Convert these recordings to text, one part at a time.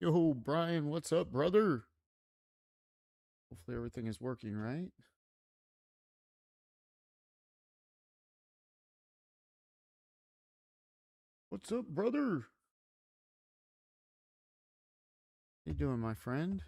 Yo, Brian, what's up, brother? Hopefully everything is working right. What's up, brother? How you doing, my friend?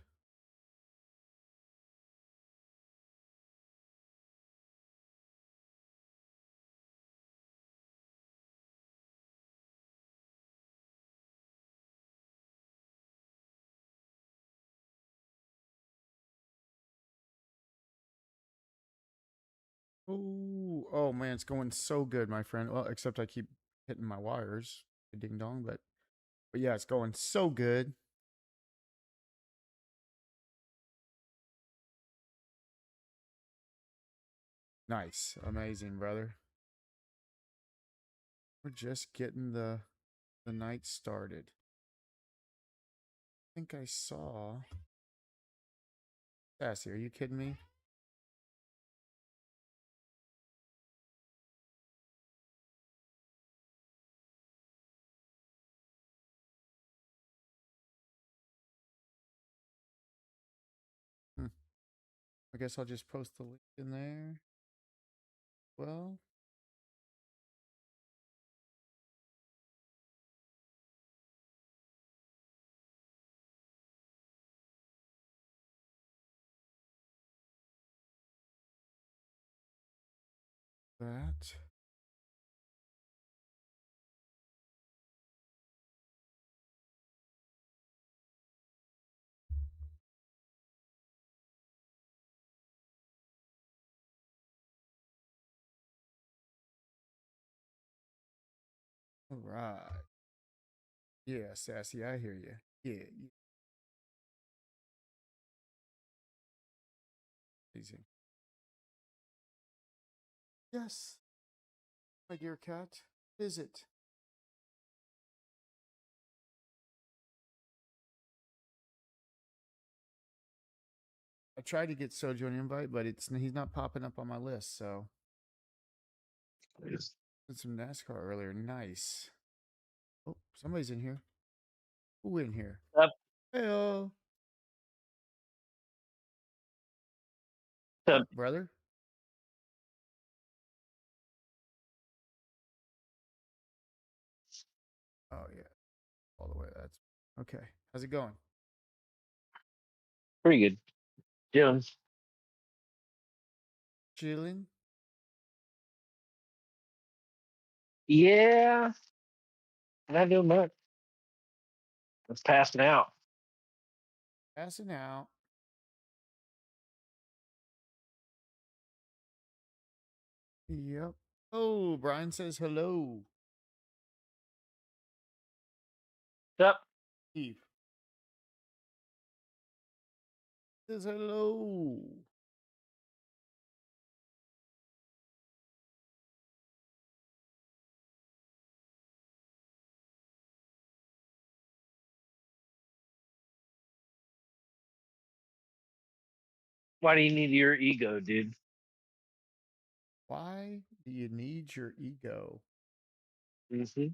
Oh man, it's going so good, my friend. Well, except I keep hitting my wires, ding dong, but yeah, it's going so good. Nice, amazing, brother. We're just getting the night started. I think I saw Sassy. Are you kidding me? Hmm. I guess I'll just post the link in there. Well, that. All right. Yeah, Sassy, I hear you. Yeah, easy. Yes, my dear cat. Is it? I tried to get Sojo an invite, but he's not popping up on my list. So Yes. did some NASCAR earlier. Nice. Oh, somebody's in here. Who in here? Up, Heyo. up. Up, brother. Oh yeah, all the way. That's okay. How's it going? Pretty good. Doing. Chilling. Yeah, not doing much. It's passing out. Passing out. Yep. Oh, Brian says hello. Up. Eve says hello. Why do you need your ego, dude? Why do you need your ego? Mm-hmm.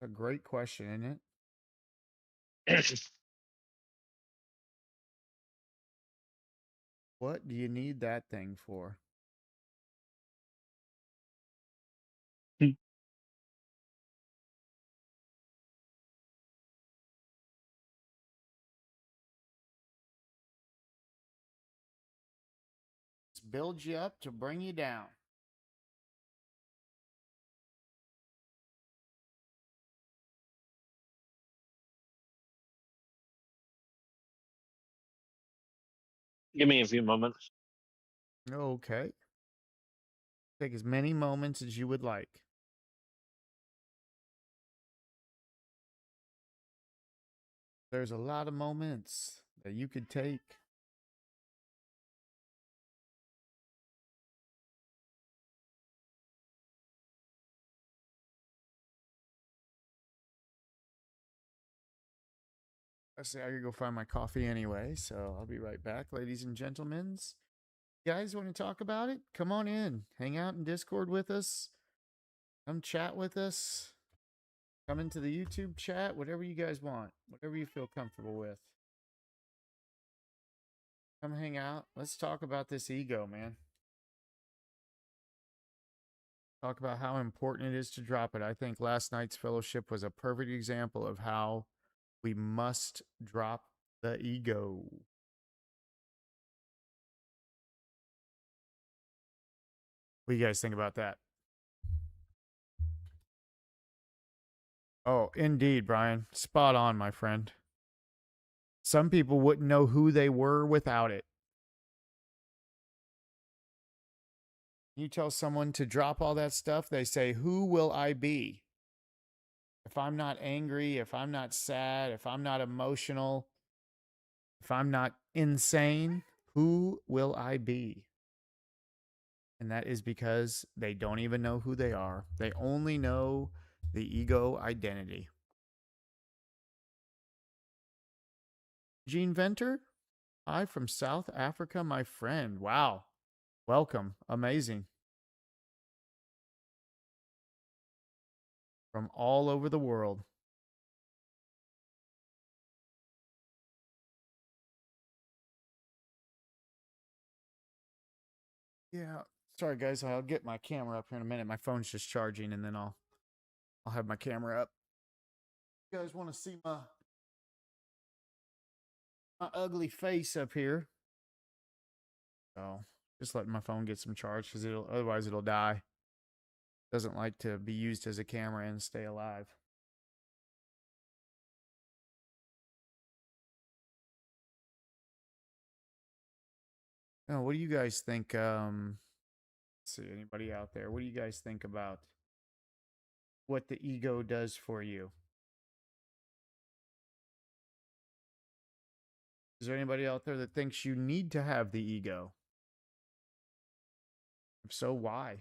A great question, isn't it? What do you need that thing for? It's build you up to bring you down. Give me a few moments. Okay. Take as many moments as you would like. There's a lot of moments that you could take. I say I could go find my coffee anyway, so I'll be right back, ladies and gentlemen. You guys want to talk about it? Come on in. Hang out in Discord with us. Come chat with us. Come into the YouTube chat, whatever you guys want, whatever you feel comfortable with. Come hang out. Let's talk about this ego, man. Talk about how important it is to drop it. I think last night's fellowship was a perfect example of how we must drop the ego. What do you guys think about that? Oh, indeed, Brian. Spot on, my friend. Some people wouldn't know who they were without it. You tell someone to drop all that stuff, they say, who will I be? If I'm not angry, if I'm not sad, if I'm not emotional, if I'm not insane, who will I be? And that is because they don't even know who they are. They only know the ego identity. Gene Venter, hi from South Africa, my friend. Wow. Welcome. Amazing. From all over the world. Yeah. Sorry guys, I'll get my camera up here in a minute. My phone's just charging and then I'll have my camera up. You guys want to see my ugly face up here? So just letting my phone get some charge because otherwise it'll die. Doesn't like to be used as a camera and stay alive. Now, what do you guys think? Let's see, anybody out there? What do you guys think about what the ego does for you? Is there anybody out there that thinks you need to have the ego? If so, why?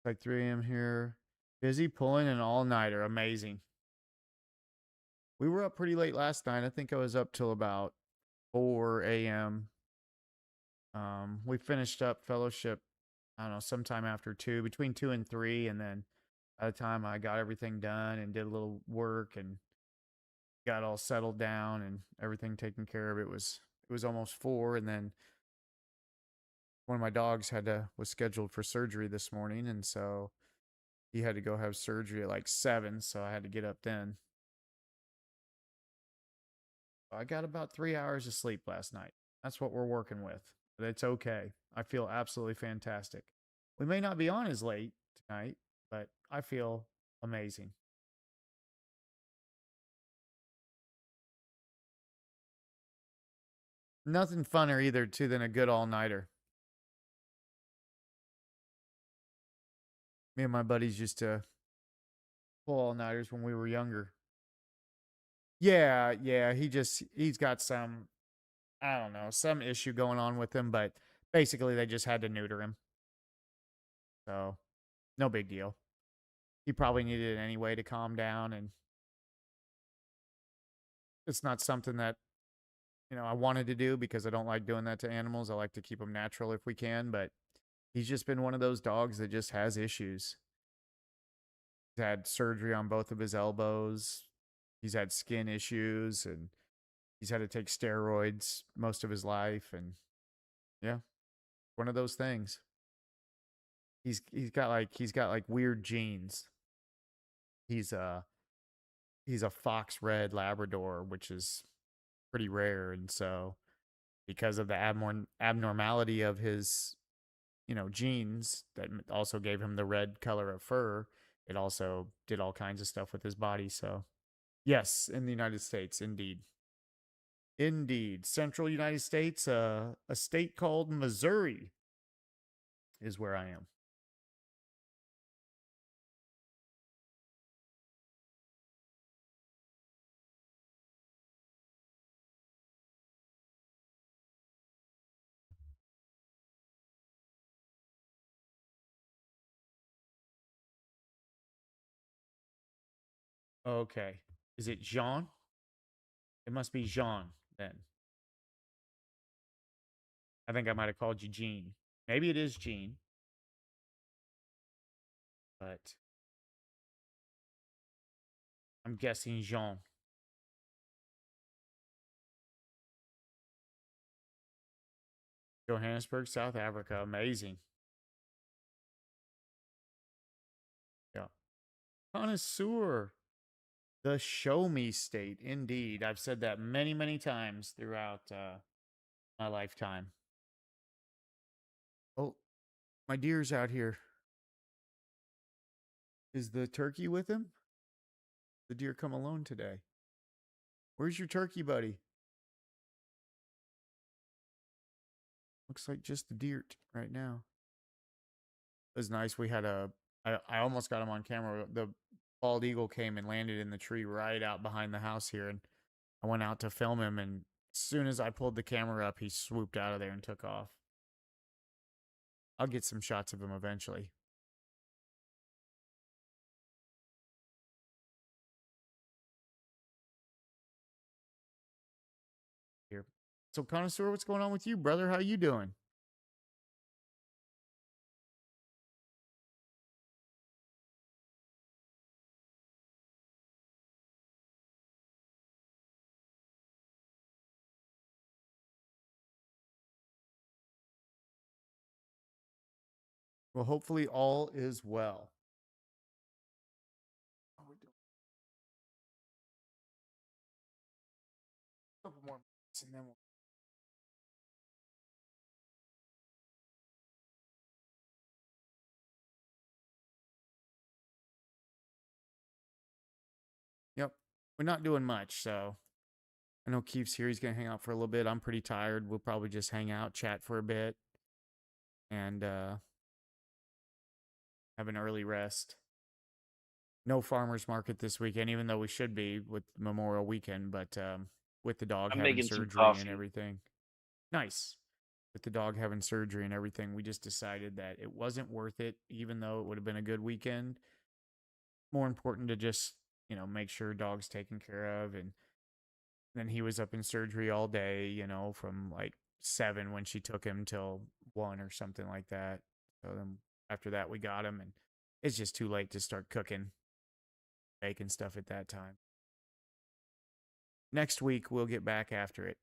Like 3 a.m. here. Busy pulling an all-nighter. Amazing. We were up pretty late last night. I think I was up till about 4 a.m. We finished up fellowship, I don't know, sometime after 2, between 2 and 3. And then by the time I got everything done and did a little work and got all settled down and everything taken care of, it was almost 4. And then one of my dogs was scheduled for surgery this morning, and so he had to go have surgery at like 7, so I had to get up then. I got about 3 hours of sleep last night. That's what we're working with, but it's okay. I feel absolutely fantastic. We may not be on as late tonight, but I feel amazing. Nothing funner either too than a good all-nighter. Me and my buddies used to pull all-nighters when we were younger. Yeah, he's got some, I don't know, some issue going on with him, but basically they just had to neuter him. So, no big deal. He probably needed it anyway to calm down, and it's not something that, I wanted to do because I don't like doing that to animals. I like to keep them natural if we can, but he's just been one of those dogs that just has issues. He's had surgery on both of his elbows. He's had skin issues, and he's had to take steroids most of his life, and yeah, one of those things. He's got like weird genes. He's a fox red Labrador, which is pretty rare, and so because of the abnormality of his genes that also gave him the red color of fur, it also did all kinds of stuff with his body. So yes, in the United States, indeed, central United States, a state called Missouri is where I am. Okay, is it Jean? It must be Jean then. I think I might have called you Gene. Maybe it is Gene, but I'm guessing Jean. Johannesburg, South Africa. Amazing. Yeah. Connoisseur. The show me state. Indeed. I've said that many, many times throughout my lifetime. Oh, my deer's out here. Is the turkey with him? The deer come alone today. Where's your turkey, buddy? Looks like just the deer right now. It was nice. We had I almost got him on camera. The bald eagle came and landed in the tree right out behind the house here. And I went out to film him. And as soon as I pulled the camera up, he swooped out of there and took off. I'll get some shots of him eventually. Here. So, Connoisseur, what's going on with you, brother? How you doing? Well, hopefully all is well. How we doing? A couple more minutes and then we'll. Yep. We're not doing much, so I know Keith's here. He's gonna hang out for a little bit. I'm pretty tired. We'll probably just hang out, chat for a bit, and have an early rest. No farmers market this weekend, even though we should be with Memorial Weekend, but with the dog I'm having making some surgery and coffee. everything. Nice. With the dog having surgery and everything, we just decided that it wasn't worth it, even though it would have been a good weekend. More important to just, make sure dog's taken care of. And then he was up in surgery all day, from like 7 when she took him till 1 or something like that. So then after that, we got him, and it's just too late to start cooking, baking stuff at that time. Next week, we'll get back after it.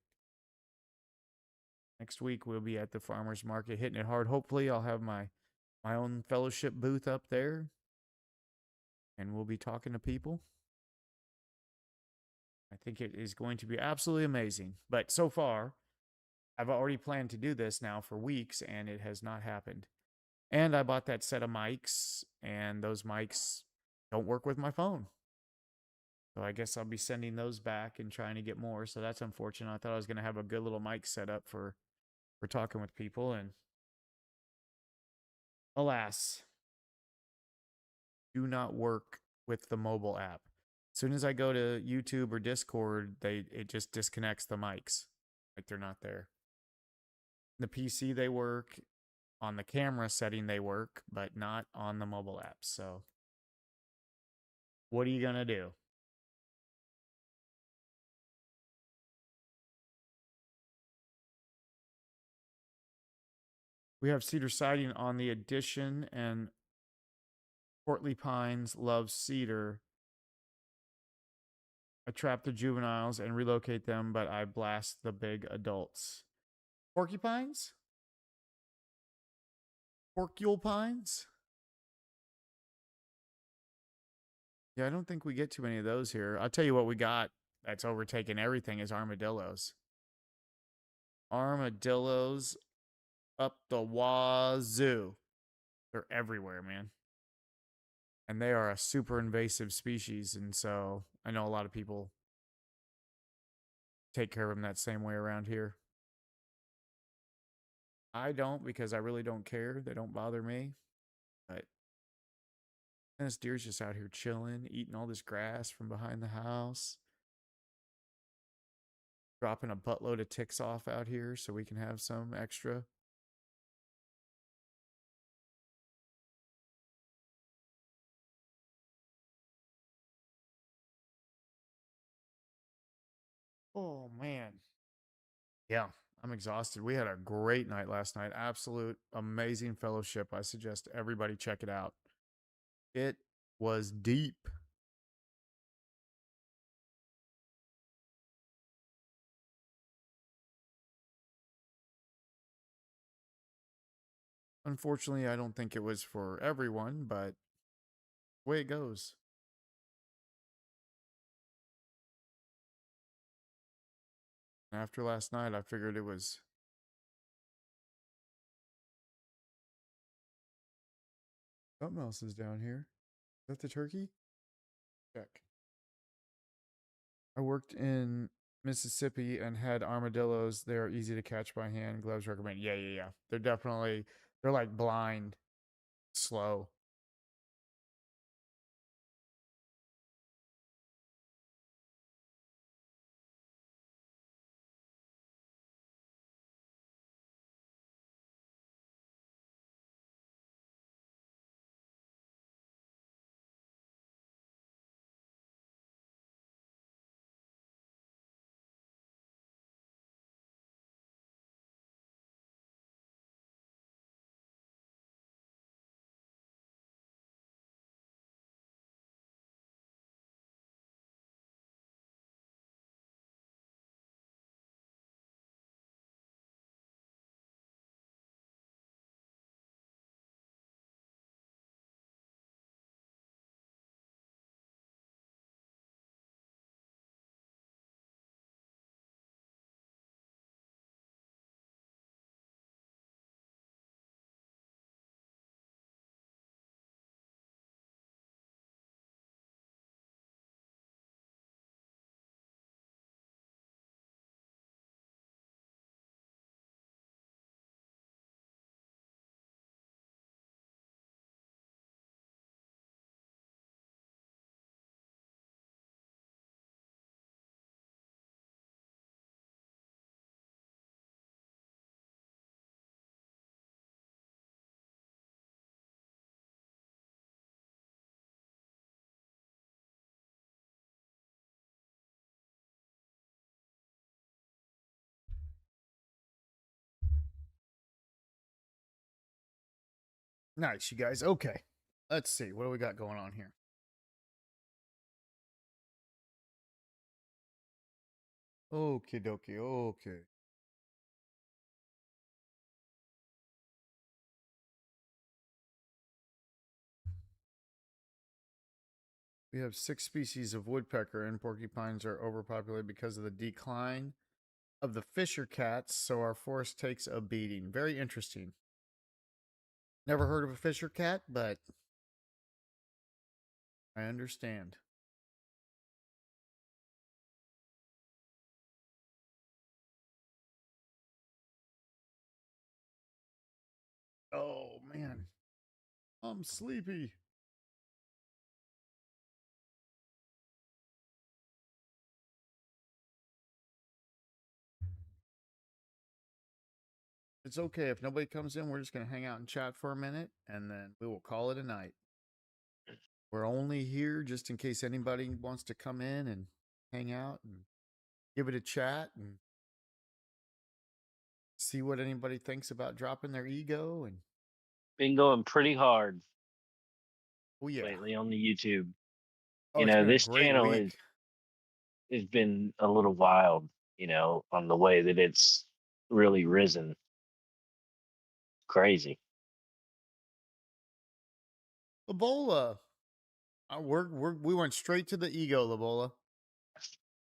Next week, we'll be at the farmer's market hitting it hard. Hopefully, I'll have my own fellowship booth up there, and we'll be talking to people. I think it is going to be absolutely amazing. But so far, I've already planned to do this now for weeks, and it has not happened. And I bought that set of mics, and those mics don't work with my phone. So I guess I'll be sending those back and trying to get more. So that's unfortunate. I thought I was going to have a good little mic set up for talking with people, and alas, do not work with the mobile app. As soon as I go to YouTube or Discord, it just disconnects the mics. Like they're not there. The PC they work, on the camera setting they work, but not on the mobile app. So what are you going to do? We have cedar siding on the addition, and Portly Pines loves cedar. I trap the juveniles and relocate them, but I blast the big adults. Porcupines? Porcupines? Yeah, I don't think we get too many of those here. I'll tell you what we got that's overtaken everything is armadillos. Armadillos up the wazoo. They're everywhere, man. And they are a super invasive species. And so I know a lot of people take care of them that same way around here. I don't, because I really don't care. They don't bother me. But and this deer's just out here chilling, eating all this grass from behind the house. Dropping a buttload of ticks off out here so we can have some extra. Oh, man. Yeah, I'm exhausted. We had a great night last night. Absolute amazing fellowship. I suggest everybody check it out. It was deep. Unfortunately, I don't think it was for everyone, but the way it goes. After last night, I figured it was. Something else is down here. Is that the turkey? Check. I worked in Mississippi and had armadillos. They're easy to catch by hand. Gloves recommend. Yeah, yeah, yeah. They're like blind, slow. Nice, you guys. Okay. Let's see. What do we got going on here? Okie dokie. Okay. We have 6 species of woodpecker, and porcupines are overpopulated because of the decline of the fisher cats, so our forest takes a beating. Very interesting. Never heard of a fisher cat, but I understand. Oh, man. I'm sleepy. It's okay. If nobody comes in, we're just going to hang out and chat for a minute, and then we will call it a night. We're only here just in case anybody wants to come in and hang out and give it a chat and see what anybody thinks about dropping their ego. And Been going pretty hard oh, yeah. lately on the YouTube. Oh, it's been a This great channel week. has been a little wild, on the way that it's really risen. Crazy. Labola. We went straight to the ego, Labola.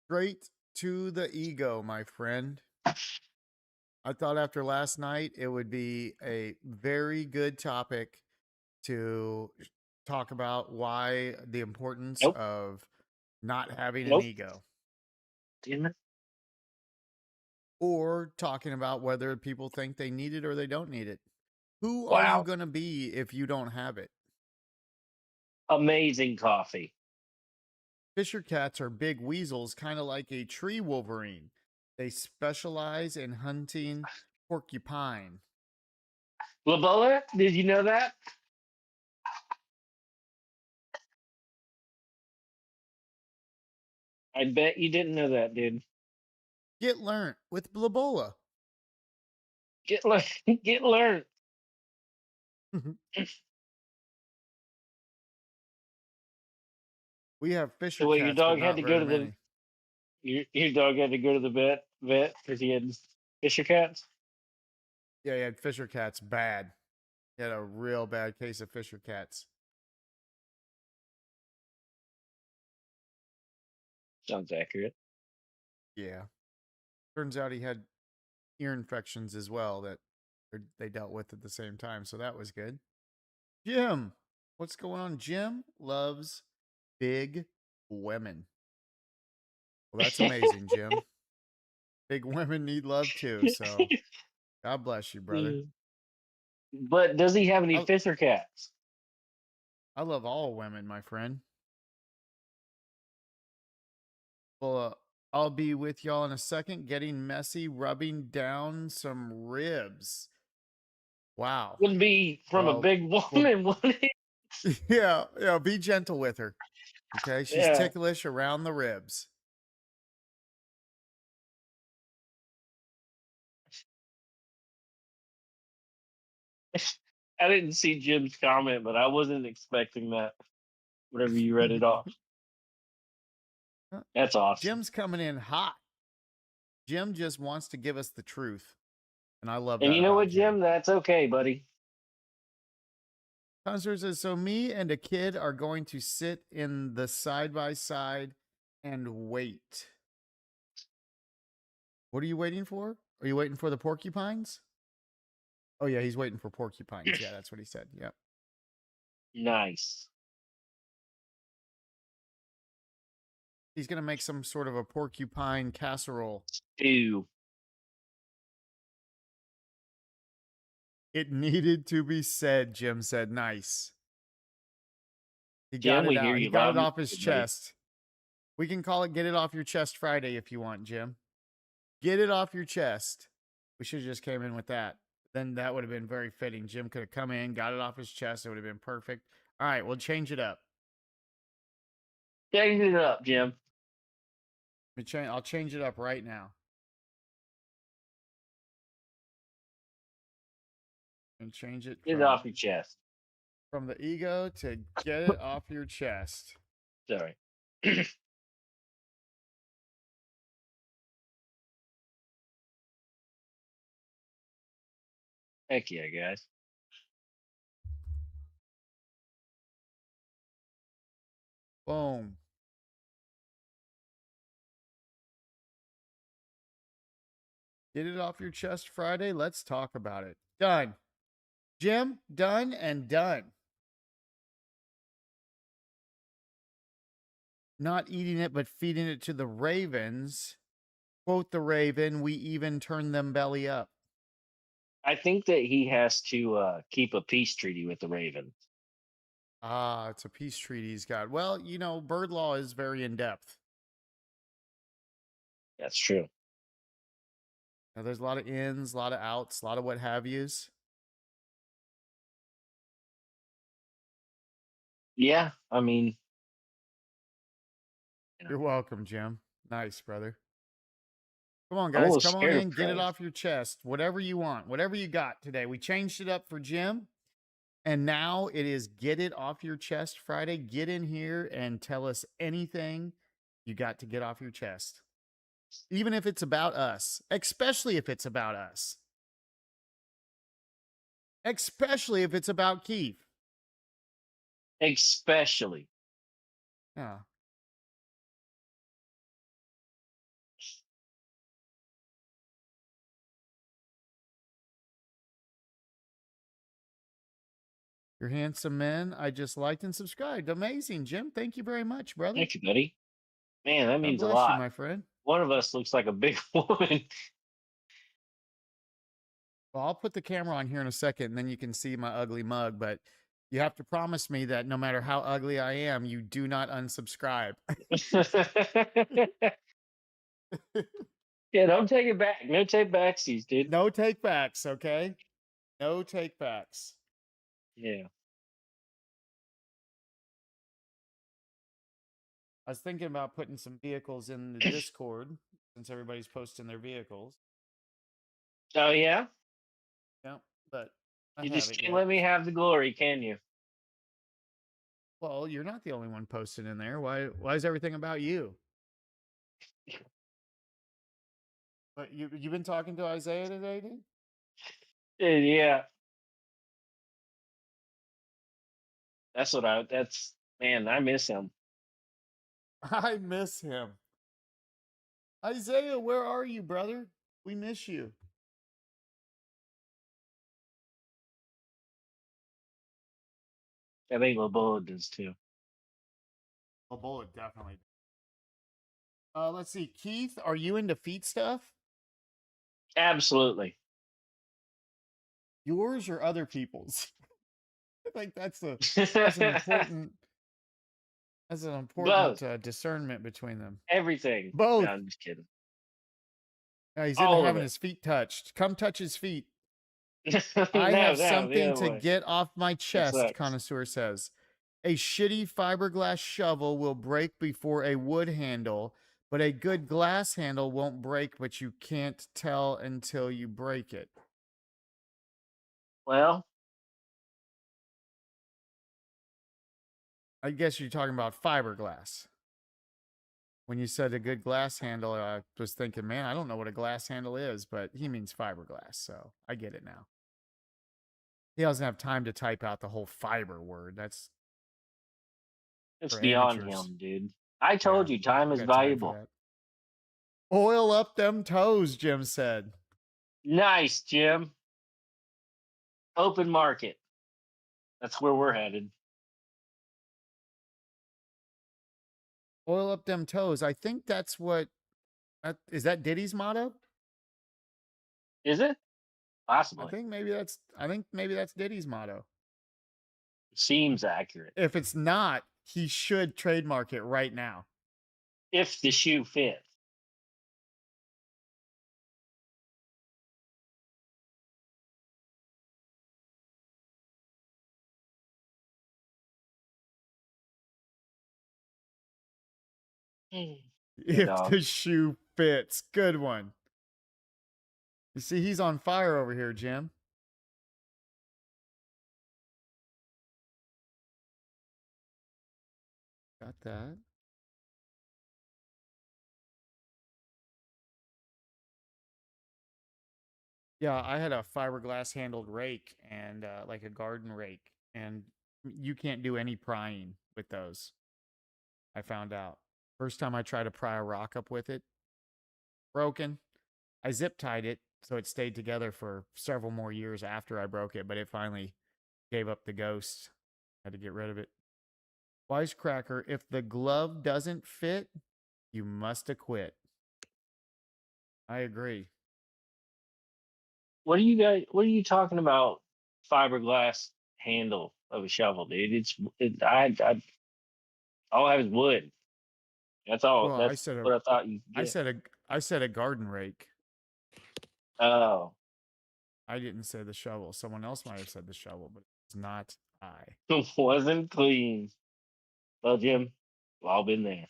Straight to the ego, my friend. I thought after last night it would be a very good topic to talk about why the importance Nope. of not having an Nope. ego, Damn it. or talking about whether people think they need it or they don't need it. Who are you Wow. going to be if you don't have it? Amazing coffee. Fisher cats are big weasels, kind of like a tree wolverine. They specialize in hunting porcupine. Labola, did you know that? I bet you didn't know that, dude. Get learnt with Blabola. Get learned. Get learned. We have Fisher So what, cats, but not very many. your dog had to go to the vet because he had Fisher cats? Yeah, he had Fisher cats bad. He had a real bad case of Fisher cats. Sounds accurate. Yeah. Turns out he had ear infections as well that they dealt with at the same time. So that was good. Jim, what's going on? Jim loves big women. Well, that's amazing, Jim. Big women need love too. So God bless you, brother. But does he have any I, Fisher cats? I love all women, my friend. Well, I'll be with y'all in a second, getting messy, rubbing down some ribs. Wow. Would be from a Well, big well, woman, wouldn't it? yeah. Be gentle with her. Okay, she's Yeah. ticklish around the ribs. I didn't see Jim's comment, but I wasn't expecting that. Whatever you read it off. That's awesome. Jim's coming in hot. Jim just wants to give us the truth, and I love And that you know about what, Jim. Jim? That's okay, buddy. Constance says, so me and a kid are going to sit in the side by side and wait. What are you waiting for? Are you waiting for the porcupines? Oh, yeah, he's waiting for porcupines. Yeah, that's what he said. Yep. Nice. He's going to make some sort of a porcupine casserole. Ew. It needed to be said, Jim said. Nice. He got Jim, it we hear out. He you got loud it and off his clear, buddy. chest. We can call it Get It Off Your Chest Friday if you want, Jim. Get it off your chest. We should have just came in with that. Then that would have been very fitting. Jim could have come in, got it off his chest. It would have been perfect. All right, we'll change it up. Change it up, Jim. I'll change it up right now. And change it Get it off your chest. from the ego to get it off your chest. Sorry. Heck yeah, guys. Boom. Get it off your chest Friday. Let's talk about it. Done. Jim, done and done. Not eating it, but feeding it to the ravens. Quote the raven, we even turn them belly up. I think that he has to keep a peace treaty with the Ravens. Ah, it's a peace treaty he's got. Well, you know, bird law is very in depth. That's true. Now, there's a lot of ins, a lot of outs, a lot of what have yous. Yeah, I mean, You're welcome, Jim. Nice, brother. Come on, I'm a guys. little Come on scared of in. Get it crows. off your chest. Whatever you want. Whatever you got today. We changed it up for Jim. And now it is Get It Off Your Chest Friday. Get in here and tell us anything you got to get off your chest. Even if it's about us. Especially if it's about us. Especially if it's about Keith. Especially. Yeah. You're handsome men. I just liked and subscribed. Amazing, Jim. Thank you very much, brother. Thank you, buddy. Man, that God means a bless you, lot. my friend. One of us looks like a big woman. Well, I'll put the camera on here in a second, and then you can see my ugly mug. But you have to promise me that no matter how ugly I am, you do not unsubscribe. Yeah, don't take it back. No take backsies, dude. No take backs, okay? No take backs. Yeah. I was thinking about putting some vehicles in the Discord since everybody's posting their vehicles. Oh yeah. Yeah, but I You just haven't can't yet. let me have the glory, can you? Well, you're not the only one posting in there. Why is everything about you? But you've been talking to Isaiah today, dude? Yeah. That's what I. That's man. I miss him. I miss him. Isaiah, where are you, brother? We miss you. I think Lobola does too. Oh, bullet definitely. Let's see. Keith, are you into feet stuff? Absolutely. Yours or other people's? I think that's an important Both. discernment between them. Everything. No, Both. I'm just kidding. He's into All of having it. his feet touched. Come touch his feet. No, I have no, the something other to way. get off my That chest, sucks. connoisseur says. A shitty fiberglass shovel will break before a wood handle, but a good glass handle won't break, but you can't tell until you break it. Well, I guess you're talking about fiberglass. When you said a good glass handle, I was thinking, man, I don't know what a glass handle is, but he means fiberglass, so I get it now. He doesn't have time to type out the whole fiber word. That's it's for beyond amateurs. him, dude. I Yeah, told you, time I is got time for valuable. that. Oil up them toes, Jim said. Nice, Jim. Open market. That's where we're headed. Oil up them toes. I think that's what is that Diddy's motto? Is it? I Possibly. think maybe that's Diddy's motto. Seems accurate. If it's not, he should trademark it right now. If the shoe fits. Good If dog. the shoe fits. Good one. You see, he's on fire over here, Jim. Got that. Yeah, I had a fiberglass handled rake and like a garden rake, and you can't do any prying with those. I found out. First time I tried to pry a rock up with it, broken. I zip tied it so it stayed together for several more years after I broke it, but it finally gave up the ghost. Had to get rid of it. Wisecracker, if the glove doesn't fit, you must acquit. I agree. What are you talking about? Fiberglass handle of a shovel, dude. All I have is wood. That's all. Well, That's what I thought you could get. I said a garden rake. Oh, I didn't say the shovel. Someone else might have said the shovel, but it's not I. wasn't clean. Well, Jim, we've all been there.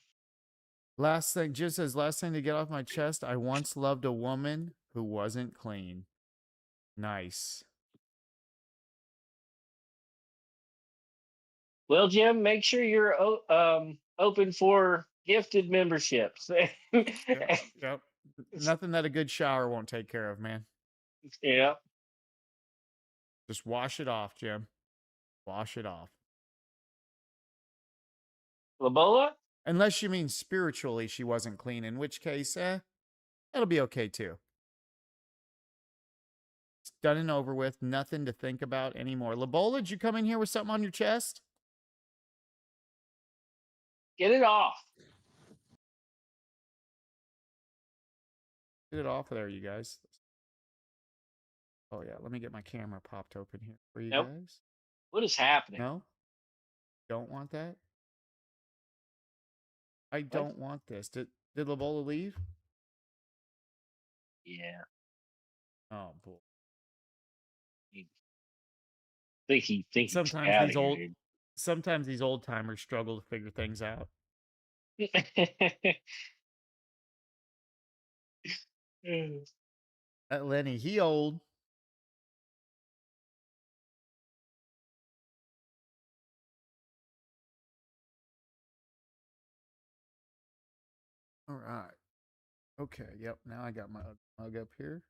Last thing, just says last thing to get off my chest. I once loved a woman who wasn't clean. Nice. Well, Jim, make sure you're open for gifted memberships. Yep. Yep. Nothing that a good shower won't take care of, man. Yeah. Just wash it off, Jim. Wash it off. Labola? Unless you mean spiritually she wasn't clean, in which case, that'll be okay too. It's done and over with. Nothing to think about anymore. Labola, did you come in here with something on your chest? Get it off. Get it off of there, you guys. Oh yeah, let me get my camera popped open here for you Nope. guys. What is happening? No? Don't want that? I What? don't want this. Did Labola leave? Yeah. Oh boy. Think he's Sometimes out of these here, old dude. sometimes these old timers struggle to figure things out. That Lenny, he old. All right. Okay. Yep. Now I got my mug up here.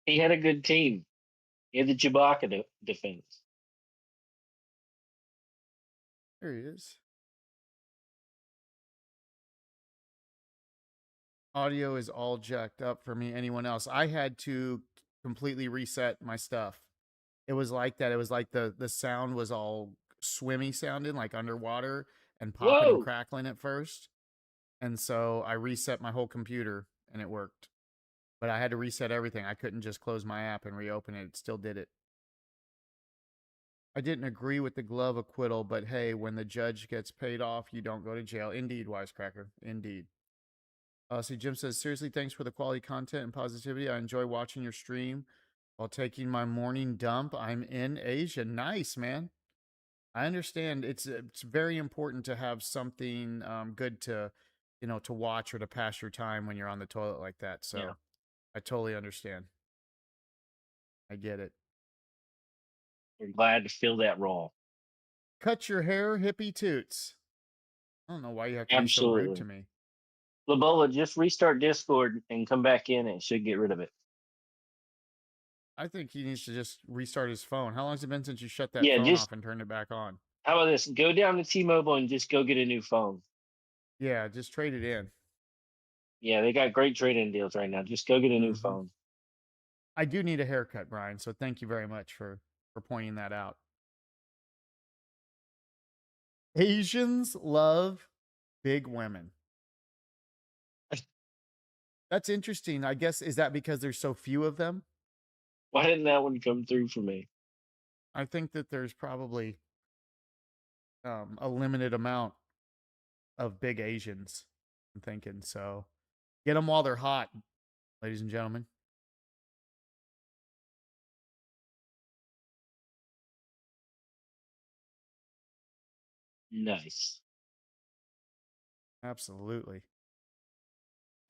He had a good team. He had the Chewbacca defense. There he is. Audio is all jacked up for me. Anyone else? I had to completely reset my stuff. It was like that. It was like the sound was all swimmy sounding, like underwater and popping and Whoa! crackling at first. And so I reset my whole computer and it worked. But I had to reset everything. I couldn't just close my app and reopen it. It still did it. I didn't agree with the glove acquittal, but hey, when the judge gets paid off, you don't go to jail. Indeed, Wisecracker. Indeed. See, Jim says, seriously, thanks for the quality content and positivity. I enjoy watching your stream while taking my morning dump. I'm in Asia. Nice, man. I understand it's very important to have something good to, to watch or to pass your time when you're on the toilet like that. So Yeah. I totally understand. I get it. We're glad to fill that role. Cut your hair, hippie toots. I don't know why you have to be so rude to Absolutely. me. Labola, just restart Discord and come back in. And it should get rid of it. I think he needs to just restart his phone. How long has it been since you shut that Yeah, phone just off and turned it back on? how about this? Go down to T-Mobile and just go get a new phone. Yeah, just trade it in. Yeah, they got great trade-in deals right now. Just go get a new phone. I do need a haircut, Brian, so thank you very much for pointing that out. Asians love big women. That's interesting. I guess, is that because there's so few of them? Why didn't that one come through for me? I think that there's probably a limited amount of big Asians. I'm thinking so. Get them while they're hot, ladies and gentlemen. Nice. Absolutely.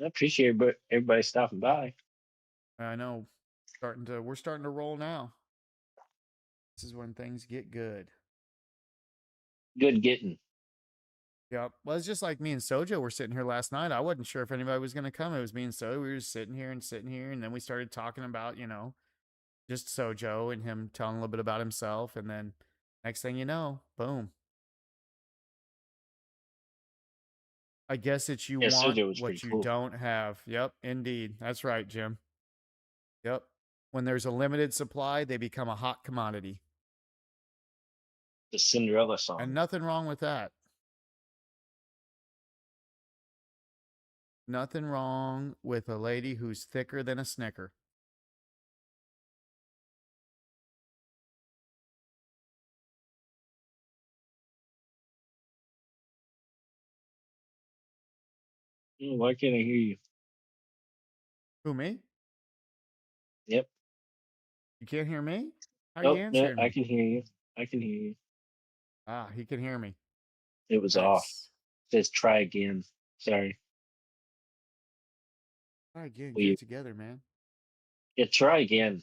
I appreciate everybody stopping by. I know. We're starting to roll now. This is when things get good. Good getting. Yeah. Well, it's just like me and Sojo were sitting here last night. I wasn't sure if anybody was going to come. It was me and Sojo. We were just sitting here. And then we started talking about, just Sojo and him telling a little bit about himself. And then next thing you know, boom. I guess it's you Yeah, want Sojo was what pretty you cool. don't have. Yep, indeed. That's right, Jim. Yep. When there's a limited supply, they become a hot commodity. The Cinderella song. And nothing wrong with that. Nothing wrong with a lady who's thicker than a Snicker. Why can't I hear you? Who, me? Yep. You can't hear me? How are Oh, you no, answering I me? can hear you. I can hear you. Ah, he can hear me. It was off. Nice. It says try again. Sorry. All right, get You, it together, man. yeah, try again.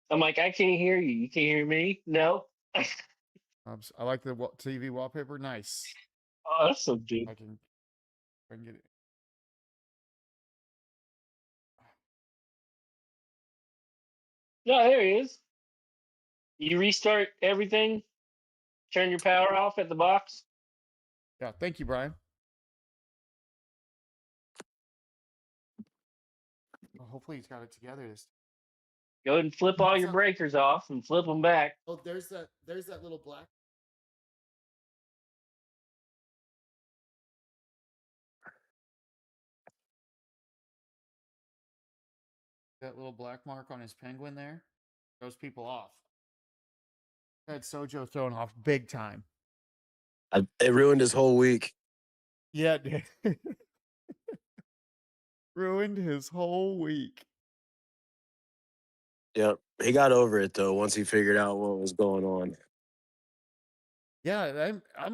I'm like, I can't hear you. You can't hear me? No. I like the TV wallpaper. Nice. Awesome, dude. I can get it. No, there he is. You restart everything, turn your power off at the box. Yeah, thank you, Brian. Well, hopefully he's got it together. Go ahead and flip all your breakers off and flip them back. Oh, there's that little black. That little black mark on his penguin there throws people off. Had Sojo thrown off big time. It ruined his whole week. Yeah, it did. Ruined his whole week. Yep. He got over it though once he figured out what was going on. Yeah, I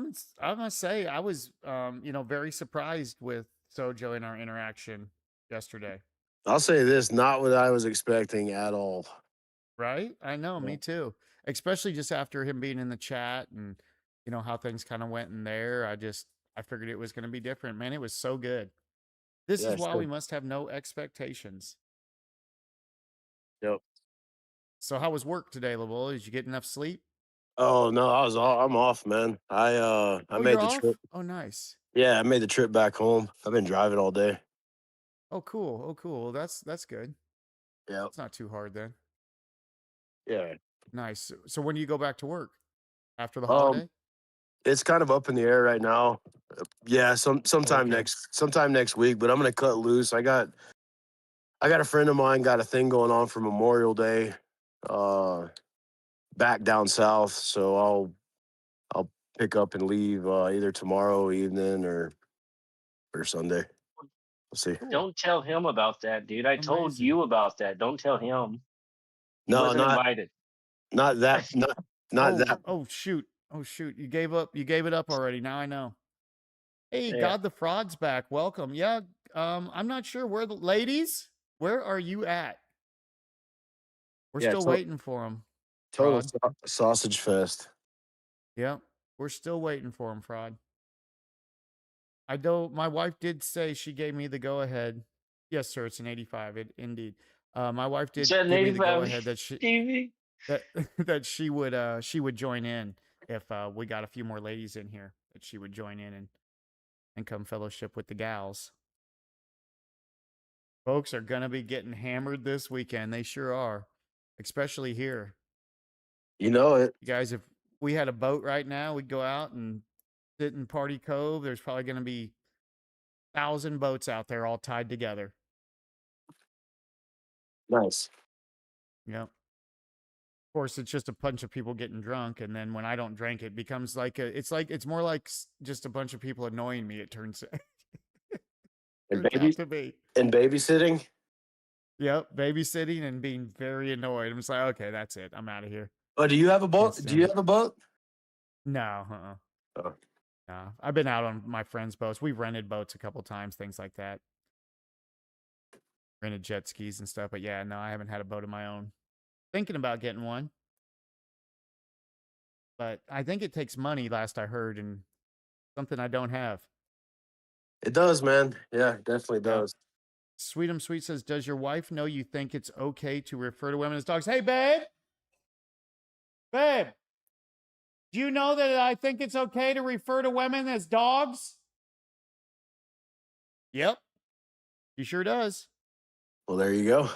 must say I was very surprised with Sojo in our interaction yesterday. I'll say this, not what I was expecting at all. Right? I know, me too. Especially just after him being in the chat and how things kind of went in there. I figured it was going to be different. Man, it was so good. This Yeah, is why we sure. must have no expectations. Yep. So how was work today, LeBoy? Did you get enough sleep? Oh no, I'm off, man. I Oh, you're made the trip. off? Oh, nice. Yeah, I made the trip back home. I've been driving all day. Oh, cool. Oh, cool. Well, that's good. Yep. It's not too hard then. Yeah. Nice. So when do you go back to work? After the Um, holiday? it's kind of up in the air right now. Yeah, Okay. sometime next week, but I'm gonna cut loose. I got a friend of mine got a thing going on for Memorial Day, uh, back down south. So I'll pick up and leave either tomorrow evening or Sunday. We'll see. Cool. Don't tell him about that, dude. I told Amazing. you about that. Don't tell him. He No, wasn't invited. not that not Oh, that. oh shoot. Oh shoot. You gave up. You gave it up already. Now I know. Hey, Yeah. God the Fraud's back. Welcome. Yeah. I'm not sure where the ladies, where are you at? We're Yeah, still waiting for him. total Fraud. sausage fest. Yep. We're still waiting for him, Fraud. I don't, my wife did say she gave me the go ahead. Yes, sir. It's an 85. Indeed. My wife Is did that an give me the go 85 ahead that she TV? that she would join in if we got a few more ladies in here, that she would join in and come fellowship with the gals. Folks are gonna be getting hammered this weekend. They sure are, especially here. You know it. You guys, if we had a boat right now, we'd go out and sit in Party Cove. There's probably gonna be 1,000 boats out there all tied together. Nice. Yep. Of course, it's just a bunch of people getting drunk, and then when I don't drink, it becomes like it's more like just a bunch of people annoying me. It turns And turns out to be. and babysitting. Yep, babysitting and being very annoyed. I'm just like, okay, that's it. I'm out of here. Oh, do you have a boat? Can't Do you stand it. have a boat? No, Oh. no. I've been out on my friends' boats. We've rented boats a couple times, things like that. Rented jet skis and stuff, but yeah, no, I haven't had a boat of my own. Thinking about getting one, but I think it takes money. Last I heard, and something I don't have. It does, man. Yeah, it definitely Yep. does. Sweetum Sweet says, does your wife know you think it's okay to refer to women as dogs? Hey, babe. Babe. Do you know that I think it's okay to refer to women as dogs? Yep. She sure does. Well, there you go.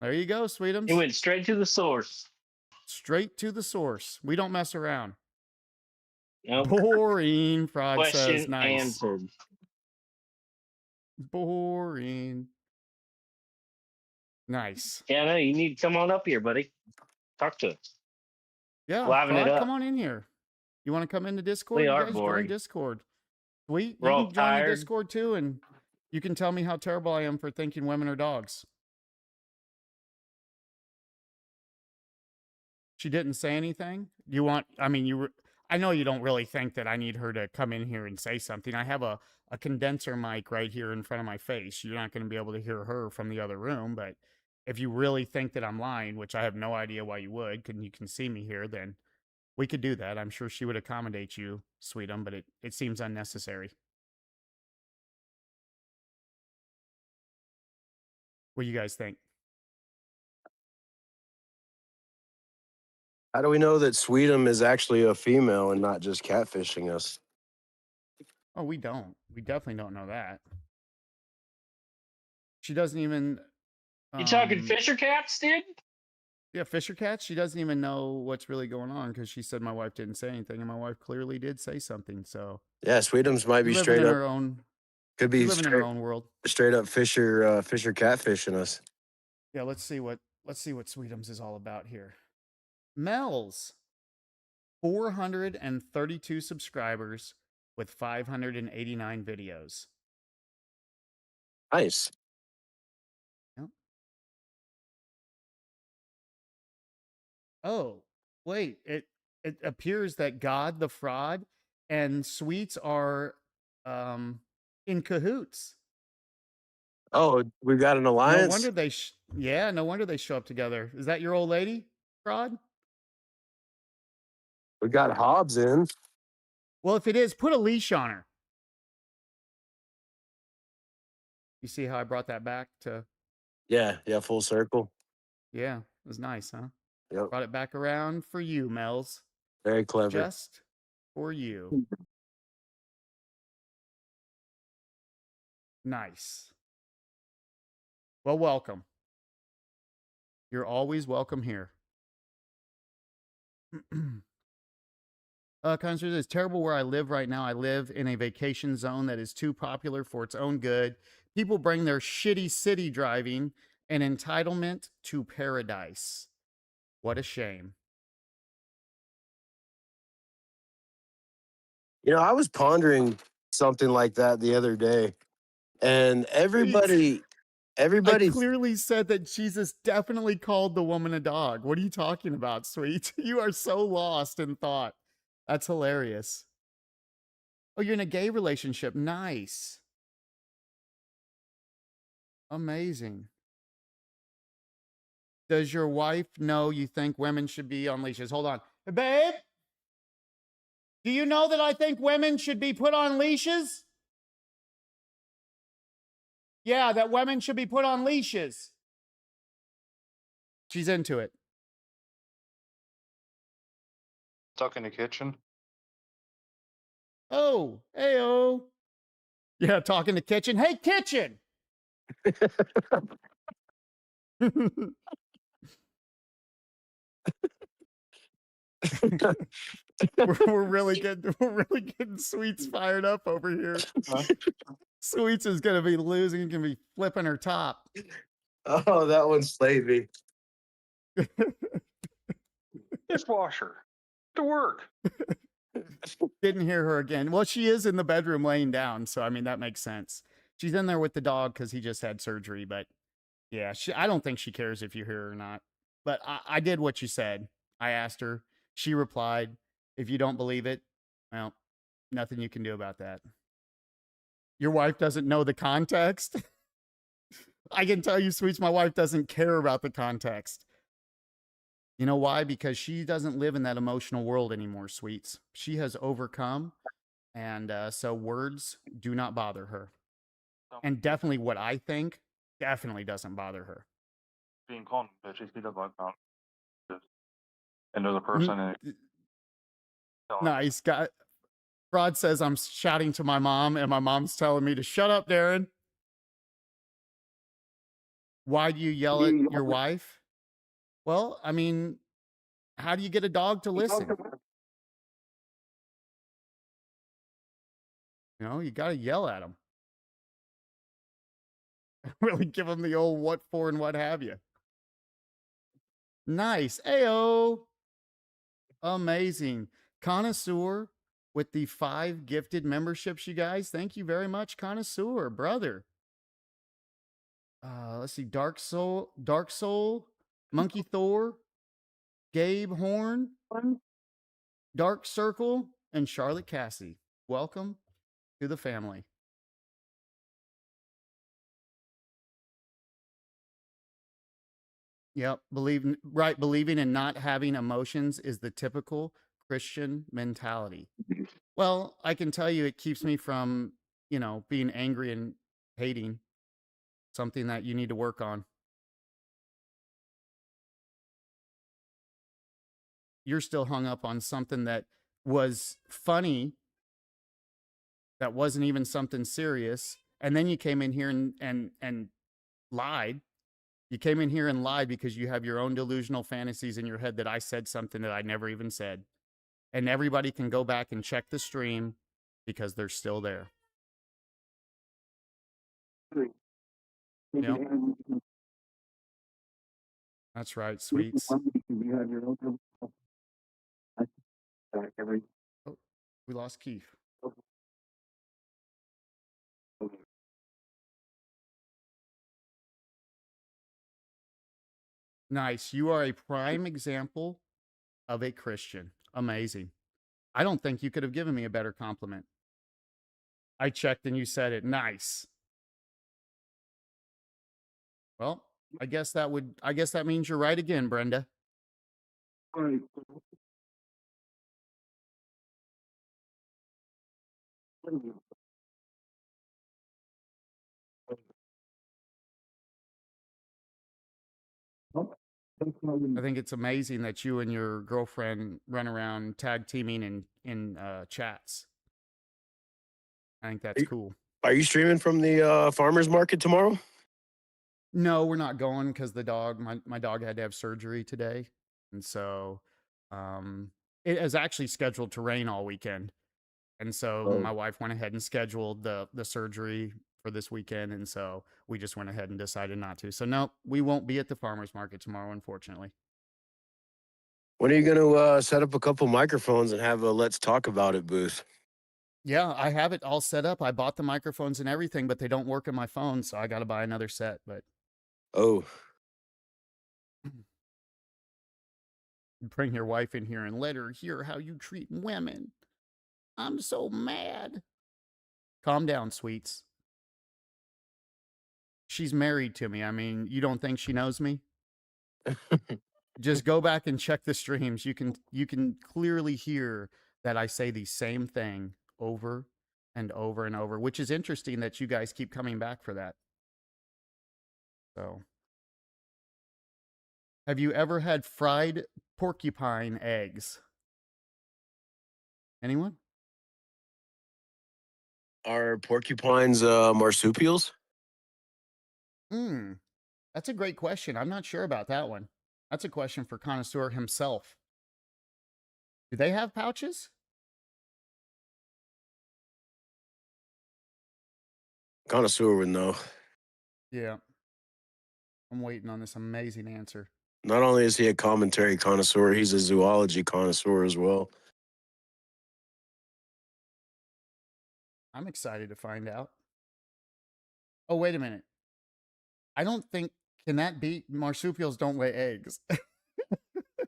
There you go, He Sweetums. went straight to the source. Straight to the source. We don't mess around. Nope. Boring, Frog says. Question Nice. answered. Boring. Nice. Anna, you need to come on up here, buddy. Talk to us. Yeah, Liven it Frog, up. come on in here. You want to come into Discord? We You are guys boring. join Discord. Sweet. We're You all can join tired. the Discord too, and you can tell me how terrible I am for thinking women are dogs. She didn't say anything. You want? I mean, I know you don't really think that I need her to come in here and say something. I have a condenser mic right here in front of my face. You're not going to be able to hear her from the other room. But if you really think that I'm lying, which I have no idea why you would, because you can see me here, then we could do that. I'm sure she would accommodate you, Sweetum, but it seems unnecessary. What do you guys think? How do we know that Sweetum is actually a female and not just catfishing us? Oh, we don't. We definitely don't know that. She doesn't even. You talking Fisher Cats, dude? Yeah, Fisher Cats. She doesn't even know what's really going on because she said my wife didn't say anything, and my wife clearly did say something. So Yeah, Sweetums might be living straight in up. her own. Could be Living in her own world. straight up Fisher catfishing us. Yeah, let's see what Sweetums is all about here. Mel's 432 subscribers with 589 videos. Nice. Yep. Oh, wait, it appears that God the Fraud and Sweets are in cahoots. Oh, we've got an alliance. No wonder they no wonder they show up together. Is that your old lady, Fraud? We got Hobbs in. Well, if it is, put a leash on her. You see how I brought that back to, Yeah, yeah, full circle. yeah, it was nice, huh? Yep, Brought it back around for you, Mel's. very clever. Just for you. Nice. Well, welcome. You're always welcome here. Constance, it's terrible where I live right now. I live in a vacation zone that is too popular for its own good. People bring their shitty city driving and entitlement to paradise. What a shame. You know, I was pondering something like that the other day, and I everybody, clearly said that Jesus definitely called the woman a dog. What are you talking about, sweet? You are so lost in thought. That's hilarious. Oh, you're in a gay relationship. Nice. Amazing. Does your wife know you think women should be on leashes? Hold on. Hey, babe, do you know that I think women should be put on leashes? Yeah, that women should be put on leashes. She's into it. Stuck in the kitchen. Oh, hey-oh. Yeah, talking to kitchen. Hey, kitchen. we're really getting Sweets fired up over here. Huh? Sweets is gonna be losing, gonna be flipping her top. oh, that one slayed me. Dishwasher. To work. Didn't hear her again. Well, she is in the bedroom laying down, so I mean that makes sense. She's in there with the dog because he just had surgery, but yeah, I don't think she cares if you hear her or not. But I did what you said. I asked her. She replied, "If you don't believe it, well, nothing you can do about that." Your wife doesn't know the context. I can tell you, Sweets, my wife doesn't care about the context. You know why? Because she doesn't live in that emotional world anymore, Sweets. She has overcome, and so words do not bother her. And definitely what I think definitely doesn't bother her. Being called bitches, he does like that. Just another person and telling Nice. Got Fraud says I'm shouting to my mom, and my mom's telling me to shut up, Darren. Why do you yell at your wife? Well, I mean, how do you get a dog to listen? You know, you got to yell at them. Really give them the old what for and what have you. Nice. Ayo. Amazing. Connoisseur with the 5 gifted memberships, you guys. Thank you very much, Connoisseur, brother. Let's see. Dark Soul, Monkey Thor, Gabe Horn, Dark Circle, and Charlotte Cassie. Welcome to the family. Yep, believing and not having emotions is the typical Christian mentality. Well, I can tell you it keeps me from, being angry and hating, something that you need to work on. You're still hung up on something that was funny, that wasn't even something serious, and then you came in here and lied. You came in here and lied because you have your own delusional fantasies in your head that I said something that I never even said. And everybody can go back and check the stream because they're still there. Yep. That's right, Sweets. Oh, we lost Keith. Nice. You are a prime example of a Christian. Amazing. I don't think you could have given me a better compliment. I checked and you said it. Nice. Well, I guess that means you're right again, Brenda. I think it's amazing that you and your girlfriend run around tag teaming in chats. I think that's cool. Are you streaming from the farmers market tomorrow? No, we're not going because the dog, my dog had to have surgery today. And so it is actually scheduled to rain all weekend. And so Oh. my wife went ahead and scheduled the surgery for this weekend. And so we just went ahead and decided not to. So no, we won't be at the farmer's market tomorrow, unfortunately. When are you going to set up a couple microphones and have a Let's Talk About It booth? Yeah, I have it all set up. I bought the microphones and everything, but they don't work on my phone. So I got to buy another set. But Oh, bring your wife in here and let her hear how you treat women. I'm so mad. Calm down, sweets. She's married to me. I mean, you don't think she knows me? Just go back and check the streams. You can clearly hear that I say the same thing over and over and over, which is interesting that you guys keep coming back for that. So, have you ever had fried porcupine eggs? Anyone? are porcupines marsupials? That's a great question. I'm not sure about that one. That's a question for Connoisseur himself. Do they have pouches? Connoisseur would know. Yeah. I'm waiting on this amazing answer. Not only is he a commentary connoisseur, he's a zoology connoisseur as well. I'm excited to find out. Oh, wait a minute. I don't think, can that be, marsupials don't lay eggs.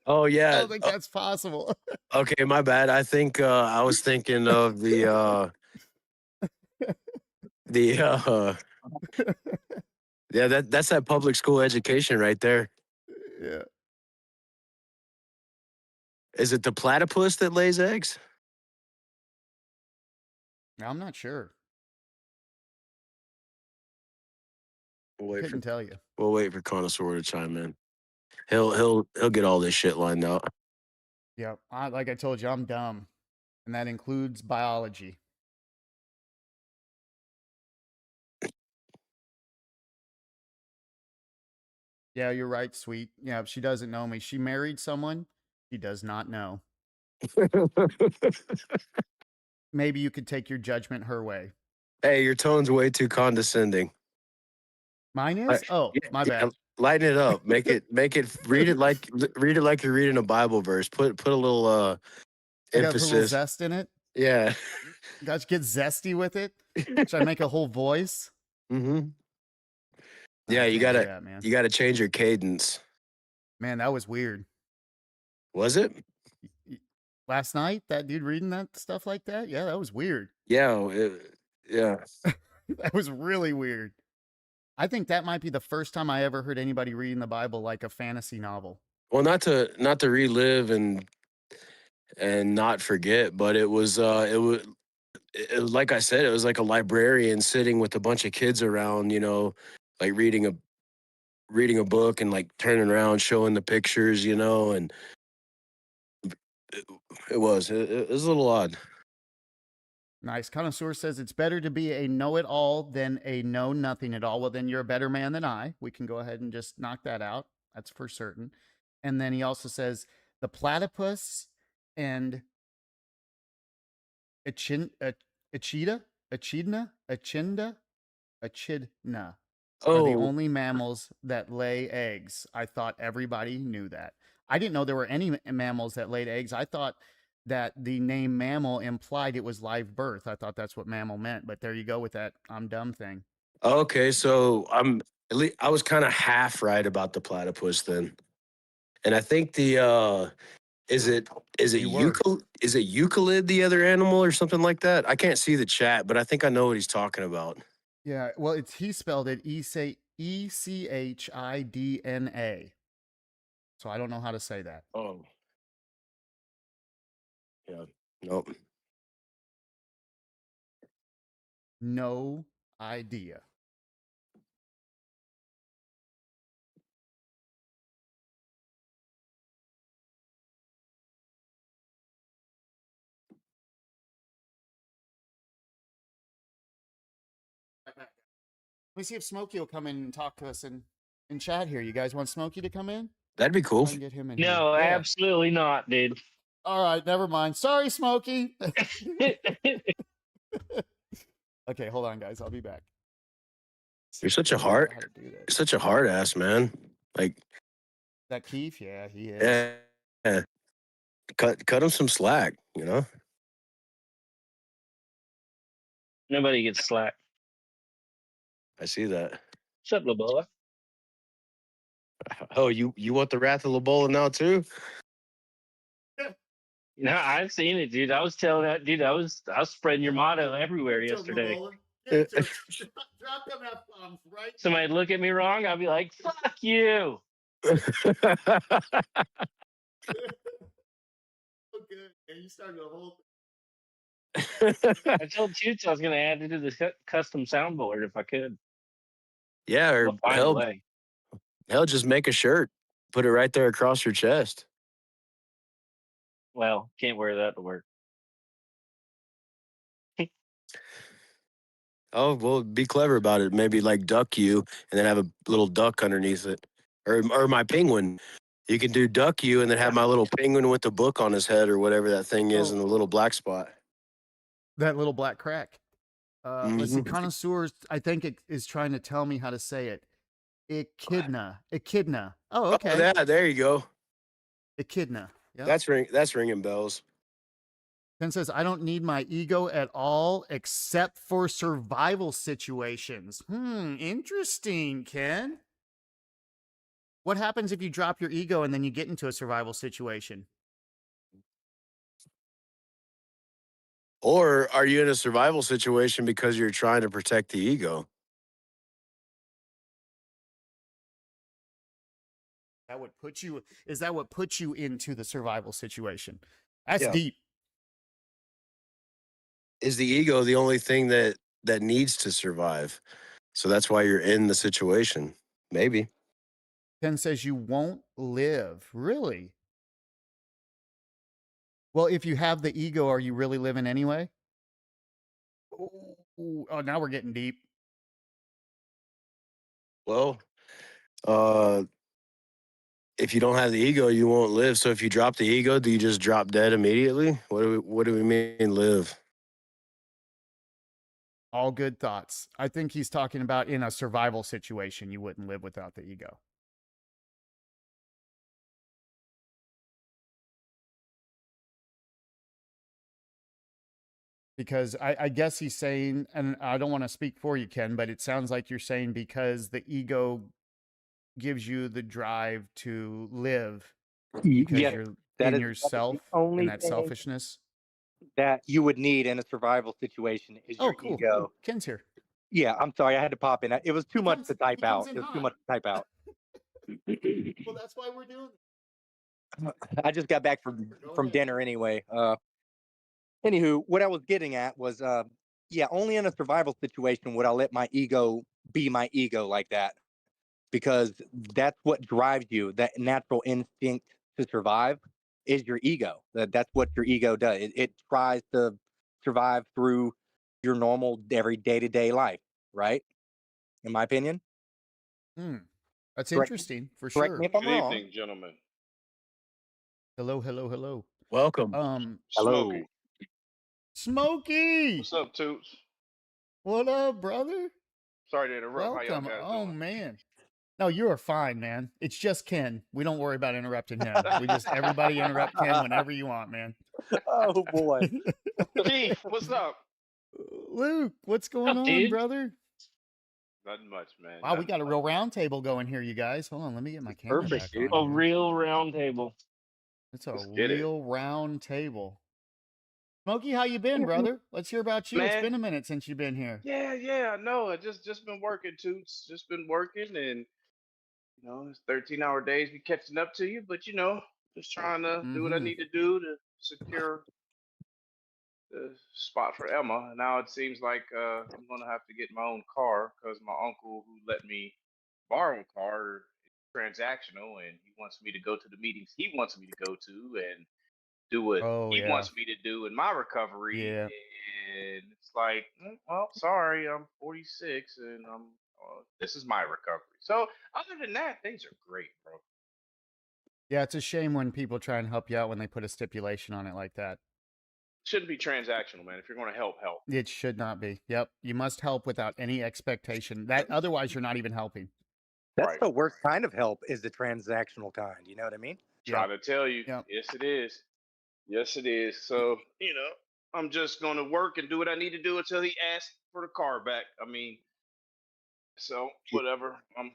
Oh I yeah. don't think that's possible. Okay, my bad. I think I was thinking of the yeah, that's that public school education right there. Yeah. Is it the platypus that lays eggs? I'm not sure. We'll Couldn't tell you. wait for connoisseur to chime in. He'll get all this shit lined out. Yeah. Like I told you, I'm dumb. And that includes biology. Yeah, you're right, sweet. Yeah, she doesn't know me. She married someone she does not know. Maybe you could take your judgment her way. Hey, your tone's way too condescending. Mine is? Oh, my bad. Lighten it up. Make it read it like you're reading a Bible verse. Put a little I got a little emphasis. zest in it. Yeah. Got to get zesty with it. Should I make a whole voice? Mm-hmm. I Yeah, you can't do gotta that, man. you gotta change your cadence. Man, that was weird. Was it? Last night, that dude reading that stuff like that? Yeah, that was weird. Yeah. Yeah. That was really weird. I think that might be the first time I ever heard anybody reading the Bible like a fantasy novel. Well, not to relive and not forget, but it was like I said, it was like a librarian sitting with a bunch of kids around, you know, like reading a book and like turning around, showing the pictures, you know, and it was a little odd. Nice. Connoisseur says it's better to be a know-it-all than a know-nothing at all. Well, then you're a better man than I. We can go ahead and just knock that out. That's for certain. And then he also says the platypus and echidna, echidna are the Oh, only mammals that lay eggs. I thought everybody knew that. I didn't know there were any mammals that laid eggs. I thought that the name mammal implied it was live birth. I thought that's what mammal meant. But there you go with that I'm dumb thing. okay. So I was kind of half right about the platypus then, and I think the is it You were. Euclid the other animal or something like that? I can't see the chat, but I think I know what he's talking about. Yeah, well, he spelled it Echidna. So I don't know how to say that. Oh, yeah. Nope. No idea. Let me see if Smokey will come in and talk to us in chat here. You guys want Smokey to come in? That'd be cool. I can get him in here. No, Yeah. absolutely not, dude. All right, never mind. Sorry, Smokey. Okay, hold on, guys. I'll be back. You're such a Figure out hard, how to do that. you're such a hard ass, man. Like, That Keith? Yeah, he is. yeah. Cut him some slack, you know? Nobody gets slack. I see that. What's up, Lobola? Oh, you want the Wrath of Lobola now too? No, I've seen it, dude. I was telling that dude, I was spreading your motto everywhere yesterday. Drop them F-bombs right Somebody look at me wrong, I'll be like, "Fuck you." so good. And you started the whole I told Toots I was gonna add it to the custom soundboard if I could. Yeah, or We'll find a hell, way. just make a shirt, put it right there across your chest. Well, can't wear that to work. Oh, well, be clever about it. Maybe like duck you, and then have a little duck underneath it, or my penguin. You can do duck you, and then have my little penguin with the book on his head, or whatever that thing is, Oh. in the little black spot. that little black crack. Let's see, Mhm. connoisseurs. I think it is trying to tell me how to say it. Echidna. Echidna. Oh, okay. Oh, yeah, there you go. Echidna. Yeah. That's ringing bells. Ken says, I don't need my ego at all except for survival situations. Interesting, Ken. What happens if you drop your ego and then you get into a survival situation? Or are you in a survival situation because you're trying to protect the ego? Is that what puts you into the survival situation? That's Yeah. deep. Is the ego the only thing that needs to survive? So that's why you're in the situation. Maybe. Ken says you won't live. Really? Well, if you have the ego, are you really living anyway? Oh, now we're getting deep. Well, if you don't have the ego, you won't live. So if you drop the ego, do you just drop dead immediately? What do we mean live? All good thoughts. I think he's talking about in a survival situation, you wouldn't live without the ego. Because I guess he's saying, and I don't want to speak for you, Ken, but it sounds like you're saying because the ego gives you the drive to live because Yes, you're that in is yourself the only and that thing selfishness. that you would need in a survival situation is Oh, your cool. ego. Ken's here. Yeah, I'm sorry, I had to pop in. It was too much comes- to type he comes out. in It was hot. too much to type out. Well, that's why we're doing it. I just got back Go from ahead. dinner anyway. Anywho, what I was getting at was, yeah, only in a survival situation would I let my ego be my ego like that, because that's what drives you. That natural instinct to survive is your ego. That's what your ego does. It tries to survive through your normal every day-to-day life, right? In my opinion. That's Correct- interesting for Correct me sure. if I'm Good wrong. evening, gentlemen. Hello. Welcome. Hello. Smokey. Smokey, What's up, Toots? what up, brother? Sorry to interrupt. How y'all Welcome. guys Oh doing? man. No, you are fine, man. It's just Ken. We don't worry about interrupting him. We just everybody interrupt Ken whenever you want, man. Oh boy. Keith, what's up? Luke, what's going Up, on, dude? brother? Nothing much, man. Wow, we Nothing got a much. real round table going here, you guys. Hold on, let me get my camera Perfect, back dude. on. A here. real round table. It's a Let's get it. real round table. Smokey, how you been, brother? Let's hear about you. It's Man. been a minute since you've been here. Yeah. No, I just been working, Toots. Just been working, and it's 13-hour days. Be catching up to you, but just trying to do what I Mhm. need to do to secure the spot for Emma. Now it seems like I'm gonna have to get my own car because my uncle, who let me borrow a car, is transactional, and he wants me to go to the meetings he wants me to go to and do what Oh, he yeah. wants me to do in my recovery. Yeah. And it's like, well, sorry, I'm 46 and I'm this is my recovery. So other than that, things are great, bro. Yeah, it's a shame when people try and help you out when they put a stipulation on it like that. Shouldn't be transactional, man. If you're going to help, help. It should not be. Yep. You must help without any expectation. That otherwise you're not even helping. That's Right. the worst kind of help is the transactional kind. You know what I mean? Try to tell you. Yep. Yes, it is. Yes, it is. So, I'm just going to work and do what I need to do until he asks for the car back. I mean, so whatever. Are you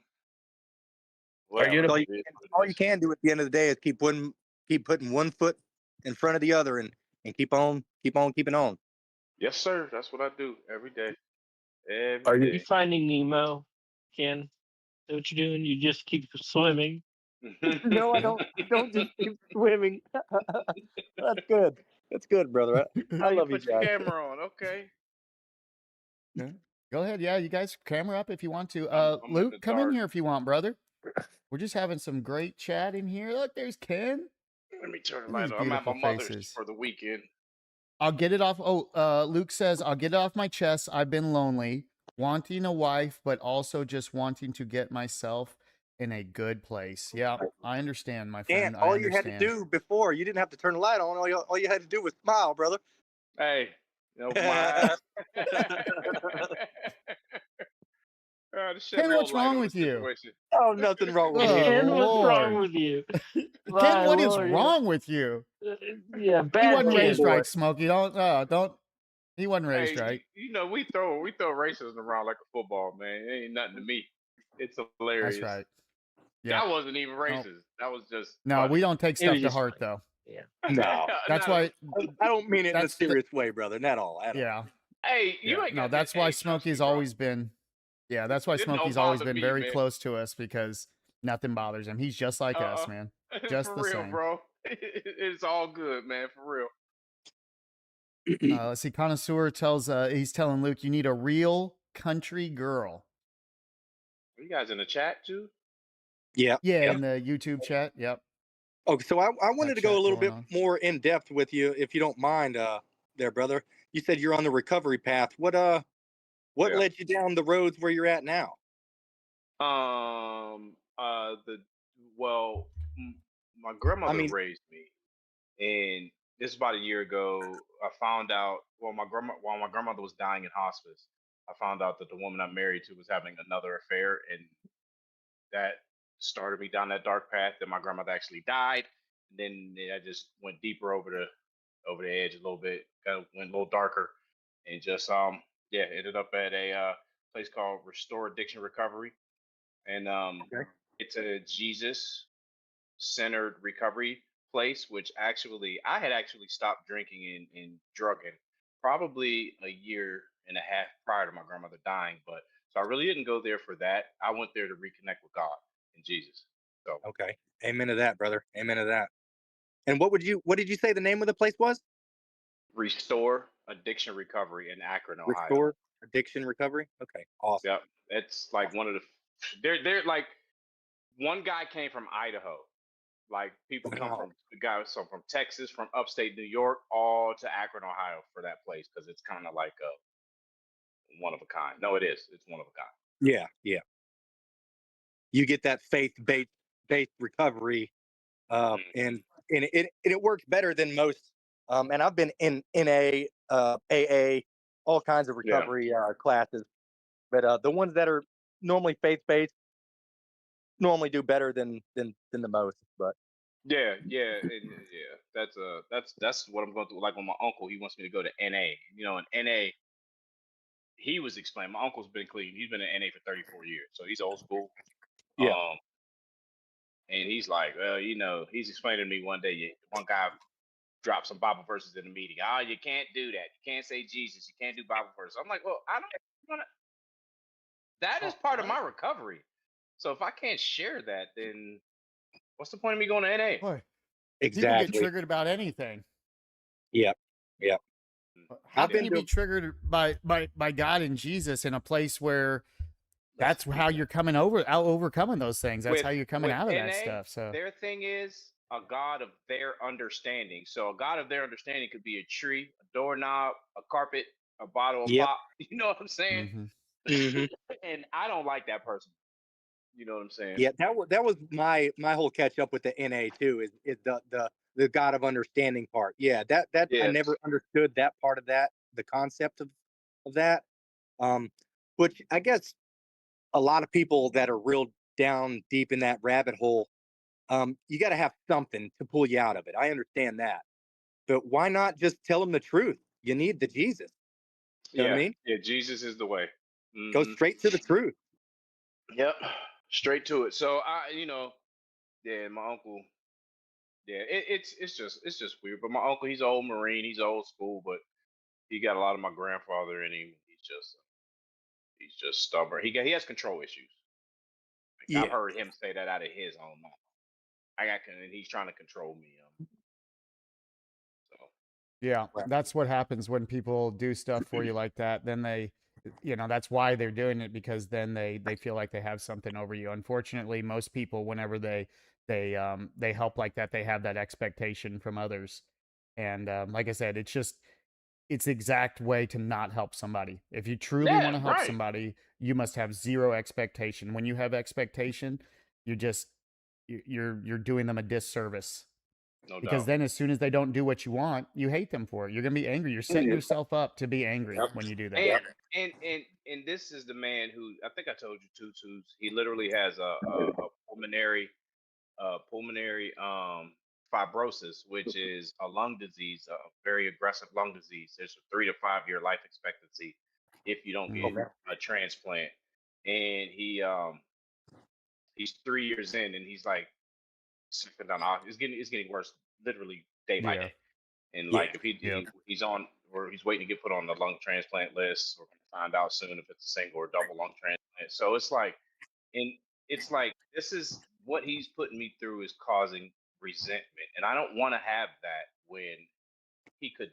whatever. all It you, is all what it you is. can do at the end of the day is keep putting one foot in front of the other and keep on keeping on. Yes, sir. That's what I do every day. Are Every you- You day. finding Nemo, Ken? Is that what you're doing? You just keep swimming. No, I don't. I don't just keep swimming. That's good. That's good, brother. I Oh, you love you put your guys. camera on. Okay. Go ahead. Yeah, you guys camera up if you want to. I'm in Luke, the come in dark. here if you want, brother. We're just having some great chat in here. Look, there's Ken. Let me turn the Look at light these on. I'm at my beautiful mother's faces. for the weekend. I'll get it off. Oh, Luke says, I'll get it off my chest. I've been lonely, wanting a wife, but also just wanting to get myself in a good place. Yeah, I understand, my friend. And I all you understand. had to do before, you didn't have to turn the light on. All you had to do was smile, brother. Hey, open my eyes. To shed Ken, more what's light wrong on with the you? situation. Oh, nothing wrong with Oh, me. Ken, what's wrong Lord. with you? Ken, My what is Lord. wrong with you? Yeah, He bad wasn't Ken. raised right, Smokey. Don't. He wasn't Hey, raised right. we throw racism around like a football, man. It ain't nothing to me. It's hilarious. That's right. Yeah. That wasn't even racist. That was just No, funny. we don't take It was stuff to just heart, funny. though. Yeah. No, That's Not why. I don't mean it in a That's the- serious way, brother. Not all. At all. Yeah. Hey, you Yeah. ain't No, got that's that. why Hey, trust Smokey's me, bro. always been. Yeah, that's why It don't Smokey's always bother been me, very man. close to us because nothing bothers him. He's just like us, man. Just for the real, same. bro. It's all good, man. For real. Let's see. Connoisseur he's telling Luke, you need a real country girl. Are you guys in the chat too? Yeah. Yeah, Yep. in the YouTube chat. Yep. Okay, so I wanted to go chat a little going bit on. more in depth with you, if you don't mind, there, brother. You said you're on the recovery path. What Yeah. led you down the roads where you're at now? My grandmother mean- raised me, and this is about a year ago. I found out while my grandmother was dying in hospice, I found out that the woman I'm married to was having another affair, and that started me down that dark path. That my grandmother actually died, and then I just went deeper over the edge a little bit, kind of went a little darker, and just ended up at a place called Restore Addiction Recovery, and Okay. it's a Jesus centered recovery place, which actually I had actually stopped drinking and drugging probably a year and a half prior to my grandmother dying, but so I really didn't go there for that. I went there to reconnect with God and Jesus. So Okay. Amen to that, brother. Amen to that. And what did you say the name of the place was? Restore Addiction Recovery in Akron, Ohio. Restore Addiction Recovery. Okay. Awesome. Yep. It's like one of the they're like one guy came from Idaho. Like people come Wow. from Texas, from upstate New York, all to Akron, Ohio for that place because it's kind of like a one of a kind. No, it is. It's one of a kind. Yeah. Yeah. You get that faith-based recovery, and it works better than most. And I've been in a AA, all kinds of recovery classes, but the ones that are normally faith-based normally do better than the most. But Yeah. That's what I'm going through. Like with my uncle, he wants me to go to NA. In NA, he was explaining. My uncle's been clean. He's been in NA for 34 years, so he's old school. Yeah. And he's like, well, he's explaining to me one day. One guy dropped some Bible verses in the meeting. Oh, you can't do that. You can't say Jesus. You can't do Bible verses. I'm like, well, I don't want to. That is part of my recovery. So if I can't share that, then what's the point of me going to NA? Boy, people exactly. get triggered about anything. Yep. Yep. How I've can been you be to- triggered by God and Jesus in a place where that's how you're overcoming those things? That's how you're coming with out of that NA, stuff. So their thing is a God of their understanding. So a God of their understanding could be a tree, a doorknob, a carpet, a bottle of Yep. pop. You know what I'm saying? Mhm. hmm and I don't like that person. You know what I'm saying? Yeah, that was my whole catch up with the NA too. Is the God of understanding part. Yeah, that I Yes. never understood that part of that, the concept of that. Um, which I guess a lot of people that are real down deep in that rabbit hole, you got to have something to pull you out of it. I understand that, but why not just tell them the truth? You need the Jesus. You know what I Yeah. mean? Yeah. Jesus is the way. Go Hmm. straight to the truth. Yep. Straight to it. So yeah, my uncle. Yeah, it's just weird. But my uncle, he's an old Marine. He's old school, but he got a lot of my grandfather in him. He's just stubborn. He has control issues. Like, I've Yeah, heard him say that out of his own mouth. And he's trying to control me. So Yeah, right. that's what happens when people do stuff for you like that. Then they, that's why they're doing it, because then they feel like they have something over you. Unfortunately, most people, whenever they help like that, they have that expectation from others. And like I said, it's the exact way to not help somebody. If you truly yeah, want to help right. somebody, you must have zero expectation. When you have expectation, you're just you're doing them a disservice, No because doubt. then as soon as they don't do what you want, you hate them for it. You're going to be angry. You're setting yourself up to be angry Yep. when you do that. And Yep. and this is the man who, I think I told you too, Toots. He literally has a pulmonary fibrosis, which is a lung disease, a very aggressive lung disease. There's a 3 to 5 year life expectancy if you don't get Mm. Okay. a transplant. And he's 3 years in, and he's like sipping down. It's getting worse, literally day by Yeah. day. And Yeah. like if Yep. he's on, or he's waiting to get put on the lung transplant list. We're gonna find out soon if it's a single or double lung transplant. So and it's like this is what he's putting me through is causing resentment, and I don't want to have that when he could,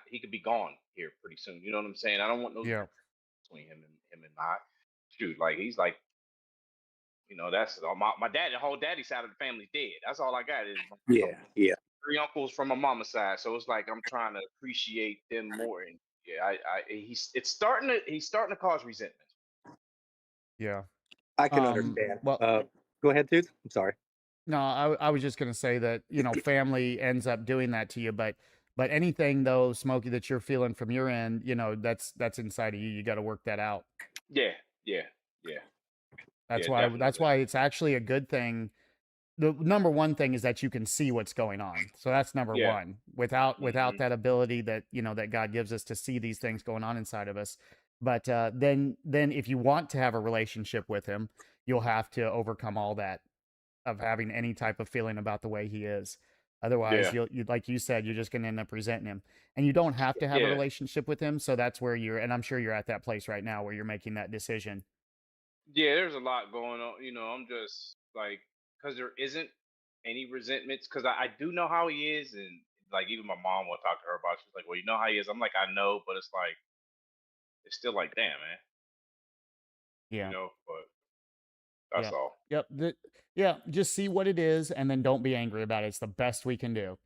he could be gone here pretty soon. You know what I'm saying? I don't want no Yeah. between him and I. Shoot, like he's like, that's all my dad. The whole daddy side of the family's dead. That's all I got is Yeah. Yeah. 3 uncles from my mama's side. So it's like I'm trying to appreciate them more. And yeah, he's starting to cause resentment. Yeah. I can understand. Well, Go ahead, Tooth. I'm sorry. no, I was just going to say that, family ends up doing that to you, but anything though, Smokey, that you're feeling from your end, that's inside of you. You got to work that out. Yeah, yeah, yeah, That's yeah, why definitely. it's actually a good thing. The number one thing is that you can see what's going on. So that's number Yeah. one. Without Mhm. that ability that, that God gives us to see these things going on inside of us. But then if you want to have a relationship with him, you'll have to overcome all that of having any type of feeling about the way he is. Otherwise, Yeah, you like you said, you're just going to end up resenting him. And you don't have to have a yeah, relationship with him. So that's where and I'm sure you're at that place right now where you're making that decision. yeah. There's a lot going on. I'm just like, because there isn't any resentments. Because I do know how he is, and like even my mom will talk to her about. It. She's like, "Well, you know how he is." I'm like, "I know," but it's like it's still like, "Damn, man," Yeah. But that's Yep. all. Yep. Yeah. Just see what it is and then don't be angry about it. It's the best we can do.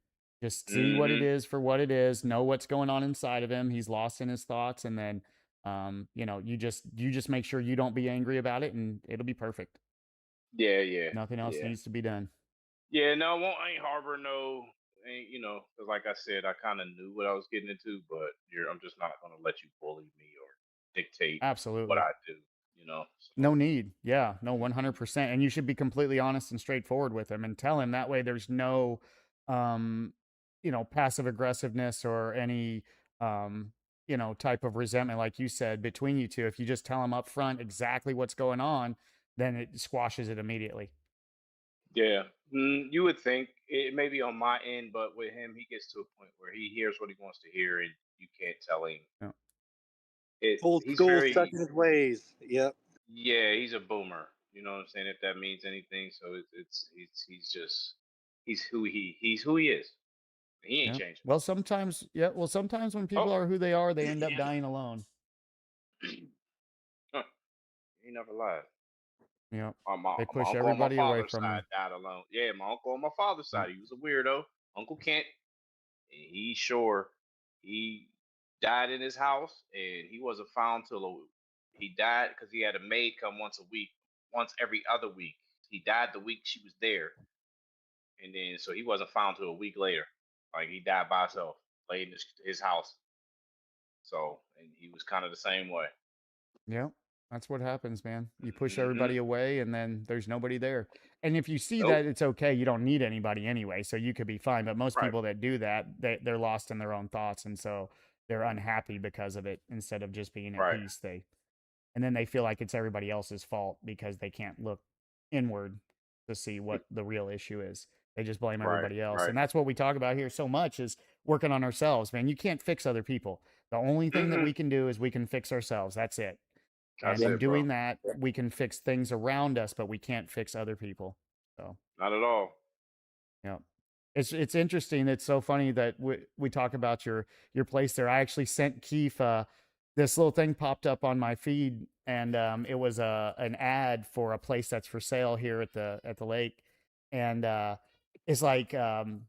Just see what it Hmm. is for what it is. Know what's going on inside of him. He's lost in his thoughts. And then, you just make sure you don't be angry about it and it'll be perfect. Yeah, yeah, Nothing else yeah. needs to be done. Yeah, no, I ain't harbor no, ain't, 'cause like I said, I kind of knew what I was getting into, but I'm just not gonna let you bully me or dictate what Absolutely. I do, So No need. Yeah. No, 100%. And you should be completely honest and straightforward with him and tell him that way there's no, um, passive aggressiveness or any, um, type of resentment, like you said, between you two. If you just tell him up front exactly what's going on, then it squashes it immediately. yeah, you would think it may be on my end, but with him, he gets to a point where he hears what he wants to hear, and you can't tell him Yeah. it. Old He's school, stuck very, in his ways. Yep. yeah, he's a boomer. You know what I'm saying? If that means anything, so he's just he's who he is. He ain't Yeah. changing. Well, sometimes, yeah. Well, sometimes when people Oh, are who they are, they end up dying alone. huh, he never lied. Yeah. They My push uncle on my everybody away father's from side you. died alone. Yeah, my uncle on my father's Yeah. side, he was a weirdo. Uncle Kent, he died in his house, and he wasn't found till he died because he had a maid come once every other week. He died the week she was there, and then so he wasn't found till a week later. Like he died by himself, laid in his house. So, and he was kind of the same way. Yeah, that's what happens, man. You push Mhm. everybody away, and then there's nobody there. And if you see Nope. that, it's okay. You don't need anybody anyway, so you could be fine. But most Right. people that do that, they're lost in their own thoughts, and so they're unhappy because of it instead of just being at Right. peace. And then they feel like it's everybody else's fault because they can't look inward to see what the real issue is. They just blame Right. everybody else. Right. And that's what we talk about here so much is working on ourselves, man. You can't fix other people. The only thing that we can do is we can fix ourselves. That's it. That's And in it, bro. doing that, we can fix things around us, but we can't fix other people. So, Not at all. yeah. It's interesting. It's so funny that we talk about your place there. I actually sent Keith this little thing popped up on my feed, and it was an ad for a place that's for sale here at the lake, and it's like a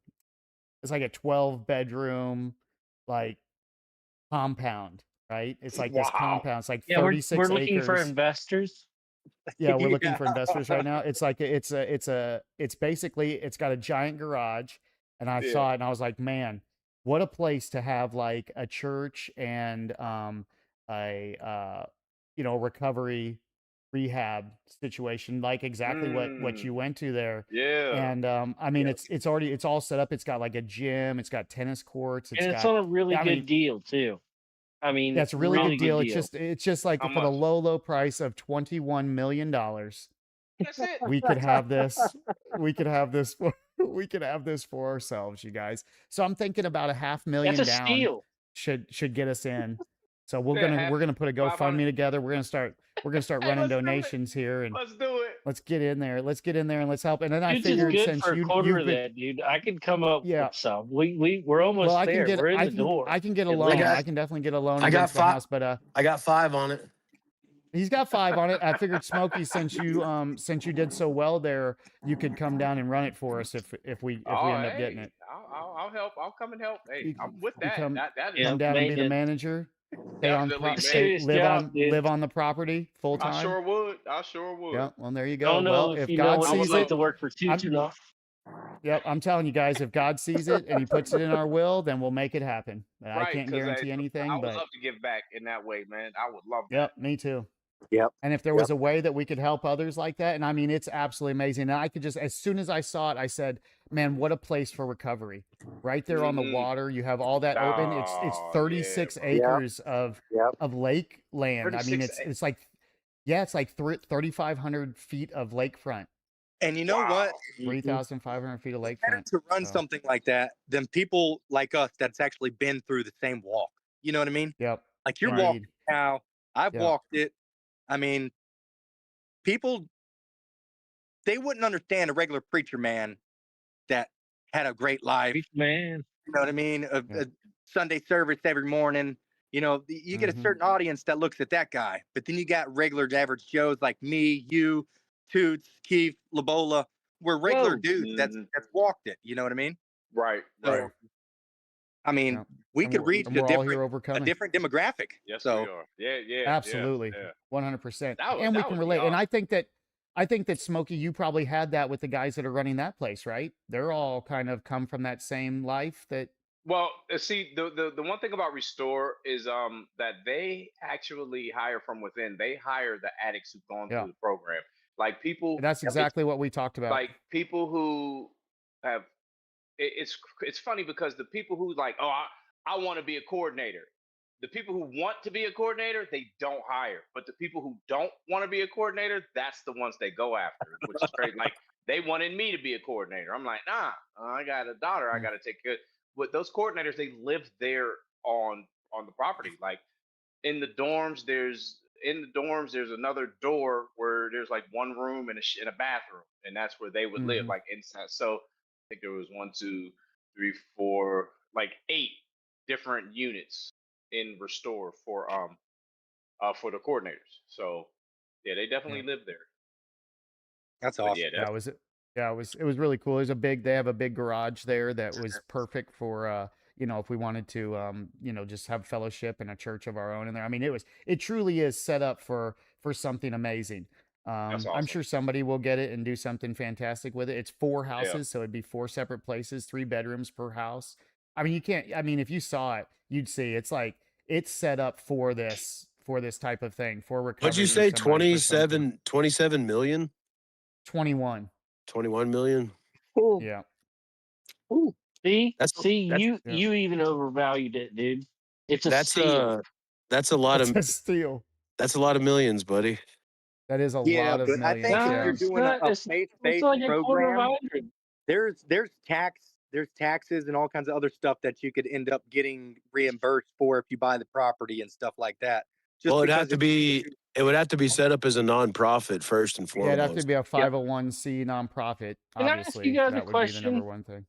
12-bedroom like compound, right? It's like this Wow. compound. It's like Yeah, we're 36 looking for acres. investors. Yeah, we're looking Yeah. for investors right now. It's like it's basically it's got a giant garage, and I Yeah. saw it and I was like, man, what a place to have like a church and a recovery rehab situation, like exactly what you went to there. Yeah. And I mean Yep. it's all set up. It's got like a gym, it's got tennis courts, And it's got on a really I good mean, deal too. I mean, that's a really really good deal. good deal. It's just like How for the much? low price of $21 million. That's it. We could have this. We could have this. We could have this for ourselves, you guys. So I'm thinking about $500,000 That's a down steal. should get us in. So we're Yeah, gonna put a 500. GoFundMe together. We're gonna start Hey, running let's do it. donations here, and Let's do it. let's get in there. Let's get in there and let's help. And then I Dude's is figured good since for a you've quarter of been, that, dude. I could come up yeah. with some. We're almost Well, there. We're in the door. I can get a At loan. least. I can definitely get a loan I got against the five. house, but I got 5 on it. he's got 5 on it. I figured Smokey, since you did so well there, you could come down and run it for us if we Oh, end up getting hey, it. I'll help. I'll come and help. Hey, You, I'm with you that. come That is Yeah, come down and be the maintenance. manager. Stay on definitely Serious live job, dude. live on the property full I time. sure would. I sure would. Yeah. Well, there you go. Don't know Well, if if you know God what I would it's sees like it, to work for too I'm, long. yep. I'm telling you guys, if God sees it and He puts it in our will, then we'll make it happen. I Right, can't 'cause guarantee anything, I would but love to give back in that way, man. I would love that. yep, me too. Yep. And if there was a way that we could help others like that, and I mean, it's absolutely amazing. And I could just, as soon as I saw it, I said, man, what a place for recovery. Right there on the Mhm. water. You have all that open. It's Oh, 36 yeah, bro. acres of Yep. lake land. I mean, 36 it's like, yeah, it's like 3,500 feet of lakefront, And you know what? Wow. 3,500 feet of Better lakefront. to run So, something like that than people like us that's actually been through the same walk. You know what I mean? yep. Like you're walking Indeed. now. I've Yep. walked it. I mean, people, they wouldn't understand a regular preacher man that had a great life. Preach, man. You know what I mean? A Yeah. Sunday service every morning. You know, you get a Mhm. certain audience that looks at that guy, but then you got regular average Joes like me, you, Toots, Keith, Labola. We're regular Whoa. dudes that's Mhm. walked it. You know what I mean? Right, So, right. I mean, Yep. we And could we're, reach and a we're all here different overcoming. demographic. Yes, So we are. Yeah. Absolutely. Yeah. 100%. That would And we that can would be relate. And awesome. I think that Smokey, you probably had that with the guys that are running that place, right? They're all kind of come from that same life that Well, see, the one thing about Restore is that they actually hire from within. They hire the addicts who've gone yeah. through the program, like people. That's It's exactly what we talked about. like people who have. It's funny because the people who like, oh, I want to be a coordinator. The people who want to be a coordinator, they don't hire. But the people who don't want to be a coordinator, that's the ones they go after, which is great. Like they wanted me to be a coordinator. I'm like, nah, I got a daughter. I Mm. got to take care. With those coordinators, they live there on the property. Like in the dorms, there's another door where there's like one room and a bathroom, and that's where they would live, Mhm. like inside. So I think there was 1, 2, 3, 4, like 8 different units in Restore for the coordinators. So yeah, they definitely Yeah. live there. that's But awesome. yeah, Yeah, it was really cool. They have a big garage there that was perfect for you know, if we wanted to, you know, just have fellowship and a church of our own in there. I mean, it truly is set up for something amazing. That's I'm awesome. sure somebody will get it and do something fantastic with it. It's 4 Yeah. houses, so it'd be 4 separate places, 3 bedrooms per house. I mean, you can't. I mean, if you saw it, you'd see it's like it's set up for this type of thing for What'd you recovering say? somebody for something. 27 million? 21. 21 million? Ooh, Yeah. ooh. See, That's Yeah. you even overvalued it, dude. It's a that's steal. that's a lot That's of a steal. millions, buddy. That is a Yeah, lot of but I millions. think if No, you're it's doing not. a It's faith-based like a quarter of program, 100. there's taxes and all kinds of other stuff that you could end up getting reimbursed for if you buy the property and stuff like that. Just Well, because it would have to be set up as a nonprofit first and Yeah, it'd have to foremost. be a 501c nonprofit. Can I ask you Obviously, guys a that would be the number question? one thing.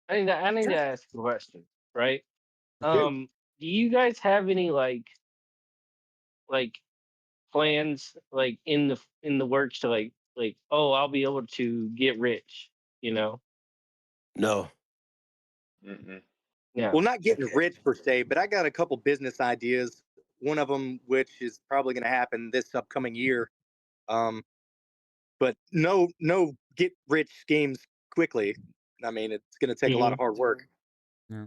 I need Sure. to ask a question, right? Dude, Do you guys have any like plans like in the works to like oh I'll be able to get rich, you know? No. Mm-mm. Yeah. well, not getting Okay. rich per se, but I got a couple business ideas. One of them, which is probably going to happen this upcoming year, but no get rich schemes quickly. I mean, it's going to take a lot of hard work. Yeah.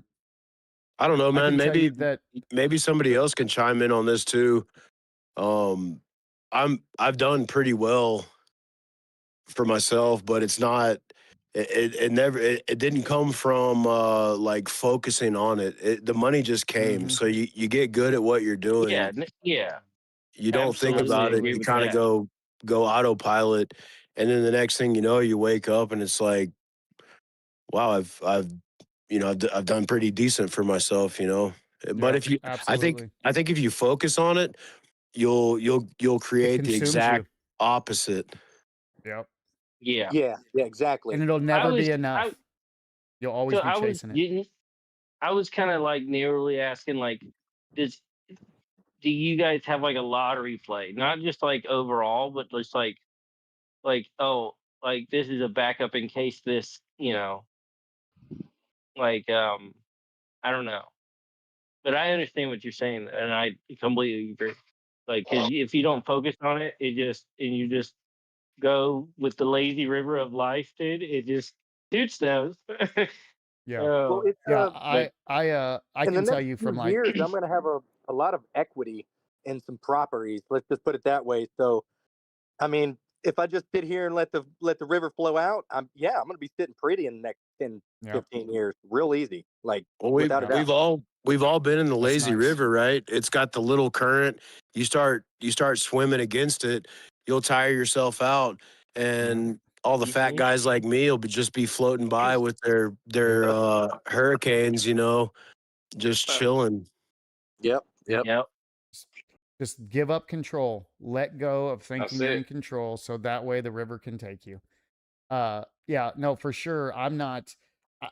I don't know, I man. can tell you that Maybe somebody else can chime in on this too. I've done pretty well for myself, but it's not. It didn't come from like focusing on it. The money just came. Mhm. So you get good at what you're Yeah, doing. yeah. You don't think Absolutely about it. agree You with kind of that. go autopilot, and then the next thing you know, you wake up and it's like, wow, I've you know I've done pretty decent for myself, you know. But Yeah, if you, absolutely. I think if you focus on it, you'll It create the consumes exact you. opposite. Yeah. Yeah, exactly. And it'll I never was be I enough. You'll so always be chasing it. I was kind of like narrowly asking like does do you guys have like a lottery play? Not just like overall, but just like oh like this is a backup in case this, you know, like I don't know. But I understand what you're saying and I completely agree. Like cuz if you don't focus on it, you just go with the lazy river of life, dude. It just shoots those. Yeah. Well, Oh, it's Yeah, but I in the can tell next you few from like years, I'm going to have a lot of equity in some properties. Let's just put it that way. So, I mean, if I just sit here and let the river flow out, I'm going to be sitting pretty in the next 10, yeah, 15 years, real easy, like Well, without a yeah, doubt. we've all been in the that's lazy nice. river, right? It's got the little current. You start swimming against it, you'll tire yourself out, Yeah. and all the fat Mhm. guys like me will just be floating by with their hurricanes, you know, just chilling. Yep. Yep. Just give up control. Let go of That's thinking you're in it. control so that way the river can take you. Yeah, no, for sure. I'm not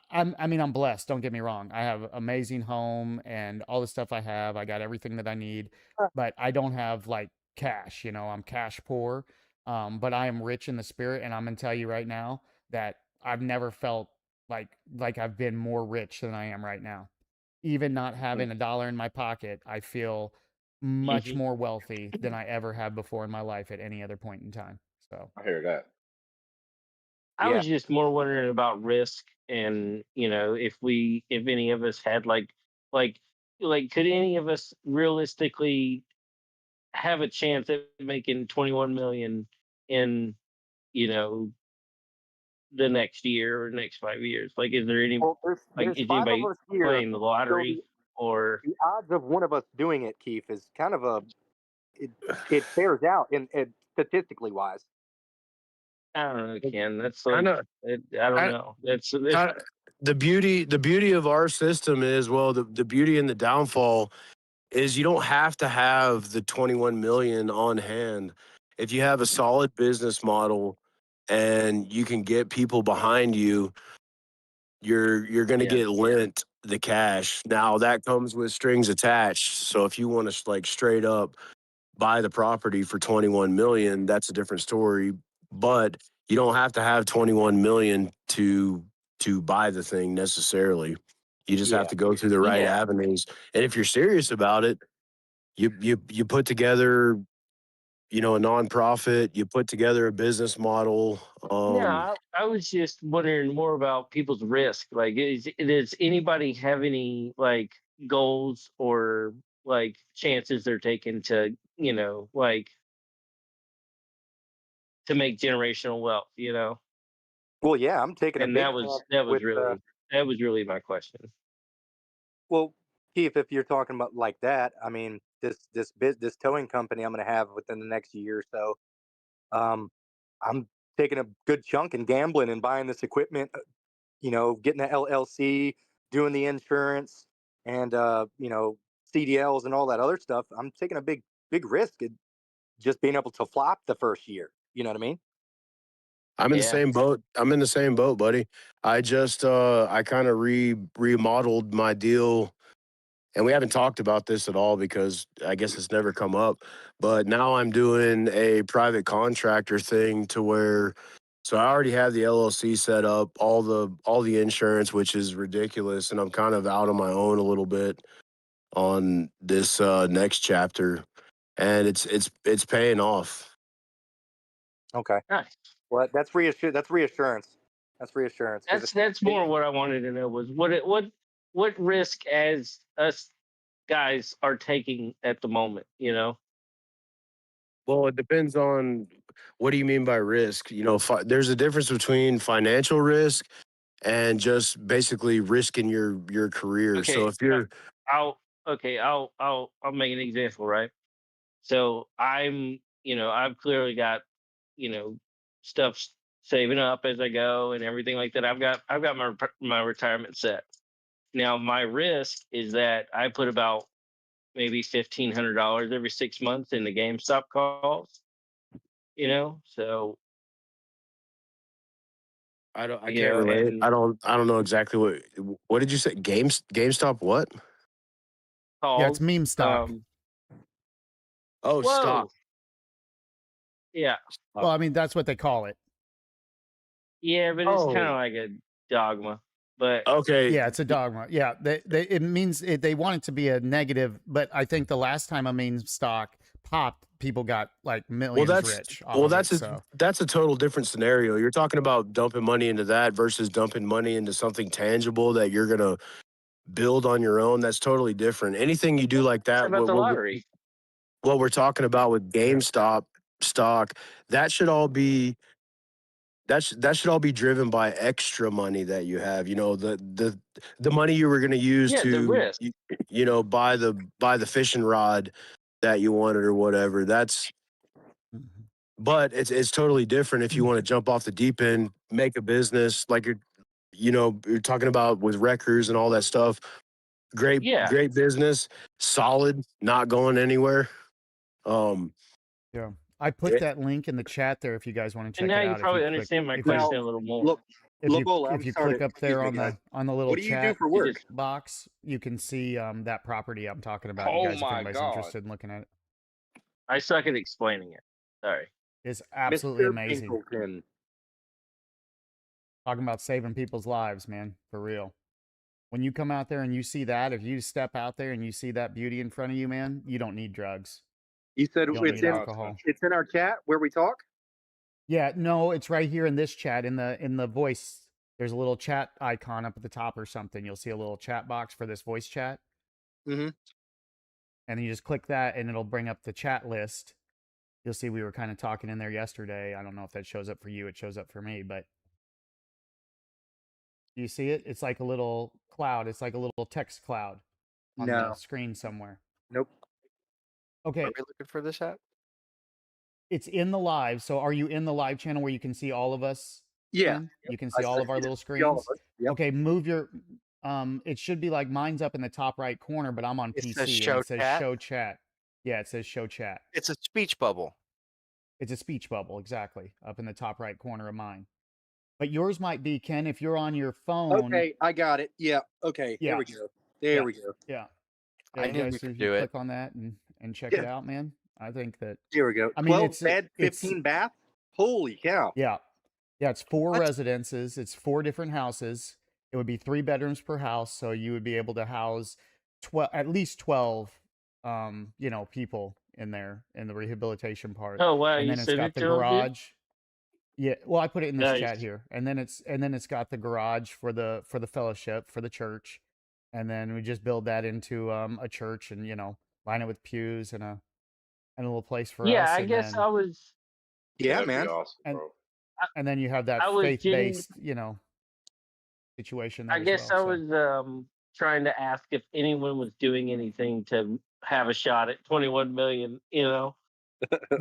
I mean I'm blessed, don't get me wrong. I have amazing home and all the stuff I have. I got everything that I need, but I don't have like cash, you know. I'm cash poor. But I am rich in the spirit and I'm going to tell you right now that I've never felt like I've been more rich than I am right now. Even not having a dollar in my pocket, I feel much Mhm. more wealthy than I ever have before in my life at any other point in time. So, I hear that. I Yeah. was just more wondering about risk and, you know, if any of us had like could any of us realistically have a chance at making 21 million in, you know, the next year or next 5 years? Like is there any Well, like there's is 5 of anybody us here, playing the so lottery or the odds of one of us doing it, Keith, is kind of it bears out in statistically wise. I don't know, Ken. That's Kind like of, I don't know. That's the beauty of our system is, well, the beauty and the downfall is you don't have to have the 21 million on hand. If you have a solid business model and you can get people behind you, you're going to yeah. get lent the cash. Now that comes with strings attached. So if you want to like straight up buy the property for 21 million, that's a different story. But you don't have to have 21 million to buy the thing necessarily. You just have Yeah. to go through the right Yeah. avenues. And if you're serious about it, you put together, a nonprofit, you put together a business model. Yeah, I was just wondering more about people's risk. Like, does anybody have any like goals or like chances they're taking to, like to make generational wealth, Well, yeah, I'm taking a And big that chance was that was with really my question. well, Keith, if you're talking about like that, I mean, this towing company I'm going to have within the next year or so, I'm taking a good chunk and gambling and buying this equipment, getting the LLC, doing the insurance, and CDLs and all that other stuff. I'm taking a big risk at just being able to flop the first year. You know what I mean? I'm in the Yeah. same boat. I'm in the same boat, buddy. I just I kind of remodeled my deal, and we haven't talked about this at all because I guess it's never come up. But now I'm doing a private contractor thing to where, so I already have the LLC set up, all the insurance, which is ridiculous, and I'm kind of out on my own a little bit on this next chapter, and it's paying off. Okay. Nice. Well, that's reassurance. That's reassurance. That's reassurance. 'Cause That's more what I wanted to know was what risk as us guys are taking at the moment, Well, it depends on what do you mean by risk. There's a difference between financial risk and just basically risking your career. So Okay, if you're I'll make an example, right? So I've clearly got, you know, stuff saving up as I go and everything like that. I've got my retirement set. Now my risk is that I put about maybe $1,500 every 6 months in the GameStop calls, so I can't relate. and I don't know exactly what did you say? GameStop what? Yeah, it's calls. meme stock. Oh, stock. Whoa, yeah, Well, I mean, that's what they call it. yeah, but it's kind Oh, of like a dogma. But okay. Yeah, it's a dogma. Yeah, it means they want it to be a negative, but I think the last time a meme stock popped, people got like Well, millions that's rich off well, of it. that's a So that's a total different scenario. You're talking about dumping money into that versus dumping money into something tangible that you're gonna build on your own. That's totally different. Anything you do like what that, about the lottery? what we're talking about with yeah, GameStop stock, that should all be that should all be driven by extra money that you have. The money you were going to use Yeah, the to risk. buy the fishing rod that you wanted or whatever. Mhm. But it's totally different if you want to jump off the deep end, make a business like you're talking about with wreckers and all that stuff. Great, Yeah, great business, solid, not going anywhere. Um, yeah. I put that link in the chat there if you guys want to and check now it you out. probably understand my If you question a little more. Look, if you Lobola, I'm if you sorry. click up Excuse there me, on guys. the little What do you do chat for You work? just box, you can see that property I'm talking about. You Oh guys, if my anybody's God. interested in looking at it, I suck at explaining it. Sorry. it's absolutely Mr. amazing. Pinkleton. Talking about saving people's lives, man, for real. When you come out there and you see that, if you step out there and you see that beauty in front of you, man, you don't need drugs. You said You don't it's need in alcohol. it's in our chat where we talk. Yeah, no, it's right here in this chat in the voice. There's a little chat icon up at the top or something. You'll see a little chat box for this voice chat. Mm-hmm. And then you just click that and it'll bring up the chat list. You'll see we were kind of talking in there yesterday. I don't know if that shows up for you. It shows up for me, but you see it? It's like a little cloud. It's like a little text cloud on the No. screen somewhere. Nope. Okay, Are we looking for this at? it's in the live. So are you in the live channel where you can see all of us? Yeah. Ken? You can see I all said of our little see all of screens. us. Yep. Okay, move your it should be like mine's up in the top right corner, but I'm on It PC says and show it says chat. show chat. Yeah, it says show chat. It's a speech bubble. It's a speech bubble, exactly, up in the top right corner of mine. But yours might be, Ken, if you're on your phone. Okay, I got it. Yeah. Okay. Yeah. There we go. There Yeah. we go. Yeah. I You knew guys, we could if you do it. click on that and check Yeah. it out, man. I think that There we go. I mean 12 bed, 15 bath. Holy cow. yeah. Yeah, it's 4 What? residences, it's 4 different houses. It would be 3 bedrooms per house, so you would be able to house at least 12 people in there in the rehabilitation part. Oh wow, And you then it's sent got it the to him, dude? garage. Yeah, well, I put it in this chat Nice. here. And then it's got the garage for the fellowship, for the church. And then we just build that into a church and, line it with pews and a little place for Yeah, us, I and guess then I was Yeah, That'd be man. awesome, and bro. and then you have that I was getting faith-based, situation I there as guess well. I So was trying to ask if anyone was doing anything to have a shot at 21 million, real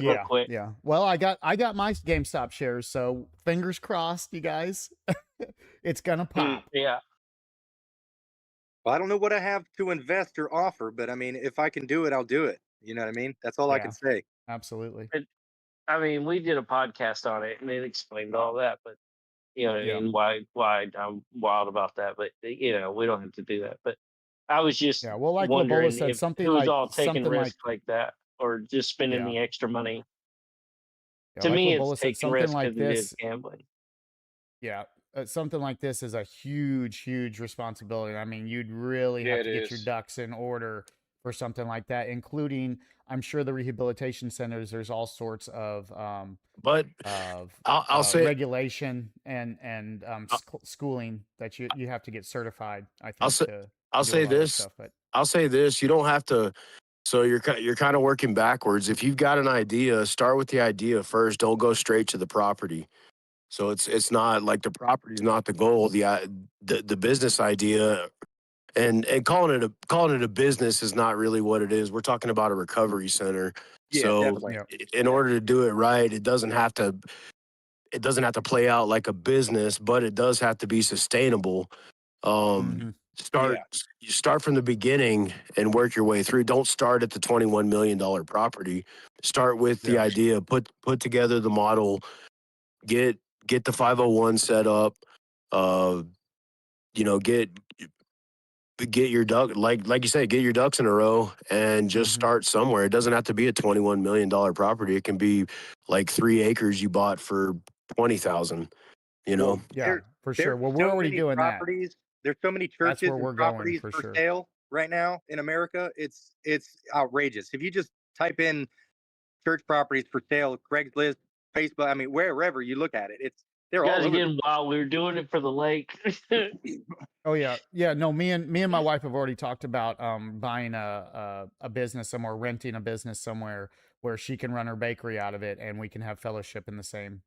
yeah, quick. yeah. Well, I got my GameStop shares, so fingers crossed, you guys. It's gonna pop. Yeah. Well, I don't know what I have to invest or offer, but I mean, if I can do it, I'll do it. You know what I mean? That's all I Yeah. can say. Absolutely. I mean, we did a podcast on it and it explained all that, but you know what I Yeah. mean, why I'm wild about that, but we don't have to do that. But I was just Yeah. Well, like Labola wondering said, if something who's like all taking risks like that or just spending yeah, the extra money. yeah. To Like me, it's Labola said, taking something risks like because it is this. gambling. Yeah. Something like this is a huge responsibility. I mean, you'd really Yeah, have it to get your is. ducks in order for something like that, including, I'm sure, the rehabilitation centers. There's all sorts of But I'll say regulation and schooling that you have to get certified, I think, to do a say lot of that this. stuff. But I'll say this. You don't have to. So you're kind of working backwards. If you've got an idea, start with the idea first. Don't go straight to the property. So it's not like the property is not the goal. The business idea and calling it a business is not really what it is. We're talking about a recovery center. Yeah, So definitely. yeah, in order to do it right, it doesn't have to play out like a business, but it does have to be sustainable. Mhm. You start from the beginning and work your way through. Don't start at the $21 million property. Start with the Yeah. idea, put together the model, get the 501 set up, get your duck, like you said, get your ducks in a row and just Mhm. start somewhere. It doesn't have to be a $21 million property. It can be like 3 acres you bought for 20,000, Well, Yeah, for sure. there's Well, we're so already many doing that. properties. There's so many That's churches where and we're going properties for for sure. sale right now in America. It's outrageous. If you just type in church properties for sale, Craigslist, Facebook, I mean, wherever you look at it, they're You all guys are over. getting wild. We were doing it for the lake. Oh yeah, yeah. No, me and my wife have already talked about buying a business somewhere, renting a business somewhere where she can run her bakery out of it, and we can have fellowship in the same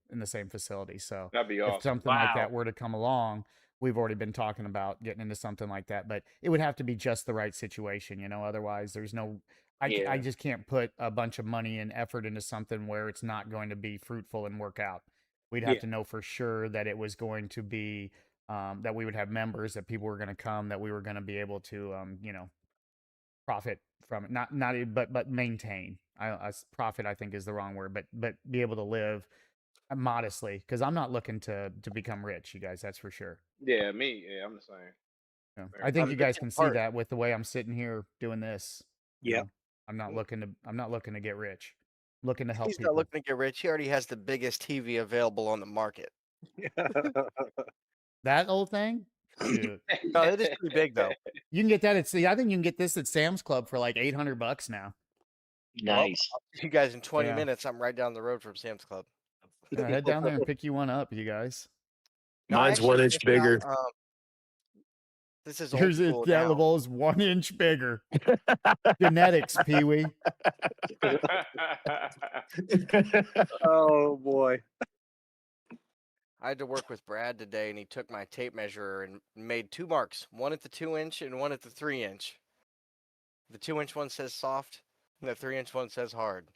facility. So That'd be if awesome. something like Wow. that were to come along, we've already been talking about getting into something like that. But it would have to be just the right situation, Otherwise, there's no. I Yeah. just can't put a bunch of money and effort into something where it's not going to be fruitful and work out. We'd have Yeah. to know for sure that it was going to be that we would have members, that people were going to come, that we were going to be able to, profit from it. But maintain. Profit, I think, is the wrong word, but be able to live modestly, because I'm not looking to become rich, you guys. That's for sure. Yeah, I'm the same. Yeah. Very I think I'm you guys rich in can see heart. that with the way I'm sitting here doing this. you Yep. know. I'm not looking to get rich. I'm looking to help He's people. not looking to get rich. He already has the biggest TV available on the market. That old thing? Shoot. No, it is pretty big though. You can get that at I think you can get this at Sam's Club for like $800 now. Nice. You guys, in 20 Yeah. minutes, I'm right down the road from Sam's Club. Head down there and pick you one up, you guys. No, Mine's actually, 1 inch check it out, bigger. This is old Here's it. school Yeah, now. Lavol's 1 inch bigger. Genetics, Pee Wee. Oh boy. I had to work with Brad today, and he took my tape measure and made 2 marks, one at the 2 inch and one at the 3 inch. The 2 inch one says soft, and the 3 inch one says hard.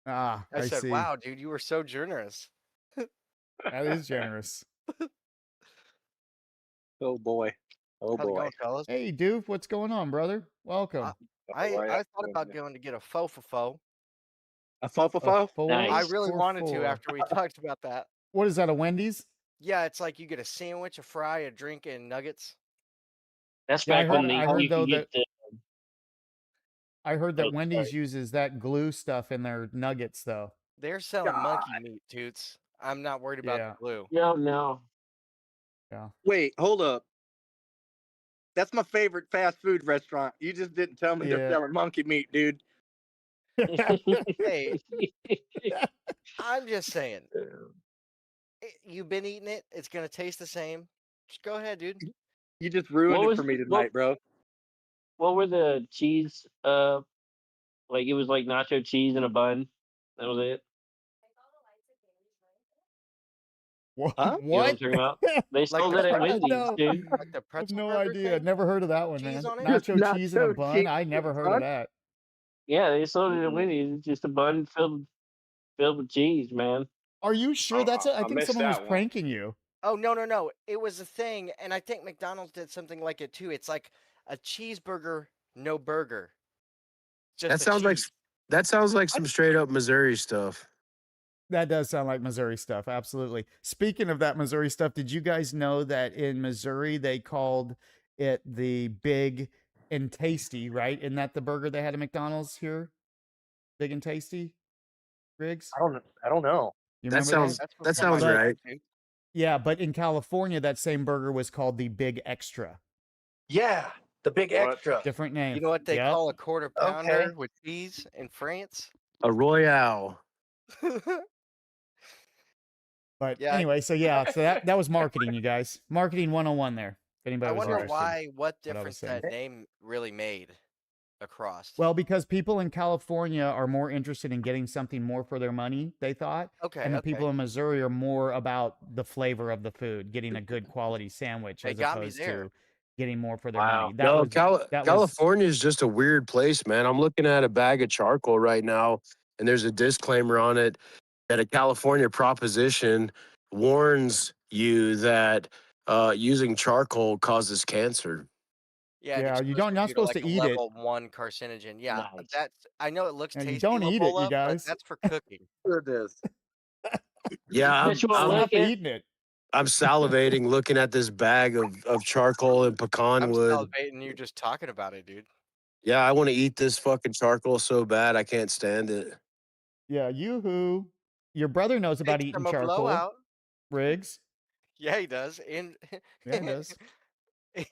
Ah, I said, see. "Wow, dude, you were so generous." That is generous. Oh boy. Oh How's it boy. going, fellas? Hey, Doof, what's going on, brother? Welcome. I thought about going to get a faux faux. A faux. Nice. I really 4-4. wanted to after we talked about that. What is that, a Wendy's? Yeah, it's like you get a sandwich, a fry, a drink, and nuggets. That's Yeah, back when I heard you though could get the I heard that Oh, Wendy's uses that glue stuff in their nuggets, though. They're selling monkey meat, toots. I'm not worried about Yeah. the glue. no. Yeah. Wait, hold up. That's my favorite fast food restaurant. You just didn't tell me Yeah. they're selling monkey meat, dude. Hey, I'm just saying. You've been eating it. It's gonna taste the same. Just go ahead, dude. You just ruined What it was for me what tonight, bro. what were the cheese? Like it was like nacho cheese in a bun. That was it. What? Huh? You know what I'm What? talking about? They Like sold the it at pretzel, Wendy's, No. dude. like the I have pretzel no burger idea. thing. Never heard of that one, Cheese man. on it? Just Nacho cheese in a nacho bun. cheese I never heard of bun? that. Yeah, they sold it at Mm. Wendy's. It's just a bun filled with cheese, man. Are you sure that's it? I I think missed someone was that one. pranking you. Oh no! It was a thing, and I think McDonald's did something like it too. It's like a cheeseburger, no burger. Just That the sounds like cheese. that sounds like some straight up Missouri stuff. That does sound like Missouri stuff. Absolutely. Speaking of that Missouri stuff, did you guys know that in Missouri they called it the Big and Tasty, right? Isn't that the burger they had at McDonald's here? Big and Tasty, Riggs? I don't know. You That remember sounds that? That's that before my sounds But time, right. too. yeah, but in California, that same burger was called the Big Extra. Yeah, the big What? extra. Different name. You know what they Yep. call a quarter Okay. pounder with cheese in France? A Royale. But Yeah. anyway, so yeah, so that was marketing, you guys. Marketing 101 there. If anybody I was wonder interested. what I was difference saying. that name really made across. Well, because people in California are more interested in getting something more for their money, they thought. Okay, And the okay. people in Missouri are more about the flavor of the food, getting a good quality sandwich They as got me opposed there. to getting more for their Wow. money. That No, was that was California is just a weird place, man. I'm looking at a bag of charcoal right now, and there's a disclaimer on it that a California proposition warns you that using charcoal causes cancer. Yeah, it yeah, exposes you're not you to supposed like to a eat it. level 1 carcinogen. Yeah, Nice. that's. I know it looks And you tasty, don't eat it, you Lobola, but guys. that's for cooking. It is. Yeah, But you won't Stop lick it. eating it. I'm salivating looking at this bag of charcoal and pecan I'm wood. salivating you just talking about it, dude. Yeah, I want to eat this fucking charcoal so bad I can't stand it. Yeah, yoo-hoo. Your brother knows about Takes eating them a charcoal, blowout. Riggs. Yeah, he does. And Yeah, he does.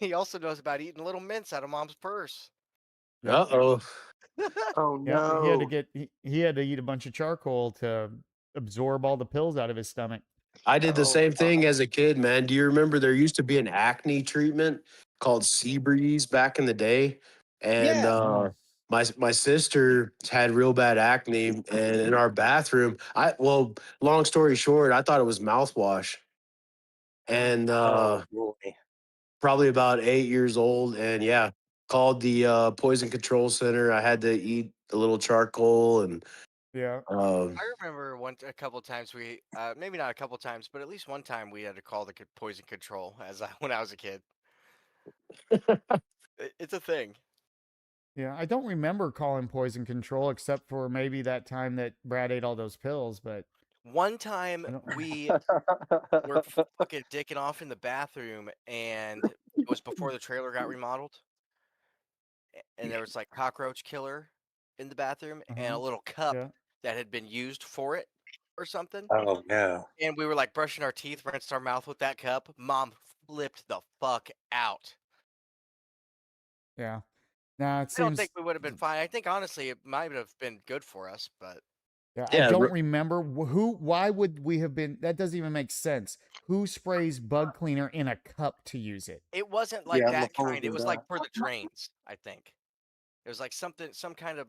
he also knows about eating little mints out of mom's purse. Yep. Uh-oh. Oh Yeah, he had to eat a bunch of charcoal to absorb all the pills out of his stomach. I did the Oh, same thing as a kid, man. Do you remember there used to be an acne treatment called Seabreeze back in the day? And Yeah. Oh. my sister had real bad acne, and in our bathroom, long story short, I thought it was mouthwash. And Oh, boy. probably about 8 years old, and yeah, called the poison control center. I had to eat a little charcoal, and Yeah. I remember a couple times we, maybe not a couple times, but at least one time we had to call the poison control when I was a kid. It's a thing. Yeah, I don't remember calling poison control except for maybe that time that Brad ate all those pills, but One time I don't- we were fucking dicking off in the bathroom, and it was before the trailer got remodeled, and there was like cockroach killer in the bathroom and a Uh-huh. little cup Yeah. that had been used for it or something. Oh, no. And we were like brushing our teeth, rinsed our mouth with that cup. Mom flipped the fuck out. Yeah. Nah, it I don't seems think we would have been fine. I think honestly it might have been good for us, but yeah, Yeah, I don't bro- remember why would we have been that doesn't even make sense. Who sprays bug cleaner in a cup to use it? it wasn't like Yeah, that before we kind. It did was like that. for the drains, I think. It was like some kind of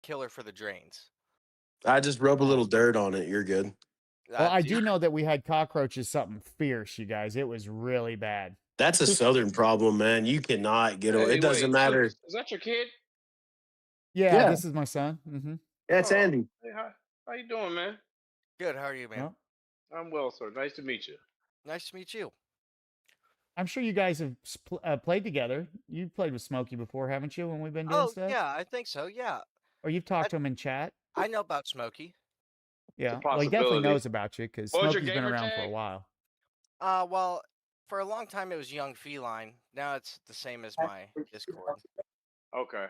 killer for the drains. I just rub a little dirt on it. You're good. Well, I Dude, do know that we had cockroaches something fierce, you guys. It was really bad. That's a southern problem, man. You cannot get away. Hey, It doesn't wait, matter. Is that your kid? Yeah, Yeah. this is my son. Mm-hmm. That's Oh, Andy. Hey, how you doing, man? good. How are you, man? Well, I'm well, sir. Nice to meet you. Nice to meet you. I'm sure you guys have played together. You've played with Smokey before, haven't you? When we've been doing Oh stuff, yeah, I think so. Yeah, or you've talked to him in chat. I know about Smokey. Yeah, well, he definitely possibility. knows about you because What was your Smokey's been gamer around for a tag? while. Well, for a long time it was Young Feline. Now it's the same as my Discord. Okay,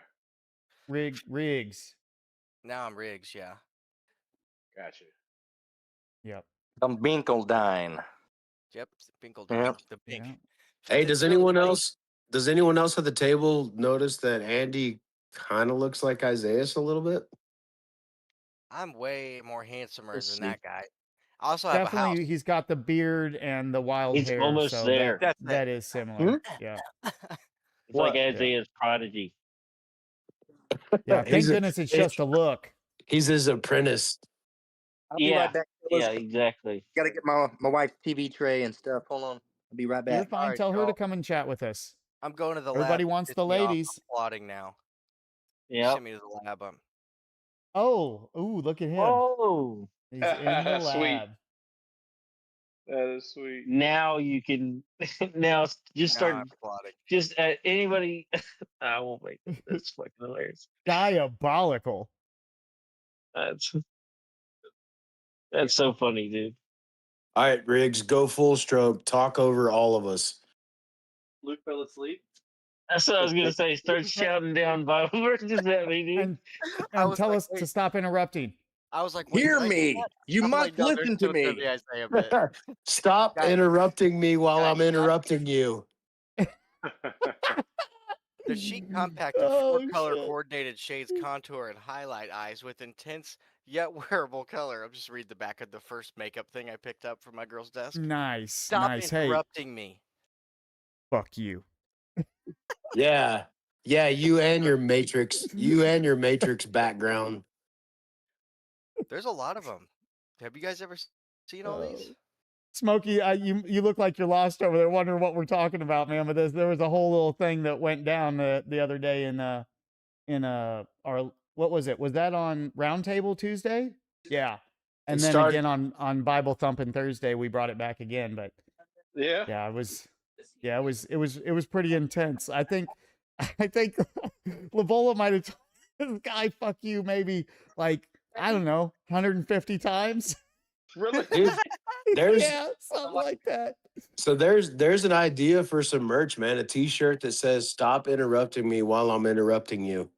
Riggs. Now I'm Riggs. Yeah. gotcha. Yep. Some Binkledine. Yep. Binkledine. Yep. The Bink. Yeah. Hey, It's does really anyone funny. else Does anyone else at the table notice that Andy kind of looks like Isaiah a little bit? I'm way more handsomer Let's than see. that guy. I also have a house. Definitely, he's got the beard and the wild He's hair, almost so there. That's that it. is similar. Yeah, It's like What? Isaiah's prodigy. yeah. He's Thank a- goodness it's just a look. He's his apprentice. I'll be Yeah. right back. fellas. Yeah, exactly. Gotta get my wife's TV tray and stuff. Hold on. I'll be right You're back. fine. Alright, Tell her to y'all. come and chat with us. I'm going to the Everybody lab. wants Piss the me off. ladies. I'm plotting now. Yeah. Send me to the lab. Oh, ooh, look at him. Oh, He's in the Sweet. lab. That is sweet. now you can now just Now start I'm plotting. just anybody. I won't make it. That's fucking hilarious. Diabolical. That's so funny, dude. All right, Riggs, go full stroke. Talk over all of us. Luke fell asleep. That's what I was gonna say. Start shouting down Bible verses at me, dude. And, I and was tell like, us to wait. stop interrupting. I was like, wait, Hear did I say me. that? You I'm must like, no, there's listen to still me. the Isaiah bit. Stop Guys. interrupting me while Guys, I'm stop. interrupting you. The Chic Compact of Oh, 4-color shit. coordinated shades, contour, and highlight eyes with intense yet wearable color. I'm just read the back of the first makeup thing I picked up from my girl's desk. Nice. Stop nice. Hey, interrupting me. fuck you. Yeah. Yeah, you and your Matrix. You and your Matrix background. There's a lot of them. Have you guys ever seen all these? Smokey, you look like you're lost over there, wondering what we're talking about, man. But there was a whole little thing that went down the other day in our, what was it? Was that on Roundtable Tuesday? Yeah, and It then started- again on Bible Thumping Thursday, we brought it back again. But Yeah. it was pretty intense. I think Labola might have told this guy "fuck you" maybe like, I don't know, 150 times. Really? Dude, there's Yeah, something like that. so there's an idea for some merch, man. A T-shirt that says "Stop interrupting me while I'm interrupting you."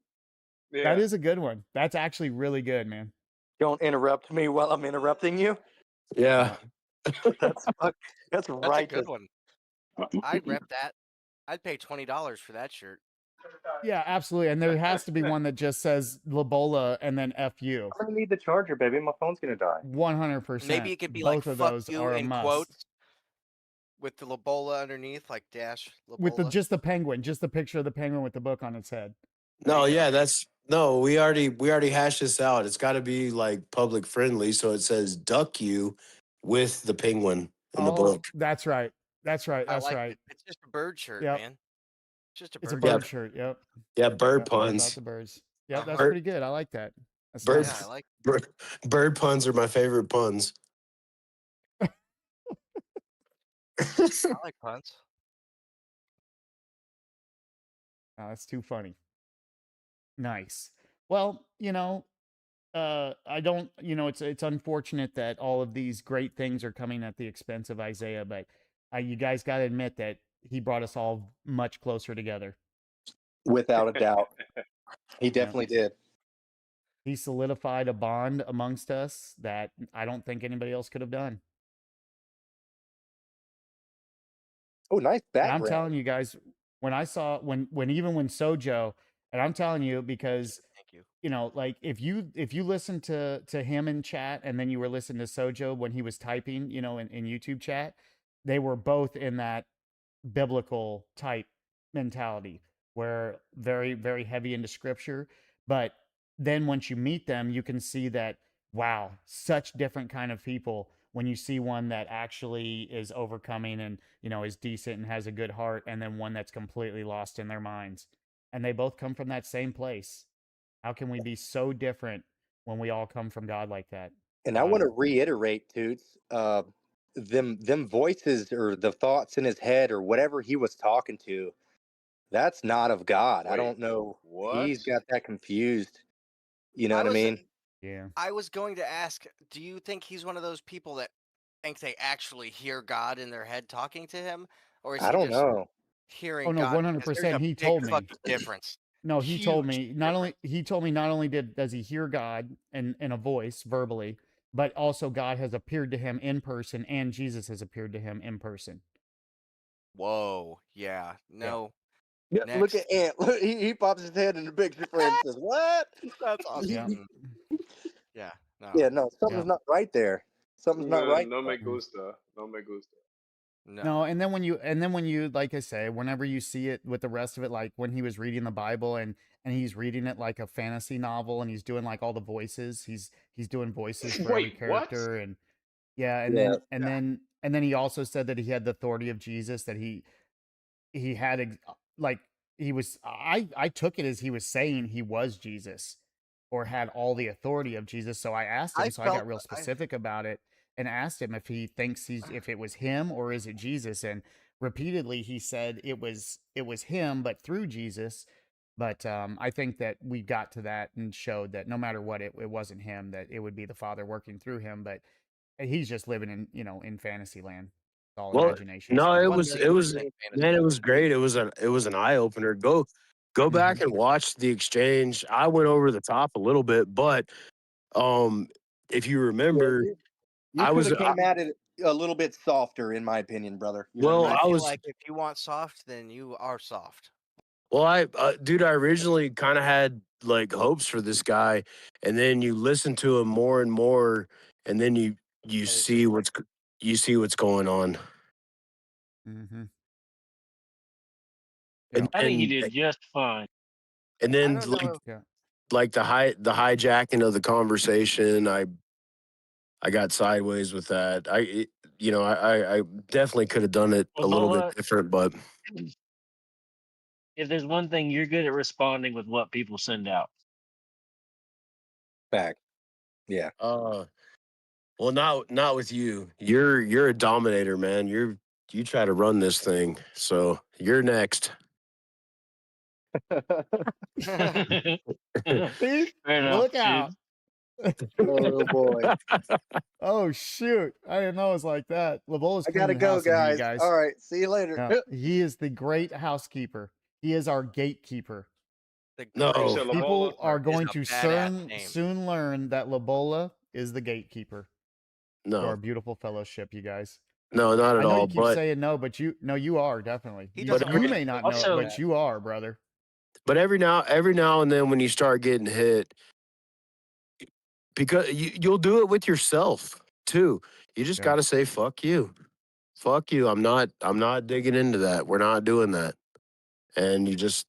Yeah. That is a good one. That's actually really good, man. Don't interrupt me while I'm interrupting you. Yeah. That's That's right. a good one. I'd rep that. I'd pay $20 for that shirt. Yeah, absolutely. And there has to be one that just says Labola and then FU. I'm gonna need the charger, baby. My phone's gonna die. 100%. Maybe it could be Both like of "fuck those you" are a in must. quotes with the Labola underneath, like dash Labola. With just the penguin, just the picture of the penguin with the book on its head. No, yeah, we already hashed this out. It's got to be like public friendly, so it says "duck you" with the penguin in the book. That's right. That's right. I That's like right. it. It's just a bird shirt, Yep. man. Just a It's a bird. bird Yeah. shirt. Yep. Yeah, bird Yep, all about puns. the birds. Yep, that's Bird- pretty good. I like that. That's bird- Yeah, nice. I like. Bird puns are my favorite puns. I like puns. Oh, that's too funny. Nice. Well, I don't, it's unfortunate that all of these great things are coming at the expense of Isaiah, but you guys got to admit that he brought us all much closer together. Without a doubt. He definitely did. He solidified a bond amongst us that I don't think anybody else could have done. Oh, nice And I'm background. telling you guys, when I saw when Sojo, and I'm telling you because Thank you. like if you listen to him in chat and then you were listening to Sojo when he was typing, in YouTube chat, they were both in that biblical type mentality where very, very heavy into scripture. But then once you meet them, you can see that, wow, such different kind of people when you see one that actually is overcoming and, is decent and has a good heart, and then one that's completely lost in their minds. And they both come from that same place. How can we be so different when we all come from God like that? And I want to reiterate, Toots, them voices or the thoughts in his head or whatever he was talking to, that's not of God. I Wait, don't know. what? He's got that confused. You know I what I was- mean? Yeah. I was going to ask, do you think he's one of those people that think they actually hear God in their head talking to him, or is I he don't just know. hearing Oh, no, God? 100%. Because there's a He big told me. fucking difference. No, he told Huge me not only does he hear God in a voice verbally, but also God has appeared to him in person and Jesus has appeared to him in person. Whoa, yeah, no, Yeah, look at Ant. Look, he pops his head in the picture frame and says, "What?" That's Yeah. awesome. Yeah. No. Yeah, no, something's Yeah. not right there. Something's not right. No me Mm. gusta. No me gusta. No, and then when you like I say, whenever you see it with the rest of it, like when he was reading the Bible and he's reading it like a fantasy novel and he's doing like all the voices, he's doing voices for every Wait, what? character and yeah, and Yeah. then he also said that he had the authority of Jesus, that he had like he was I took it as he was saying he was Jesus or had all the authority of Jesus. So I asked him, so I got real specific about it and asked him if he thinks if it was him or is it Jesus, and repeatedly he said it was him but through Jesus. But I think that we got to that and showed that no matter what, it wasn't him, that it would be the Father working through him. But he's just living in in fantasy land. It's all Well, imagination no, stuff. it was man, it was great. It was an eye opener. Go back and watch the exchange. I went over the top a little bit, but if you remember, You I could was have came at it a little bit softer, in my opinion, brother. You know well, what I mean? I I feel was like if you want soft, then you are soft. well, dude, I originally kind of had like hopes for this guy, and then you listen to him more and more, and then you it's see what's going on. Mm-hmm. And I think he then did just fine. and I then don't like know. Yeah. like the hijacking of the conversation, I got sideways with that. I definitely could have done it a Well, little Bola, bit different, but if there's one thing, you're good at responding with what people send out. Fact. Yeah. well, not with you. You're a dominator, man. You try to run this thing, so you're next. Fair See? enough, Look dude. out. Oh boy. Oh shoot. I didn't know it was like that. Lavola's I gotta cleaning go, house in here, guys. guys. All right. See you later. Yeah, he is the great housekeeper. He is our gatekeeper. The No. great said People Labola are is going a to badass name. soon learn that Labola is the gatekeeper to our No, beautiful fellowship, you guys. no, not I at know all. you keep But saying no, but you are definitely. He You, doesn't you look may at not it know Also- it, but you are, brother. but every now and then when you start getting hit, because you'll do it with yourself too. You just Yeah. got to say fuck you. Fuck you. I'm not digging into that. We're not doing that. And you just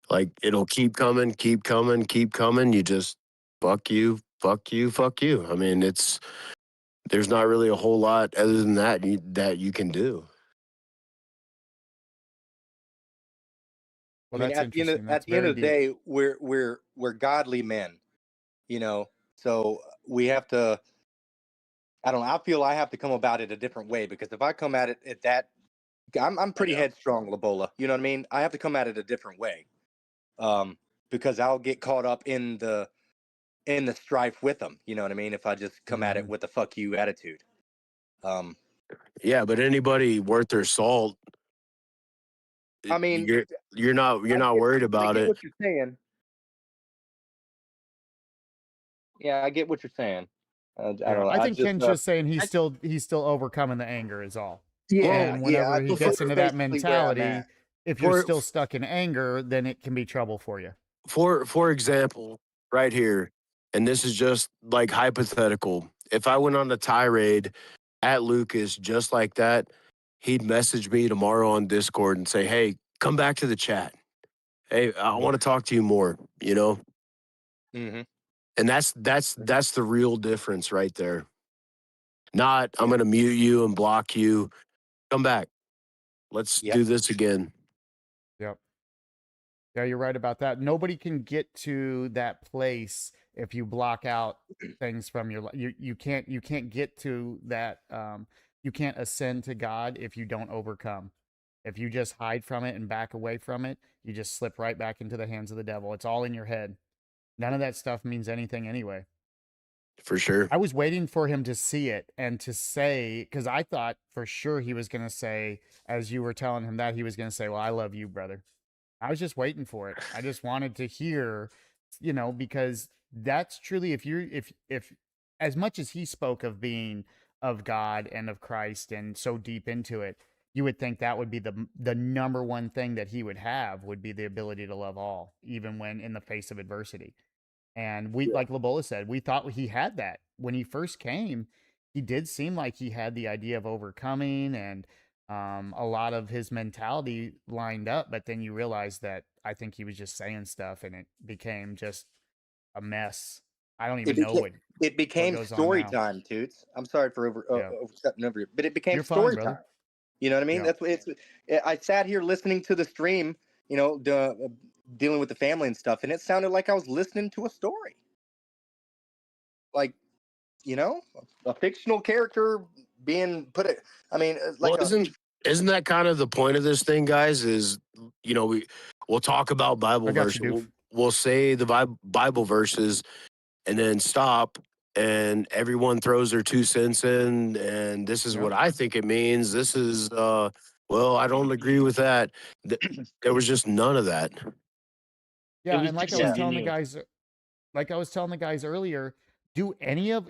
like it'll keep coming, keep coming, keep coming. You just fuck you, fuck you, fuck you. I mean, there's not really a whole lot other than that that you can do. Well, I mean, that's interesting. That's at the end very of the deep. day, we're godly men, you know. So we have to. I don't know. I feel I have to come about it a different way, because if I come at it at that, I'm pretty headstrong, Labola. You know what I mean? I have to come at it a different way, because I'll get caught up in the strife with them. You know what I mean? If I just come at it with a fuck you attitude. Yeah, but anybody worth their salt, I mean, you're not worried about I get it. what you're saying. Yeah, I get what you're saying. I don't know. I think just, Ken's just saying he's still overcoming the anger is all. yeah, And whenever he that's gets into that basically where I'm mentality, at. if you're For- still stuck in anger, then it can be trouble for you. For example, right here, and this is just like hypothetical. If I went on a tirade at Lucas just like that, he'd message me tomorrow on Discord and say, "Hey, come back to the chat. Hey, I want to talk to you more." You know, Mm-hmm. and that's the real difference right there. Not I'm going to mute you and block you. Come back. Let's Yep. do this again. Yep. Yeah, you're right about that. Nobody can get to that place if you block out things from your life. You can't get to that. You can't ascend to God if you don't overcome. If you just hide from it and back away from it, you just slip right back into the hands of the devil. It's all in your head. None of that stuff means anything anyway. For sure. I was waiting for him to see it and to say, because I thought for sure he was going to say, as you were telling him that, he was going to say, "Well, I love you, brother." I was just waiting for it. I just wanted to hear, because that's truly, if as much as he spoke of being of God and of Christ and so deep into it, you would think that would be the number one thing that he would have, would be the ability to love all, even when in the face of adversity. And we, Yeah. like Labola said, we thought he had that when he first came. He did seem like he had the idea of overcoming and a lot of his mentality lined up. But then you realize that I think he was just saying stuff, and it became just a mess. I don't even know It became goes on story now. time, Toots. I'm sorry for overstepping over you, but it became You're fine, story brother. time. You know what I mean? Yeah. That's what it's. I sat here listening to the stream, you know, dealing with the family and stuff, and it sounded like I was listening to a story. Like, you know, a fictional character being put it. I mean, like Well, isn't that kind of the point of this thing, guys? Is, you know, we'll talk about Bible I got verses. you, Doof. We'll say the Bible verses, and then stop, and everyone throws their 2 cents in, and this is Yep. what I think it means. This is well, I don't agree with that. There was just none of that. Yeah, was and like I just was telling the ingenuous. guys, earlier, do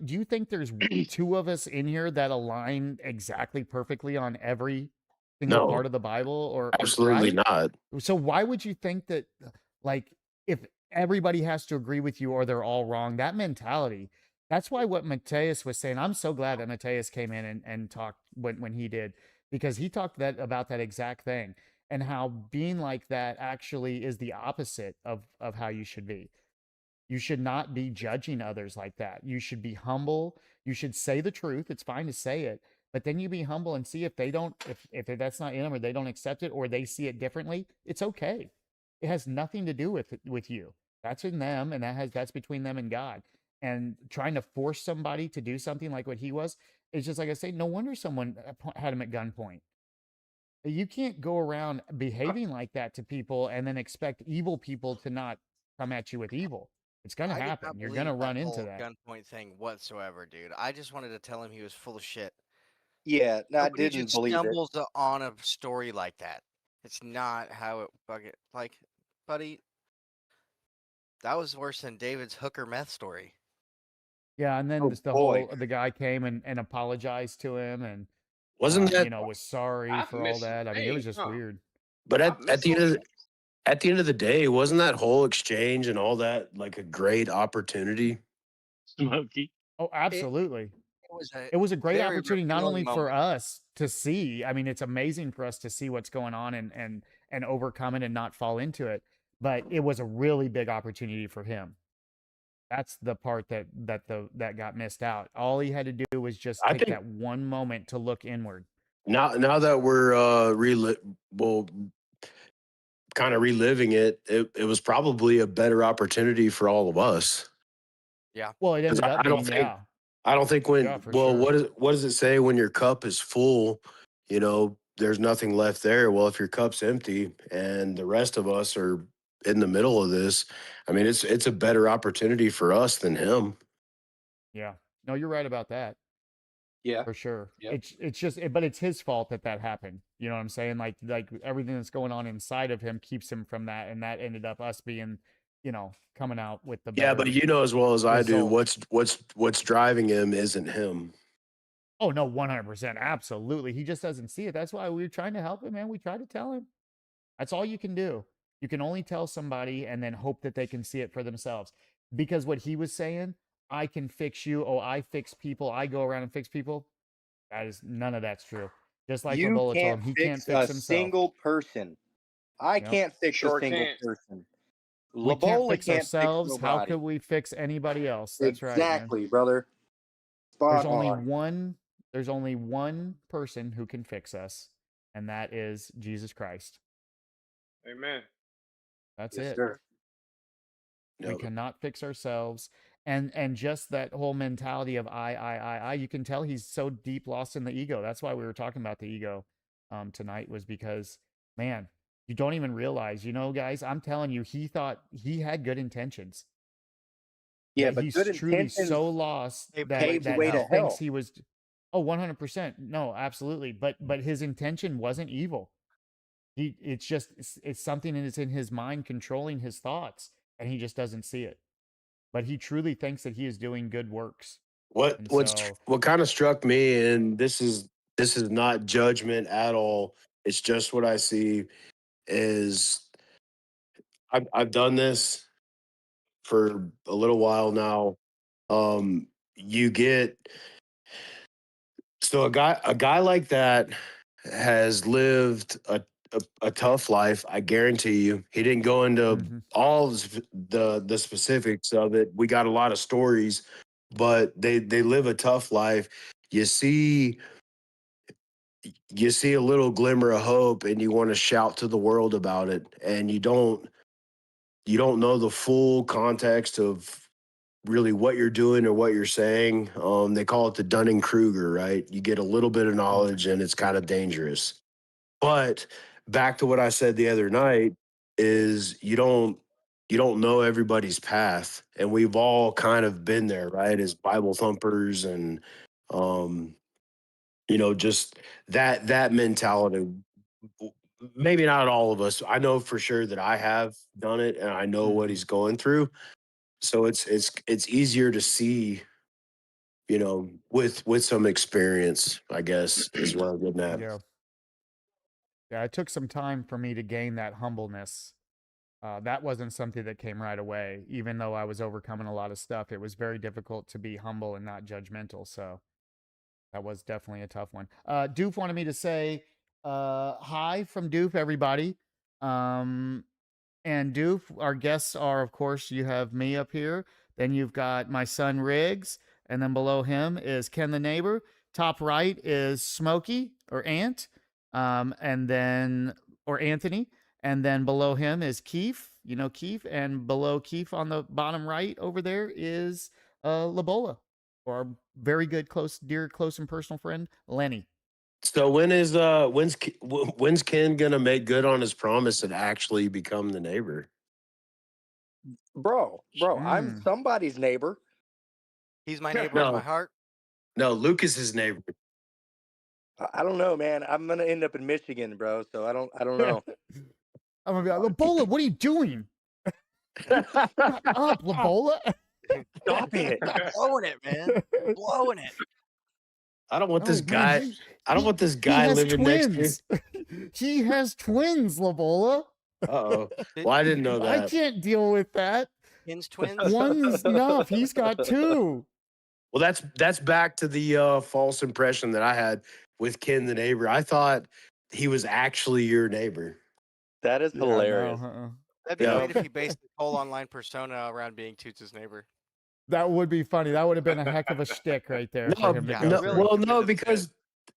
you think there's two of us in here that align exactly perfectly on every single No. part of the Bible, or Absolutely right? not. So why would you think that, like, if everybody has to agree with you or they're all wrong, that mentality, that's why what Mateus was saying, I'm so glad that Mateus came in and talked when he did, because he talked about that exact thing, and how being like that actually is the opposite of how you should be. You should not be judging others like that. You should be humble. You should say the truth. It's fine to say it, but then you be humble and see if they don't, if that's not in them, or they don't accept it, or they see it differently. It's okay. It has nothing to do with you. That's in them, and that's between them and God. And trying to force somebody to do something like what he was, it's just like I say. No wonder someone had him at gunpoint. You can't go around behaving like that to people and then expect evil people to not come at you with evil. It's gonna I did happen. not You're gonna believe run that into whole that. gunpoint thing whatsoever, dude. I just wanted to tell him he was full of shit. Yeah, no, I Nobody didn't just believe it. stumbles on a story like that. It's not how it like, buddy. That was worse than David's hooker meth story. Yeah, and then Oh, the boy. the guy came and apologized to him, and Wasn't that? was sorry I've for all missed some that. I mean, it was things, just huh? weird. But I've at missed the end some of things. at the end of the day, wasn't that whole exchange and all that like a great opportunity? Smokey. Oh, absolutely. It It was a great very opportunity, not revealing only for moment. us to see. I mean, it's amazing for us to see what's going on and overcome it and not fall into it. But it was a really big opportunity for him. That's the part that got missed out. All he had to do was just I take think that one moment to look inward. now that we're kind of reliving it, it was probably a better opportunity for all of us. Well, it 'Cause ended up I don't being, think yeah. I don't think Yeah, for well, sure. what does it say when your cup is full, you know, there's nothing left there. Well, if your cup's empty and the rest of us are in the middle of this, I mean, it's a better opportunity for us than him. Yeah. No, you're right about that. Yeah. For sure. Yep. It's just but it's his fault that happened. You know what I'm saying? Like everything that's going on inside of him keeps him from that, and that ended up us being, coming out with the Yeah, but better you know as well as I do, result. what's driving him isn't him. Oh no, 100%. Absolutely. He just doesn't see it. That's why we were trying to help him, man. We tried to tell him. That's all you can do. You can only tell somebody and then hope that they can see it for themselves. Because what he was saying, I can fix you. Oh, I fix people. I go around and fix people. None of that's true. Just like You Labola told can't him, he can't fix fix a himself. single person. I Yep. can't fix Sure a single can't. person. We can't Labola fix can't fix ourselves. How nobody. could we fix anybody else? That's right, man. Exactly, brother. There's Spot only on. one person who can fix us, and that is Jesus Christ. Amen. That's Yes, it. sir. We Yep. cannot fix ourselves. And just that whole mentality of I, you can tell he's so deep lost in the ego. That's why we were talking about the ego tonight, was because, man, you don't even realize, guys, I'm telling you, he thought he had good intentions. Yeah, That but he's good truly intentions so lost They that paved the that way he to thinks hell. he was 100%. No, absolutely. But his intention wasn't evil. It's something that's in his mind controlling his thoughts, and he just doesn't see it. But he truly thinks that he is doing good works. And so, What kind of struck me, and this is this is not judgment at all. It's just what I see is I've done this for a little while now. You get so a guy like that has lived a tough life. I guarantee you, he didn't go into Mhm. all the specifics of it. We got a lot of stories, but they live a tough life. You see a little glimmer of hope, and you want to shout to the world about it, and you don't know the full context of really what you're doing or what you're saying. They call it the Dunning-Kruger, right? You get a little bit of knowledge and it's kind of dangerous. But back to what I said the other night is you don't know everybody's path. And we've all kind of been there, right? As Bible thumpers and just that mentality. Maybe not all of us. I know for sure that I have done it and I know what he's going through. So it's easier to see, with some experience, I guess, is what I'm getting at. Yeah. Yeah, it took some time for me to gain that humbleness. That wasn't something that came right away. Even though I was overcoming a lot of stuff, it was very difficult to be humble and not judgmental. So that was definitely a tough one. Doof wanted me to say hi from Doof, everybody. And Doof, our guests are, of course, you have me up here. Then you've got my son Riggs. And then below him is Ken the neighbor. Top right is Smokey or Ant. And then, or Anthony. And then below him is Keith. You know Keith. And below Keith on the bottom right over there is Labola, or our very good, dear, close and personal friend, Lenny. So when's Ken gonna make good on his promise and actually become the neighbor? Bro, I'm somebody's neighbor. He's my neighbor in my heart. No, Lucas is neighbor. I don't know, man. I'm gonna end up in Michigan, bro. So I don't know. I'm gonna be like, Labola, what are you doing? Shut up, Labola. Stop it. Blowing it, man. Blowing it. I don't want this Oh, guy. man, I don't want this guy has living next to twins. He has twins, Labola. Uh-oh. Well, I didn't know I that. can't deal with that. Ken's twins. One's enough. He's got two. Well, that's back to the false impression that I had with Ken the neighbor. I thought he was actually your neighbor. That is hilarious. No, That'd be Yeah. great if he based his whole online persona around being Toots' neighbor. that would be funny. That would have been a heck of a shtick right there for him to yeah, go No, through. really. well, no, because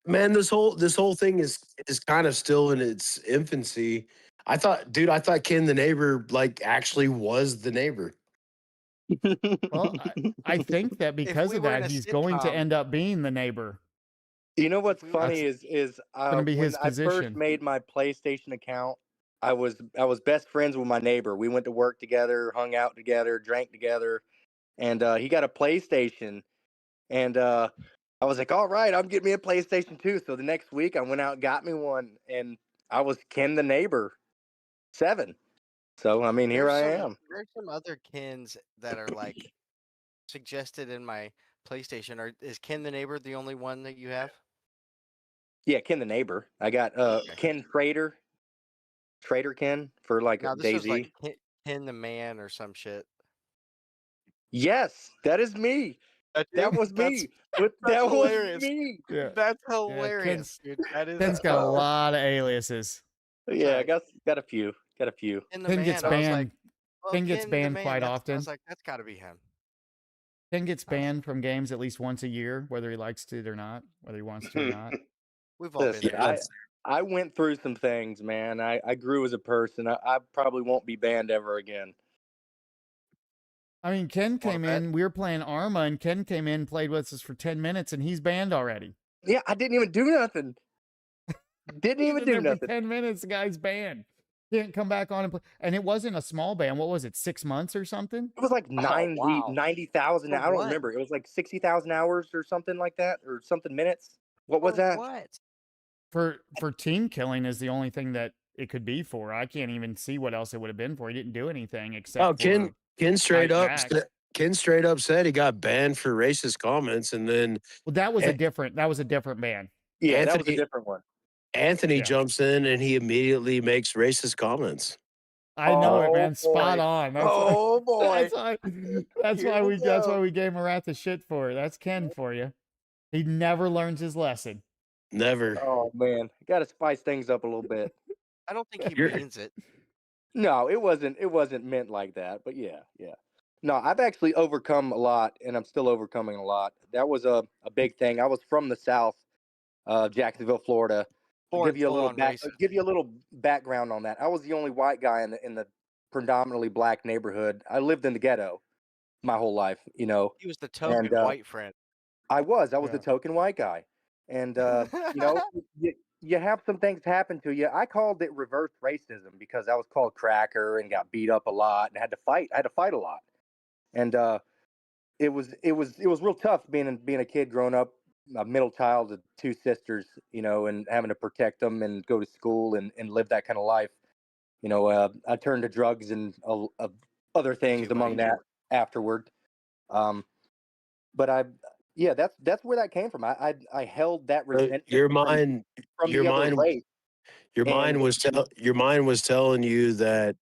man, this whole thing is kind of still in its infancy. I thought Ken the neighbor actually was the neighbor. Well, I think that because we of were in that, a he's going to sitcom- end up being the neighbor. You know what's That's funny is gonna be when his I first position. made my PlayStation account, I was best friends with my neighbor. We went to work together, hung out together, drank together, and he got a PlayStation, and I was like, all right, I'm getting me a PlayStation too. So the next week I went out and got me one, and I was Ken the neighbor 7. So I mean, here I am. There's some other Kens that are suggested in my PlayStation. Is Ken the neighbor the only one that you have? Yeah, Ken the neighbor. I got Ken Trader Ken for No, this was Daisy. Ken the man or some shit. Yes, that is me. That was me. That was hilarious. me. Yeah. That's hilarious, dude. That is. Ken's got a lot of aliases. Yeah, I got a few. Ken the Ken man. gets I was banned. like, well, Ken gets the banned man, quite I often. was like, that's got to be him. Ken gets banned from games at least once a year, whether he likes to or not, whether he wants to or not. We've all been Listen, there. I went through some things, man. I grew as a person. I probably won't be banned ever again. I mean, Ken Wanna came bet? in, we were playing Arma, and Ken came in, played with us for 10 minutes, and he's banned already. Yeah, I didn't even do nothing. Didn't He's even in do there for nothing. 10 minutes, the guy's banned. Can't come back on and play. And it wasn't a small ban. What was it, 6 months or something? It was like 90,000. For I don't what? remember. It was like 60,000 hours or something like that, or something minutes. What was that? What? For team killing is the only thing that it could be for. I can't even see what else it would have been for. He didn't do anything except Oh, Ken straight fight up. back. Ken straight up said he got banned for racist comments, and then Well, that was a different ban. Yeah, that was a Anthony different one. Anthony Yeah. jumps in and he immediately makes racist comments. I know it, Oh, man. Spot boy. on. That's Oh boy. that's Here why we that's why go. we gave Marat the shit for it. That's Ken for you. He never learns his lesson. Never. Oh man, got to spice things up a little bit. I don't think he You're- means it. No, it wasn't meant like that. But yeah. No, I've actually overcome a lot, and I'm still overcoming a lot. That was a big thing. I was from the South, Jacksonville, Florida. To Born give you a little full-on racist. give you a little background on that. I was the only white guy in the predominantly black neighborhood. I lived in the ghetto my whole life, you know. He was the token And white friend. I was Yeah. the token white guy, and you know, you have some things happen to you. I called it reverse racism because I was called cracker and got beat up a lot and had to fight. I had to fight a lot, and it was real tough being a kid growing up, a middle child of two sisters, you know, and having to protect them and go to school and live that kind of life. You know, I turned to drugs and other things too, among buddy. that afterward. But yeah, that's where that came from. I held that resentment Your from mind your the other mind race. your mind And was telling you that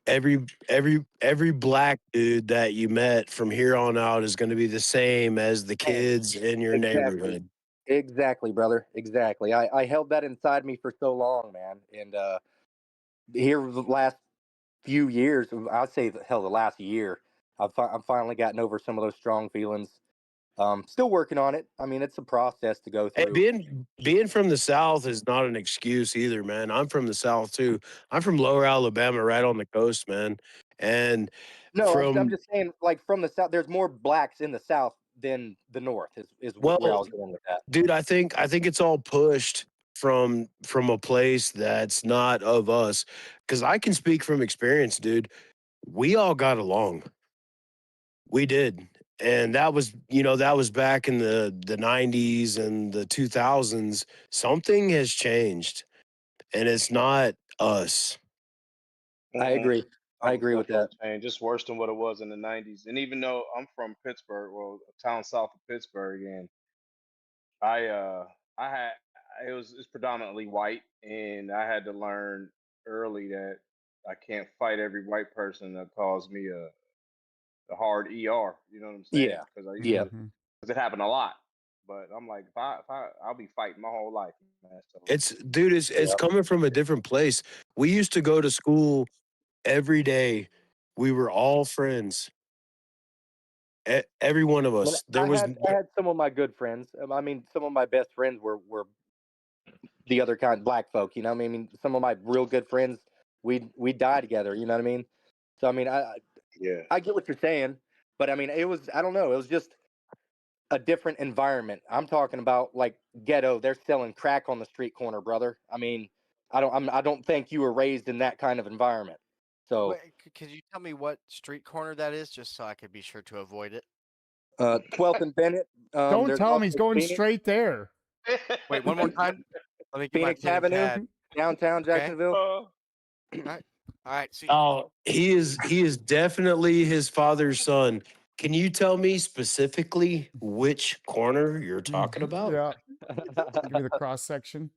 every black dude that you met from here on out is going to be the same as the kids in your exactly. neighborhood. Exactly, brother. Exactly. I held that inside me for so long, man. And here the last few years, I'd say the last year, I'm finally gotten over some of those strong feelings. Still working on it. I mean, it's a process to go Hey, through. being from the South is not an excuse either, man. I'm from the South too. I'm from Lower Alabama, right on the coast, man. And No, I'm from just saying, like from the South, there's more blacks in the South than the North. Is where I well, was going with that. dude, I think it's all pushed from a place that's not of us. Because I can speak from experience, dude. We all got along. We did. And that was, that was back in the 90s and the 2000s. Something has changed, and it's not us. I agree. I agree with that. And just worse than what it was in the '90s. And even though I'm from Pittsburgh, well, a town south of Pittsburgh, and I had it's predominantly white, and I had to learn early that I can't fight every white person that calls me a hard ER. You know what I'm saying? Yeah. Because I used Yeah. to, because it happened a lot. But I'm like, if I'll be fighting my whole life, man. So It's coming from a different place. We used to go to school every day. We were all friends. Every one of Well, us. There I was had some of my good friends. I mean, some of my best friends were the other kind, black folk. You know, what I mean, some of my real good friends, we die together. You know what I mean? So I mean, yeah. I get what you're saying, but I mean, I don't know, it was just a different environment. I'm talking about like ghetto. They're selling crack on the street corner, brother. I mean, I don't think you were raised in that kind of environment. So, Wait, could you tell me what street corner that is, just so I could be sure to avoid it? 12th and Bennett. Don't There's tell him he's also going Phoenix, straight there. Wait, one more time. Let me get my Phoenix pen and Avenue, pad. downtown Jacksonville. All right. See, Oh, he is definitely his father's son. Can you tell me specifically which corner you're talking about? Yeah. Give me the cross section.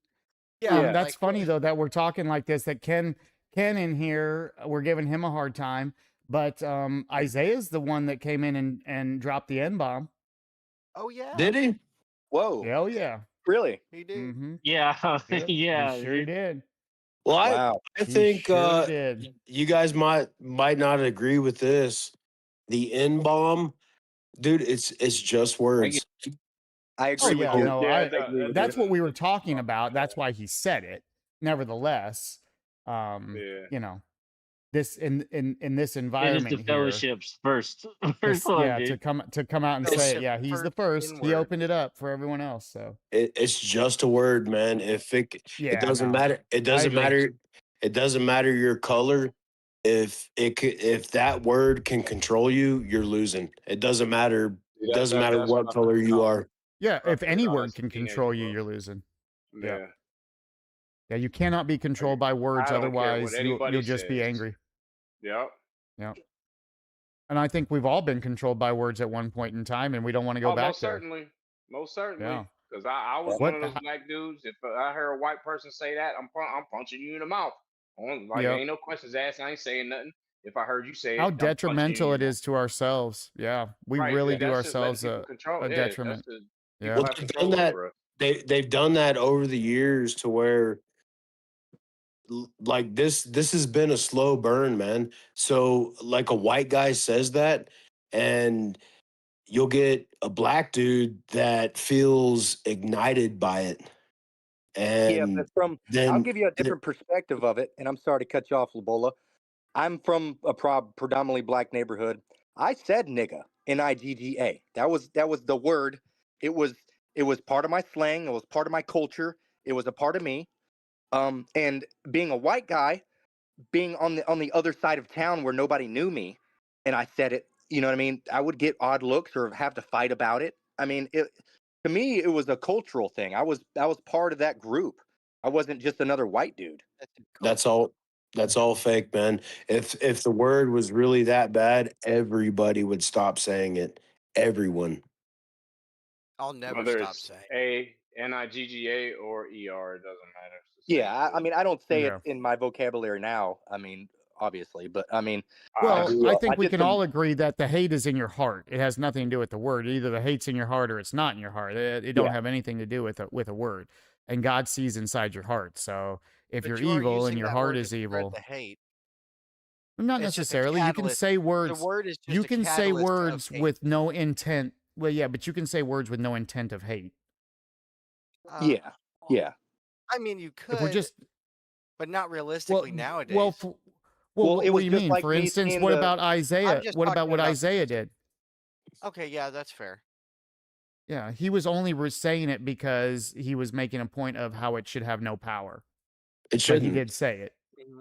yeah, That's like, funny though that we're talking like this. That Ken in here, we're giving him a hard time, but Isaiah's the one that came in and dropped the N bomb. Oh yeah, Did he? Whoa, Hell yeah. really? he did. Mm-hmm. Yeah, Yep, yeah. he sure did. Well, Wow. I He think sure did. you guys might not agree with this. The N bomb, dude, it's just words. I Oh agree with yeah, you. no, Yeah, that's what we were talking about. That's why he said it. Nevertheless, Yeah. you know, this in this It is environment the here, fellowships first. to, First one, yeah, dude. to come out and say, Fellowship yeah, he's the first, first. He inward. opened it up for everyone else. So It's just a word, man. yeah, it doesn't no, matter. It I doesn't agree. matter. It doesn't matter your color. If that word can control you, you're losing. It doesn't matter. It doesn't matter That's what what color you are. Yeah, if I any figured out word as a can teenager, control you, bro. you're losing. Yeah. Yeah, you cannot be controlled by words. I don't care what Otherwise, anybody you'll just be says. angry. Yep. Yeah. And I think we've all been controlled by words at one point in time, and we don't want to go Oh, back most there. certainly. Most certainly. Yeah. Because I was What? one of those black dudes. If I heard a white person say that, I'm punching you in the mouth. Like, Yep. ain't no questions asked. I ain't saying nothing. If I heard you say How it, I'm punching you in detrimental your it mouth. is to ourselves. Yeah, we Right. really do That's just letting ourselves people control. a Yeah, detriment. that's Yeah. people Well, have they've control done that. over us. They've done that over the years to where like this has been a slow burn, man. So like a white guy says that, and you'll get a black dude that feels ignited by it, Yeah, and but I'll then give you a different perspective of it, and I'm sorry to cut you off, Labola. I'm from a predominantly black neighborhood. I said nigga, Nigga. That was the word. It was part of my slang. It was part of my culture. It was a part of me. And being a white guy, being on the other side of town where nobody knew me, and I said it, you know what I mean? I would get odd looks or have to fight about it. I mean, to me, it was a cultural thing. I was part of that group. I wasn't just another white dude. that's all. That's all fake, man. If the word was really that bad, everybody would stop saying it. Everyone. I'll never Whether stop it's saying. Nigga or ER, it doesn't matter. It's the same Yeah, I shit. mean, I don't say Yeah. it in my vocabulary now. I mean, obviously, but I mean, Well, grew I up- think I we did can some- all agree that the hate is in your heart. It has nothing to do with the word. Either the hate's in your heart or it's not in your heart. It don't Yeah. have anything to do with a word. And God sees inside your heart. So if But you're you are evil and using your that heart word to is spread evil, the hate. not It's just a necessarily. You can catalyst. say The words. word is just You a can say catalyst of words hate. with no intent. Well, yeah, but you can say words with no intent of hate. yeah, yeah. I mean, you If we're could, just but not well, realistically nowadays. well, Well, what it do was you just mean? like For me instance, seeing what the. about Isaiah? just What about talking what about Isaiah the- did? Okay, yeah, that's fair. Yeah, he was only saying it because he was making a point of how it should have no power. It But he shouldn't. did say it.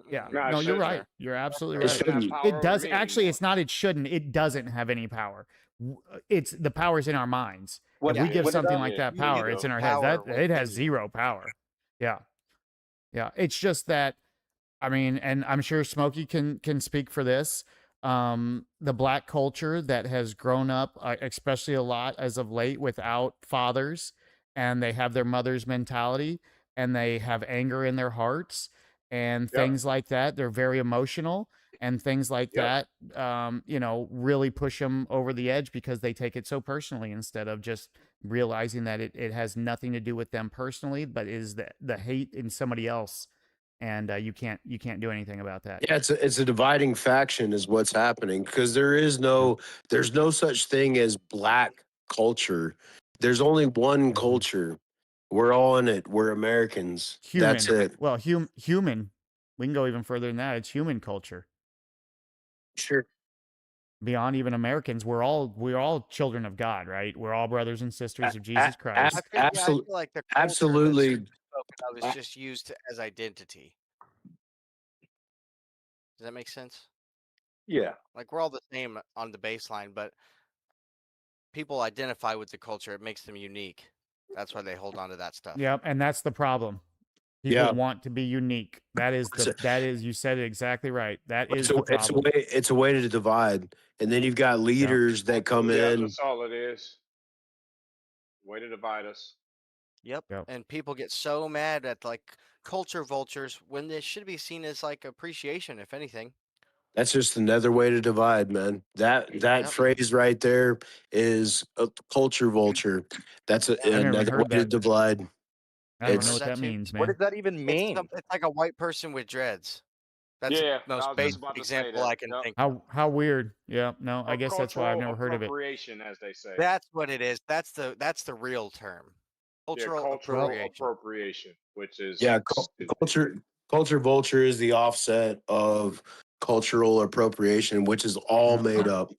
Yeah. No, it No, you're shouldn't. right. You're absolutely It right. Doesn't have shouldn't. power It over does me actually. anymore. It's not. It shouldn't. It doesn't have any power. It's the power's in our minds. What- If we Yeah. give what did something I- like that Yeah, power, ego. it's in our heads. Power That it has within you. zero power. Yeah. Yeah. It's just that. I mean, and I'm sure Smokey can speak for this. The black culture that has grown up, especially a lot as of late, without fathers, and they have their mother's mentality, and they have anger in their hearts, and Yep. things like that. They're very emotional, and things like Yep. that. Really push them over the edge because they take it so personally instead of just realizing that it has nothing to do with them personally, but is the hate in somebody else. And you can't do anything about that. Yeah, it's a dividing faction is what's happening because there's no such thing as black culture. There's only one culture. We're all in it. We're Americans. Human. That's it. Well, human. We can go even further than that. It's human culture. Sure. Beyond even Americans, we're all children of God, right? We're all brothers and sisters of Jesus Christ. I feel like the culture that's absolutely. spoken of is just used as identity. Does that make sense? Yeah. Like we're all the same on the baseline, but people identify with the culture. It makes them unique. That's why they hold on to that stuff. Yep, and that's the problem. People Yeah. want to be unique. That is you said it exactly right. That is It's the a, it's a problem. way. It's a way to divide, and then you've got leaders that come Yeah, in. that's all it is. Way to divide us. Yep. Yep. And people get so mad at like culture vultures when this should be seen as like appreciation, if anything. That's just another way to divide, man. That Yep. phrase right there is a culture vulture. That's never even another way heard to that. divide. I don't It's- know what That that too? means, man. What does that even mean? It's like a white person with dreads. That's Yeah, the I most was just basic about to say example that. I can Yep. think of. How weird. Yeah, no, I guess that's why I've never heard of it. Appropriation, as they say. That's what it is. That's the real term. Cultural, cultural appropriation. appropriation, which is Yeah, stupid. culture vulture is the offset of cultural appropriation, which is all Yeah. made up.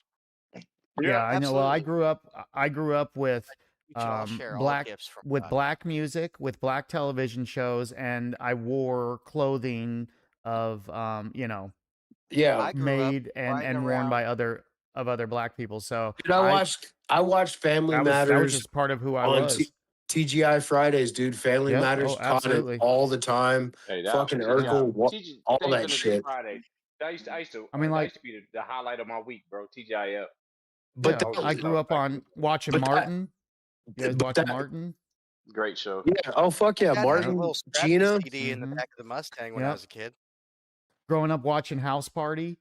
Yeah, I know. Well, I absolutely. grew up with We should all share all black gifts from with God. black music, with black television shows, and I wore clothing of Yeah, I grew up made and right worn around- by other black people. So dude, I watched Family that was Matters just part of who I on was. TGI Fridays, dude. Family Yep. Matters Oh, caught it absolutely. all the time. Hey, Fucking TGI Urkel, all things that in the shit. Friday. I used to I mean, that like- used to be the highlight of my week, bro. TGIF. But Yeah, that was I just grew up back on then. watching But that- Martin. You guys but watch that- Martin? Great show. Yeah. Oh fuck yeah, I had a Martin, little scratchy Gina. CD in the Mhm. back of the Mustang when I Yep. was a kid. Growing up watching House Party,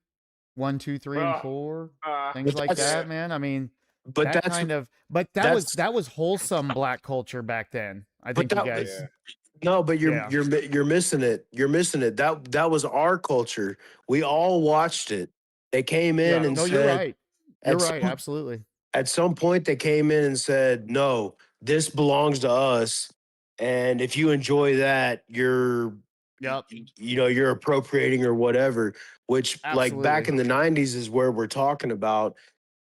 1, 2, 3, and Ah, 4, ah, things But like that's that, man. I mean, but that that's kind of, but that's that was wholesome black culture back then. I but think you that guys, yeah. no, but yeah, you're missing it. You're missing it. That was our culture. We all watched it. They came in yeah. and No, you're said right. You're at right. some Absolutely. at some point they came in and said, "No, this belongs to us." And if you enjoy that, Yep. you're appropriating or whatever, which like back Absolutely. in the 90s is where we're talking about.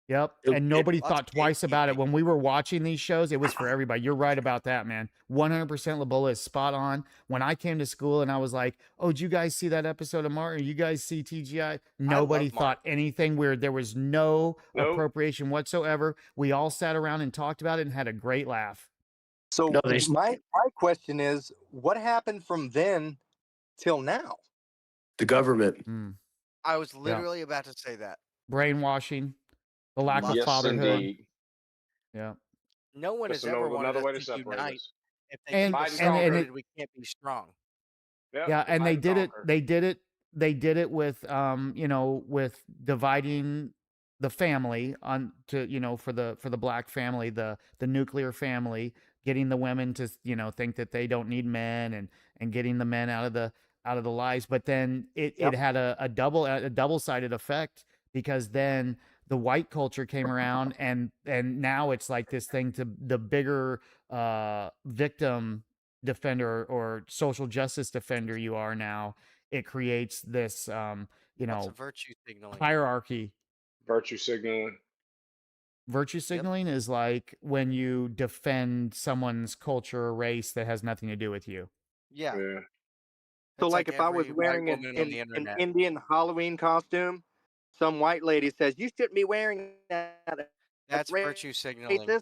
Yep. It, And it, nobody Lots thought of twice about it. gatekeeping. When we were watching these shows, it was for everybody. You're right about that, man. 100% Labola is spot on. When I came to school and I was like, oh, did you guys see that episode of Martin? You guys see TGI? Nobody love thought anything weird. There was no Nope. appropriation whatsoever. We all sat around and talked about it and had a great laugh. So No, they my question is, what happened from then till now? the government. Mm. I was Yeah. literally about to say that. Brainwashing, the lack of Lots Yes, fatherhood. indeed. Yeah. No one Just has ever wanted another us way to to separate unite. us. If they And keep Divide us and conquer. separated, we can't be strong. Yep, Yeah, and they divide did it. conquer. They did it with with dividing the family on to for the black family, the nuclear family, getting the women to think that they don't need men, and getting the men out of the lives. But then it had a double-sided effect, because then the white culture came around, and now it's like this thing to the bigger victim defender or social justice defender you are now, it creates this Lots of virtue signaling. hierarchy. Virtue signaling. Virtue signaling is like when you defend someone's culture or race that has nothing to do with you. Yeah. Yeah. So, It's like, if I was every white wearing woman on the an internet. Indian Halloween costume, some white lady says, "You shouldn't be wearing that. That's That's virtue signaling. racist."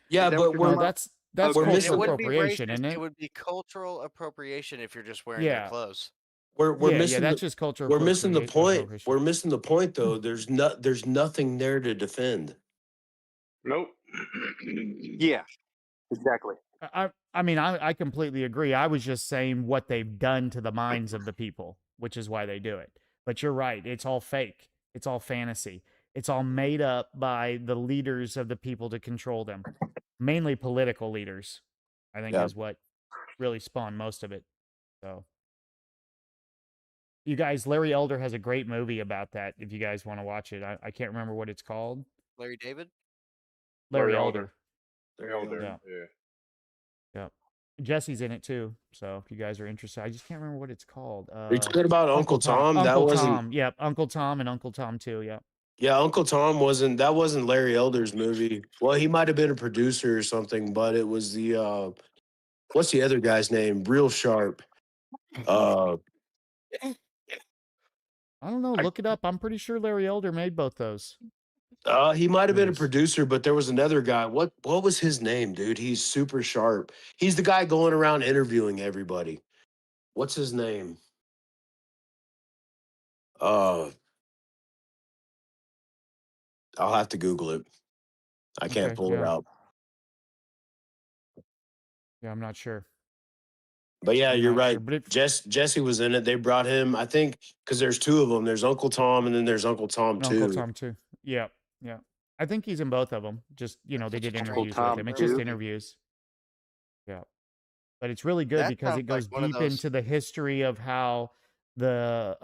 Yeah, Is that but what you're No, talking about? that's Okay. we're And it cultural missing wouldn't be appropriation, racist. isn't It it? would be cultural appropriation if you're just wearing their Yeah. clothes. we're Yeah, missing that's the just cultural we're missing the point. appropriation. We're missing the point though. There's nothing there to defend. Nope. Yeah, exactly. I mean, I completely agree. I was just saying what they've done to the minds of the people, which is why they do it. But you're right. It's all fake. It's all fantasy. It's all made up by the leaders of the people to control them. Mainly political leaders, I think, Yeah. is what really spawned most of it. So, you guys, Larry Elder has a great movie about that if you guys want to watch it. I can't remember what it's called. Larry David? Larry Larry Elder. Elder. Yeah. Yeah. Yep. Jesse's in it too. So if you guys are interested, I just can't remember what it's called. Are you talking about Uncle Tom? That Uncle wasn't. Tom. Yep. Uncle Tom and Uncle Tom too. Yep. Yeah, Uncle Tom wasn't. That wasn't Larry Elder's movie. Well, he might have been a producer or something, but it was the what's the other guy's name? Real Sharp. I don't know. I- Look it up. I'm pretty sure Larry Elder made both those. He might have been a movies. producer, but there was another guy. What was his name, dude? He's super sharp. He's the guy going around interviewing everybody. What's his name? I'll have to Google it. I can't Okay, pull it yeah. out. Yeah, I'm not sure. But yeah, I'm you're not right. sure, but if- Jesse was in it. They brought him, I think, because there's two of them. There's Uncle Tom, and then there's Uncle Tom And too. Uncle Tom too. Yeah. Yeah. I think he's in both of them. Just, they Such did a interviews Tom with him. It's just too. interviews. Yeah. But it's really good That because sounds it goes like one of deep those- into the history of how the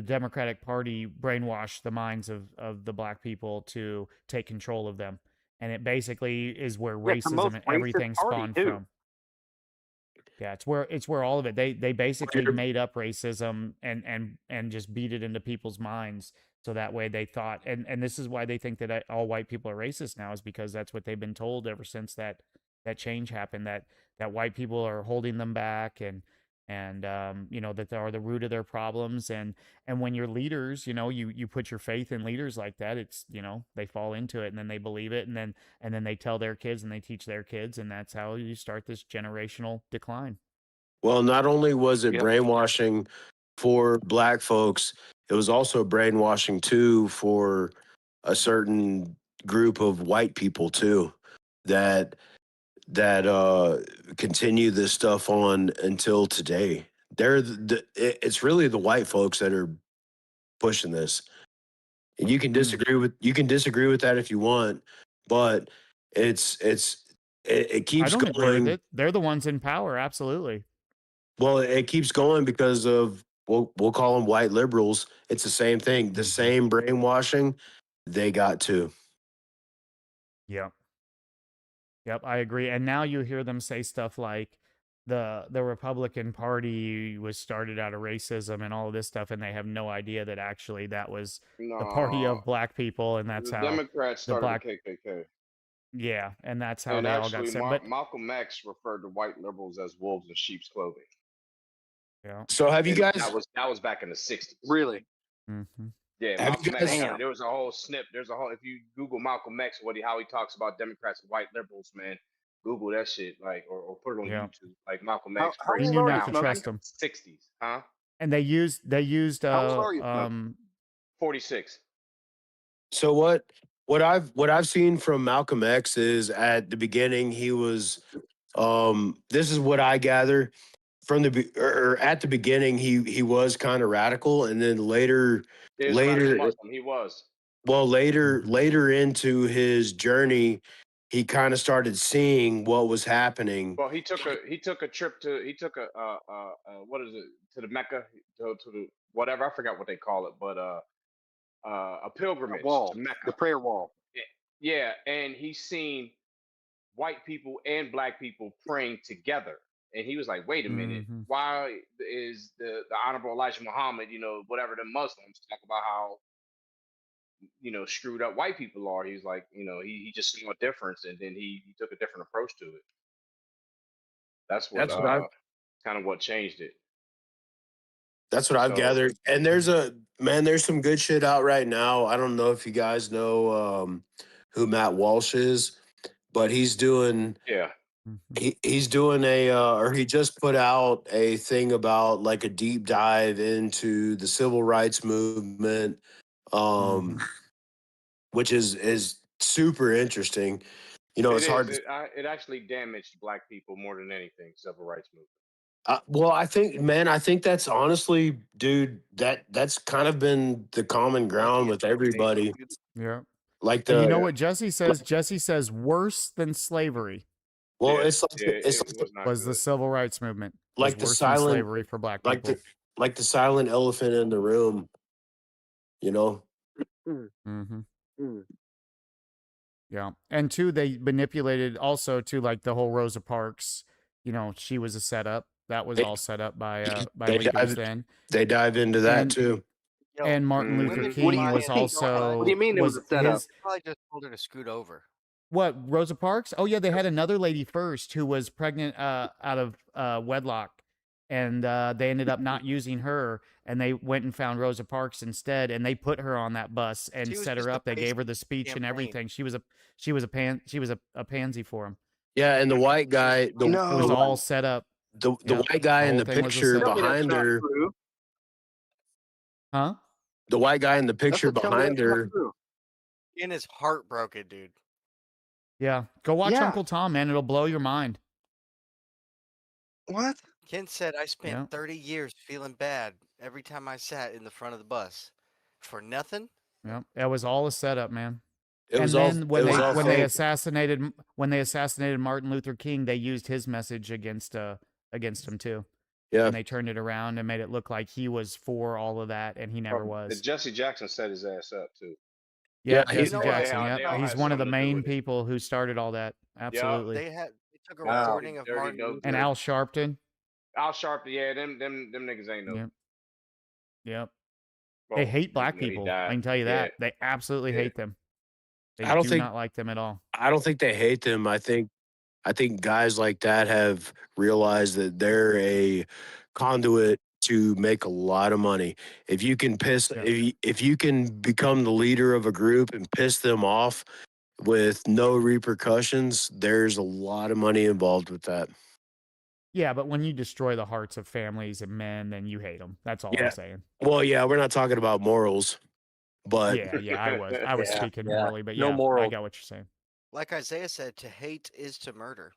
Democratic Party brainwashed the minds of the black people to take control of them. And it basically is where Yeah, it's the most racism and racist everything party, spawned too. from. Yeah, it's where all of it. They basically You're- made up racism and just beat it into people's minds, so that way they thought, and this is why they think that all white people are racist now, is because that's what they've been told ever since that change happened, that white people are holding them back, and that they are the root of their problems, and when your leaders, you put your faith in leaders like that, it's they fall into it, and then they believe it, and then they tell their kids and they teach their kids, and that's how you start this generational decline. Well, not only was it Yep. brainwashing for black folks, it was also brainwashing too for a certain group of white people too. That continue this stuff on until today. It's really the white folks that are pushing this. And you can disagree with that if you want, but it I keeps don't agree with going. it. They're the ones in power. Absolutely. Well, it keeps going because of we'll call them white liberals. It's the same thing, the same brainwashing they got too. Yep. Yep, I agree. And now you hear them say stuff like the Republican Party was started out of racism and all of this stuff, and they have no idea that actually that was the party No, of black people, and that's the how Democrats the started black the KKK. yeah, and that's how And they all got actually, set. But Malcolm X referred to white liberals as wolves in sheep's clothing. yeah. So have you And guys that was back in the 60s. Really? hmm Yeah, Have you Malcolm X. guys- There was a whole snip. There's a whole. If you Google Malcolm X, how he talks about Democrats and white liberals, man, Google that shit, like, or put it on Yeah. YouTube, like Malcolm How- X. how You breaks old knew are it you, not to down Smokey? back trust in them. the 60s, huh? And they used How old are you, Smokey? 46. So what I've seen from Malcolm X is at the beginning he was this is what I gather from or at the beginning he was kind of radical, and then later Islamic Muslim, he was. well later Mhm. later into his journey he kind of started seeing what was happening. Well, he took a trip to what is it, to the Mecca, to the whatever, I forgot what they call it, but a pilgrimage Wall, to Mecca. the prayer wall. Yeah, and he's seen white people and black people praying together. And he was like, wait a minute, Mhm. why is the Honorable Elijah Muhammad, whatever, the Muslims talk about how, screwed up white people are. He's like, he just saw a difference, and then he took a different approach to it. That's what kind of what changed it. That's what I've So- gathered. And there's some good shit out right now. I don't know if you guys know who Matt Walsh is, but he's doing Yeah. he's doing or he just put out a thing about like a deep dive into the civil rights movement, which is super interesting. It's hard. It actually damaged black people more than anything. Civil rights movement. Well, I think that's honestly, dude, that's kind of been the common ground with everybody. Yeah. Like And you know what Jesse says? Jesse says worse than slavery well, Yeah, it's like it was not was the good. civil rights movement. Like Was the worse than silent- slavery for black like people. the silent elephant in the room, Mm-hmm. Yeah. And two, they manipulated also to like the whole Rosa Parks, she was a setup. That was They- all set up by they leaders dived- then. They dive into that And- too. Yo, And Martin Mhm. Luther Women King flying was in also What do you mean it was a setup? his probably just told her to scoot over. what, Rosa Parks? Oh yeah, they had another lady first who was pregnant out of wedlock, and they ended up not using her, and they went and found Rosa Parks instead, and they put her on that bus and She was set just her a up. They base gave her the speech and campaign. everything. She was a pansy for him. Yeah, and the white guy, It was all set up, the yeah, white guy the in whole the thing was a picture setup. Tell me that's behind not her, true. huh? the white guy in the That's picture what- tell me behind that's not her. true. Ian is heartbroken, dude. Yeah, go watch Yeah. Uncle Tom, man. It'll blow your mind. What? Ken said I spent Yeah. 30 years feeling bad every time I sat in the front of the bus. For nothing? Yeah, that was all a setup, man. It And was all. then when it was all they fake. assassinated Martin Luther King, they used his message against him too. Yeah. And they turned it around and made it look like he was for all of that, and he never was. Jesse Jackson set his ass up too. Yeah, Yeah, Jesse you know what? Jackson. They all Yeah, he's had one of the something to do main with it. people who started all that. Absolutely. They took a Wow. recording of Dirty Martin dope. Luther. And Al Sharpton. Al Sharpton, yeah, them niggas ain't no. Yep. Yep. well, They hate black you know, he people. I died. can tell you Yeah. that. They absolutely Yeah. hate them. They I don't do think- not like them at all. I don't think they hate them. I think guys like that have realized that they're a conduit to make a lot of money. If you can Yeah. if you can become the leader of a group and piss them off with no repercussions, there's a lot of money involved with that. Yeah, but when you destroy the hearts of families and men, then you hate them. That's all Yeah. I'm saying. Well, yeah, we're not talking about morals, but Yeah, I was Yeah, speaking yeah. morally, but No yeah, I moral. got what you're saying. Like Isaiah said, to hate is to murder.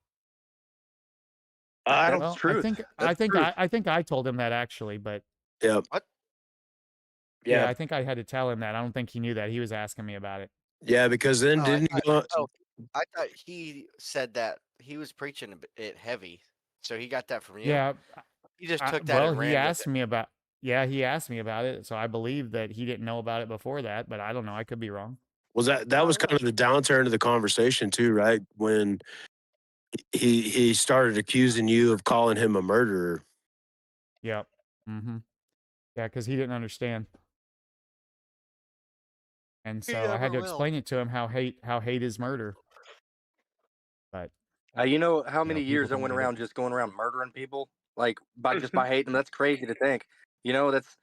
I don't. That's Well, truth. That's truth. I think I told him that actually, but Yep. What? yeah, Yeah. I think I had to tell him that. I don't think he knew that. He was asking me about it. Yeah. Because then Oh, didn't he go? I thought he said that he was preaching it heavy, so he got that from you. Yeah. He just I- took that well, and he ran with asked it. me about. Yeah, he asked me about it, so I believe that he didn't know about it before that, but I don't know. I could be wrong. Was that was kind of the downturn of the conversation too, right? When he started accusing you of calling him a murderer. Yep. Mm-hmm. Yeah, because he didn't understand. And He so I had never to will. explain it to him how hate is murder. But You know how you know, many people years I don't went get it. around just going around murdering people, like by hating them. That's crazy to think. You know, that's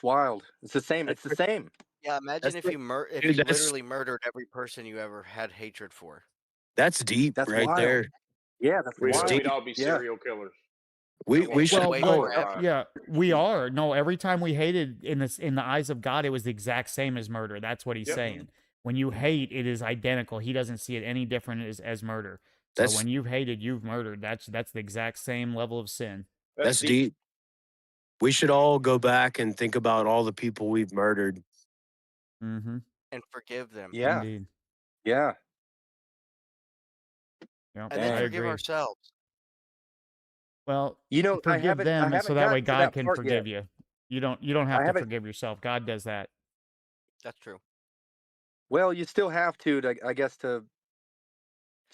wild. It's the same. It's the same. Yeah, imagine if the- you if dude, you that's- literally murdered every person you ever had hatred for. That's deep, That's right wild. there. Yeah, that's We'd, It's wild. we'd deep. all be Yeah. serial killers. We Well, should. Well, wait well, forever. yeah, we are. No, every time we hated in the eyes of God, it was the exact same as murder. That's what he's Yep. saying. When you hate, it is identical. He doesn't see it any different as murder. So That's when you've hated, you've murdered. That's the exact same level of sin. that's deep. We should all go back and think about all the people we've murdered. Mm-hmm. And forgive them. Yeah. Indeed. Yeah. Yep, And then I forgive agree. ourselves. Well, You know, I forgive haven't them, and so that way gotten to God that can part forgive yet. you. You don't have to haven't- forgive yourself. God does that. That's true. Well, you still have to I guess, to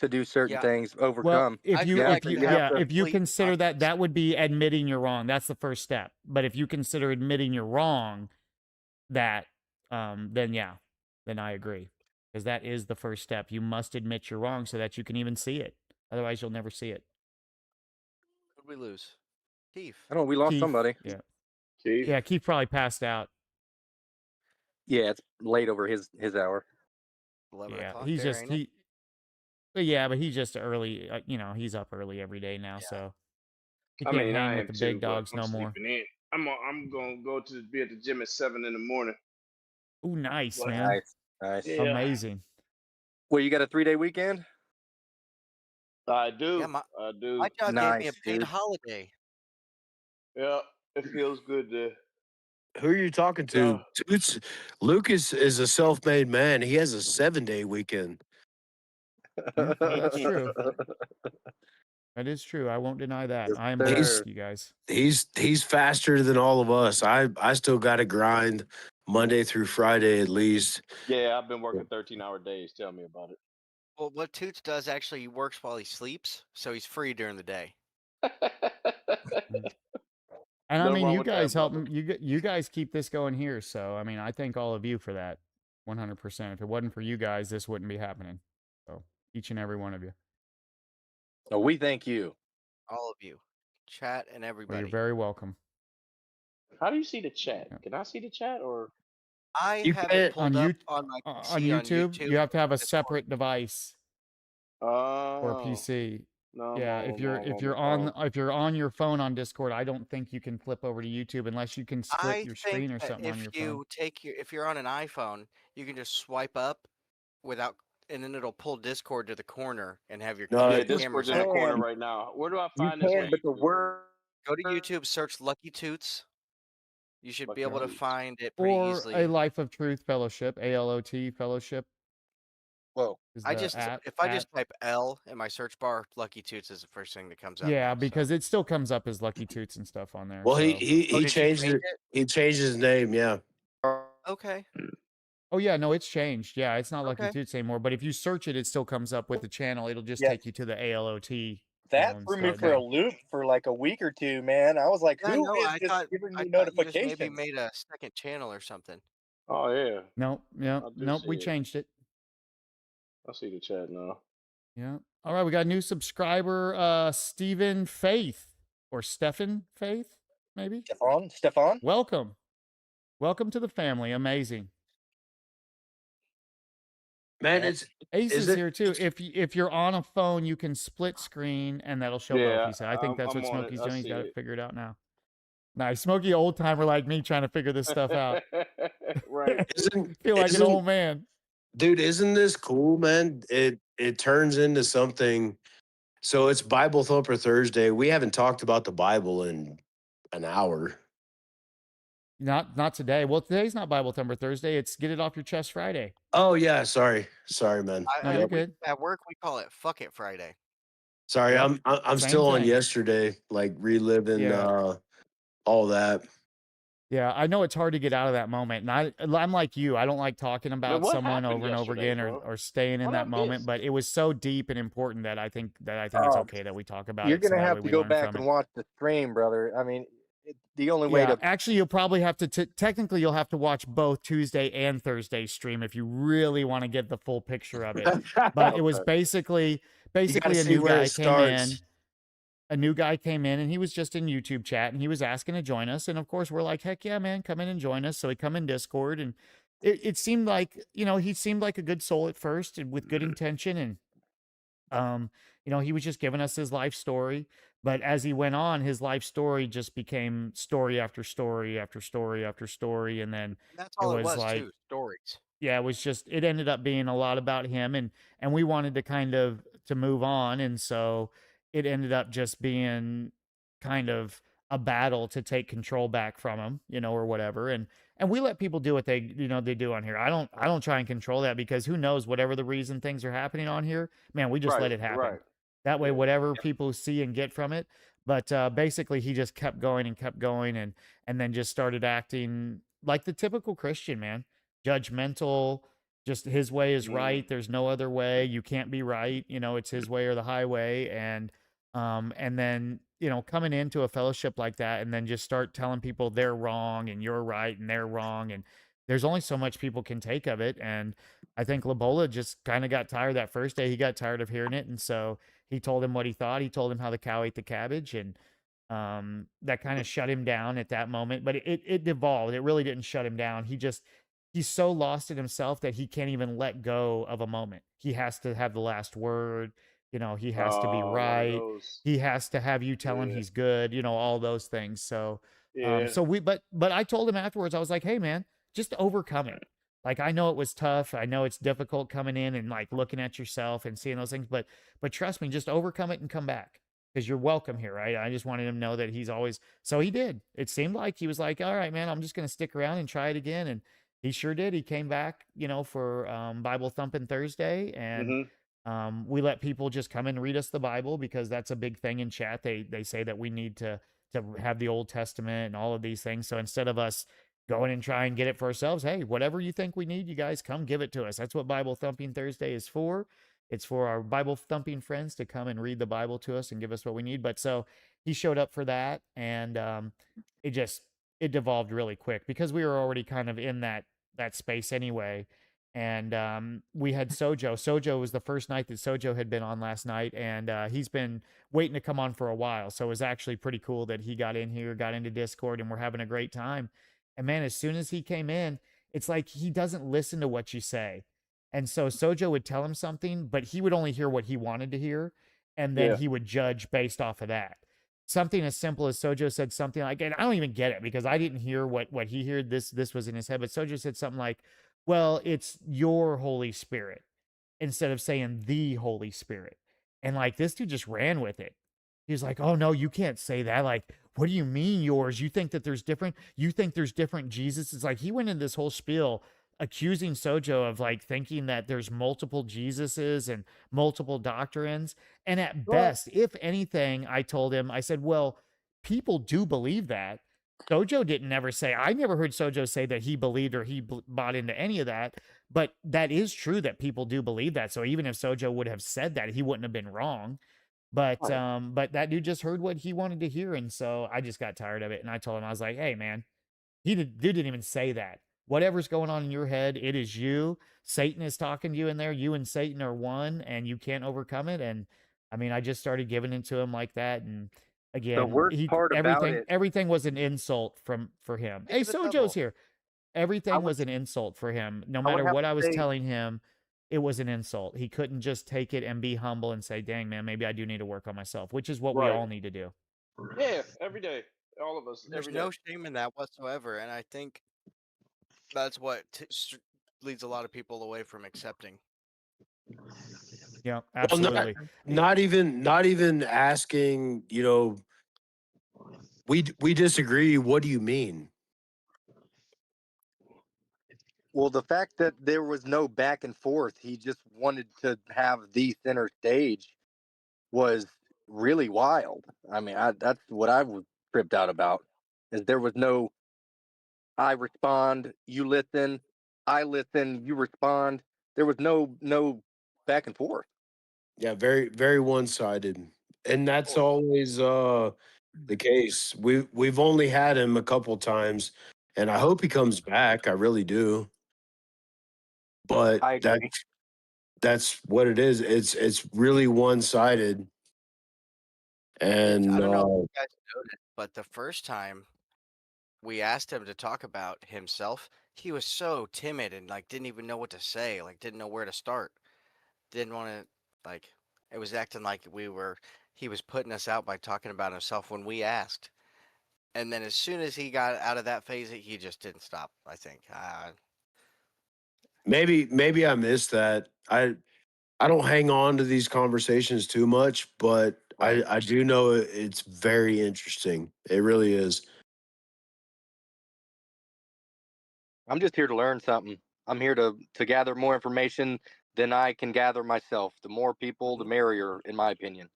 do certain Yeah. things, Well, overcome. if I you feel if like you you have yeah, to if you complete consider that, conscience. that would be admitting you're wrong. That's the first step. But if you consider admitting you're wrong, that then yeah, then I agree, because that is the first step. You must admit you're wrong so that you can even see it. Otherwise, you'll never see it. Who'd we lose? Keith. I don't know. We lost Keith, somebody. Yeah, Keith? yeah. Keith probably passed out. Yeah, it's late over his hour. 11 Yeah, o'clock he's there, just ain't it? But yeah, but he's just early. He's up early every day now, Yeah. so he I can't mean, hang I with am the too, big but dogs I'm no more. sleeping in. I'm gonna go be at the gym at 7 in the morning. Ooh, nice, What? man. Nice. Yeah. Amazing. Well, you got a 3-day weekend? I do. Yeah, I do. My job gave me a Nice, paid dude. holiday. Yeah, it feels good to. Who are you talking to? Yeah. Toots, Lucas is a self-made man. He has a 7-day weekend. Yeah, that's true. That is true. I won't deny that. Yes, I am sir. blessed, you guys. He's faster than all of us. I still got to grind Monday through Friday at least. Yeah, I've been working 13-hour days. Tell me about Well, what Toots does actually, he works while he sleeps, so he's free during the day. it. And I Nothing mean, wrong you with that, guys help brother. you guys keep this going here. So I mean, I thank all of you for that, 100%. If it wasn't for you guys, this wouldn't be happening. So each and every one of you. Oh, we thank you. All of you. Chat and Well, everybody. you're very welcome. How do you see the chat? Yeah. Can I see the chat or? I You have can't- it pulled On up on my PC on YouTube, you have to have a Discord. separate device for a Oh, PC. no. Yeah, if you're on your phone on Discord, I don't think you can flip over to YouTube unless you can split I your screen think or that something on your phone. if you're on an iPhone, you can just swipe up without, and then it'll pull Discord to the corner and have your No, Yeah, it- Discord's in the corner right now. Where do I You find this? can, on but the YouTube? word. Go to YouTube, search Lucky Toots. You should be Lucky able to Toots. find it pretty Or easily. a Life of Truth Fellowship, ALOT Fellowship. Whoa. Is I the just at- if I at- just type L in my search bar, Lucky Toots is the first thing that comes up. yeah, now, so. because it still comes up as Lucky Toots and stuff on there. Well, so. he Oh, did you changed change it. He changed his name. Yeah. Okay. Oh yeah, no, it's changed. Yeah, it's not Lucky Okay. Toots anymore. But if you search it, it still comes up with the channel. It'll just Yeah. take you to the ALOT. That and threw me start for a now. loop for like a week or two, man. I was like, Yeah, who no, is I this thought giving I me thought you just notifications? maybe made a second channel or something. Oh yeah, Nope, I do nope. We see it. changed it. I see the chat now. Yeah. All right, we got a new subscriber, Stephen Faith or Stefan Faith, maybe. Stefan? Welcome to the family. Amazing. Man, it's Ace Is is it- here too. If you're on a phone, you can split screen and that'll show both. Yeah, He said. I think that's I'm what on it. Smokey's I doing. He's see got it it. figured out now. Nice, Smokey, old timer like me trying to figure this stuff out. Right. Feel like an isn't- old man. dude, isn't this cool, man? It turns into something So it's Bible Thumper Thursday. We haven't talked about the Bible in an hour. Not today. Well, today's not Bible Thumper Thursday. It's Get It Off Your Chest Friday. Oh yeah, sorry, man. No, you're Yep. good. At work, we call it "Fuck It Friday." Sorry, Yep. I'm Same still on thing. yesterday, like reliving Yeah. all that. Yeah, I know it's hard to get out of that moment, and I'm like you. I don't like talking about what someone happened over and over yesterday, again, bro? or staying in What I that moment. missed? But it was so deep and important that I think it's Oh, okay that we talk about you're it, so gonna that way have to we go learn back from and it. watch the stream, brother. I mean, the only way Yeah, to actually, you'll probably have to. Technically, you'll have to watch both Tuesday and Thursday stream if you really want to get the full picture of it. But it was Okay. basically You got to a see new where guy it came in. starts. A new guy came in and he was just in YouTube chat and he was asking to join us. And of course, we're like, heck yeah, man, come in and join us. So he come in Discord and it seemed like, he seemed like a good soul at first and with good intention. And, he was just giving us his life story. But as he went on, his life story just became story after story after story after story. And then That's it all it was was like, too. Stories. yeah, it ended up being a lot about him and we wanted to kind of to move on. And so it ended up just being kind of a battle to take control back from him, or whatever. And we let people do what they do on here. I don't try and control that because who knows, whatever the reason things are happening on here, man, we just let it happen. Right. That way, Yeah. whatever people see and get from it. But basically, he just kept going and then just started acting like the typical Christian, man. Judgmental, just his way is right. There's no other way. You can't be right. It's his way or the highway. And then, coming into a fellowship like that and then just start telling people they're wrong and you're right and they're wrong. And there's only so much people can take of it. And I think Labola just kind of got tired that first day. He got tired of hearing it. And so he told him what he thought. He told him how the cow ate the cabbage. And that kind of shut him down at that moment. But it devolved. It really didn't shut him down. He's so lost in himself that he can't even let go of a moment. He has to have the last word. He has to be One of right. those. He has to have you tell him Yeah. he's good, all those things. So, Yeah. but I told him afterwards, I was like, hey man, just overcome it. Like, I know it was tough. I know it's difficult coming in and like looking at yourself and seeing those things, but trust me, just overcome it and come back because you're welcome here. Right. I just wanted him to know that he's always, so he did. It seemed like he was like, all right, man, I'm just going to stick around and try it again. And he sure did. He came back, for Bible Thumping Thursday, and we let people just come and read us the Bible because that's a big thing in chat. They say that we need to have the Old Testament and all of these things. So instead of us going and try and get it for ourselves, hey, whatever you think we need, you guys come give it to us. That's what Bible Thumping Thursday is for. It's for our Bible thumping friends to come and read the Bible to us and give us what we need. But so he showed up for that, and it devolved really quick because we were already kind of in that space anyway. And we had Sojo. Sojo was the first night that Sojo had been on last night, and he's been waiting to come on for a while. So it was actually pretty cool that he got in here, got into Discord, and we're having a great time. And man, as soon as he came in, it's like he doesn't listen to what you say. And so Sojo would tell him something, but he would only hear what he wanted to hear, and then he would judge based off of that. Something as simple as Sojo said something like, and I don't even get it because I didn't hear what he heard. This was in his head, but Sojo said something like, well, it's your Holy Spirit, instead of saying the Holy Spirit. And like this dude just ran with it. He was like, oh no, you can't say that. Like, what do you mean yours? You think there's different Jesus? It's like he went into this whole spiel accusing Sojo of like thinking that there's multiple Jesuses and multiple doctrines. And at best, if anything, I told him, I said, well, people do believe that. Sojo didn't ever say, I never heard Sojo say that he believed or he bought into any of that, but that is true that people do believe that. So even if Sojo would have said that, he wouldn't have been wrong. But that dude just heard what he wanted to hear. And so I just got tired of it. And I told him, I was like, hey man, dude didn't even say that. Whatever's going on in your head, it is you. Satan is talking to you in there. You and Satan are one, and you can't overcome it. And I mean, I just started giving it to him like that. And again, worst part about it- everything was an insult for him. Hey, It's a double. Sojo's here. Everything would- was an insult for him. No would matter have what to I was say- telling him, it was an insult. He couldn't just take it and be humble and say, dang, man, maybe I do need to work on myself, which is what we Right. all need to do. Yeah, every day. All of us. There's every no day. shame in that whatsoever, and I think that's what leads a lot of people away from accepting. Yeah, Well, absolutely. not even asking, we disagree. What do you mean? Well, the fact that there was no back and forth, he just wanted to have the center stage, was really wild. I mean, that's what I was tripped out about. Is there was no I respond, you listen, I listen, you respond. There was no back and forth. Yeah, very, very one-sided. And that's always the case. We've only had him a couple times, and I hope he comes back. I really do. But I agree. that's what it is. It's really one-sided. I And don't know if you guys noticed, but the first time we asked him to talk about himself, he was so timid and like didn't even know what to say, like didn't know where to start. Didn't want to like it was acting like he was putting us out by talking about himself when we asked. And then as soon as he got out of that phase, he just didn't stop, I think. maybe I missed that. I don't hang on to these conversations too much, but Right. I do know it's very interesting. It really is. I'm just here to learn something. I'm here to gather more information than I can gather myself. The more people, the merrier, in my opinion.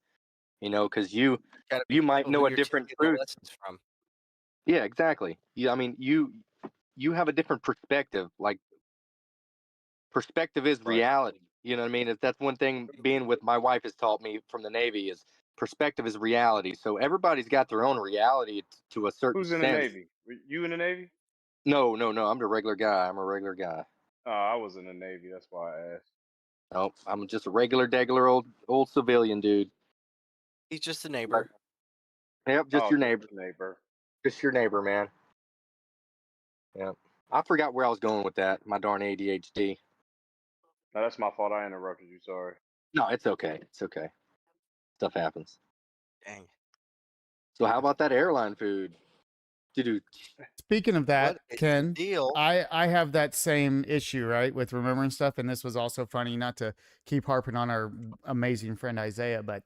Because you Gotta be might careful know who a you're different taking the truth. lessons from. Yeah, exactly. I mean, you have a different perspective. Like, perspective is Right. reality. You know what I mean? That's one thing being with my wife has taught me from the Navy is perspective is reality. So everybody's got their own reality to a certain Who's in the sense. Navy? You in the Navy? No. I'm the regular guy. I'm a regular guy. Oh, I was in the Navy. That's why I asked. Nope, I'm just a regular, degular old civilian dude. He's just a neighbor. Yep, just Oh, your just neighbor. a neighbor. Just your neighbor, man. Yep. I forgot where I was going with that. My darn ADHD. No, that's my fault. I interrupted you. Sorry. No, it's okay. It's okay. Stuff happens. Dang. So how about that airline food? Dude, Speaking of that, What is the Ken, deal? I have that same issue, right, with remembering stuff. And this was also funny, not to keep harping on our amazing friend Isaiah, but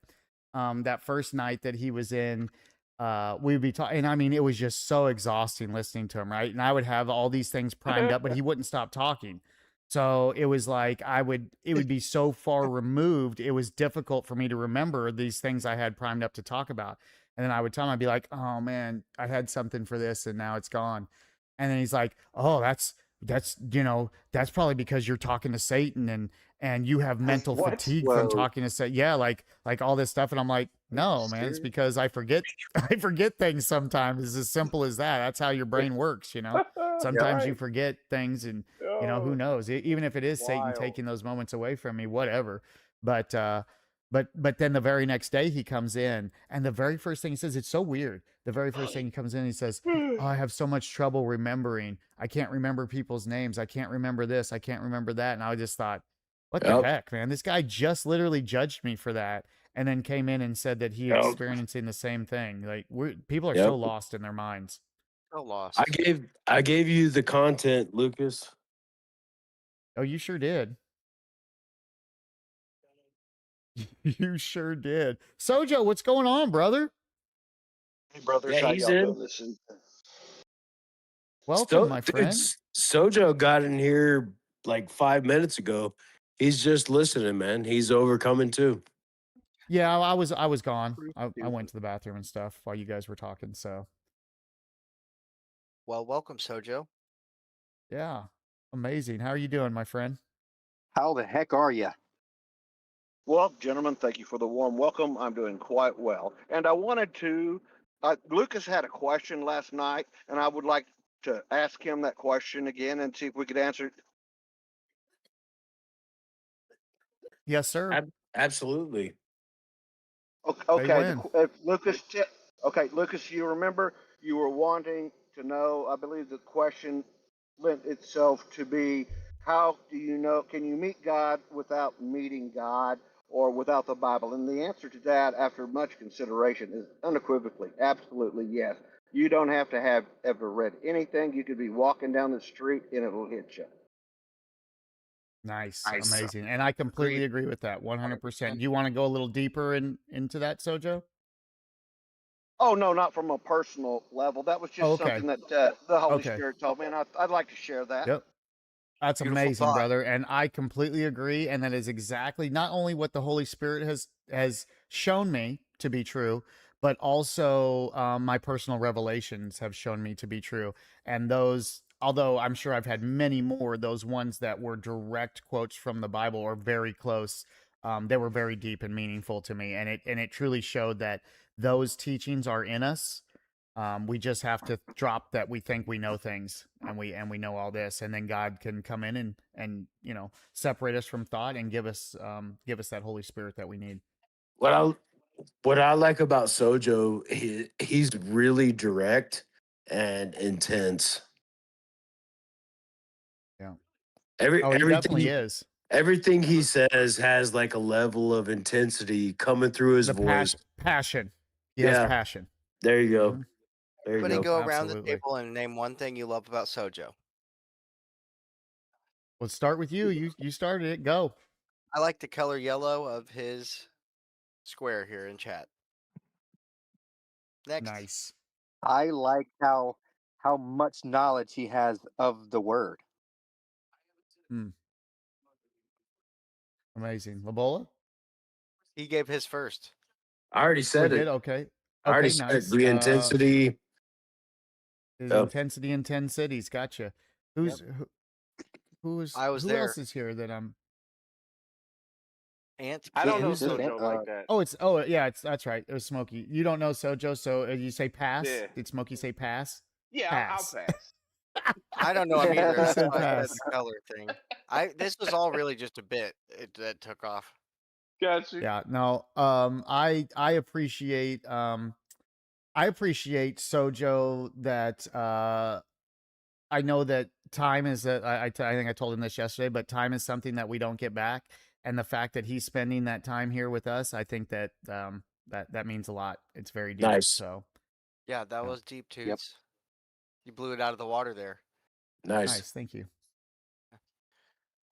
that first night that he was in, we'd be talking, and I mean, it was just so exhausting listening to him, right? And I would have all these things primed up, but he wouldn't stop talking. So it was like it would be so far removed. It was difficult for me to remember these things I had primed up to talk about. And then I would tell him, I'd be like, oh man, I had something for this and now it's gone. And then he's like, oh, that's probably because you're talking to Satan and you have mental What? fatigue from Whoa. talking to Satan. Yeah, like all this stuff. And I'm like, no, man, it's serious? because I forget things sometimes. It's as simple as that. That's how your brain works, Sometimes you Right. forget things and who Oh, knows? Even if it is Satan wild. taking those moments away from me, whatever. But but then the very next day he comes in and the very first thing he says, it's so weird. The very first thing he comes in, he says, oh, I have so much trouble remembering. I can't remember people's names. I can't remember this. I can't remember that. And I just thought, what the Yep. heck, man? This guy just literally judged me for that and then came in and said that he Yep. experiencing the same thing. Like people are Yep. so lost in their minds. So lost. I gave you the content, Lucas. Oh, you sure did. You sure did. Sojo, what's going on, brother? Hey, brothers, Yeah, how he's y'all in. doing this evening? Welcome, my Dude, friend. Sojo got in here like 5 minutes ago. He's just listening, man. He's overcoming too. Yeah, I was gone. I went to the bathroom and stuff while you guys were talking. So Well, welcome, Sojo. yeah, amazing. How are you doing, my friend? how the heck are you? Well, gentlemen, thank you for the warm welcome. I'm doing quite well. And I wanted to, Lucas had a question last night, and I would like to ask him that question again and see if we could answer it. Yes, sir. Absolutely. Okay, when? Lucas, Lucas, you remember you were wanting to know, I believe the question lent itself to be, how do you know, can you meet God without meeting God or without the Bible? And the answer to that, after much consideration, is unequivocally, absolutely yes. You don't have to have ever read anything. You could be walking down the street and it'll hit you. Nice. Nice. Amazing. And I completely agree with that 100%. Do you want to go a little deeper into that, Sojo? Oh no, not from a personal level. That was just Oh, okay. something that the Holy Okay. Spirit told me, and I'd like to share that. Yep. That's Beautiful amazing, thought. brother. And I completely agree. And that is exactly not only what the Holy Spirit has shown me to be true, but also my personal revelations have shown me to be true. And those, although I'm sure I've had many more, those ones that were direct quotes from the Bible or very close, they were very deep and meaningful to me. And it truly showed that those teachings are in us. We just have to drop that we think we know things and we know all this, and then God can come in and separate us from thought and give us that Holy Spirit that we need. What I like about Sojo, he's really direct and intense. Yeah. Oh, he Everything definitely is. everything he says has like a level of intensity coming through his The voice. passion. He has Yeah. passion. There you go. Mhm. There you Everybody go. go around the Absolutely. table and name one thing you love about Sojo. Let's start with you. You started it. Go. I like the color yellow of his square here in chat. Next. Nice. I like how much knowledge he has of the word. Amazing. Labola? He gave his first. I already We said did. it. Okay. I already Okay. said Nice. the intensity. His Yep. intensity in 10 cities. Gotcha. Who's who there. else is here that I'm? Ant. I don't know who's this, Sojo Ant? like that. Oh yeah, that's right. It was Smokey. You don't know Sojo, so you say pass. Yeah. Did Smokey say pass? Yeah, Pass. I'll pass. I don't know him either. He That's said why I said pass. the color thing. This was all really just a bit that took off. Got you. Yeah. No. I appreciate Sojo that I know that time is I think I told him this yesterday, but time is something that we don't get back, and the fact that he's spending that time here with us, I think that that means a lot. It's very deep. Nice. So Yeah, that Yeah. was deep, Toots. You blew it out of the water there. Nice. Thank you.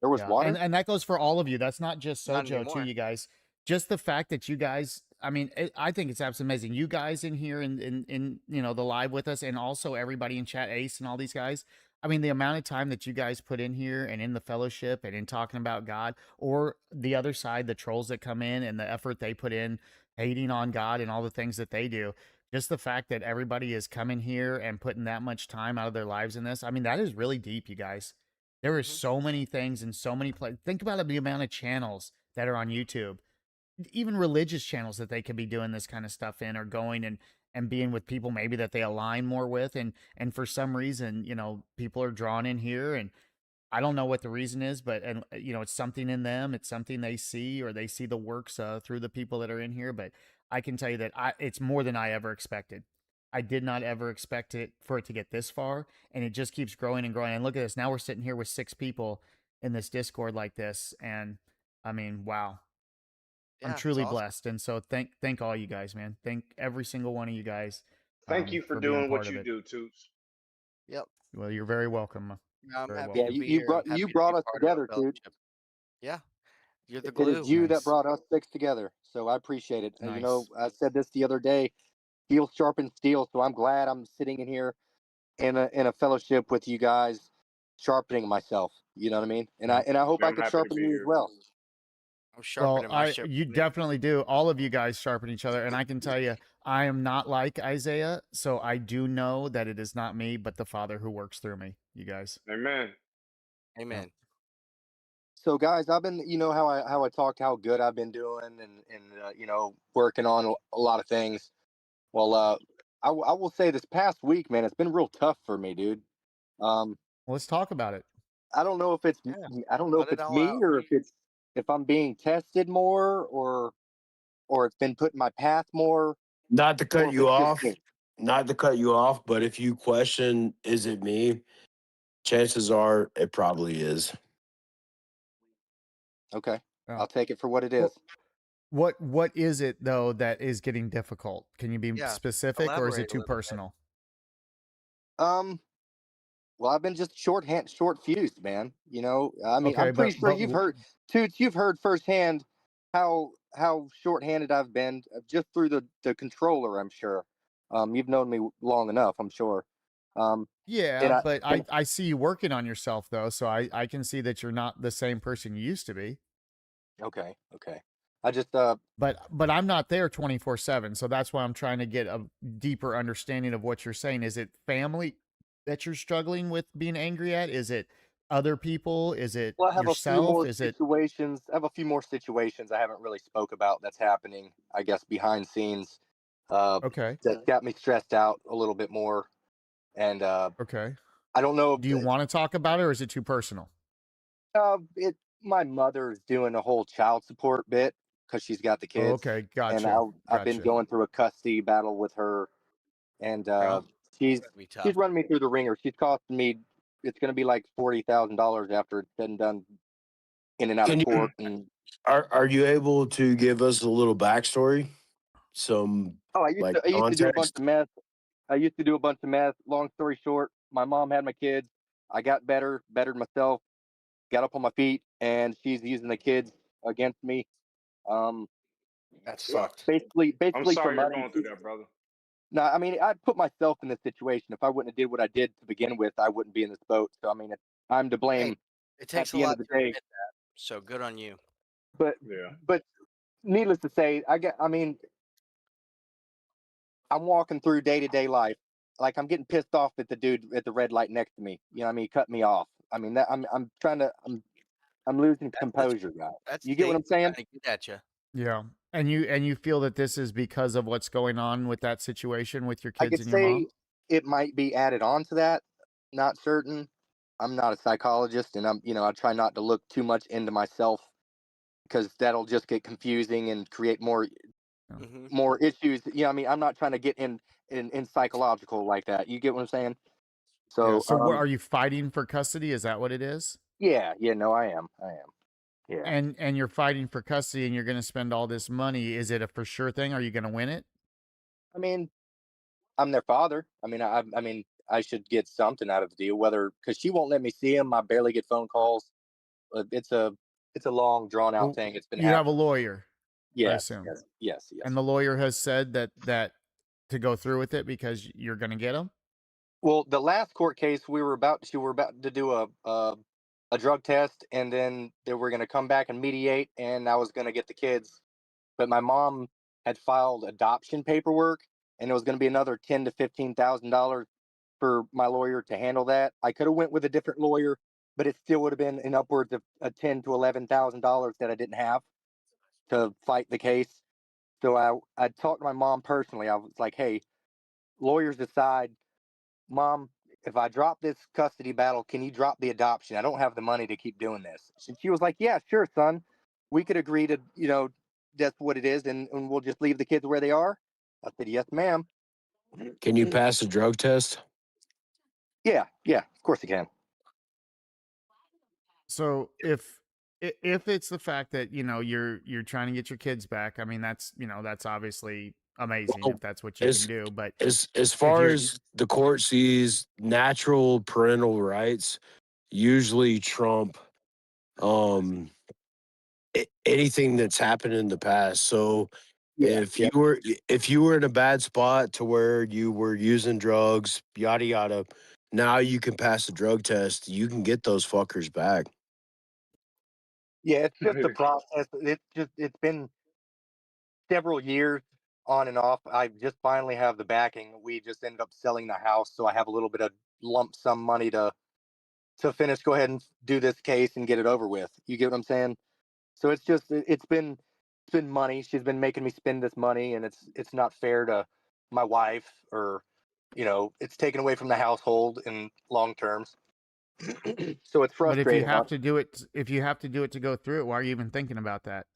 There was Yeah, water. and that goes for all of you. That's not just Not Sojo too, anymore. you guys. Just the fact that you guys, I mean, I think it's absolutely amazing. You guys in here in the live with us, and also everybody in chat, Ace and all these guys. I mean, the amount of time that you guys put in here and in the fellowship and in talking about God, or the other side, the trolls that come in and the effort they put in, hating on God and all the things that they do. Just the fact that everybody is coming here and putting that much time out of their lives in this. I mean, that is really deep, you guys. There are so many things and so many think about the amount of channels that are on YouTube, even religious channels that they could be doing this kind of stuff in, or going and being with people maybe that they align more with, and for some reason, people are drawn in here, and I don't know what the reason is, but it's something in them, it's something they see, or they see the works through the people that are in here. But I can tell you that it's more than I ever expected. I did not ever expect it for it to get this far, and it just keeps growing and growing. And look at this. Now we're sitting here with 6 people in this Discord like this, and I mean, wow. Yeah, I'm it's truly awesome. blessed, and so thank all you guys, man. Thank every single one of you guys. Thank you for being doing what part of you it. do, Toots. Yep. Well, you're very welcome. I'm Very happy Yeah, to welcome. be you here. brought I'm happy you to brought be us part of our together, dude. fellowship. Yeah, you're the It glue. is you that Nice. brought us 6 together. So I appreciate it. And, Nice. I said this the other day. Steel sharpens steel. So I'm glad I'm sitting in here in a fellowship with you guys, sharpening myself. You know what I mean? And Yeah. I hope I I'm can happy to sharpen be you as here. well. I'm sharpening my ship. You definitely do. All of you guys sharpen each other, and I can tell you, I am not like Isaiah, so I do know that it is not me, but the Father who works through me. You guys. Amen. Amen. So guys, I've been, how I talked how good I've been doing, and working on a lot of things. Well, I will say this past week, man, it's been real tough for me, dude. Let's talk about it. I don't know if it's Yeah, I don't know let if it it's all me out. or if I'm being tested more, or it's been put in my path more. Not to or cut if you it's just off. me. Not to cut you off, but if you question, is it me? Chances are it probably is. Okay, Yeah. I'll take it for what it is. What is it though that is getting difficult? Can you be Yeah, specific, or is elaborate it a too little bit. personal? Well, I've been just short fused, man. You know, I mean, Okay, I'm pretty sure but you've heard, Toots, you've heard firsthand how short-handed I've been just through the controller. I'm sure. You've known me long enough. I'm sure. Um, yeah, and I but and I see you working on yourself though, so I can see that you're not the same person you used to be. okay, okay. I just But I'm not there 24/7, so that's why I'm trying to get a deeper understanding of what you're saying. Is it family that you're struggling with being angry at? Is it other people? Is it well, I have a few yourself? more Is it situations. I have a few more situations I haven't really spoke about that's happening. I guess behind scenes, uh, okay? that got me stressed out a little bit more. And Okay. I don't know. Do you want to talk about it or is it too personal? It my mother's doing a whole child support bit because she's got the Oh, kids, okay. and Gotcha. I've been Gotcha. going through a custody battle with her, and Yeah. she's That'd be tough. she's running me through the ringer. She's costing me. It's going to be like $40,000 after it's been done in and out Can of you court. And are you able to give us a little backstory? Some oh, like I used to do a bunch context? of meth. I used to do a bunch of meth. Long story short, my mom had my kids. I got bettered myself, got up on my feet, and she's using the kids against me. Um, That sucked. basically I'm for sorry you're money. going through that, brother. No, I mean, I put myself in this situation. If I wouldn't have did what I did to begin with, I wouldn't be in this boat. So I mean, I'm to Hey, blame it at takes a the end lot of the to day. admit that. So good on you. But Yeah. but needless to say, I mean, I'm walking through day-to-day life, like I'm getting pissed off at the dude at the red light next to me. You know what I mean? He cut me off. I mean, that I'm trying to I'm losing That's composure, guys. that's You get what I'm Satan saying? trying to get at you. Yeah. And you feel that this is because of what's going on with that situation with your I kids could and your say mom? it might be added on to that. Not certain. I'm not a psychologist, and I try not to look too much into myself because that'll just get confusing and create Hmm. more issues. You know, what I mean, I'm not trying to get in psychological like that. You get what I'm saying? Yeah. So, So what are you fighting for custody? Is that what it is? yeah, no, I am. Yeah. And you're fighting for custody and you're going to spend all this money. Is it a for sure thing? Are you going to win it? I mean, I'm their father. I mean, I mean, I should get something out of the deal, whether because she won't let me see him. I barely get phone calls. It's a long, drawn out Well, thing. It's been you have a happening. lawyer, I Yes, assume. yes. And the lawyer has said that to go through with it because you're going to get them? Well, the last court case we were about to do a drug test, and then they were going to come back and mediate, and I was going to get the kids, but my mom had filed adoption paperwork, and it was going to be another $10,000 to $15,000 for my lawyer to handle that. I could have went with a different lawyer, but it still would have been in upwards of $10,000 to $11,000 that I didn't have to fight the case. So I talked to my mom personally. I was like, "Hey, lawyers decide. Mom, if I drop this custody battle, can you drop the adoption? I don't have the money to keep doing this." And she was like, "Yeah, sure, son. We could agree to, that's what it is, and we'll just leave the kids where they are." I said, "Yes, ma'am." Can you pass a drug test? Yeah, of course you can. So if it's the fact that, you're trying to get your kids back, I mean, that's obviously amazing Well, if that's what you can do. But as if far you're as the court sees, natural parental rights usually trump um anything that's happened in the past. So Yeah, if you were in a bad spot to where you were using drugs, yada yada, now you can pass a drug test. You can get those fuckers back. yeah. It's just a process. It's been several years on and off. I just finally have the backing. We just ended up selling the house, so I have a little bit of lump sum money to finish. Go ahead and do this case and get it over with. You get what I'm saying? So it's been money. She's been making me spend this money, and it's not fair to my wife, or it's taken away from the household in long terms. So it's but if you frustrating. have to do it to go through it, why are you even thinking about that?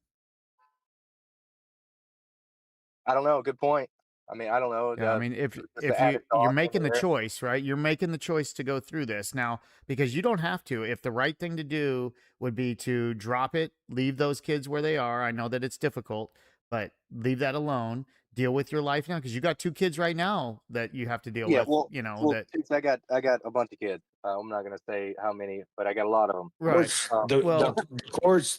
I don't know. Good point. I mean, I don't know. Yeah, I mean, if Just if the added you're thought making the over there. choice, right? You're making the choice to go through this now because you don't have to. If the right thing to do would be to drop it, leave those kids where they are. I know that it's difficult, but leave that alone. Deal with your life now because you got two kids right now that you have to deal Yeah, with. well, That since I got a bunch of kids. I'm not gonna say how many, but I got a lot of them. Right. Which Well-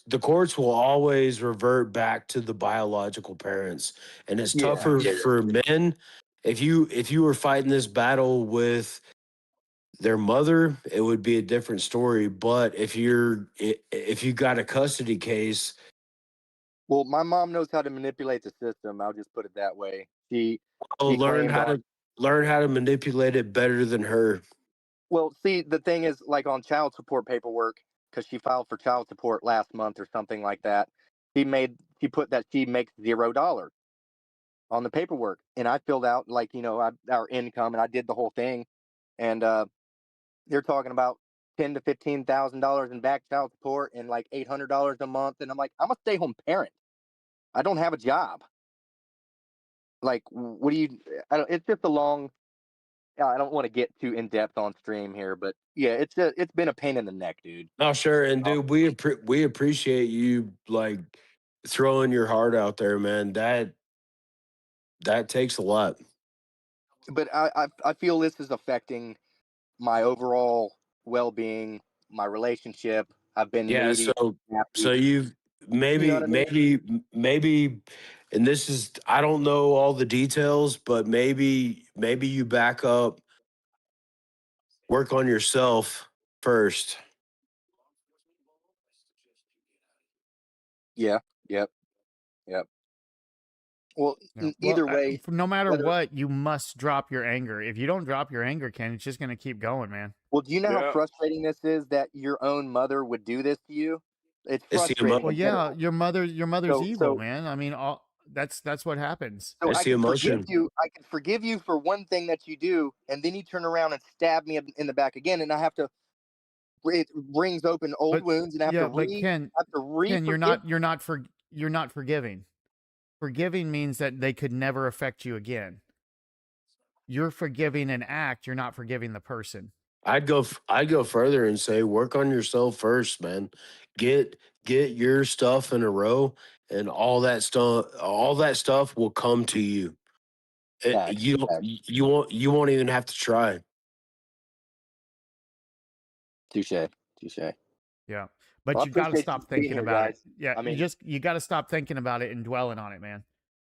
the courts will always revert back to the biological parents, and it's Yeah, tougher yeah. for men. If you were fighting this battle with their mother, it would be a different story. But if you got a custody case, Well, my mom knows how to manipulate the system. I'll just put it that way. She learn claimed how on- to manipulate it better than her. Well, see, the thing is, like on child support paperwork, because she filed for child support last month or something like that. She put that she makes $0 on the paperwork, and I filled out like our income, and I did the whole thing, and they're talking about $10,000 to $15,000 in back child support and like $800 a month, and I'm like, I'm a stay-home parent. I don't have a job. Like, what do you? It's just a long. I don't want to get too in depth on stream here, but yeah, it's been a pain in the neck, dude. Oh, sure, and dude, we appreciate you like throwing your heart out there, man. That takes a lot. But I feel this is affecting my overall well-being, my relationship. I've been Yeah, moody, so happy. you've maybe You know what I mean? maybe, and this is, I don't know all the details, but maybe you back up, work on yourself first. Yeah. Yep. Well, Yeah. either Well, way, no matter whether- what, you must drop your anger. If you don't drop your anger, Ken, it's just going to keep going, man. well, do you know how Yeah. frustrating this is that your own mother would do this to you? It's It's the frustrating. Well, in yeah, general. your mother's So- evil, so- man. I mean, that's what happens. So It's I the can emotion. forgive you. I can forgive you for one thing that you do, and then you turn around and stab me in the back again, and I have to. It brings open old But- wounds, and I have yeah, to but Ken, you're not forgiving. Forgiving means that they could never affect you again. You're forgiving an act. You're not forgiving the person. I'd go further and say work on yourself first, man. Get your stuff in a row, and all that stuff will come to you. Facts, You facts. you won't even have to try. Touche. Yeah. But Well, I you got to appreciate stop you being thinking here, about guys. it. Yeah. I mean- you got to stop thinking about it and dwelling on it, man.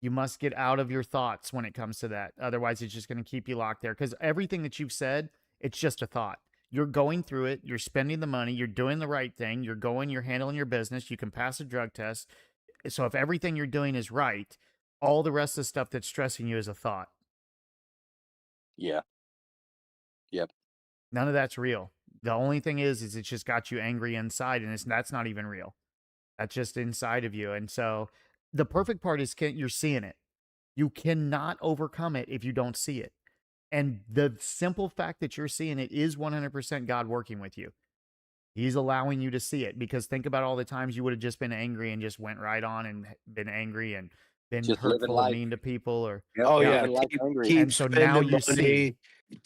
You must get out of your thoughts when it comes to that. Otherwise, it's just going to keep you locked there. Because everything that you've said, it's just a thought. You're going through it. You're spending the money. You're doing the right thing. You're handling your business. You can pass a drug test. So if everything you're doing is right, all the rest of the stuff that's stressing you is a thought. Yeah. Yep. None of that's real. The only thing is it's just got you angry inside, and that's not even real. That's just inside of you. And so the perfect part is you're seeing it. You cannot overcome it if you don't see it. And the simple fact that you're seeing it is 100% God working with you. He's allowing you to see it, because think about all the times you would have just been angry and just went right on and been angry and been Just living hurtful and life. mean to people, or Yep, Oh yeah, living life keep, angry. keep And so now spending you see. money,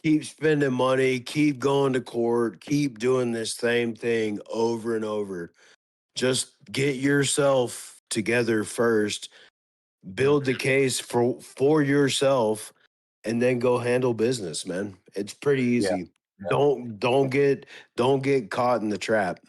keep spending money, keep going to court, keep doing this same thing over and over. Just get yourself together first, build the case for yourself, and then go handle business, man. It's pretty easy. Don't get caught in the trap.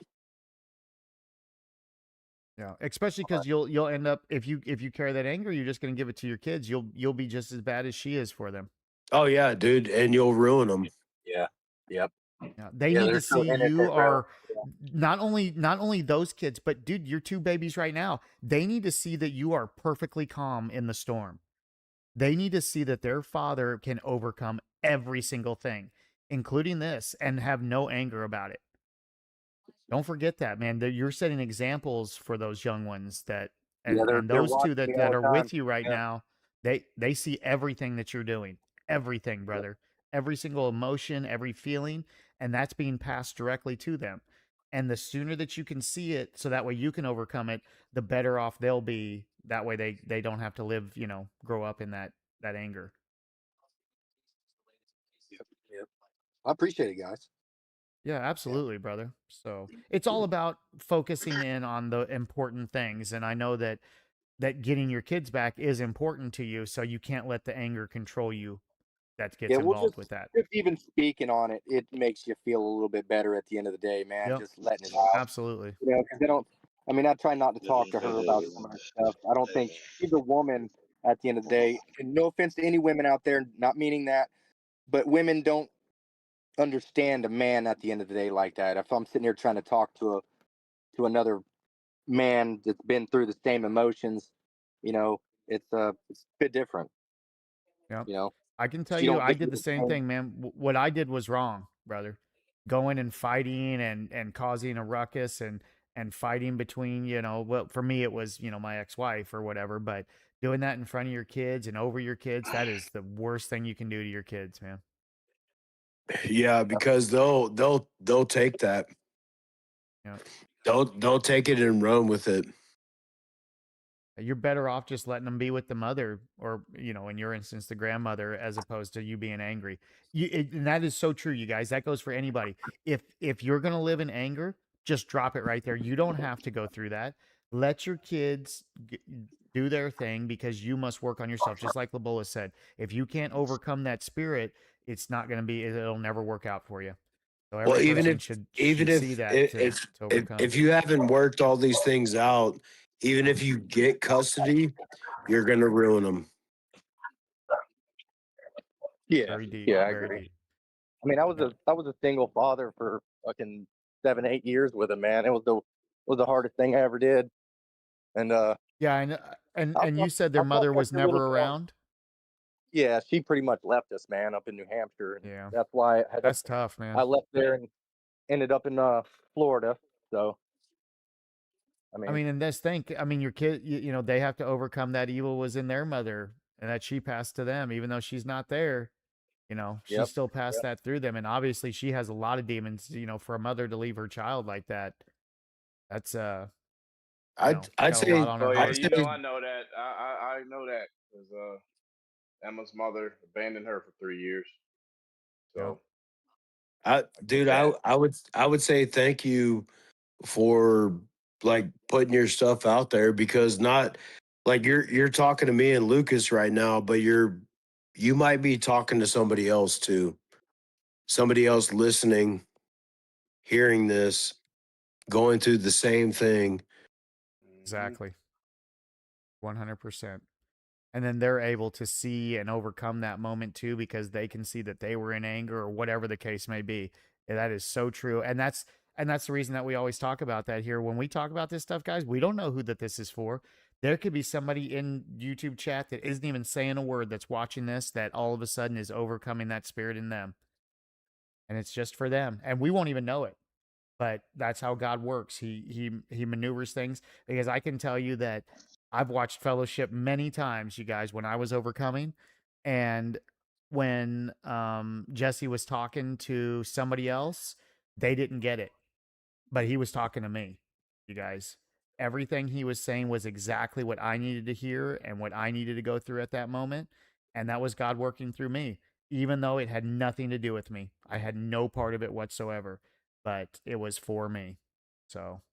Yeah, especially because you'll end up, if you carry that anger, you're just going to give it to your kids. You'll be just as bad as she is for them. Oh yeah, dude, and you'll ruin them. Yeah. Yep. Yeah, they Yeah, need to they're so see innocent, you bro. are not only those kids, but dude, your two babies right now. They need to see that you are perfectly calm in the storm. They need to see that their father can overcome every single thing, including this, and have no anger about it. Don't forget that, man. You're setting examples for those young ones and they're those two watching that me all the are time. with you right Yeah. now. They see everything that you're doing, everything, brother, every single emotion, every feeling, and that's being passed directly to them. And the sooner that you can see it, so that way you can overcome it, the better off they'll be. That way they don't have to live, grow up in that anger. Yep. I appreciate it, guys. Yeah, absolutely, brother. So it's all about focusing in on the important things. And I know that getting your kids back is important to you. So you can't let the anger control you. that gets Yeah, well, involved with that. just even speaking on it, it makes you feel a little bit better at the end of the day, man. Yep. Just letting it out. Absolutely. You know, because they don't. I mean, I try not to talk to her about some of her stuff. I don't think she's a woman at the end of the day. And no offense to any women out there, not meaning that, but women don't understand a man at the end of the day like that. If I'm sitting here trying to talk to another man that's been through the same emotions, you know, it's a bit different. Yep. You know, I can tell she you, don't I get did the same thing, man. What I did was wrong, brother. Going and fighting and causing a ruckus and fighting between, you know, well, for me it was, you know, my ex-wife or whatever, but doing that in front of your kids and over your kids, that is the worst thing you can do to your kids, man. Yeah, because they'll take that. Yeah. They'll take it and run with it. You're better off just letting them be with the mother, or, you know, in your instance, the grandmother, as opposed to you being angry. And that is so true, you guys. That goes for anybody. If you're gonna live in anger, just drop it right there. You don't have to go through that. Let your kids do their thing, because you must work on yourself. Just like Labola said, if you can't overcome that spirit, it's not gonna be. It'll never work out for you. So every Well, person should see that to overcome. if you haven't worked all these things out, even if you get custody, you're gonna ruin them. Yeah, Very deep. yeah, I Very agree. deep. I mean, I was a single father for fucking 7-8 years with him, man. It was the hardest thing I ever did. And Yeah, and I you felt- said their I felt mother like was a little never bit- around. Yeah, she pretty much left us, man, up in New Hampshire. And Yeah. that's why That's tough, man. I left there and ended up in Florida. So, I mean, and your kid, you know, they have to overcome that evil was in their mother and that she passed to them, even though she's not there. You know, she Yep, still passed that through them, and obviously she has a lot of demons. You know, for a mother to leave her child like that, that's I'd got say a lot on her Oh yeah, heart. you know I know that. I know that because Emma's mother abandoned her for 3 years. So dude, that. I would say thank you for like putting your stuff out there, because not like you're talking to me and Lucas right now, but you might be talking to somebody else too. Somebody else listening, hearing this, going through the same thing. Exactly. 100%. And then they're able to see and overcome that moment too, because they can see that they were in anger or whatever the case may be. And that is so true. And that's the reason that we always talk about that here. When we talk about this stuff, guys, we don't know who that this is for. There could be somebody in YouTube chat that isn't even saying a word, that's watching this, that all of a sudden is overcoming that spirit in them. And it's just for them. And we won't even know it. But that's how God works. He maneuvers things, because I can tell you that I've watched Fellowship many times, you guys, when I was overcoming, and when Jesse was talking to somebody else, they didn't get it, but he was talking to me, you guys. Everything he was saying was exactly what I needed to hear and what I needed to go through at that moment, and that was God working through me, even though it had nothing to do with me. I had no part of it whatsoever, but it was for me. So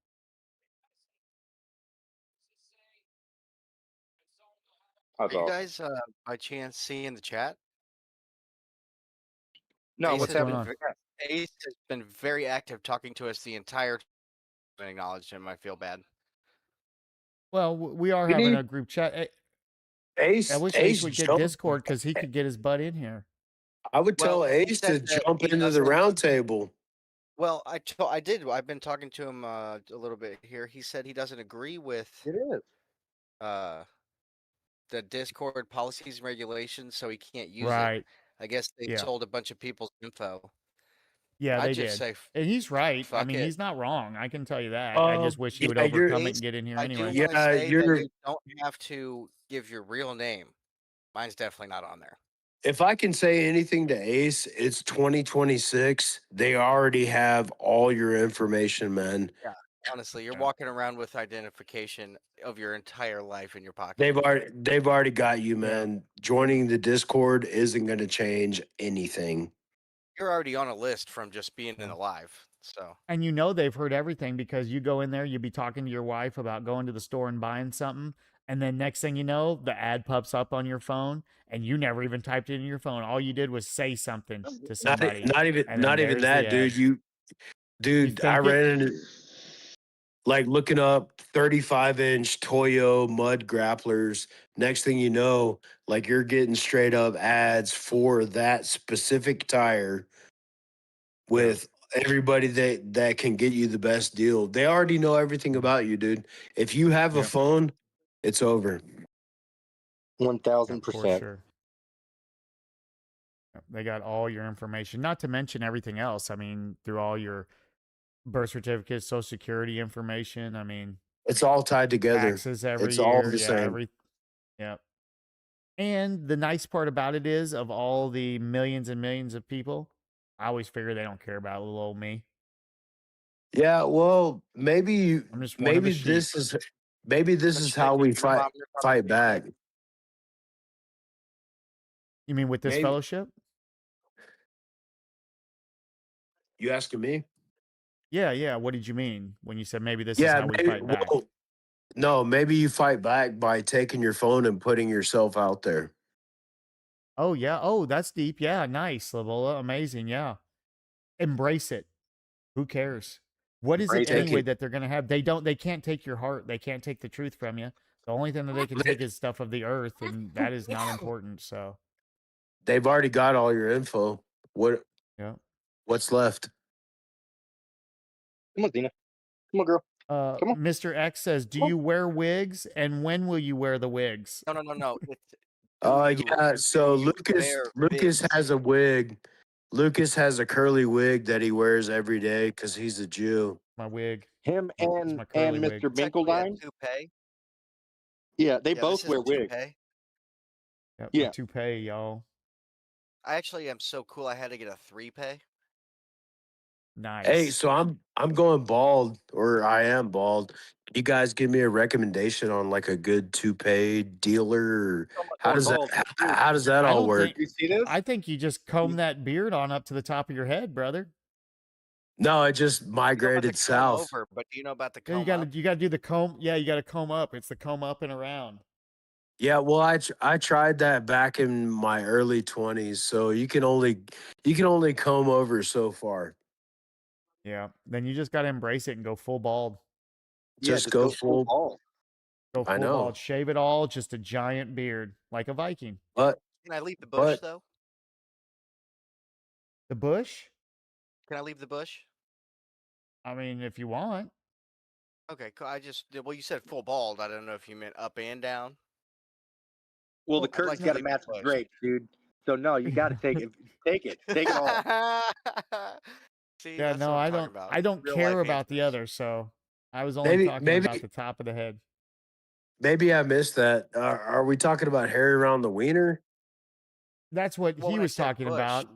That's Are you awesome. guys by chance seeing the chat? no, Ace what's has going been on? Ace has been very active, talking to us the entire time. I acknowledge him. I feel bad. Well, we are We having need- a group chat. Ace, I wish Ace Ace would get jump- Discord, because he could get his butt in here. I would tell Well, he Ace to said that jump he into the doesn't- round table. Well, I did. I've been talking to him a little bit here. He said he doesn't agree with it is. the Discord policies and regulations, so he can't use it. Right. I guess they Yeah. sold a bunch of people's info. Yeah, I'd they just did. say, And he's right. I fuck mean, it. he's not wrong. I can tell you that. I just wish he would yeah, you're- overcome it and get in here I anyway. do want to Yeah, say that you're- you don't have to give your real name. Mine's definitely not on there. If I can say anything to Ace, it's 2026. They already have all your information, man. Honestly, you're walking around with identification of your entire life in your pocket. They've already got you, man. Joining the Discord isn't going to change anything. You're already on a list from just being in the live. So And you know they've heard everything, because you go in there, you be talking to your wife about going to the store and buying something. And then next thing you know, the ad pops up on your phone, and you never even typed it in your phone. All you did was say something to somebody, Not even and then there's the that, dude. ad. Dude, I think it? ran into like looking up 35-inch Toyo mud grapplers. Next thing you know, like you're getting straight up ads for that specific tire with everybody that can get you the best deal. They already know everything about you, dude. If you have a Yep. phone, it's over. Yeah, 1000%. for sure. Yep, they got all your information, not to mention everything else. I mean, through all your birth certificate, social security information. I mean, It's all tied together. taxes every It's all year. the Yeah, same. Yep. And the nice part about it is, of all the millions and millions of people, I always figure they don't care about little old me. Yeah, well, maybe I'm just one of the sheep. this is how we fight back. You mean with this Maybe. fellowship? You asking me? Yeah. What did you mean when you said maybe this is how we fight back? Well, no, maybe you fight back by taking your phone and putting yourself out there. Oh yeah. Oh, that's deep. Yeah, nice, Lavola. Amazing. Yeah. Embrace it. Who cares? What is it anyway that they're gonna have? They can't take your heart. They can't take the truth from you. The only thing that they can take is stuff of the earth, and that is not important. So they've already got all your info. What's left? Come on, Zena. Come on, girl. Come on. Mr. X says, "Do you wear wigs, and when will you wear the wigs?" No. Yeah. So Lucas has a wig. Lucas has a curly wig that he wears every day because he's a Jew. My wig. Him and my curly Mr. wig. Binkledine. Yeah, they both wear wigs. Yep, Yeah. toupee, y'all. I actually am so cool. I had to get a 3-pay. Nice. Hey, so I'm going bald, or I am bald. You guys give me a recommendation on like a good toupee dealer? Or how does that all work? You see this? I think you just comb that beard on up to the top of your head, brother. No, it just migrated south. But do you know about the Yeah, comb you gotta do the comb. Yeah, you gotta comb up. It's the comb up and around. Yeah, well, I tried that back in my early 20s, so you can only comb over so far. Yeah, then you just gotta embrace it and go full bald. Just go full bald. Go full I know. bald. Shave it all. Just a giant beard, like a Viking. But Can I leave the bush though? The bush? Can I leave the bush? I mean, if you want. Okay, cool. Well, you said full bald. I don't know if you meant up and down. Well, the I'd curtain's like to got to leave the match the bush. drapes, dude. So no, you got to take it. Take it all. See, Yeah, that's no, what I'm I talking don't. about. I don't Real care life about the answers. other. So I was only talking about the top of the head. Maybe I missed that. Are we talking about hair around the wiener? That's what Well, he when I was said talking bush- about.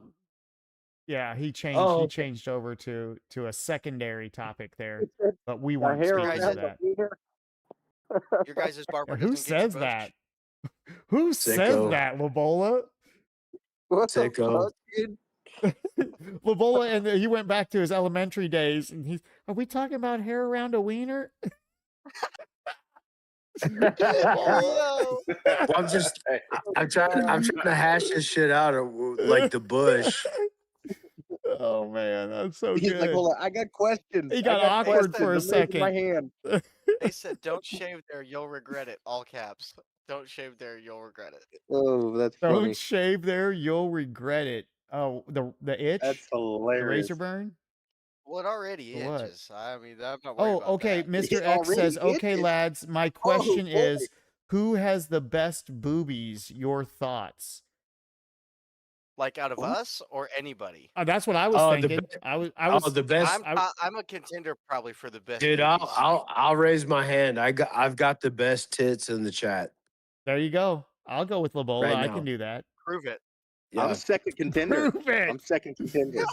Yeah, he changed. Oh, He okay. changed over to a secondary topic there, but we The weren't hair speaking around to that. the wiener. Your guys' barber Who doesn't get your says bush? that? Who says Sicko. that, Labola? What the Sicko. fuck, dude? Labola, and he went back to his elementary days, and he's. Are we talking about hair around a wiener? Yo. Well, I'm trying to hash this shit out like the bush. Oh man, that's so He's good. like, hold on, I got questions. He I got got awkward for a questions. I'm raising my second. hand. They said, "Don't shave there, you'll regret it." All caps. Don't shave there, you'll regret it. Oh, that's Don't funny. shave there, you'll regret it. Oh, the itch, That's the hilarious. razor burn. Well, it already For what? itches. I mean, I'm not worried Oh, about okay. that. Mr. It X says, already "Okay, itches. lads, my question boy. is, who has the best boobies? Your thoughts?" Like out of us or anybody. That's what I was Oh, the thinking. be- I was the best, I'm a contender probably for the best. dude. boobies. I'll raise my hand. I've got the best tits in the chat. There you go. I'll go with Labola. Right I now. can do that. Prove it. Yeah, I'm second contender. Prove it. I'm second contender.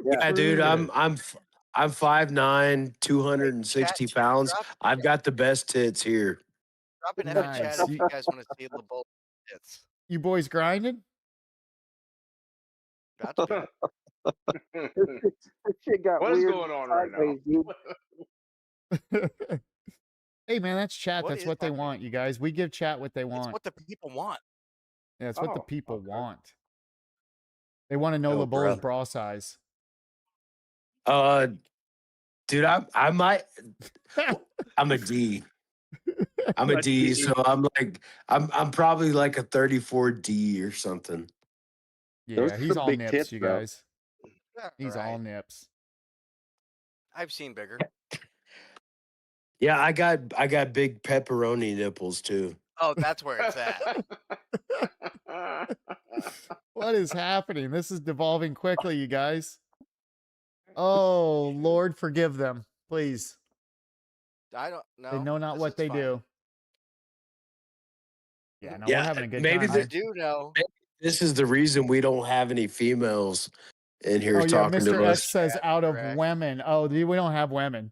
yeah, dude. Prove I'm 5'9", 260 Chat, pounds. drop- I've got the best tits here. Drop an F in chat Nice. if you guys want to see the bull tits. You boys grinding? Got to be. This shit got What is weird going on right now? sideways, dude. Hey man, that's chat. What That's is what they happening? want, you guys. We give chat what they It's want. what the people want. Yeah, it's what the Oh, people okay. want. They want to know Oh, Labola's brother. bra size. Dude, I might. I'm a D. I'm a D, so I'm probably like a 34D or something. Those Yeah, are he's some all big nips, tits, you bro. guys. Yeah, He's all right. nips. I've seen bigger. Yeah, I got big pepperoni nipples too. Oh, that's where it's at. What is happening? This is devolving quickly, you guys. Oh, Lord, forgive them, please. I don't know. They know not This what is they fine. do. Yeah, no, we're Yeah, having a good maybe time I here. do know. this is the reason we don't have any females in here Oh yeah, talking Mr. to X us. says That's out of correct. women. Oh, we don't have women.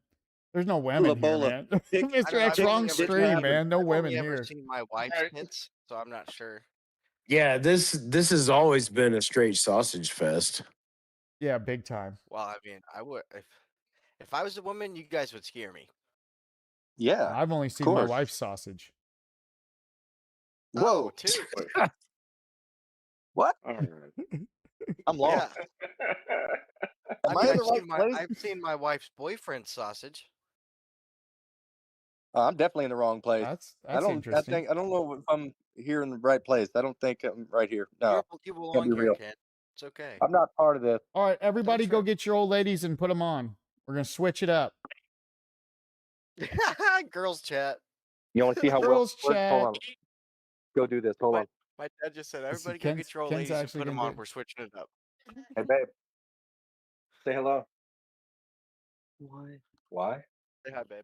There's no women here, Labola, man. pick- I Mr. don't know, X, I've only wrong ever stream, seen- man. No I've women only ever here. seen my wife's Alright. tits, so I'm not sure. Yeah, this has always been a straight sausage fest. Yeah, big time. Well, I mean, I would if I was a woman, you guys would scare me. Yeah. I've only seen my course. wife's sausage. Whoa. Oh, too. What? Alright. I'm lost. Yeah. Am I I mean, in the right place? I've seen my wife's boyfriend's sausage. I'm definitely in the wrong place. That's I don't interesting. I don't know if I'm here in the right place. I don't think I'm right here. No. You Gotta belong be here, real. Ken. It's okay. I'm not part of this. All right, everybody go trip. get your old ladies and put them on. We're going to switch it up. Girls chat. You want to see how well Girls it works? chat. Hold on. Go do this. Hold on. My dad just said, This is everybody go Ken's- get your old Ken's ladies and actually put them gonna on. do- We're switching it up. Hey babe. Say hello. Why? Why? Say hi, babe.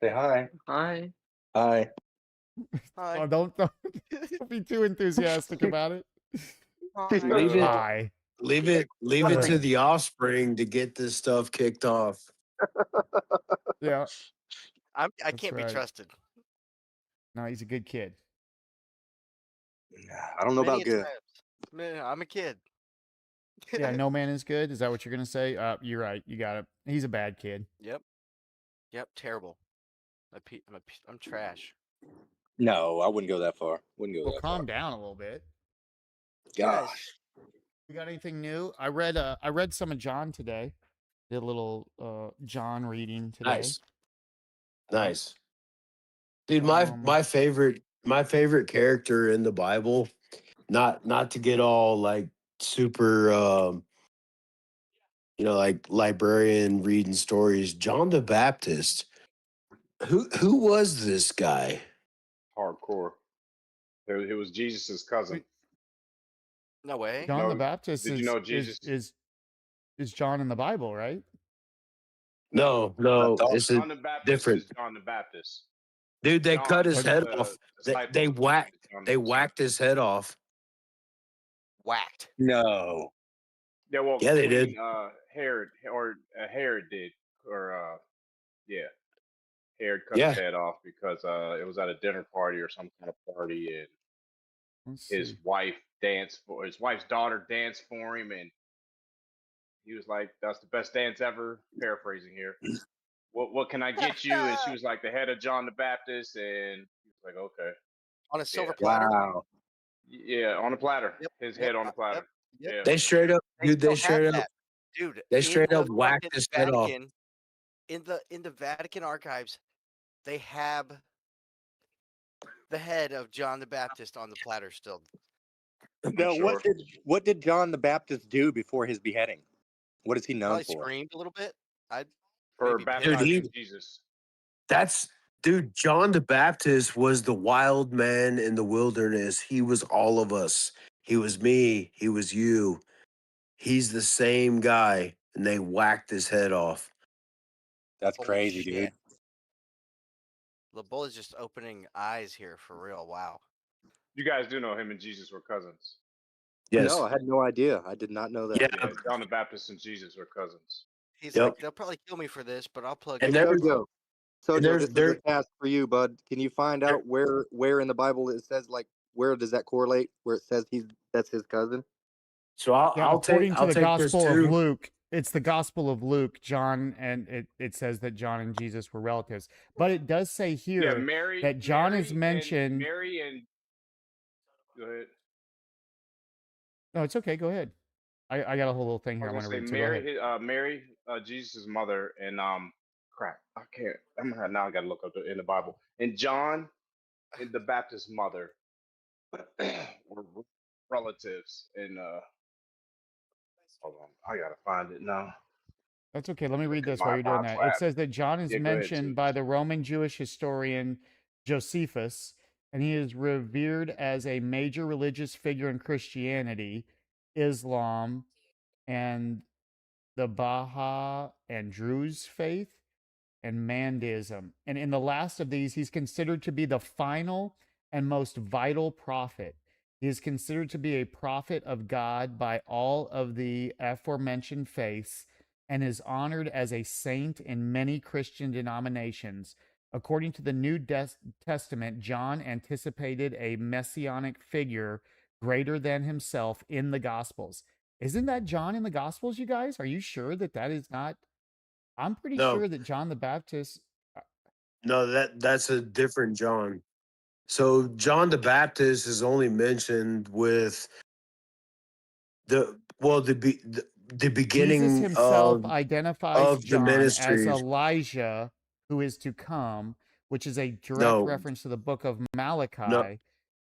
Say hi. Hi. Hi. Hi. Oh, don't be too enthusiastic about it. She's Hi. Leave it. Hi. Leave it to the offspring to get this stuff kicked off. Yeah. I That's can't be right. trusted. No, he's a good kid. I don't know Many about a good. times. Man, I'm a kid. Yeah, no man is good. Is that what you're going to say? You're right. You got it. He's a bad kid. Yep. Terrible. I'm trash. No, I wouldn't go that far. Wouldn't go Well, that calm down a little bit. far. Guys, Gosh. You got anything new? I read some of John today. Did a little John reading today. Nice. Dude, my favorite character in the Bible, not to get all like super like librarian reading stories, John the Baptist. Who was this guy? Hardcore. It was Jesus' cousin. no way. John the No, Baptist did you know Jesus- is John in the Bible, right? No, it's a John the Baptist different is John the Baptist. dude. They John cut his was head the off. disciple They of whacked John they the whacked his head off. Whacked. No. Yeah, well, Yeah, they did. Herod did, or yeah, Herod cut Yeah. his head off because it was at a dinner party or some kind of party, and Let's his see. his wife's daughter danced for him, and he was like, "That's the best dance ever." Paraphrasing here. What can I get you? And she was like, the head of John the Baptist, and he was like, okay, On a silver Yeah. platter. Wow. yeah, on a platter. Yep, His yep, head on a platter. yep. Yeah. They straight up, dude. They still have straight up. that. Dude, They in straight the up whacked fucking his head off. Vatican, in the Vatican archives, they have the head of John the Baptist on the platter still. Now, sure. what did John the Baptist do before his beheading? What is he known Probably for? screamed a little bit. For maybe baptizing Dude, Jesus. Dude, John the Baptist was the wild man in the wilderness. He was all of us. He was me. He was you. He's the same guy, and they whacked his head off. That's Holy crazy, shit. dude. LeBull is just opening eyes here for real. Wow. You guys do know him and Jesus were cousins. Yes. No, I had no idea. I did not know that. Yeah. Yeah, John the Baptist and Jesus were cousins. He's Yep. like, they'll probably kill me for this, but I'll plug And it there- in. Sojo, and this is there- a task for you, bud. Can you find out where in the Bible it says, like, where does that correlate? Where it says that's his cousin? So I'll Yeah, according take to the this Gospel of too. Luke, it's the Gospel of Luke. John, and it says that John and Jesus were relatives, but it does say Yeah, here Mary, that John is Mary, and mentioned. Mary and go ahead. No, it's okay. Go ahead. I got a whole little thing I here I was want to gonna say read. So go ahead. Mary, Jesus' mother, and crap, I can't. Now I gotta look up in the Bible. And John and the Baptist mother were relatives. And hold on, I gotta find it now. That's okay. Let me read Look at this while you're doing my that. It flap. says that John is Yeah, go ahead, mentioned too. by the Roman Jewish historian Josephus, and he is revered as a major religious figure in Christianity, Islam, and the Baha and Druze faith, and Mandism. And in the last of these, he's considered to be the final and most vital prophet. He is considered to be a prophet of God by all of the aforementioned faiths and is honored as a saint in many Christian denominations. According to the New Testament, John anticipated a messianic figure greater than himself in the Gospels. Isn't that John in the Gospels, you guys? Are you sure that that is not? I'm pretty No, sure that John the Baptist. no, that's a different John. So John the Baptist is only mentioned with the Jesus beginning himself identifies of the John as ministry. Elijah who is to come, which is a direct No, reference to the book of no, Malachi,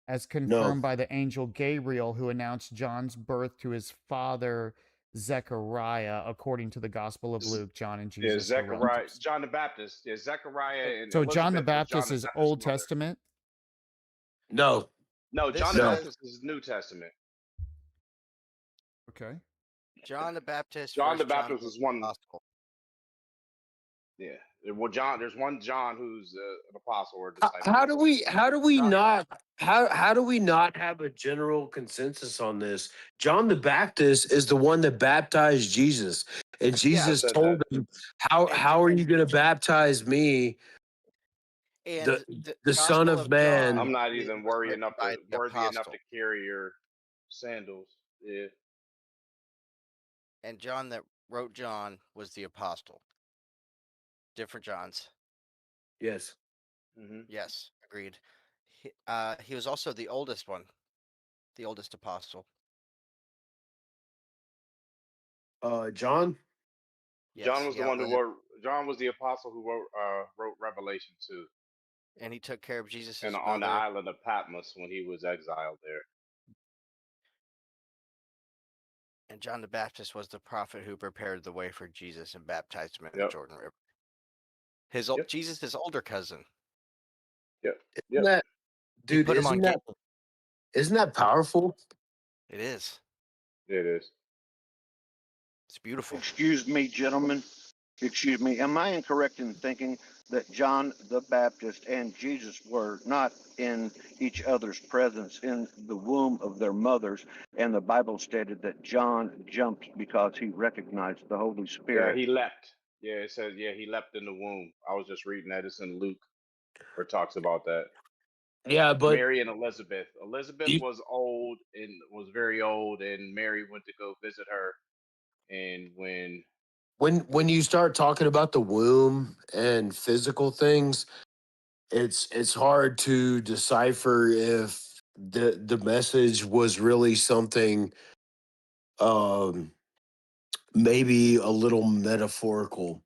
as no. confirmed by the angel Gabriel, who announced John's birth to his father Zechariah, according to the Gospel of Z- Luke. John and Yeah, Jesus were Zechariah, relatives. John the Baptist. Yeah, Zechariah and So John the Elizabeth was John Baptist the is Baptist's Old mother. Testament. No, No, This John the no. says Baptist is New Testament. Okay. John the Baptist John the versus John Baptist the is one. Apostle. Yeah. Well, John. There's one John who's an apostle or a How, disciple. how do we John, not have a general consensus on this? John the Baptist is the one that baptized Jesus, and Yeah, I Jesus said that. told him, "How and how are you going to baptize me, and the Son Gospel of of Man?" I'm John not even was worthy written enough by to the apostle, carry your sandals. Yeah. and John that wrote John was the apostle. Different Johns. Yes. Mm-hmm. Yes, agreed. He was also the oldest one, the oldest apostle. John. Yes, John was he the one who outlived, wrote. John was the apostle who wrote Revelation 2, and he took care of Jesus' and on the mother. island of Patmos when he was exiled there. And John the Baptist was the prophet who prepared the way for Jesus and baptized him in the Yep. Jordan River. Yep. Jesus' older cousin. Yep. Isn't Yep. that, He dude? put him on game. Isn't that powerful? It is. It is. It's beautiful. Excuse me, gentlemen. Excuse me. Am I incorrect in thinking that John the Baptist and Jesus were not in each other's presence in the womb of their mothers? And the Bible stated that John jumped because he recognized the Holy Yeah, Spirit. he leapt. Yeah, it says he leapt in the womb. I was just reading that. It's in Luke, where it talks about that. Yeah, but Mary and Elizabeth. Elizabeth you, was old and was very old, and Mary went to go visit her. And when you start talking about the womb and physical things, it's hard to decipher if the message was really something maybe a little metaphorical.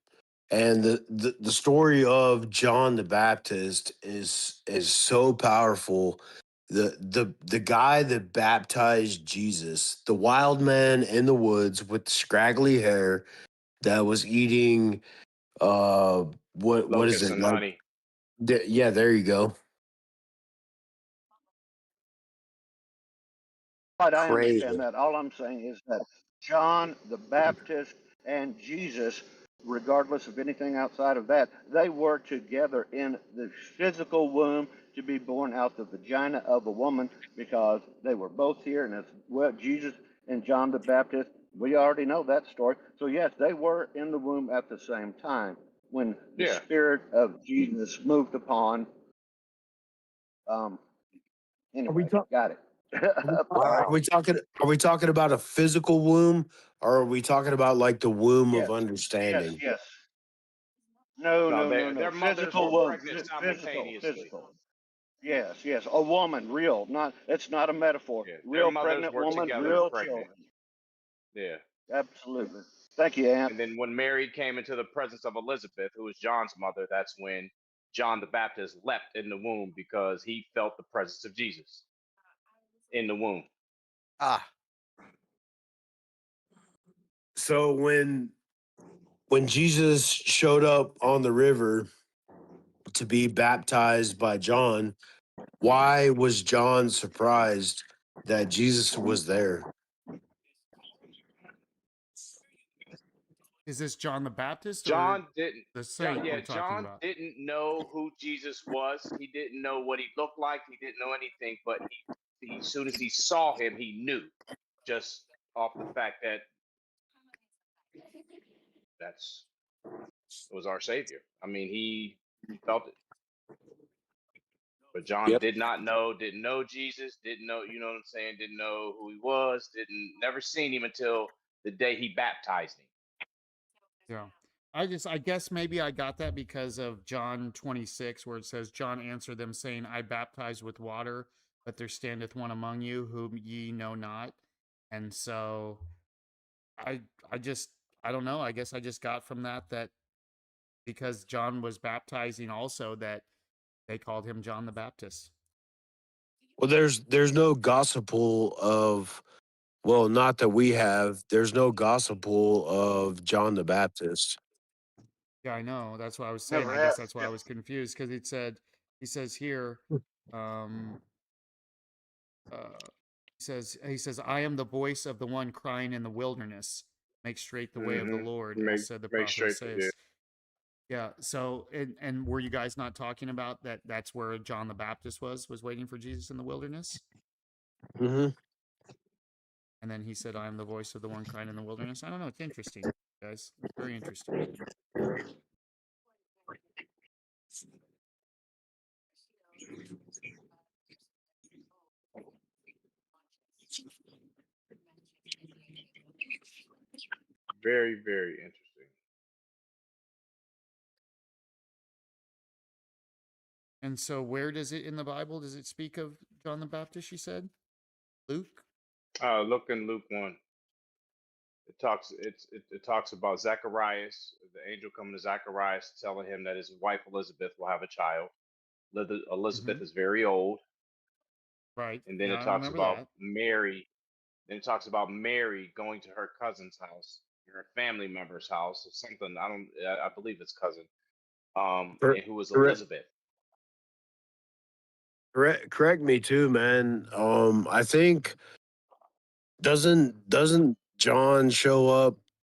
And the story of John the Baptist is so powerful. The guy that baptized Jesus, the wild man in the woods with scraggly hair that was eating what is locusts it and like? honey. Yeah, there you go. But I Crazy. understand that. All I'm saying is that John the Baptist and Jesus, regardless of anything outside of that, they were together in the physical womb to be born out the vagina of a woman because they were both here. And as well, Jesus and John the Baptist, we already know that story. So, yes, they were in the womb at the same time when the Yeah. Spirit of Jesus moved upon. Are we Anyway, talking? got it. Are we talking? Are we talking about a physical womb, or are we talking about like the womb of Yes, understanding? yes. No, No, no, no, no. their mothers Physical were womb. pregnant Physical, simultaneously. physical. Yes, yes. A woman, real. Not. It's not a metaphor. Yeah, their Real mothers pregnant were woman, together real pregnant. children. Yeah. Absolutely. Thank you, Aunt. And then when Mary came into the presence of Elizabeth, who was John's mother, that's when John the Baptist leapt in the womb because he felt the presence of Jesus in the womb. Ah, So when Jesus showed up on the river to be baptized by John, why was John surprised that Jesus was there? Is this John the Baptist or John didn't. the saint Yeah, we're talking John about? didn't know who Jesus was. He didn't know what he looked like. He didn't know anything. But he as soon as he saw him, he knew, just off the fact that that's was our Savior. I mean, he felt it. But John Yep. did not know, didn't know Jesus, didn't know, you know what I'm saying, didn't know who he was, never seen him until the day he baptized him. Yeah. I guess maybe I got that because of John 26, where it says, John answered them, saying, I baptize with water, but there standeth one among you whom ye know not. And so I I don't know. I guess I just got from that because John was baptizing also, that they called him John the Baptist. Well, there's no gospel of, well, not that we have. There's no gospel of John the Baptist. Yeah, I know. That's what I was saying. Never I guess have. that's why I was confused, because he says here, um, he says, I am the voice of the one crying in the wilderness, make straight the way of the Lord, as said the prophet says. Yeah. So, and were you guys not talking about that? That's where John the Baptist was waiting for Jesus in the wilderness. Mm-hmm. And then he said, I am the voice of the one crying in the wilderness. I don't know. It's interesting, guys. It's very interesting. Very, very interesting. And so, where does it in the Bible, does it speak of John the Baptist, you said? Luke? Look in Luke 1. It talks about Zacharias, the angel coming to Zacharias, telling him that his wife Elizabeth will have a child. Elizabeth is very old. Right. And then Yeah, it I talks remember about that. Mary. Then it talks about Mary going to her cousin's house, her family member's house, or something. I believe it's cousin. And who was Correct. Elizabeth. Correct me too, man. I think doesn't John show up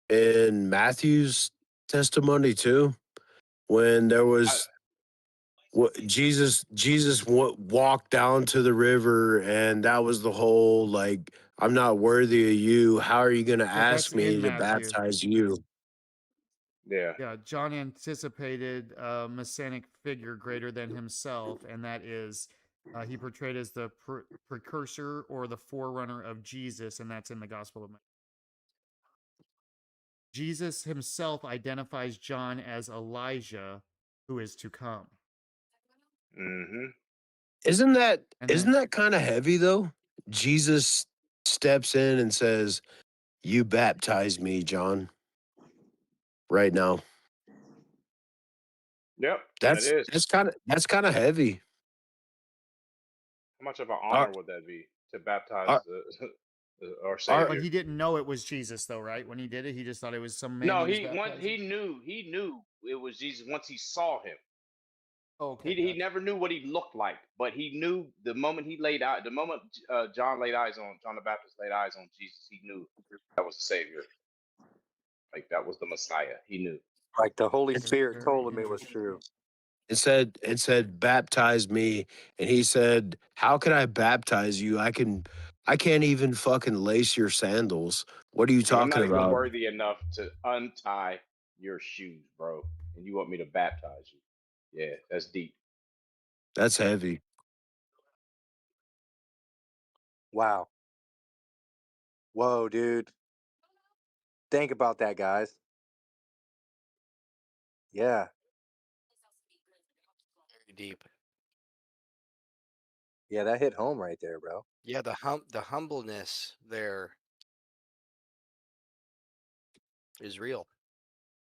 in Matthew's testimony too, when there was Jesus walked down to the river, and that was the whole like, I'm not worthy of you. How are you going to Yeah, that's ask me in to Matthew. baptize you? Yeah. Yeah, John anticipated a messianic figure greater than himself, and that is, he portrayed as the precursor or the forerunner of Jesus, and that's in the Gospel of Matthew. Jesus himself identifies John as Elijah, who is to come. Mm-hmm. Isn't that And isn't then, that kind of heavy though? Jesus steps in and says, "You baptize me, John, right now." Yep. That is. That's kind of heavy. How much of an Our, honor would that be to baptize our, our our, Savior? but he didn't know it was Jesus, though, right? When he did it, he just thought it was some man No, he was he baptizing. knew it was Jesus once he saw him. Oh, okay, He gotcha. never knew what he looked like, but he knew the moment John the Baptist laid eyes on Jesus, he knew that was the Savior. Like that was the Messiah. He knew. Like the Holy it's, Spirit Very told him it was interesting. true. it said baptize me, and he said, "How can I baptize you? I can't even fucking lace your sandals. What are you I'm talking not even about?" worthy enough to untie your shoes, bro. And you want me to baptize you? Yeah, that's deep. That's heavy. Wow. Whoa, dude. Think about that, guys. Yeah. Very deep. Yeah, that hit home right there, bro. Yeah, the humbleness there is real.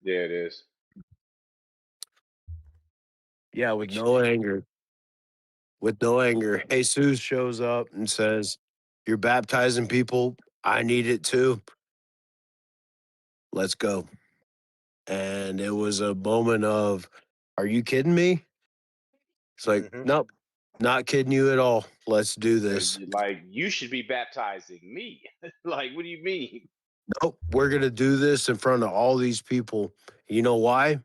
Yeah, it is. Yeah, with Makes you no think. anger. With no anger. Jesus shows up and says, "You're baptizing people. I need it too. Let's go." And it was a moment of, "Are you kidding me?" It's like, Mm-hmm. "Nope, not kidding you at all. Let's do this." Like, you should be baptizing me. Like, what do you mean? Nope, we're gonna do this in front of all these people. You know why?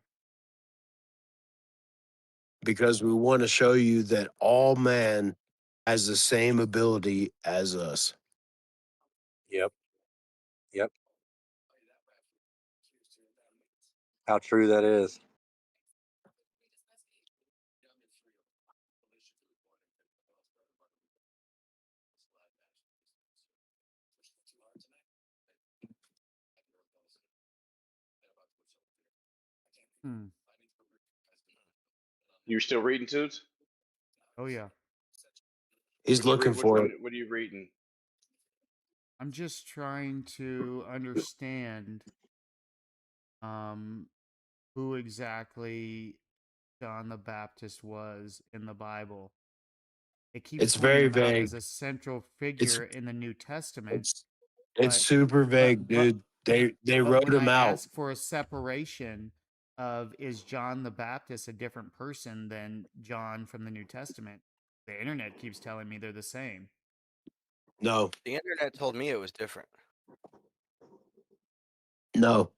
Because we want to show you that all man has the same ability as us. Yep. Yep. How true that is. Hmm. You still reading Toots? Oh yeah. He's looking Which for one? it. What are you reading? I'm just trying to understand um who exactly John the Baptist was in the Bible. It keeps It's pointing very him out as vague. a central It's figure in the New Testament, it's but super vague, but dude. They but wrote when I him out. ask for a separation of is John the Baptist a different person than John from the New Testament, the internet keeps telling me they're the same. No, The internet told me it was different. no.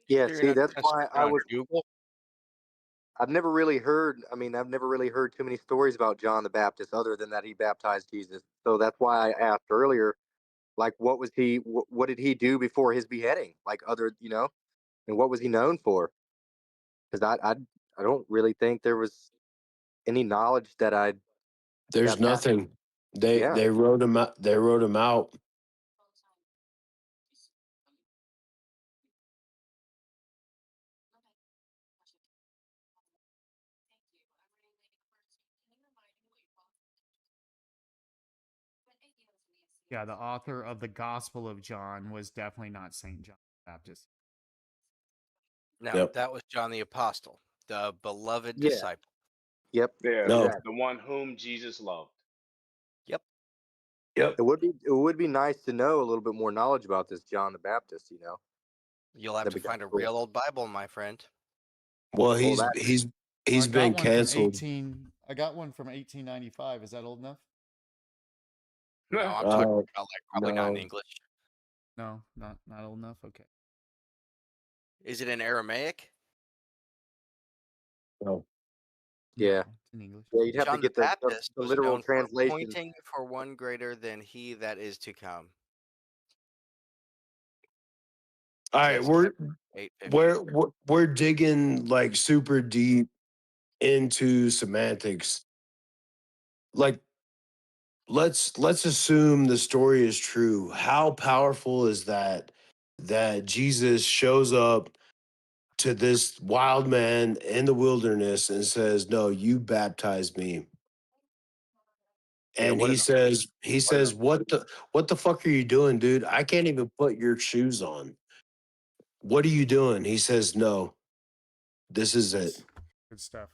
Yeah, You're see, gonna that's have to why search it on Google. I've never really heard, I've never really heard too many stories about John the Baptist other than that he baptized Jesus. So that's why I asked earlier, like, what did he do before his beheading? Like, and what was he known for? Because I don't really think there was any knowledge that There's that that, nothing. yeah. They wrote him out. They wrote him out. Yeah, the author of the Gospel of John was definitely not Saint John the Baptist. No, Yep. that was John the Apostle, the beloved Yeah. disciple. Yep. Yeah, No. Exactly. the one whom Jesus loved. Yep. Yep. It would be nice to know a little bit more knowledge about this John the Baptist. You'll have That'd to be kinda find a cool. real old Bible, my friend. Well, Well, he's that he's Well, he's I got been one from canceled. 18. I got one from 1895. Is that old enough? No, I'm talking about like probably not in No. English. No, not old enough. Okay. Is it in Aramaic? No. Yeah. No, it's in English. Yeah, you'd have to John the get the Baptist was literal known for translation. pointing for one greater than he that is to come. All right, That's we're 8:50. we're digging like super deep into semantics. Like, let's assume the story is true. How powerful is that Jesus shows up to this wild man in the wilderness and says, "No, you baptize me." Yeah, And what he an says, what an what the fuck are you doing, dude? I can't even put your shoes on. What are you doing? He says, "No, this is it." Good stuff.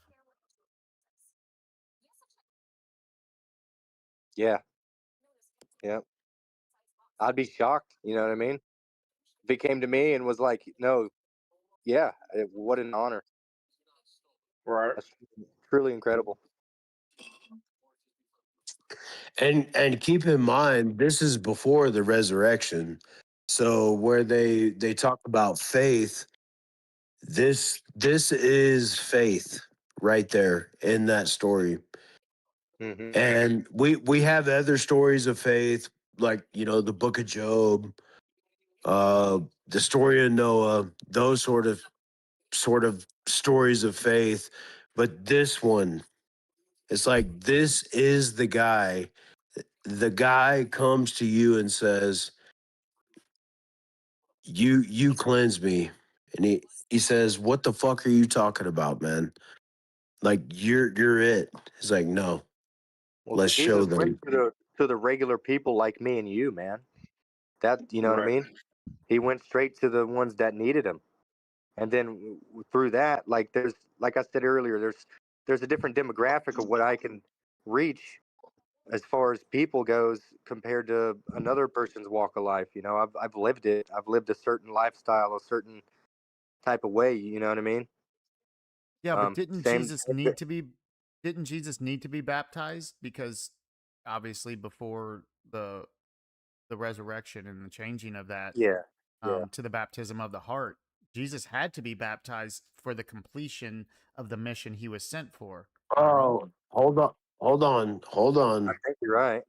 yeah. Yeah. I'd be shocked, you know what I mean? If he came to me and was like, "No, yeah, what an honor. Right. That's truly incredible." And keep in mind, this is before the resurrection. So where they talk about faith, this is faith right there in that story. Mhm. And we have other stories of faith, like, the book of Job, the story of Noah, those sort of stories of faith. But this one It's like, this is the guy. The guy comes to you and says, you cleanse me. And he says, what the fuck are you talking about, man? Like, you're it. He's like, no, Well, let's show Jesus went them. to the regular people like me and you, man. That, you know what I Right. mean? He went straight to the ones that needed him. And then through that, like there's, like I said earlier, there's a different demographic of what I can reach as far as people goes compared to another person's walk of life. You know, I've lived it. I've lived a certain lifestyle, a certain type of way. You know what I mean? Yeah, but didn't Same. Jesus need to be baptized? Because obviously before the resurrection and the changing of that Yeah. Yeah. to the baptism of the heart, Jesus had to be baptized for the completion of the mission he was sent for. Am I wrong? Oh, hold on. I think you're right.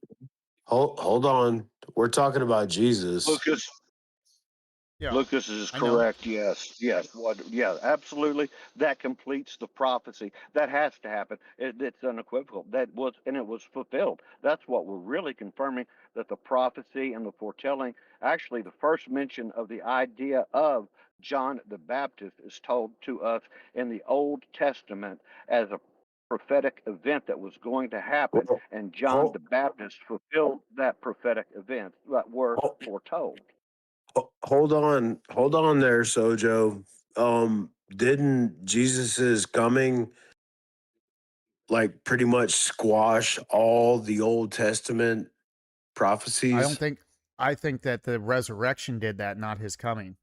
Hold on. We're talking about Jesus. Lucas, Yeah, Lucas is I know. correct. Yes, yes. What? Yeah, absolutely. That completes the prophecy. That has to happen. It's unequivocal. That was, and it was fulfilled. That's what we're really confirming, that the prophecy and the foretelling. Actually, the first mention of the idea of John the Baptist is told to us in the Old Testament as a prophetic event that was going to happen, Well, and John hold, the Baptist fulfilled that prophetic event that were foretold. hold on there, Sojo. Didn't Jesus's coming like pretty much squash all the Old Testament prophecies? I think that the resurrection did that, not his coming.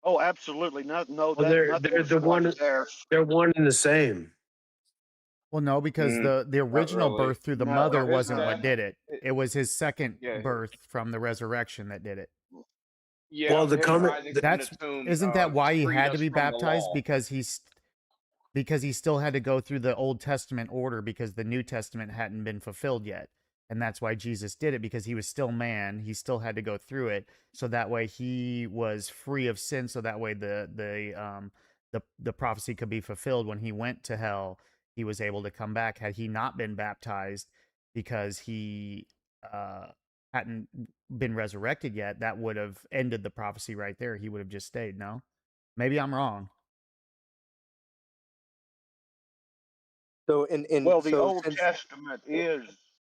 Oh, absolutely. No, Well, that nothing was squashed there. they're one and the same. Well, no, because Mm, the not original really. birth through the No, mother It's wasn't what that. did it. It was his second Yeah. birth from the resurrection that did it. Yeah. Well, the Him coming, rising from the tomb Isn't that why he freed had to us be from the baptized? law. Because he still had to go through the Old Testament order because the New Testament hadn't been fulfilled yet. And that's why Jesus did it, because he was still man. He still had to go through it. So that way he was free of sin. So that way the prophecy could be fulfilled when he went to hell. He was able to come back. Had he not been baptized because he hadn't been resurrected yet, that would have ended the prophecy right there. He would have just stayed. No, maybe I'm wrong. So in well, the so Old since Testament is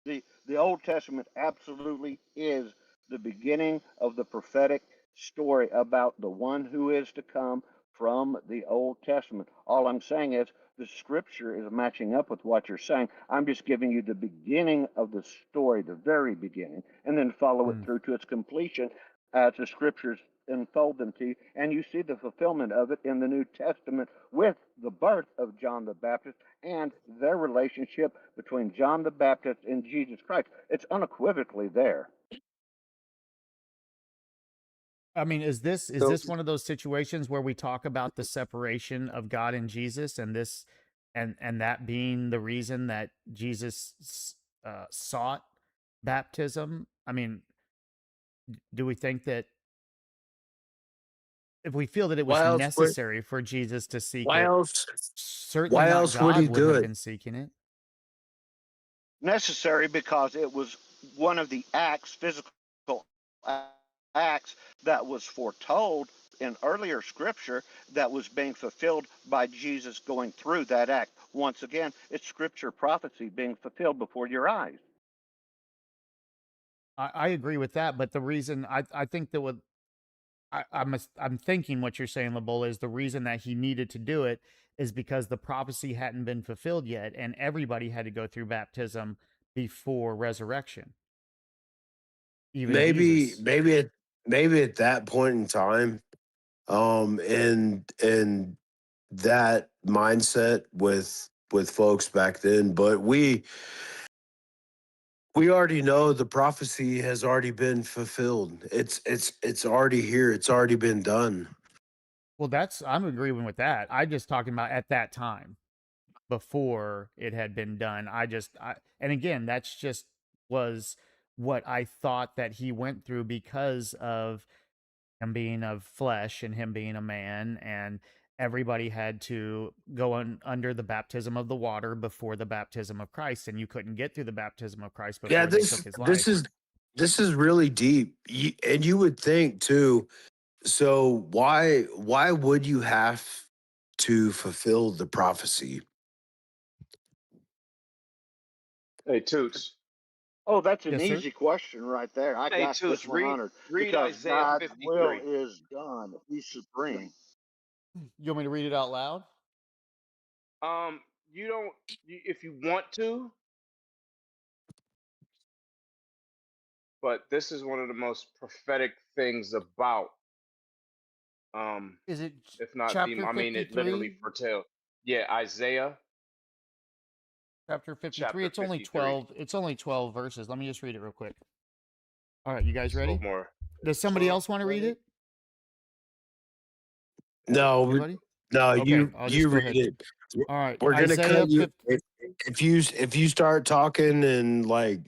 the Old Testament absolutely is the beginning of the prophetic story about the one who is to come from the Old Testament. All I'm saying is the scripture is matching up with what you're saying. I'm just giving you the beginning of the story, the very beginning, and then follow it Mm. through to its completion as the scriptures unfold them to you. And you see the fulfillment of it in the New Testament with the birth of John the Baptist and their relationship between John the Baptist and Jesus Christ. It's unequivocally there. I mean, is this so one of those situations where we talk about the separation of God and Jesus, and this and that being the reason that Jesus sought baptism? I mean, do we think that if we feel that it was Why else would necessary for Jesus to seek why it, else certainly why not else would God he would do have it? been seeking it. Necessary because it was one of the acts, physical acts, that was foretold in earlier scripture that was being fulfilled by Jesus going through that act. Once again, it's scripture prophecy being fulfilled before your eyes. I agree with that, but the reason I think that what I'm thinking what you're saying, Labola, is the reason that he needed to do it is because the prophecy hadn't been fulfilled yet, and everybody had to go through baptism before resurrection. Even Maybe Jesus. maybe at that point in time, and that mindset with folks back then, but we already know the prophecy has already been fulfilled. It's already here. It's already been done. Well, I'm agreeing with that. I just talking about at that time before it had been done. And again, that's just was what I thought that he went through because of him being of flesh and him being a man, everybody had to go under the baptism of the water before the baptism of Christ, and you couldn't get through the baptism of Christ Yeah, before they took his life. this is really deep. And you would think too. So why would you have to fulfill the prophecy? Hey, Toots. Oh, that's an Yes, sir. easy question right there. I Hey, got Toots, this read 100 read because Isaiah God's will 53. is done. He's supreme. You want me to read it out loud? You don't. If you want to, but this is one of the most prophetic things about. Is it If not the, chapter I mean, it literally 53? foretells. Yeah, Isaiah Chapter 53. chapter It's only 53. 12. It's only 12 verses. Let me just read it real quick. All right, you guys It's a little ready? more. Does somebody else want to read it? No, Anybody? no, Okay, I'll just you go read ahead. it. All right, We're gonna Isaiah cut you 50. if you start talking and like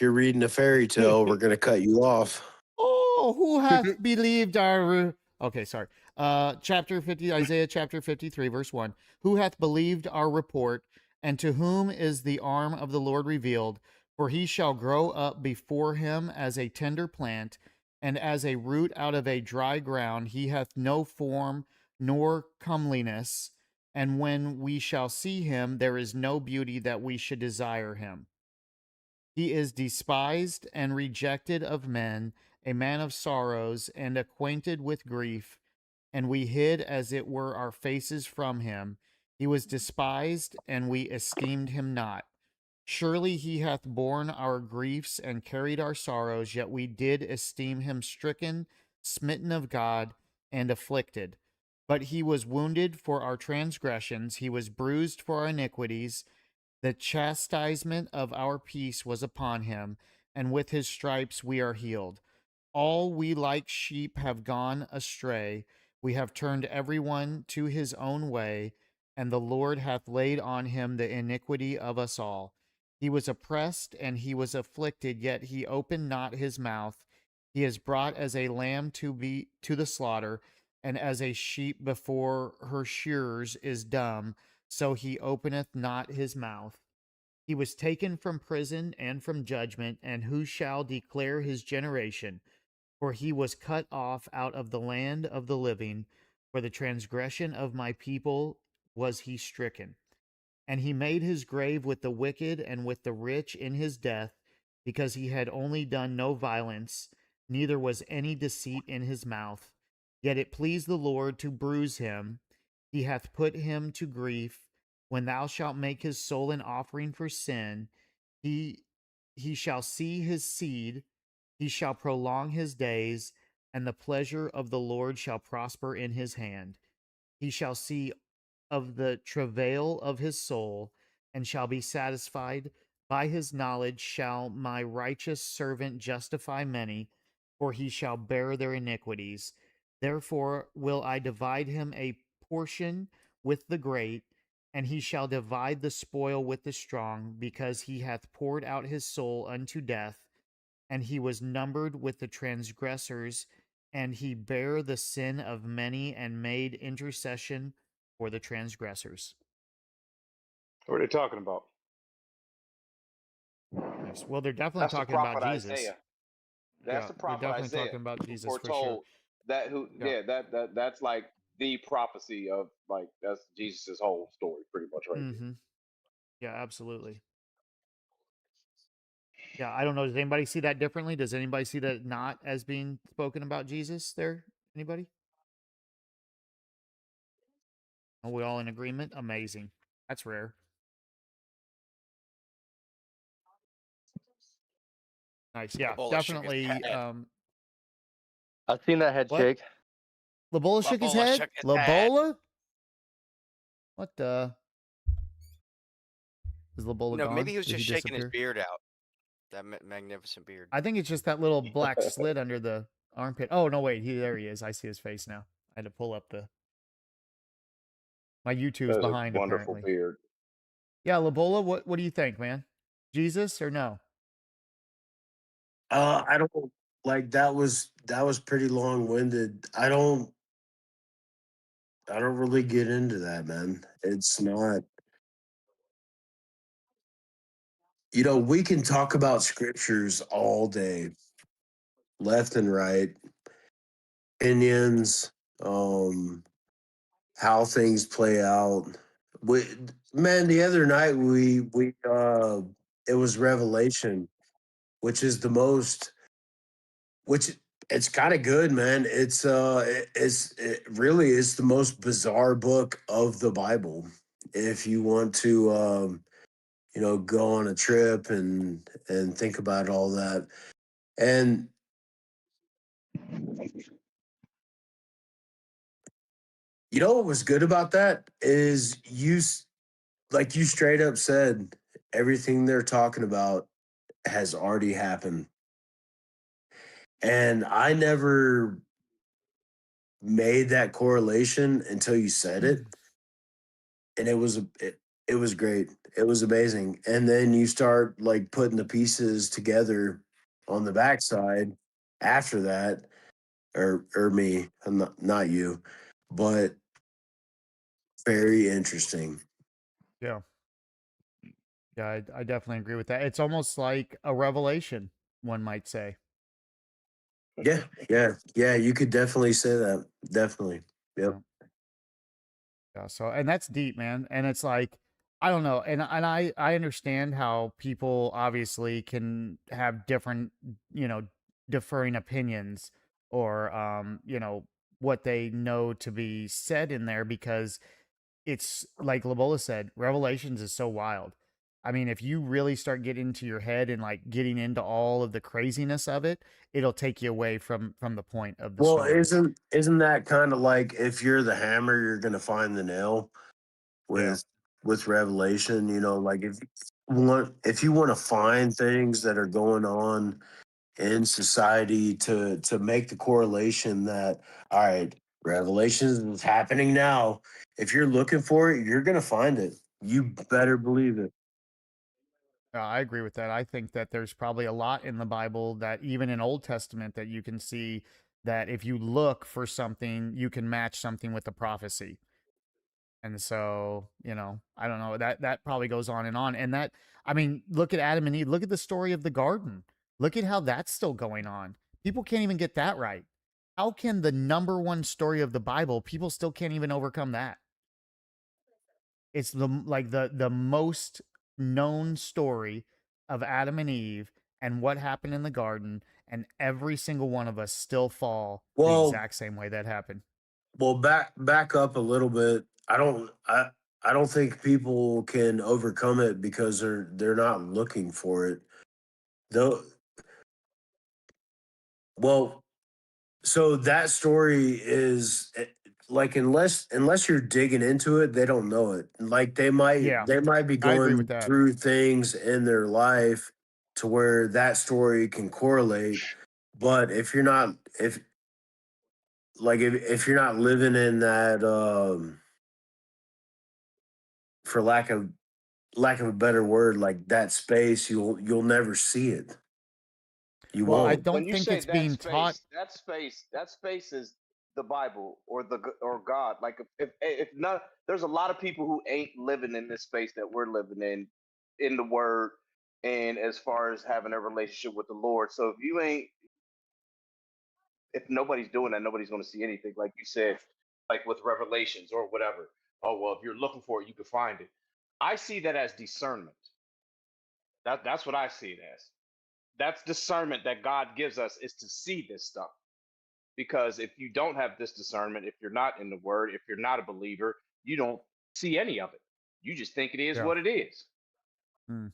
you're reading a fairy tale, we're gonna cut you off. Oh, who hath believed our okay, sorry. Chapter 50, Isaiah chapter 53, verse 1. Who hath believed our report, and to whom is the arm of the Lord revealed? For he shall grow up before him as a tender plant, and as a root out of a dry ground. He hath no form nor comeliness, and when we shall see him, there is no beauty that we should desire him. He is despised and rejected of men, a man of sorrows and acquainted with grief, and we hid as it were our faces from him. He was despised, and we esteemed him not. Surely he hath borne our griefs and carried our sorrows, yet we did esteem him stricken, smitten of God, and afflicted. But he was wounded for our transgressions, he was bruised for our iniquities. The chastisement of our peace was upon him, and with his stripes we are healed. All we like sheep have gone astray. We have turned everyone to his own way, and the Lord hath laid on him the iniquity of us all. He was oppressed and he was afflicted, yet he opened not his mouth. He is brought as a lamb to the slaughter, and as a sheep before her shearers is dumb, so he openeth not his mouth. He was taken from prison and from judgment, and who shall declare his generation? For he was cut off out of the land of the living. For the transgression of my people was he stricken. And he made his grave with the wicked and with the rich in his death, because he had only done no violence, neither was any deceit in his mouth. Yet it pleased the Lord to bruise him. He hath put him to grief. When thou shalt make his soul an offering for sin, he shall see his seed, he shall prolong his days, and the pleasure of the Lord shall prosper in his hand. He shall see of the travail of his soul, and shall be satisfied. By his knowledge shall my righteous servant justify many, for he shall bear their iniquities. Therefore will I divide him a portion with the great, and he shall divide the spoil with the strong, because he hath poured out his soul unto death, and he was numbered with the transgressors, and he bare the sin of many and made intercession for the transgressors. What are they talking about? Nice. Well, they're definitely That's the talking about prophet Jesus. Isaiah. That's Yeah, the they're prophet definitely Isaiah talking about who Jesus for sure. foretold that. Who? Yeah. Yeah, that's like the prophecy of, like, that's Jesus's whole story, pretty much, right there. Mm-hmm. Yeah, absolutely. Yeah, I don't know. Does anybody see that differently? Does anybody see that not as being spoken about Jesus there? Anybody? Are we all in agreement? Amazing. That's rare. Nice. Yeah, Ebola shook his definitely. head. I've seen that head What? shake. Labola shook his Labola head? shook his head. Labola? What the? Is Labola No, gone? maybe he was Did just he shaking his disappear? beard out. That magnificent beard. I think it's just that little black slit under the armpit. Oh no, wait, there he is. I see his face now. I had to pull up my YouTube's That's a behind wonderful apparently. beard. Yeah, Labola, what do you think, man? Jesus or no? I don't like that was pretty long winded. I don't really get into that, man. It's not. We can talk about scriptures all day, left and right, opinions, um, how things play out. We, man, the other night it was Revelation, which is the most, which it's kind of good, man. It really is the most bizarre book of the Bible. If you want to, go on a trip and think about all that. And what was good about that is like you straight up said, everything they're talking about has already happened. And I never made that correlation until you said it. And it was great. It was amazing. And then you start like putting the pieces together on the backside after that, or me, I'm not you, but very interesting. Yeah. Yeah, I definitely agree with that. It's almost like a revelation, one might say. Yeah. You could definitely say that. Definitely. Yep. Yeah. Yeah, so and that's deep, man. And it's like I don't know, and I understand how people obviously can have different, you know, differing opinions or what they know to be said in there because it's like Labola said, Revelations is so wild. I mean, if you really start getting into your head and like getting into all of the craziness of it, it'll take you away from the point of the Well, story. isn't that kind of like if you're the hammer, you're gonna find the nail Yeah. with Revelation, like if you want to find things that are going on in society to make the correlation that all right, Revelation is happening now. If you're looking for it, you're gonna find it. You better believe it. I agree with that. I think that there's probably a lot in the Bible that even in Old Testament that you can see that if you look for something, you can match something with the prophecy. And so, I don't know, that probably goes on and on. And that I mean, look at Adam and Eve, look at the story of the garden. Look at how that's still going on. People can't even get that right. How can the number one story of the Bible, people still can't even overcome that? It's the most known story of Adam and Eve and what happened in the garden, and every single one of us still fall the Well, exact same way that happened. back up a little bit. I don't think people can overcome it because they're not looking for it. Though, well, so that story is like unless you're digging into it, they don't know it. Like Yeah, they might be I agree with going that. through things in their life to where that story can correlate. But if you're not living in that for lack of a better word, like that space, you'll never see it. You Well, I won't. When don't you think say it's being taught. that space is the Bible or or God. Like if not, there's a lot of people who ain't living in this space that we're living in the Word, and as far as having a relationship with the Lord. So if nobody's doing that, nobody's going to see anything. Like you said, like with Revelations or whatever. Oh well, if you're looking for it, you can find it. I see that as discernment. That's what I see it as. That's discernment that God gives us is to see this stuff. Because if you don't have this discernment, if you're not in the Word, if you're not a believer, you don't see any of it. You just think it is Yeah. what it is. Mm.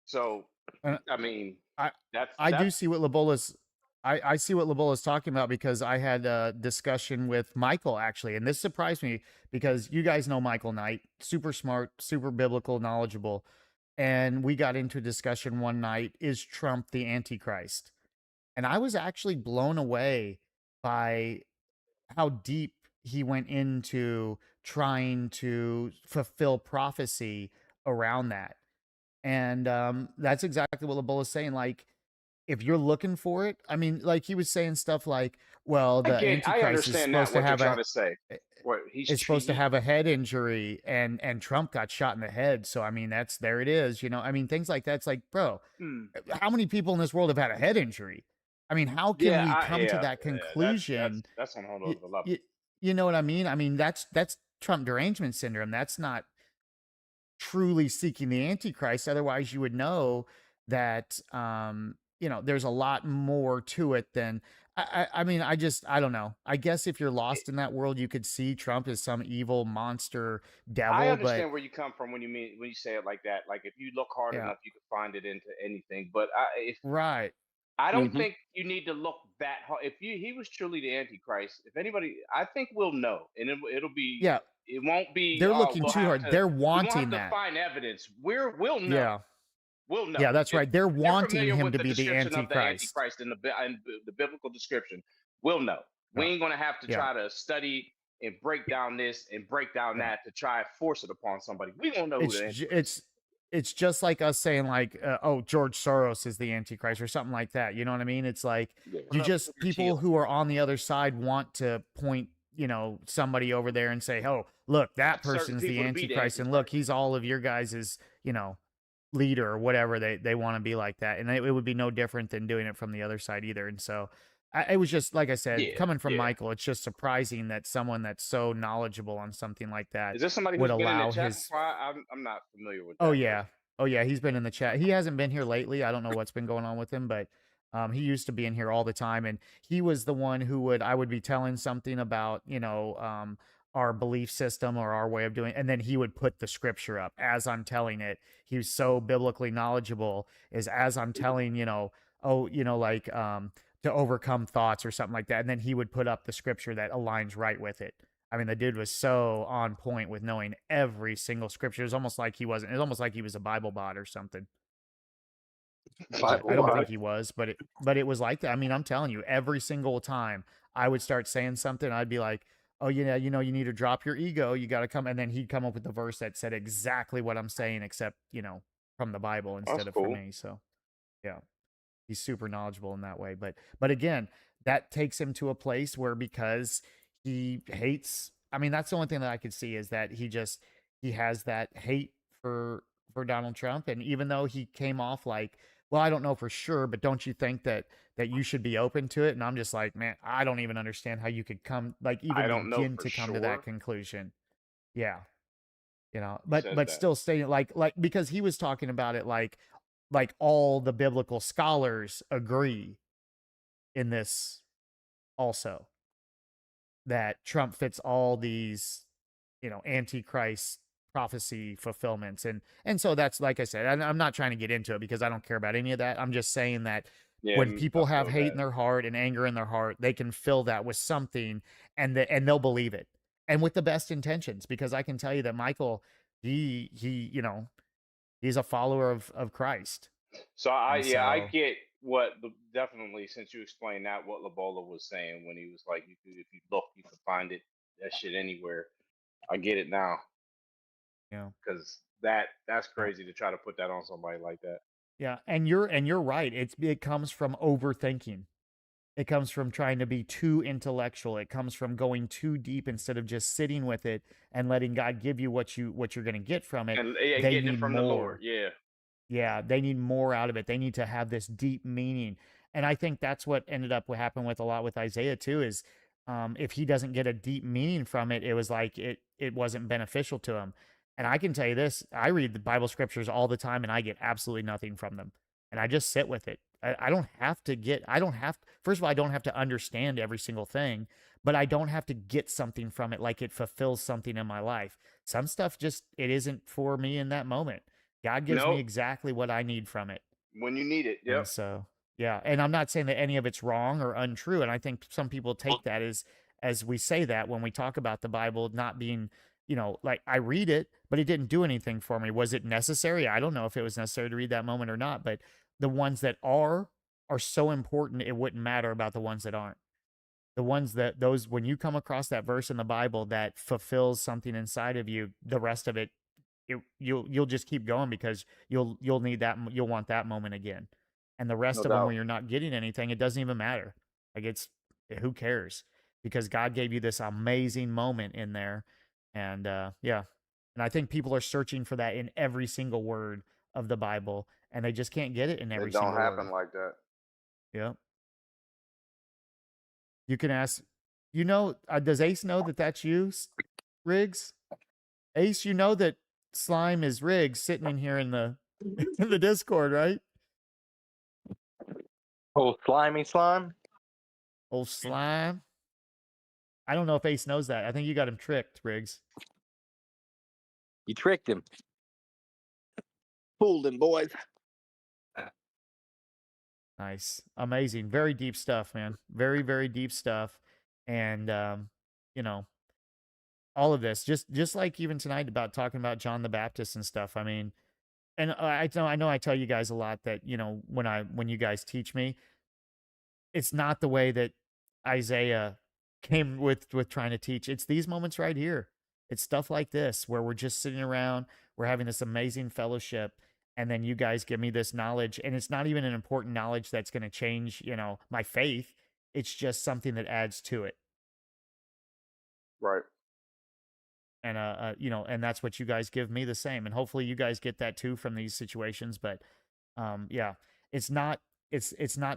So, And I mean, I that's I do that's see what Labola's I see what Labola's talking about because I had a discussion with Michael actually, and this surprised me because you guys know Michael Knight, super smart, super biblical, knowledgeable, and we got into a discussion one night: is Trump the Antichrist? And I was actually blown away by how deep he went into trying to fulfill prophecy around that. And that's exactly what LeBull is saying. Like, if you're looking for it, I mean, like he was saying stuff like Well, I the get. I Antichrist is understand that supposed to what you're have trying a to say. What he's is supposed to he, have a head injury, and Trump got shot in the head. So I mean, that's there it is. I mean, things like that's like, bro, hmm. how many people in this world have had a head injury? I mean, how can Yeah, we come to that conclusion? That's on a whole You, other level. you know what I mean? I mean, that's Trump derangement syndrome. That's not truly seeking the Antichrist. Otherwise, you would know that there's a lot more to it than I mean, I don't know. I guess if you're lost in that world, you could see Trump as some evil monster I devil, but understand where you come from when you say it like that. Like if you look hard yeah, enough, you can find it into anything. But right. I don't Hmm. think you need to look that hard. If he was truly the Antichrist, if anybody, I think we'll know, and it'll be. Yeah, It won't be. they're Oh, looking we'll too have hard. to. They're We won't have wanting to that. find evidence. We'll know. Yeah. We'll know. Yeah, that's right. They're If you're wanting familiar him with to the be the description of the Antichrist. Antichrist in the biblical description, we'll know. We Yeah. ain't gonna have to Yeah. try to study and break down this and break down Yeah. that to try and force it upon somebody. We gonna know who the Antichrist is. It's just like us saying like, oh, George Soros is the Antichrist or something like that. You know what I mean? It's like Yeah. you just people who are on the other side want to point, somebody over there and say, oh, look, that Certain person's the people to be the Antichrist, and look, he's all of your guys's, leader or whatever. They want to be like that, and it would be no different than doing it from the other side either. And so it was just like I said, Yeah, coming from yeah. Michael, it's just surprising that someone that's so knowledgeable on something like that Is this somebody would who's been in allow the chat his. before? I'm not familiar with that. Oh yeah, oh yeah, he's been in the chat. He hasn't been here lately. I don't know what's been going on with him, but he used to be in here all the time, and he was the one who I would be telling something about our belief system or our way of doing, and then he would put the scripture up as I'm telling it. He was so biblically knowledgeable, is as I'm telling, like to overcome thoughts or something like that, and then he would put up the scripture that aligns right with it. I mean, the dude was so on point with knowing every single scripture. It was almost like he wasn't. It was almost like he was a Bible bot or something. But I don't think he was, but it was like that. I mean, I'm telling you, every single time I would start saying something, I'd be like, "Oh, you need to drop your ego. You got to come." And then he'd come up with the verse that said exactly what I'm saying, except from the Bible instead That's of cool. from me. So, yeah, he's super knowledgeable in that way. But again, that takes him to a place where because he hates. I mean, that's the only thing that I could see is that he has that hate for Donald Trump, and even though he came off like, well, I don't know for sure, but don't you think that you should be open to it? And I'm just like, man, I don't even understand how you could come like I even don't know begin for to come to sure. that conclusion. Yeah, says but that. still staying like because he was talking about it like all the biblical scholars agree in this also that Trump fits all these Antichrist prophecy fulfillments, and so that's like I said, I'm not trying to get into it because I don't care about any of that. I'm just saying that Yeah, when people I have feel hate that. in their heart and anger in their heart, they can fill that with something, and they'll believe it, and with the best intentions. Because I can tell you that Michael, he he's a follower of Christ. So I And yeah, I so get what definitely since you explained that what Labola was saying when he was like, if you look, you can find it that shit anywhere. I get it now yeah. because that's Yeah. crazy to try to put that on somebody like that. Yeah, and you're right. It comes from overthinking. It comes from trying to be too intellectual. It comes from going too deep instead of just sitting with it and letting God give you what you're going to get from it. And They getting it need from the more. Lord, yeah. Yeah, they need more out of it. They need to have this deep meaning. And I think that's what ended up what happened with a lot with Isaiah too is if he doesn't get a deep meaning from it, it was like it wasn't beneficial to him. And I can tell you this, I read the Bible scriptures all the time and I get absolutely nothing from them. And I just sit with it. I don't have to first of all, I don't have to understand every single thing, but I don't have to get something from it like it fulfills something in my life. Some stuff just, it isn't for me in that moment. God gives me Nope. exactly what I need from it. When you need it, And yep. so, yeah. And I'm not saying that any of it's wrong or untrue. And I think some people take that as we say that when we talk about the Bible not being, like I read it, but it didn't do anything for me. Was it necessary? I don't know if it was necessary to read that moment or not, but the ones that are so important, it wouldn't matter about the ones that aren't. The ones that when you come across that verse in the Bible that fulfills something inside of you, the rest of it, you'll just keep going because you'll need that, you'll want that moment again. And the rest No of them doubt. where you're not getting anything, it doesn't even matter. Like Who cares? Because God gave you this amazing moment in there. And yeah. And I think people are searching for that in every single word of the Bible, and they just can't get it in every It don't single happen word. like that. Yep. You can ask, does Ace know that that's you, Riggs? Ace, you know that Slime is Riggs sitting in here in the in the Discord, right? Oh, slimy slime. Old Slime. I don't know if Ace knows that. I think you got him tricked, Riggs. You tricked him. Fooled him, boys. Nice. Amazing. Very deep stuff, man. Very, very deep stuff. And you know, all of this, just like even tonight about talking about John the Baptist and stuff. I mean, and I know I tell you guys a lot that, when you guys teach me, it's not the way that Isaiah came with trying to teach. It's these moments right here. It's stuff like this where we're just sitting around, we're having this amazing fellowship, and then you guys give me this knowledge, and it's not even an important knowledge that's going to change, my faith. It's just something that adds to it. Right. And and that's what you guys give me the same, and hopefully you guys get that too from these situations. But yeah, it's not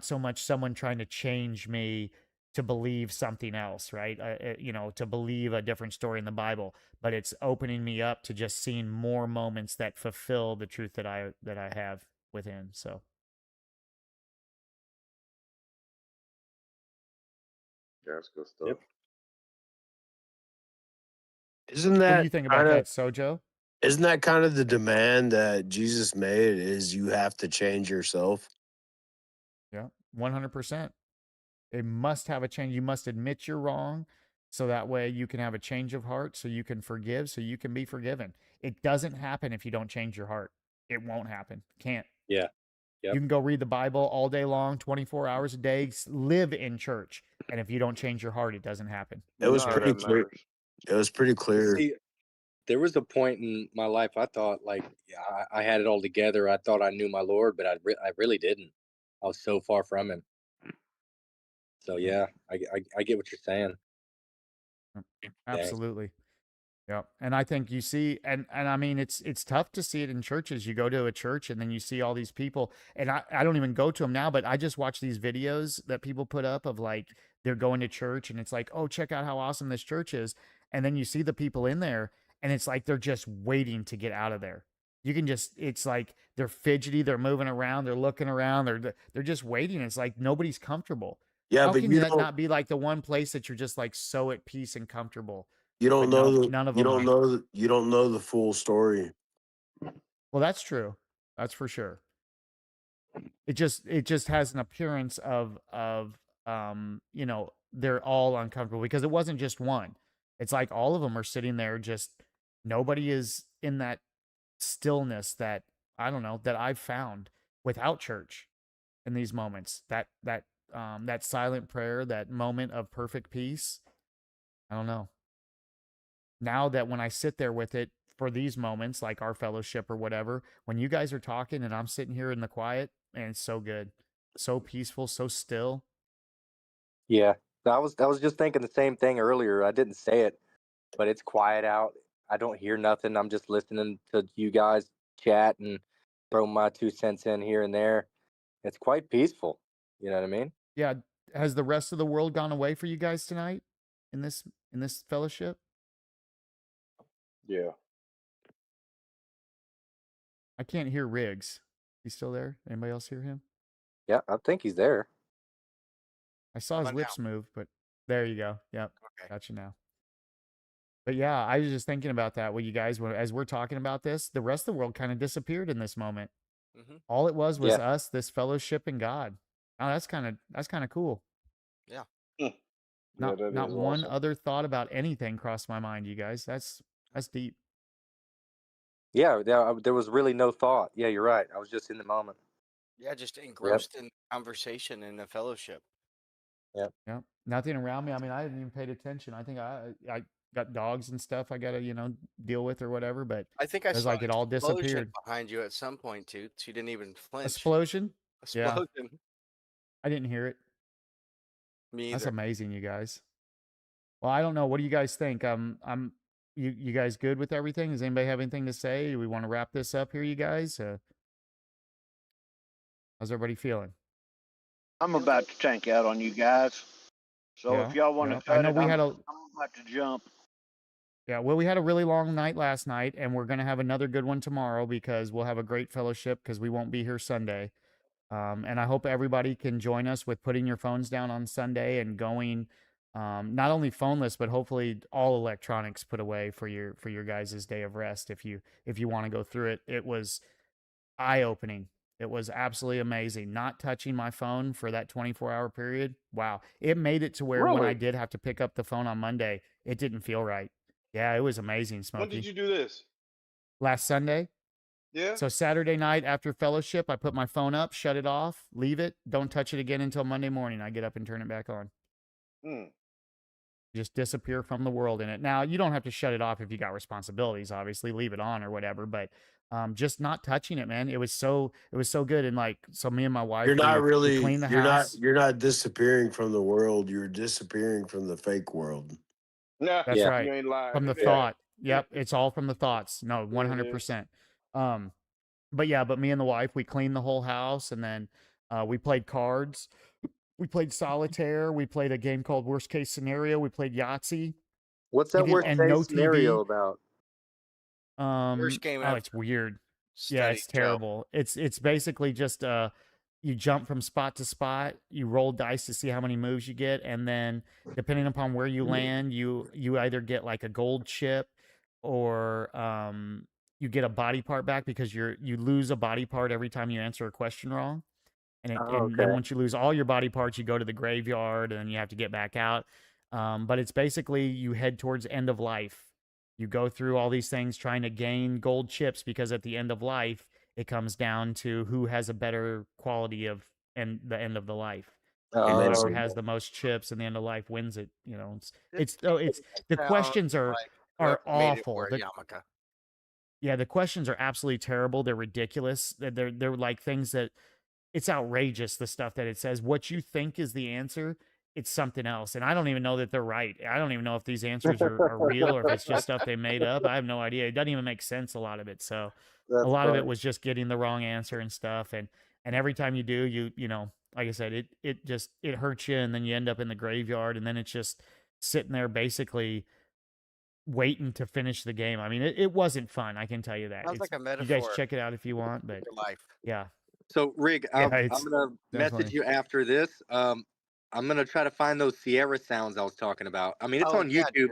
so much someone trying to change me to believe something else, right? To believe a different story in the Bible, but it's opening me up to just seeing more moments that fulfill the truth that I have within. So Yeah, that's good stuff. Yep. Isn't what do that you think about kind that, of Sojo? isn't that kind of the demand that Jesus made is you have to change yourself? Yeah, 100%. It must have a change. You must admit you're wrong, so that way you can have a change of heart, so you can forgive, so you can be forgiven. It doesn't happen if you don't change your heart. It won't happen. Can't. Yeah. Yep. You can go read the Bible all day long, 24 hours a day, live in church, and if you don't change your heart, it doesn't happen. It was None of pretty that clear. matters. It was pretty clear. See, there was a point in my life I thought like I had it all together. I thought I knew my Lord, but I really didn't. I was so far from Him. So yeah, I get what you're saying. Absolutely. Yeah. And I think you see, and I mean, it's tough to see it in churches. You go to a church and then you see all these people, and I don't even go to them now, but I just watch these videos that people put up of like, they're going to church and it's like, oh, check out how awesome this church is. And then you see the people in there and it's like, they're just waiting to get out of there. You can just, it's like they're fidgety, they're moving around, they're looking around, they're just waiting. It's like nobody's comfortable. Yeah, How but can you that don't not be like the one place that you're just like so at peace and comfortable? you don't But no, know the none of you them don't are. know the you don't know the full story. Well, that's true. That's for sure. It just has an appearance of they're all uncomfortable because it wasn't just one. It's like all of them are sitting there just nobody is in that stillness that I don't know that I've found without church in these moments. That silent prayer, that moment of perfect peace. I don't know. Now that when I sit there with it for these moments, like our fellowship or whatever, when you guys are talking and I'm sitting here in the quiet, man, it's so good, so peaceful, so still. Yeah, I was just thinking the same thing earlier. I didn't say it, but it's quiet out. I don't hear nothing. I'm just listening to you guys chat and throw my 2 cents in here and there. It's quite peaceful. You know what I mean? Yeah, has the rest of the world gone away for you guys tonight in this fellowship? Yeah. I can't hear Riggs. He's still there? Anybody else hear him? Yeah, I think he's there. I saw his about lips move, but there you go. Yep, Okay. got you now. But yeah, I was just thinking about that with you guys as we're talking about this. The rest of the world kind of disappeared in this moment. Mm-hmm. All it was Yeah. us, this fellowship and God. Oh, that's kind of cool. Yeah. Yeah, Not that not is one awesome. other thought about anything crossed my mind, you guys. That's deep. Yeah, there was really no thought. Yeah, you're right. I was just in the moment. Yeah, just engrossed in conversation and the fellowship. Yep. Yeah. Nothing around me. I mean, I hadn't even paid attention. I think I got dogs and stuff I gotta, deal with or whatever, but I think I it was saw like it all an explosion disappeared. behind you at some point, too. She didn't even flinch. Explosion? Yeah. Explosion. I didn't hear it. Me That's either. amazing, you guys. Well, I don't know. What do you guys think? You guys good with everything? Does anybody have anything to say? Do we want to wrap this up here, you guys? How's everybody feeling? I'm about to tank out on you guys. So Yeah, if y'all want to yeah. I cut know it, we I'm had a about to jump. Yeah, well, we had a really long night last night, and we're gonna have another good one tomorrow because we'll have a great fellowship because we won't be here Sunday. And I hope everybody can join us with putting your phones down on Sunday and going, not only phoneless, but hopefully all electronics put away for your guys' day of rest. If you want to go through it, it was eye opening. It was absolutely amazing. Not touching my phone for that 24-hour period. Wow, it made it to where when I Really? did have to pick up the phone on Monday, it didn't feel right. Yeah, it was amazing, When Smokey. did you do this? Last Sunday. Yeah. So Saturday night after fellowship, I put my phone up, shut it off, leave it, don't touch it again until Monday morning. I get up and turn it back on. Hmm. Just disappear from the world in it. Now, you don't have to shut it off if you got responsibilities, obviously, leave it on or whatever, but just not touching it, man. It was so good. And like, so me and my wife, You're not we really cleaned the house. you're not disappearing from the world. You're disappearing from the fake world. Nah, That's Yeah. right. you ain't lying. From the Yeah. thought. Yep. It's all from the thoughts. No, Yeah, it is. 100%. But yeah, but me and the wife, we cleaned the whole house, and then we played cards. We played solitaire. We played a game called Worst Case Scenario. We played Yahtzee. What's that did- worst and case no scenario TV. about? Worst game Oh, ever. it's weird. Study, Yeah, it's Joe. terrible. It's basically just you jump from spot to spot, you roll dice to see how many moves you get, and then depending upon where you land, you either get like a gold chip or you get a body part back because you lose a body part every time you answer a question wrong. And Oh, and then okay. once you lose all your body parts, you go to the graveyard and you have to get back out. But it's basically you head towards end of life. You go through all these things trying to gain gold chips because at the end of life, it comes down to who has a better quality of the end of the life. And Oh, whoever Amazing. has the most chips in the end of life wins it. You know, This it's the sounds questions are like are whoever made it awful. wore a yarmulke. Yeah, the questions are absolutely terrible. They're ridiculous. They're like things that it's outrageous, the stuff that it says. What you think is the answer, it's something else. And I don't even know that they're right. I don't even know if these answers are real or if it's just stuff they made up. I have no idea. It doesn't even make sense, a lot of it. So That's a lot of it funny. was just getting the wrong answer and stuff. And every time you do, you know, like I said, it hurts you, and then you end up in the graveyard, and then it's just sitting there basically waiting to finish the game. I mean, it wasn't fun, I can tell you that. Sounds like a You metaphor guys check it out if you want, but for life. yeah. So, Rig, Yeah, I'm it's gonna message definitely. you after this. I'm gonna try to find those Sierra sounds I was talking about. I mean, it's Oh on yeah, YouTube. dude.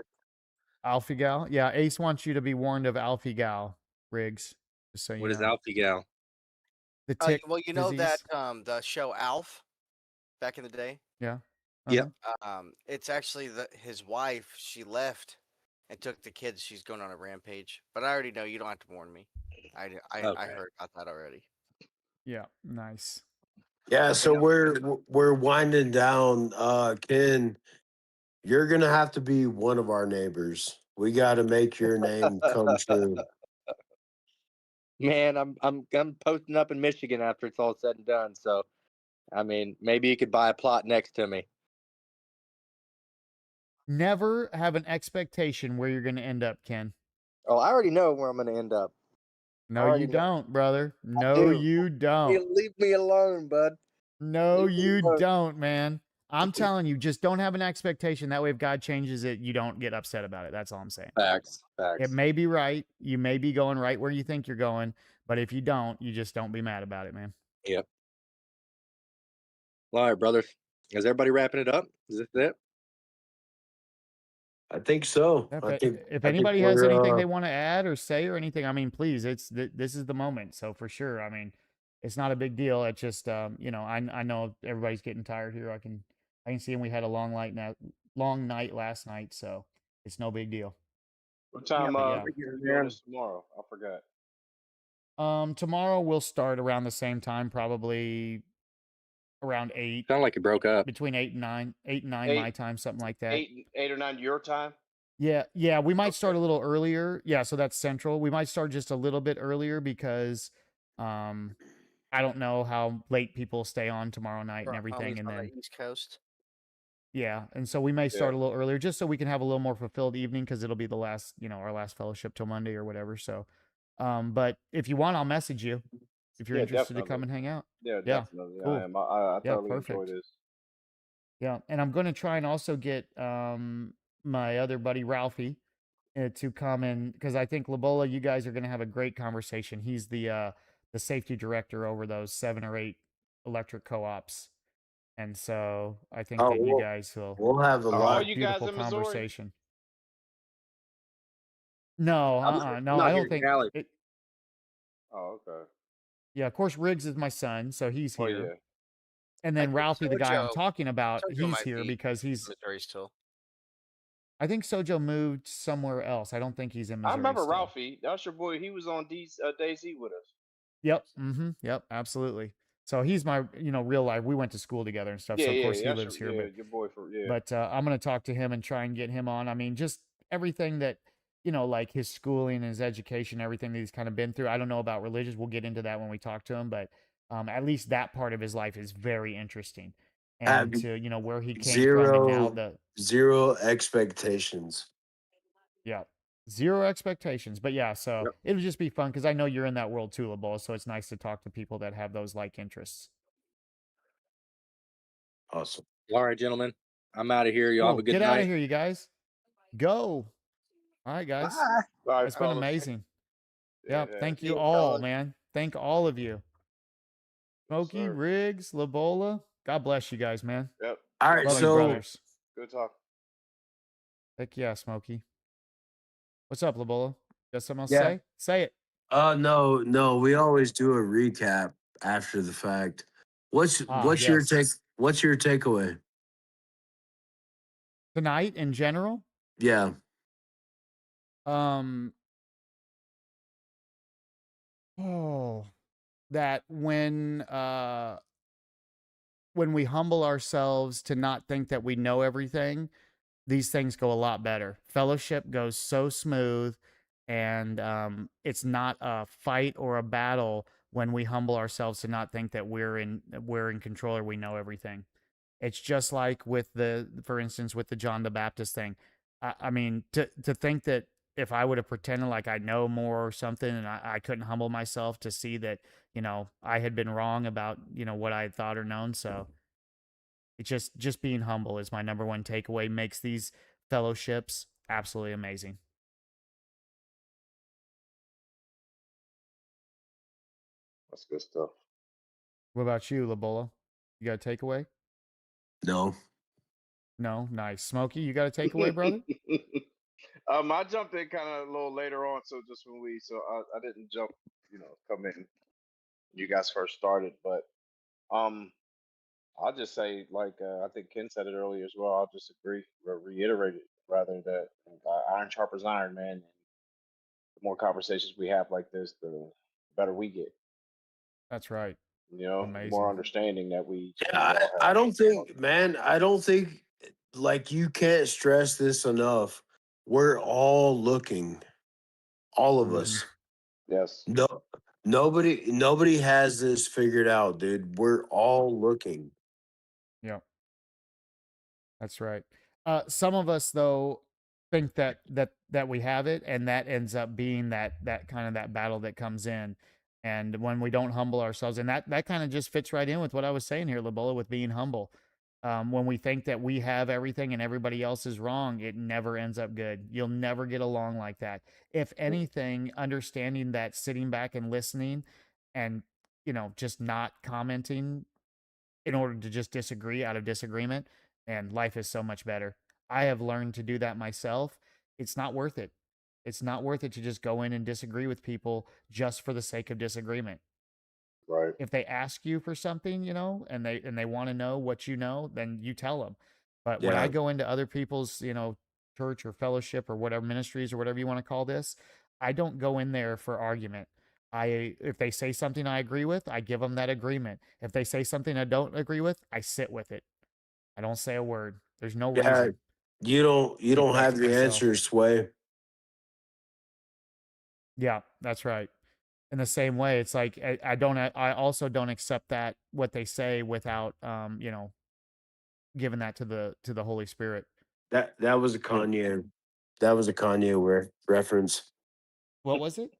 Alfie Gal? Yeah, Ace wants you to be warned of Alfie Gal, Riggs. Just so you What is know. Alfie Gal? The tick Well, you know disease. that the show Alf back in the day. Yeah. Yep. It's actually his wife. She left and took the kids. She's going on a rampage. But I already know. You don't have to warn me. I Okay. heard about that already. Yeah. Nice. Yeah, so we're winding down. Ken, you're gonna have to be one of our neighbors. We got to make your name come true. Man, I'm posting up in Michigan after it's all said and done. So, I mean, maybe you could buy a plot next to me. Never have an expectation where you're going to end up, Ken. Oh, I already know where I'm gonna end up. No, already you know. don't, brother. I No, do. you don't. Leave me alone, bud. No, Leave me you alone. don't, man. I'm telling you, just don't have an expectation. That way, if God changes it, you don't get upset about it. That's all I'm saying. Facts. It may be right. You may be going right where you think you're going. But if you don't, you just don't be mad about it, man. Yep. All right, brothers. Is everybody wrapping it up? Is this it? I think so. If, I think if I think anybody has we're, anything they want to add or say or anything, I mean, please, this is the moment. So for sure, I mean, it's not a big deal. It's just, you know, I know everybody's getting tired here. I can see, and we had a long night last night, so it's no big deal. What time yeah. you're doing this tomorrow? I forgot. Tomorrow we'll start around the same time, probably around 8, Sound like you broke up. between 8 and 9 my Eight- time, something like that. 8 or 9 your time? Yeah, we might start a little earlier. Yeah, so that's central. We might start just a little bit earlier because I don't know how late people stay on tomorrow night and Probably everything, and on then the East Coast. Yeah, and so we may start Yeah. a little earlier just so we can have a little more fulfilled evening because it'll be the last, our last fellowship till Monday or whatever. So, but if you want, I'll message you if you're Yeah, interested to definitely. come and hang out. Yeah, Yeah, definitely. I cool. am. I Yeah, thoroughly enjoy perfect. this. Yeah, and I'm going to try and also get my other buddy Ralphie to come in because I think Labola, you guys are going to have a great conversation. He's the safety director over those 7 or 8 electric co-ops, and so I think Oh, that you guys will we'll have a Are all have a lot. you guys beautiful in Missouri? conversation. No, I'm no, not I here don't in think Cali. it. Oh, okay. Yeah, of course, Riggs is my son, so he's Oh here. yeah. And I then think Ralphie, the guy I'm Sojo talking about, Sojo he's might here be because in he's. Missouri still. I think Sojo moved somewhere else. I don't think he's in I Missouri remember still. Ralphie. That's your boy. He was on DayZ with us. Yep. Yep. Absolutely. So he's my, real life. We went to school together and stuff. Yeah, So of yeah, course he that's lives here, your boy for yeah. but I'm gonna talk to him and try and get him on. I mean, just everything that like his schooling and his education, everything that he's kind of been through. I don't know about religious. We'll get into that when we talk to him, but at least that part of his life is very interesting. And Have to where he came from and now zero expectations. yeah. 0 expectations. But yeah, so Yep. it'll just be fun because I know you're in that world too, LeBola. So it's nice to talk to people that have those like interests. Awesome. All right, gentlemen. I'm out of here. Y'all have Cool. a good Get night. out of here, you guys. Go. All right, guys. Bye. All right, It's been fellas. amazing. Yeah, Yep. Thank See you you, all, fellas. man. Thank all of you. Yes, Smokey, sir. Riggs, LeBola. God bless you guys, man. Yep. All right, Love you, so brothers. Good talk. Heck yeah, Smokey. What's up, LeBola? Got something else Yeah. to say? Say it. no, we always do a recap after the fact. What's your Yes. what's your takeaway? Tonight in general, Yeah. that when we humble ourselves to not think that we know everything, these things go a lot better. Fellowship goes so smooth, and it's not a fight or a battle when we humble ourselves to not think that we're in control or we know everything. It's just like with for instance, with the John the Baptist thing. I mean, to think that if I would have pretended like I know more or something and I couldn't humble myself to see that, I had been wrong about, what I had thought or known. So it's just being humble is my number one takeaway. Makes these fellowships absolutely amazing. That's good stuff. What about you, LeBola? You got a takeaway? No. No? Nice. Smokey, you got a takeaway, brother? I jumped in kind of a little later on, so just when I didn't jump, come in. You guys first started, but I'll just say, like I think Ken said it earlier as well. I'll just agree, or reiterate it rather, that iron sharpens iron, man. And the more conversations we have like this, the better we get. That's right. The Amazing. more understanding that we. Yeah, I don't think, man, like you can't stress this enough. We're all looking. All of us. Yes. No, nobody has this figured out, dude. We're all looking. Yeah. That's right. Some of us though think that we have it, and that ends up being that kind of that battle that comes in. And when we don't humble ourselves, and that kind of just fits right in with what I was saying here, LeBola, with being humble. When we think that we have everything and everybody else is wrong, it never ends up good. You'll never get along like that. If anything, understanding that, sitting back and listening and, just not commenting in order to just disagree out of disagreement, and life is so much better. I have learned to do that myself. It's not worth it. It's not worth it to just go in and disagree with people just for the sake of disagreement. Right. If they ask you for something, and they want to know what you know, then you tell them. But when I Yeah. go into other people's, church or fellowship or whatever, ministries or whatever you want to call this, I don't go in there for argument. If they say something I agree with, I give them that agreement. If they say something I don't agree with, I sit with it. I don't say a word. There's no Yeah. reason. You don't Keep that have to your myself. answers, Sway. Yeah, that's right. In the same way, it's like I also don't accept that what they say without given that to the Holy Spirit. That was a Kanye. That was a Kanye reference. What was it?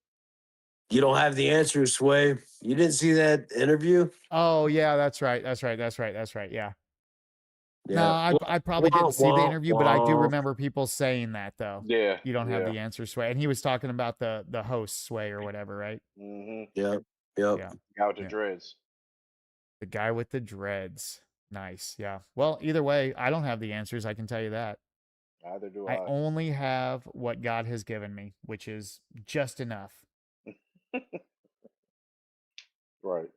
You don't have the answer, Sway. You didn't see that interview? Oh yeah, that's right. Yeah. No, Yeah. I probably didn't see the interview, but I do Wah. remember people saying that though. Yeah. You don't have yeah. the answer, Sway. And he was talking about the host, Sway, or whatever, right? Mm-hmm. Yep. Yeah. Guy with the Yeah. dreads. The guy with the dreads. Nice. Yeah. Well, either way, I don't have the answers. I can tell you that. Neither do I I. only have what God has given me, which is just enough. Right.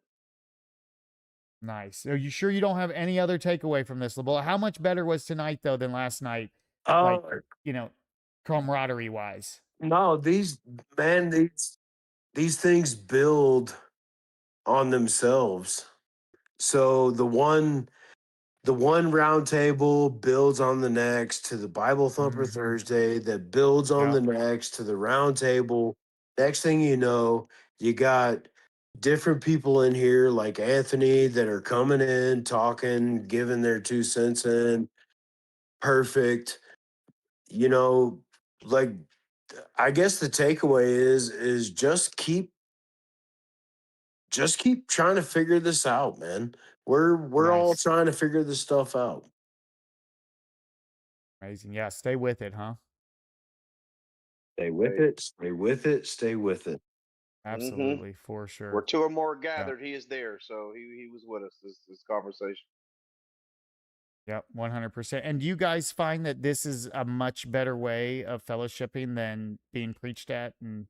Nice. Are you sure you don't have any other takeaway from this, LeBola? How much better was tonight though than last night? Like, camaraderie wise. No, these things build on themselves. So the one round table builds on the next to the Bible Thumper Thursday that builds on the next to the round table. Next thing you know, you got different people in here like Anthony that are coming in, talking, giving their 2 cents in. Perfect. Like I guess the takeaway is just keep trying to figure this out, man. We're all Nice. trying to figure this stuff out. Amazing. Yeah, stay with it, huh? Stay with it. Stay with it. Stay with it. Absolutely, for sure. Where 2 or more gathered, he is there. So he was with us this conversation. Yep, 100%. And do you guys find that this is a much better way of fellowshipping than being preached at and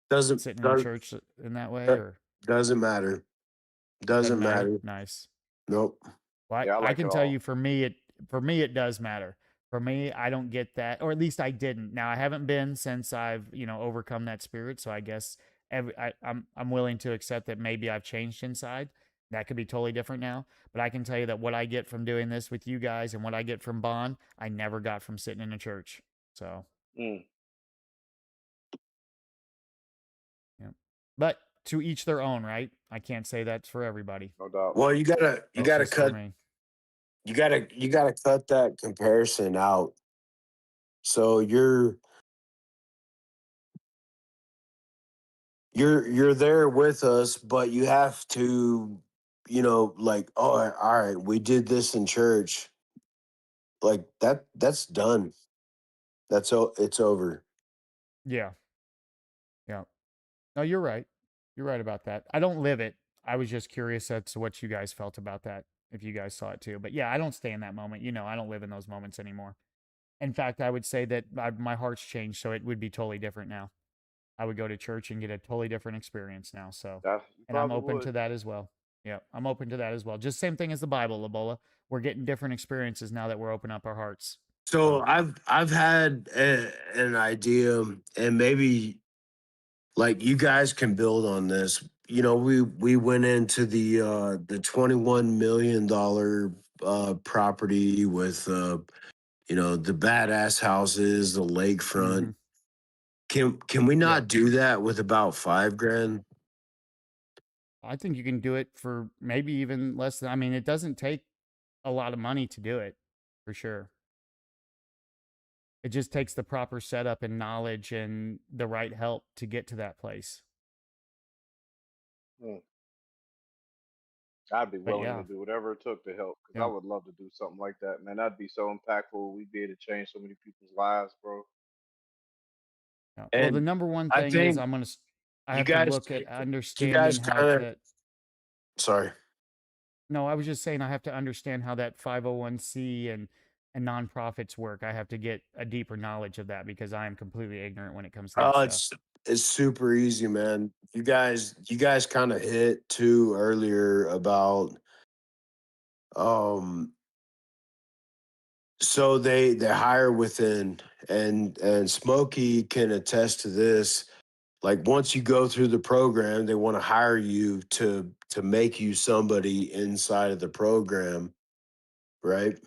sitting in church in that way? Or doesn't matter. Doesn't matter. Nice. Nope. Well, Yeah, I I like can it tell all. you for me it does matter. For me, I don't get that, or at least I didn't. Now I haven't been since I've overcome that spirit. So I guess I'm willing to accept that maybe I've changed inside. That could be totally different now. But I can tell you that what I get from doing this with you guys and what I get from Bond, I never got from sitting in a church. So Mm. yeah. But to each their own, right? I can't say that's for everybody. No doubt. Well, you gotta Just for cut me. you gotta cut that comparison out. So you're there with us, but you have to, like, all right, we did this in church. Like that's done. It's over. Yeah. Yeah. No, you're right. You're right about that. I don't live it. I was just curious as to what you guys felt about that, if you guys saw it too. But yeah, I don't stay in that moment. I don't live in those moments anymore. In fact, I would say that my heart's changed, so it would be totally different now. I would go to church and get a totally different experience now. So, You and I'm probably open would. to that as well. Yeah, I'm open to that as well. Just same thing as the Bible, LeBola. We're getting different experiences now that we're opening up our hearts. So I've had an idea, and maybe like you guys can build on this. We went into the $21 million property with the badass houses, the lakefront. Can we not do that with about $5,000? I think you can do it for maybe even less than. I mean, it doesn't take a lot of money to do it, for sure. It just takes the proper setup and knowledge and the right help to get to that place. I'd be But willing yeah. to do whatever it took to help because Yeah. I would love to do something like that, man. That'd be so impactful. We'd be able to change so many people's lives, bro. Yeah. Well, the And number one I thing is think I you have guys- to look at you understanding how kinda- to. Sorry. No, I was just saying I have to understand how that 501c and nonprofits work. I have to get a deeper knowledge of that because I am completely ignorant when it comes to that Oh, stuff. it's super easy, man. You guys kind of hit too earlier about so they hire within, and Smokey can attest to this. Like once you go through the program, they want to hire you to make you somebody inside of the program, right?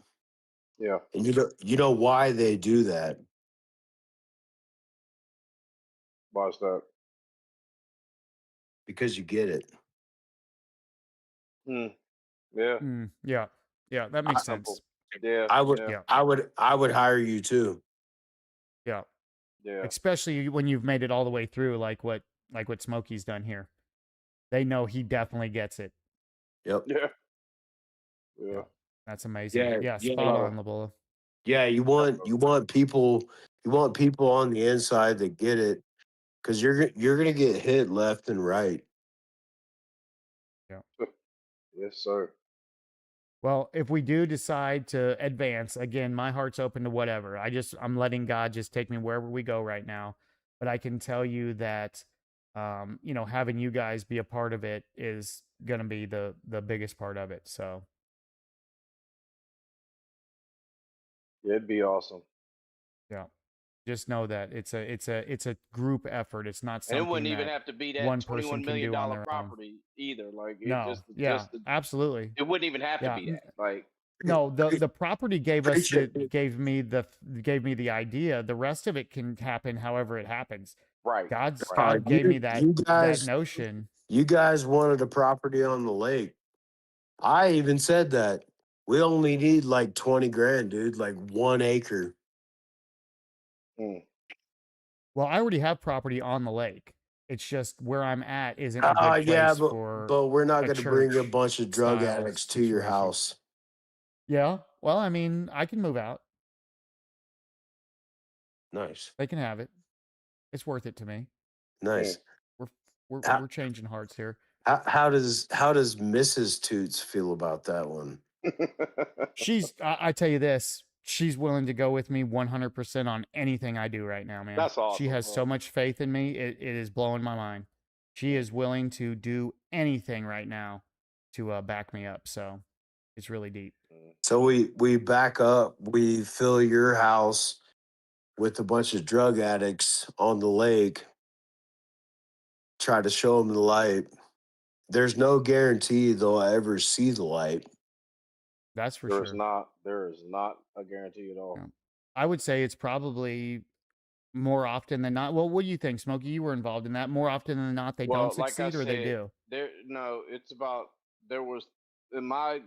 Yeah. And you know why they do that? Why's that? Because you get it. Yeah. Yeah. Yeah. That makes Simple. sense. Yeah. I would, Yeah. I would hire you too. Yeah. Yeah. Especially when you've made it all the way through, like what Smokey's done here. They know he definitely gets it. Yep. Yeah. Yeah. That's amazing. Yeah. Yeah, Yeah. spot on, Labola. Yeah. You want people on the inside that get it, because you're gonna get hit left and right. Yes, sir. Well, if we do decide to advance, again, my heart's open to whatever. I'm letting God just take me wherever we go right now. But I can tell you that, having you guys be a part of it is going to be the biggest part of it. So, Yeah, it'd be awesome. yeah, just know that it's a group effort. It's not And it something wouldn't even that have to be that one $21 person can million do on their own. property either. Like it No, yeah, absolutely. it wouldn't even have to Yeah. be that. Like No, the property gave us Appreciate gave me the idea. The rest of it can happen however it happens. right. God right. gave me that you that guys, notion. you guys wanted a property on the lake. I even said that. We only need like 20 grand, dude, like 1 acre. Well, I already have property on the lake. It's just where I'm at isn't a good place Yeah, for but we're not a going to bring a church bunch of drug style addicts to your situation. house. Yeah. Well, I mean, I can move out. Nice. They can have it. It's worth it to me. Nice. We're changing hearts here. How does Mrs. Toots feel about that one? I tell you this, she's willing to go with me 100% on anything I do right now, man. That's She awesome, has bro. so much faith in me. It is blowing my mind. She is willing to do anything right now to back me up. So it's really deep. So we back up, we fill your house with a bunch of drug addicts on the lake, try to show them the light. There's no guarantee they'll ever see the light. That's for There is sure. not. There is not a guarantee at all. Yeah. I would say it's probably more often than not. Well, what do you think, Smokey? You were involved in that. More often than not, they Well, don't like I succeed or they said, do. it's about there was in my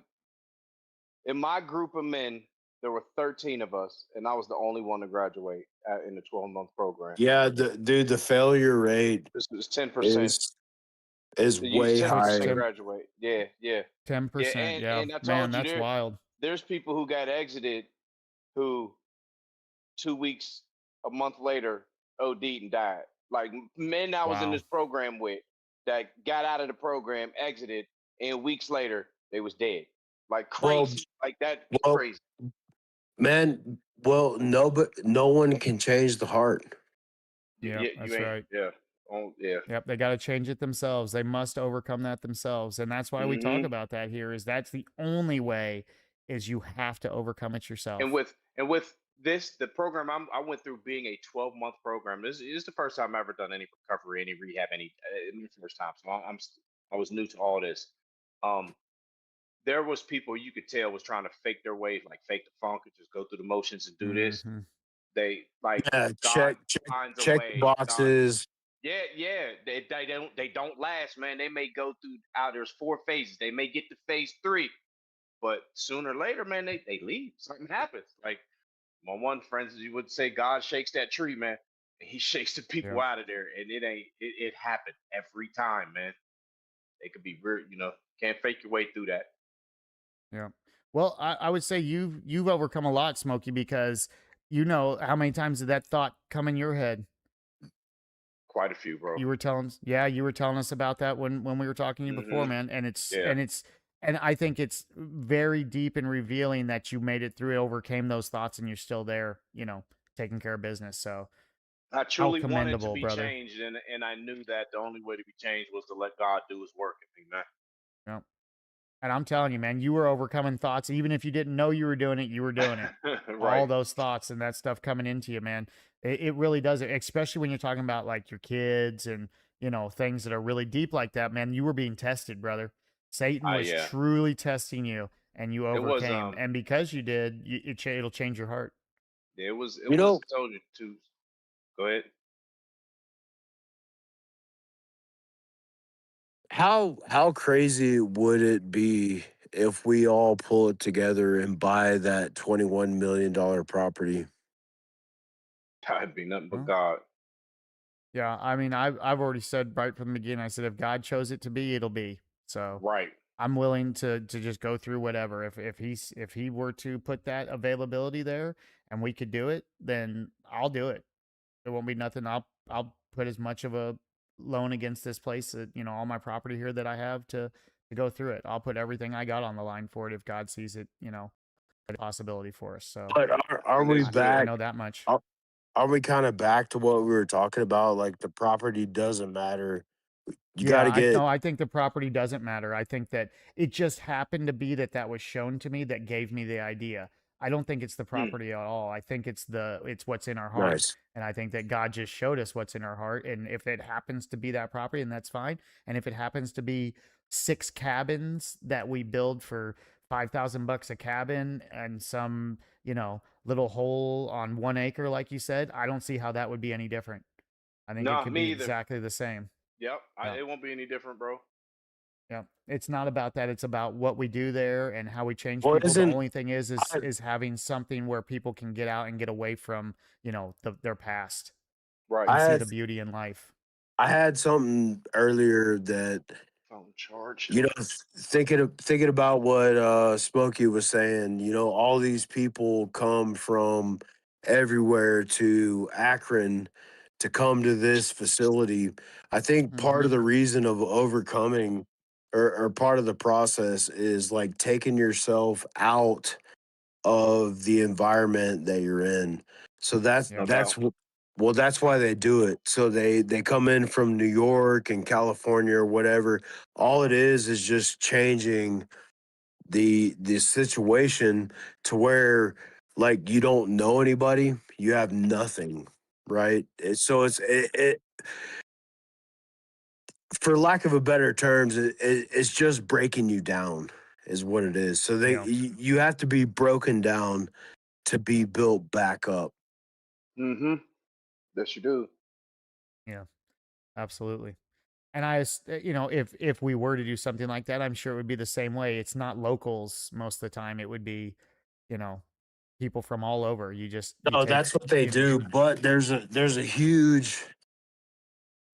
group of men, there were 13 of us, and I was the only one to graduate in the 12-month program. Yeah, the failure rate This was 10%. is way 10% higher. graduate. Yeah, yeah. 10%. Yeah. And I told Man, you that's wild. there's people who got exited who 2 weeks, a month later, OD'd and died. Like men I was in Wow. this program with that got out of the program, exited, and weeks later they was dead. Like crazy. Like that crazy. Man, no one can change the heart. Yeah, that's right. Yeah. Oh, yeah. Yep, they got to change it themselves. They must overcome that themselves. And that's why we talk about that here is that's the only way is you have to overcome it yourself. And with this, the program I went through being a 12-month program. This is the first time I've ever done any recovery, any rehab, any first time. So I was new to all this. There was people you could tell was trying to fake their way, like fake the funk and just go through the motions and do this. They like check finds a check way. boxes. Yeah. They don't last, man. They may go through there's 4 phases. They may get to phase 3, but sooner or later, man, they leave. Something happens. Like my one friend, you would say, God shakes that tree, man. He shakes the people out of there, and it happened every time, man. They could be weird, can't fake your way through that. Yeah. Well, I would say you've overcome a lot, Smokey, because how many times did that thought come in your head? Quite a few, bro. You were telling us about that when we were talking to you before, man. And and I think it's very deep and revealing that you made it through, overcame those thoughts, and you're still there, taking care of business. So I truly wanted to be brother. changed, and I knew that the only way to be changed was to let God do His work in me, man. Yeah. And I'm telling you, man, you were overcoming thoughts. Even if you didn't know you were doing it, you were doing it. Right. All those thoughts and that stuff coming into you, man. It really does it, especially when you're talking about like your kids and, things that are really deep like that, man. You were being tested, brother. Satan was truly testing you, and you overcame. And because you did, it'll change your heart. It was told you to. Go ahead. How crazy would it be if we all pull it together and buy that $21 million property? That'd be nothing but Well, God. yeah, I mean, I've already said right from the beginning. I said if God chose it to be, it'll be. So Right. I'm willing to just go through whatever. If he were to put that availability there and we could do it, then I'll do it. There won't be nothing. I'll put as much of a loan against this place that, you know, all my property here that I have to go through it. I'll put everything I got on the line for it if God sees it, you know, a possibility for us. So But are And we it's I good. back? know that much. Are we kind of back to what we were talking about? Like the property doesn't matter. You got Yeah, to I get no, I think the property doesn't matter. I think that it just happened to be that that was shown to me that gave me the idea. I don't think it's the Hmm. property at all. I think it's what's in our heart. nice. And I think that God just showed us what's in our heart. And if it happens to be that property, and that's fine. And if it happens to be 6 cabins that we build for $5,000 a cabin and some, you know, little hole on 1 acre, like you said, I don't see how that would be any different. I think it Nah, could me be either. exactly the same. Yep. Yeah. It won't be any different, bro. Yeah, it's not about that. It's about what we do there and how we change Well, people. The isn't only thing is I, is having something where people can get out and get away from, you know, their past Right. and I see had the beauty in life. I had something earlier that Phone charge. you know thinking about what Smokey was saying. You know, all these people come from everywhere to Akron to come to this facility. I think part of Mm-hmm. the reason of overcoming or part of the process is like taking yourself out of the environment that you're in. So Yeah. No doubt. well, that's why they do it. So they come in from New York and California or whatever. All it is just changing the situation to where like you don't know anybody, you have nothing, right? So it for lack of a better terms, it's just breaking you down is what it is. So Yeah. you have to be broken down to be built back up. Mm-hmm. Yes, you do. Yeah. Absolutely. And you know, if we were to do something like that, I'm sure it would be the same way. It's not locals most of the time. It would be, you know, people from all over. You No, take, that's what they you know, do, but there's a huge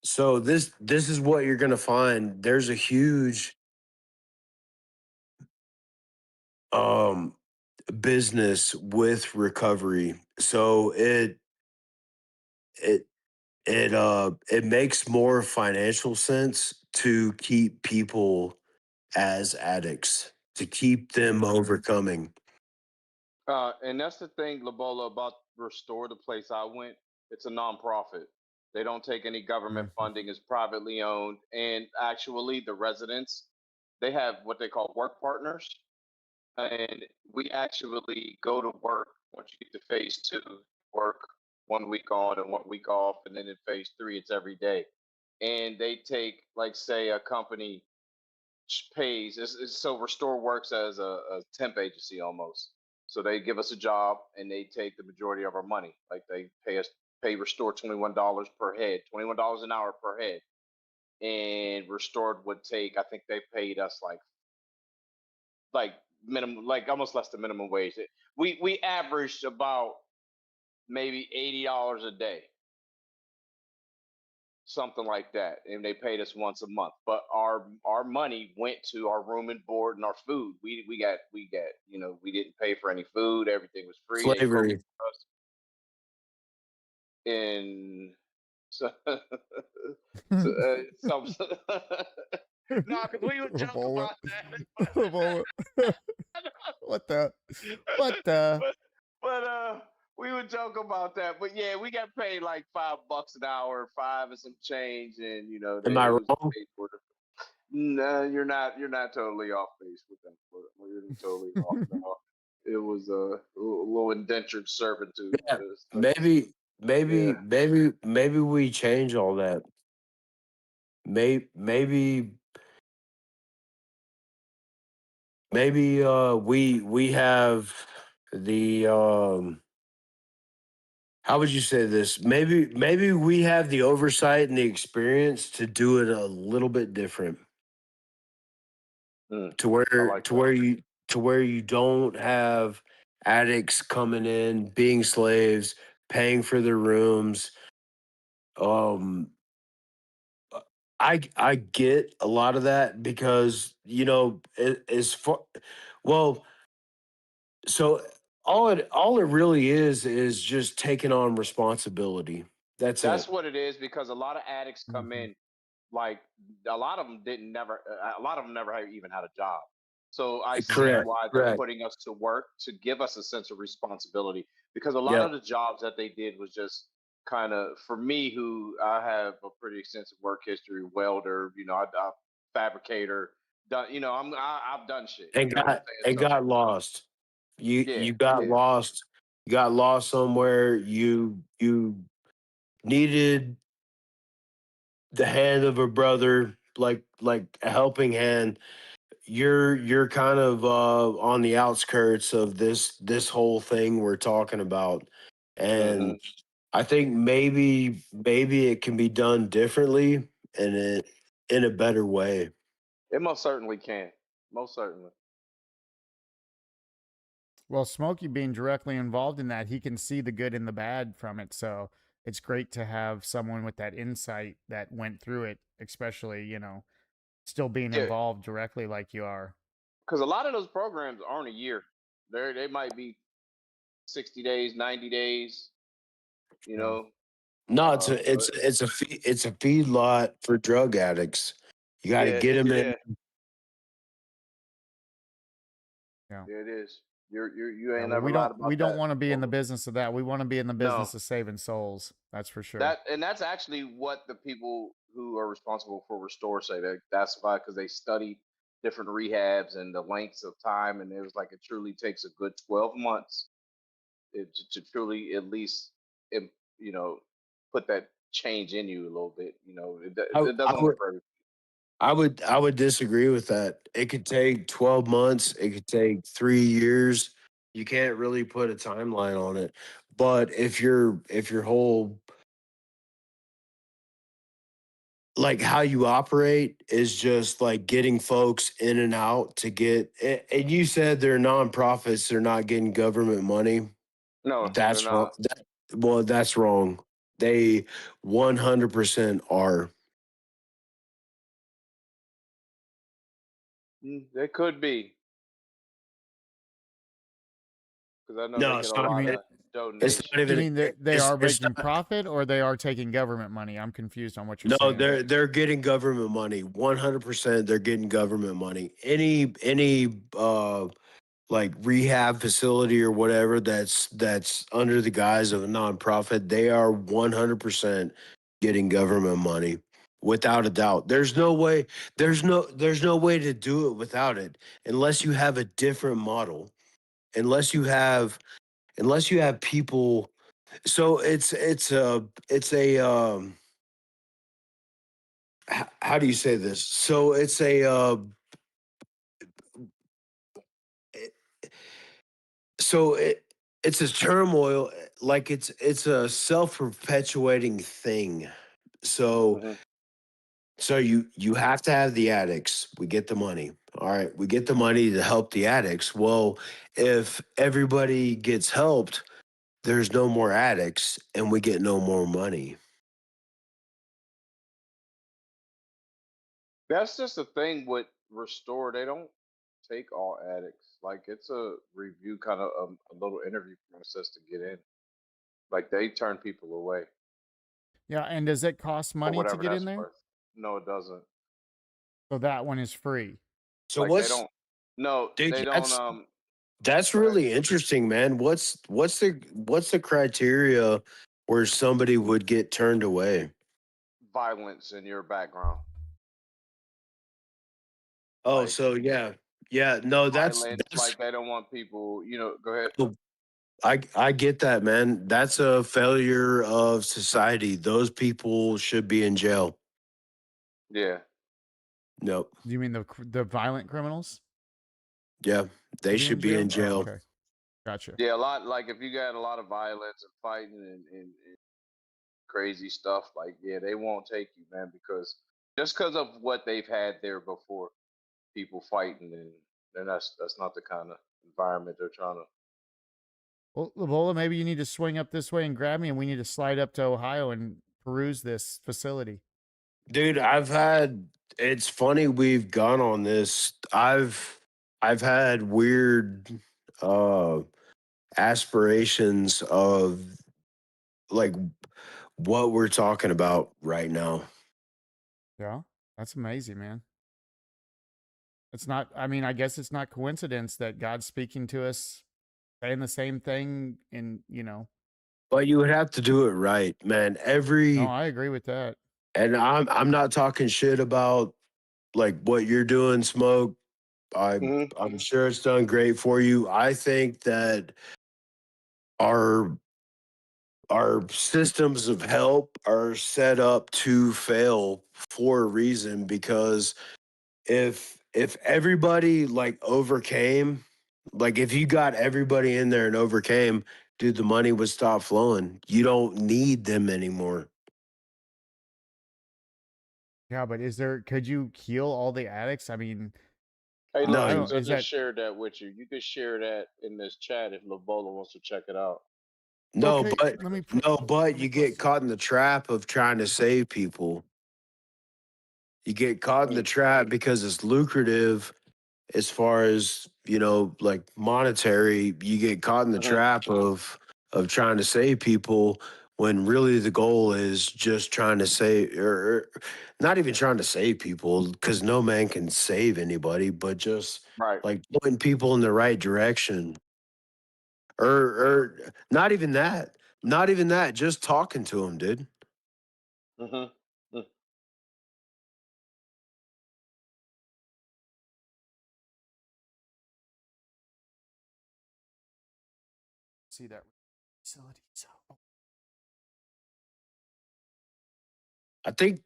so this is what you're gonna find. There's a huge um business with recovery. So it it makes more financial sense to keep people as addicts, to keep them overcoming. And that's the thing, Labola, about Restore, the place I went. It's a nonprofit. They don't take any government Mhm. funding. It's privately owned, and actually, the residents they have what they call work partners, and we actually go to work once you get to phase 2. Work 1 week on and 1 week off, and then in phase 3, it's every day. And they take, like, say, a company pays. So Restore works as a temp agency almost. So they give us a job and they take the majority of our money. Like they pay Restore $21 per head, $21 an hour per head. And Restored would take, I think they paid us like minimum, like almost less than minimum wage. We averaged about maybe $80 a day, something like that, and they paid us once a month. But our money went to our room and board and our food. We got we didn't pay for any food. Everything was free. They cooked Slavery. for us, and so some no, because we would joke Ebola. about that. Ebola. What the? What the? But we would joke about that. But yeah, we got paid like $5 an hour, five and some change, and Am it I was wrong? paid for. No, you're not. You're not totally off base with them. You're totally off. No, it was a little indentured servitude. Yeah, So, maybe yeah. maybe we change all that. Maybe we have the how would you say this? Maybe we have the oversight and the experience to do it a little bit different. to where I like to that. where you to where you don't have addicts coming in, being slaves, paying for their rooms. Um, I get a lot of that because it is for well, so all it really is just taking on responsibility. That's That's it. what it is because a lot of addicts come Mhm. in like a lot of them didn't never a lot of them never even had a job. So I see Correct. why they're Correct. putting us to work to give us a sense of responsibility because a lot Yep. of the jobs that they did was just kind of for me who I have a pretty extensive work history, welder, I fabricator, done, I've done shit, And you know what I'm got saying? and So got lost. You yeah, you got yeah. lost. You got lost somewhere. You needed the hand of a brother, like a helping hand. You're kind of on the outskirts of this whole thing we're talking about, Hmm. and I think maybe it can be done differently and in a better way. It most certainly can. Most certainly. Well, Smokey being directly involved in that, he can see the good and the bad from it. So it's great to have someone with that insight that went through it, especially, still being Yeah. involved directly like you are. Because a lot of those programs aren't a year. They might be 60 days, 90 days, you Yeah. know. No, it's a So it's a feedlot for drug addicts. You got to yeah, get them in. yeah, Yeah. yeah, it is. You Yeah. ain't Well, never we lied don't we about don't that. want to be in the Bubba. business of that. We want to be in the No, business of saving souls. That's for sure. that's actually what the people who are responsible for Restore say. That's why because they studied different rehabs and the lengths of time, and it was like it truly takes a good 12 months to truly at least im- you know put that change in you a little bit. I, It I doesn't would work for everybody. I would disagree with that. It could take 12 months. It could take 3 years. You can't really put a timeline on it. But if your whole like how you operate is just like getting folks in and out to get and you said they're nonprofits, they're not getting government money. No, they're That's wrong. not. Well, that's wrong. They 100% are. They could be because I know they No, get it's a not. You lot mean of It's not you donations. even. mean that they are It's making not. profit or they are taking government money? I'm confused on what you're No, saying. they're getting government money. 100%, they're getting government money. Any like rehab facility or whatever that's under the guise of a nonprofit, they are 100% getting government money without a doubt. There's no way to do it without it unless you have a different model. Unless you have people. So it's a how do you say this? So it's a it- so it's a turmoil, like it's a self-perpetuating thing. So Hmm. you have to have the addicts. We get the money. All right, we get the money to help the addicts. Well, if everybody gets helped, there's no more addicts and we get no more money. That's just the thing with Restore. They don't take all addicts. Like it's a review kind of a little interview process to get in. Like they turn people away Yeah, and does it cost for money to whatever get in that's there? worth. No, it doesn't. So that one is free. So Like they what's don't. No, dude, they don't. that's Go ahead. really interesting, man. What's the criteria where somebody would get turned away? Violence in your background, Oh, like so yeah. Yeah, no, that's violence. that's Like they don't want people. Go ahead. oh, I get that, man. That's a failure of society. Those people should be in jail. Yeah. Nope. Do you mean the violent criminals Yeah, should they be in should be jail? in Oh, jail. okay. Gotcha. Yeah, a lot. Like if you got a lot of violence and fighting and crazy stuff, like yeah, they won't take you, man, because just because of what they've had there before. people fighting, and then that's not the kind of environment they're trying to. Well, Labola, maybe you need to swing up this way and grab me, and we need to slide up to Ohio and peruse this facility. Dude, it's funny we've gone on this. I've had weird aspirations of like what we're talking about right now. Yeah, that's amazing, man. It's not, I mean, I guess it's not coincidence that God's speaking to us, saying the same thing in, But you would have to do it right, man. No, I agree with that. And I'm not talking shit about like what you're doing, Smoke. I'm sure it's done great for you. I think that our systems of help are set up to fail for a reason, because if everybody like overcame, like if you got everybody in there and overcame, dude, the money would stop flowing. You don't need them anymore. Yeah, but could you heal all the addicts? I mean, Hey, No, I Lorenz, don't, I is just that, shared that with you. You could share that in this chat if Lobola wants to check it out. No, okay, but let me, you get caught in the trap of trying to save people. You get caught in the trap because it's lucrative as far as, like monetary. You get caught in the trap of trying to save people when really the goal is just trying to save, or not even trying to save people, because no man can save anybody, but just Right. like pointing people in the right direction. Or not even that. Not even that. Just talking to them, dude. see that facility. So, I think,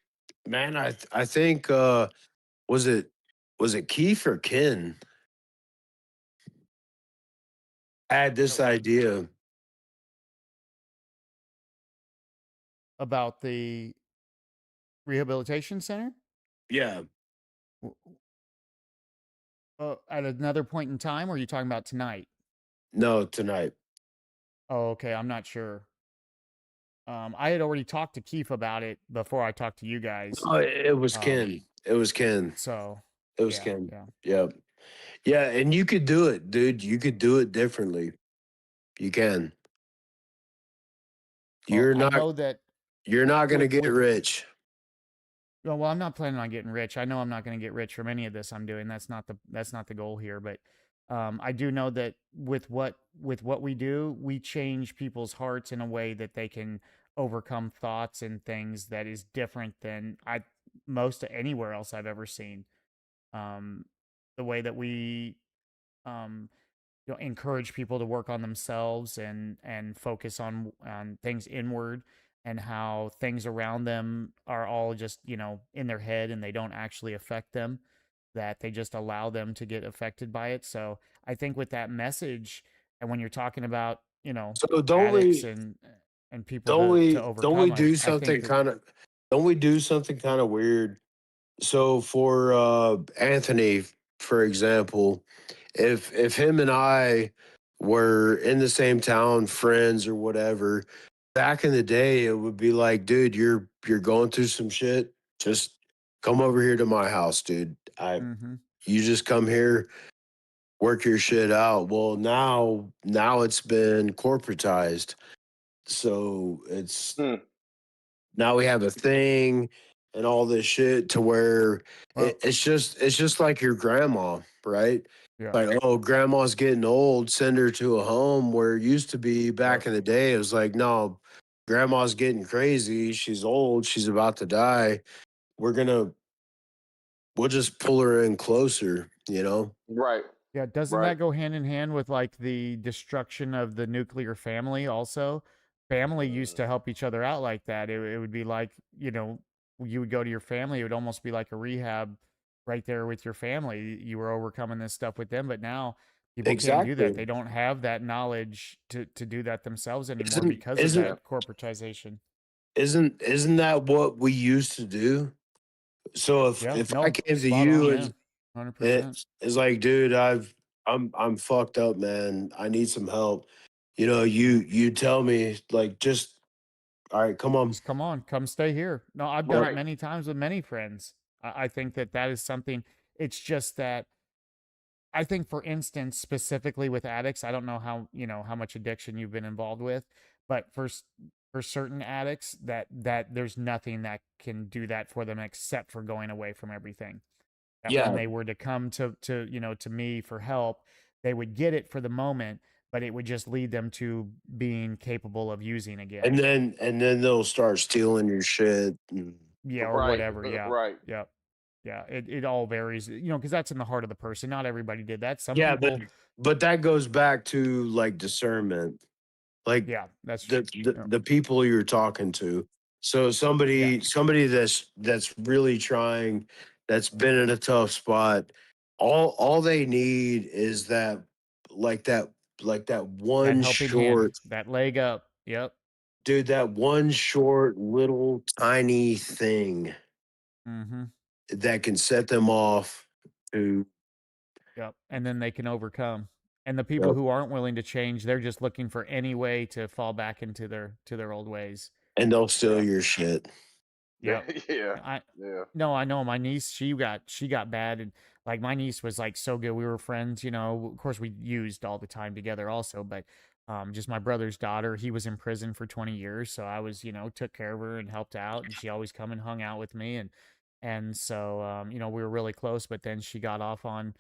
man, I think was it Keith or Ken had this idea. about the rehabilitation center? Yeah. At another point in time, or are you talking about tonight? No, tonight. Oh, okay. I'm not sure. I had already talked to Keith about it before I talked to you guys. Oh, it was Ken. It was Ken. So It was yeah, Ken. yeah. Yep. Yeah, and you could do it, dude. You could do it differently. You can. Well, I know that You're not gonna get rich. no, well, I'm not planning on getting rich. I know I'm not going to get rich from any of this I'm doing. That's not the goal here. But I do know that with what we do, we change people's hearts in a way that they can overcome thoughts and things that is different than most anywhere else I've ever seen. The way that we encourage people to work on themselves and focus on things inward, and how things around them are all just in their head and they don't actually affect them, that they just allow them to get affected by it. So I think with that message, and when you're talking about So don't addicts we and people to overcome, do I something think that, kind of don't we do something kind of weird? So for Anthony, for example, if him and I were in the same town, friends or whatever, back in the day, it would be like, dude, you're going through some shit. Just come over here to my house, dude. You just come here, work your shit out. Well, now it's been corporatized, so it's now we have a thing and all this shit to where Well- it's just like your grandma, right? yeah. Like, oh, grandma's getting old, send her to a home. Where it used to be back in the day, it was like, no, grandma's getting crazy. She's old. She's about to die. We'll just pull her in closer, Right. Yeah, doesn't Right. that go hand in hand with like the destruction of the nuclear family also? Family used to help each other out like that. It would be like, you would go to your family, it would almost be like a rehab right there with your family. You were overcoming this stuff with them, but now people can't do that. Exactly. They don't have that knowledge to do that themselves anymore Isn't- because of isn't- that corporatization. Isn't that what we used to do? So if Yeah, if no, I came to spot you on, and yeah. 100%. It's like, dude, I'm fucked up, man. I need some help. You know, you tell me like, just all right, come on. Just come on, come stay here. No, I've done it Right. many times with many friends. I think that is something. It's just that I think, for instance, specifically with addicts, I don't know how much addiction you've been involved with, but for certain addicts, that there's nothing that can do that for them except for going away from everything. That when Yeah, they were to come to me for help, they would get it for the moment, but it would just lead them to being capable of using again. and then they'll start stealing your shit. Yeah, or Right. whatever. Yeah. Right. Yeah. Yeah. It all varies, because that's in the heart of the person. Not everybody did that. Some Yeah, people, but that goes back to like discernment, like yeah, that's the people you're talking to. So somebody that's really trying, that's been in a tough spot. All they need is like that that that one helping hand, short that leg up. Yep. dude, that one short little tiny thing Mm-hmm. that can set them off to. Yep. And then they can overcome. And the people Yep. who aren't willing to change, they're just looking for any way to fall back into their old ways. And they'll steal Yeah. your shit. Yep. Yeah. I Yeah. No, I know my niece, she got bad, and like my niece was like so good. We were friends, of course we used all the time together also, but just my brother's daughter, he was in prison for 20 years, so I was, took care of her and helped out, and she always come and hung out with me, and so we were really close, but then she got off on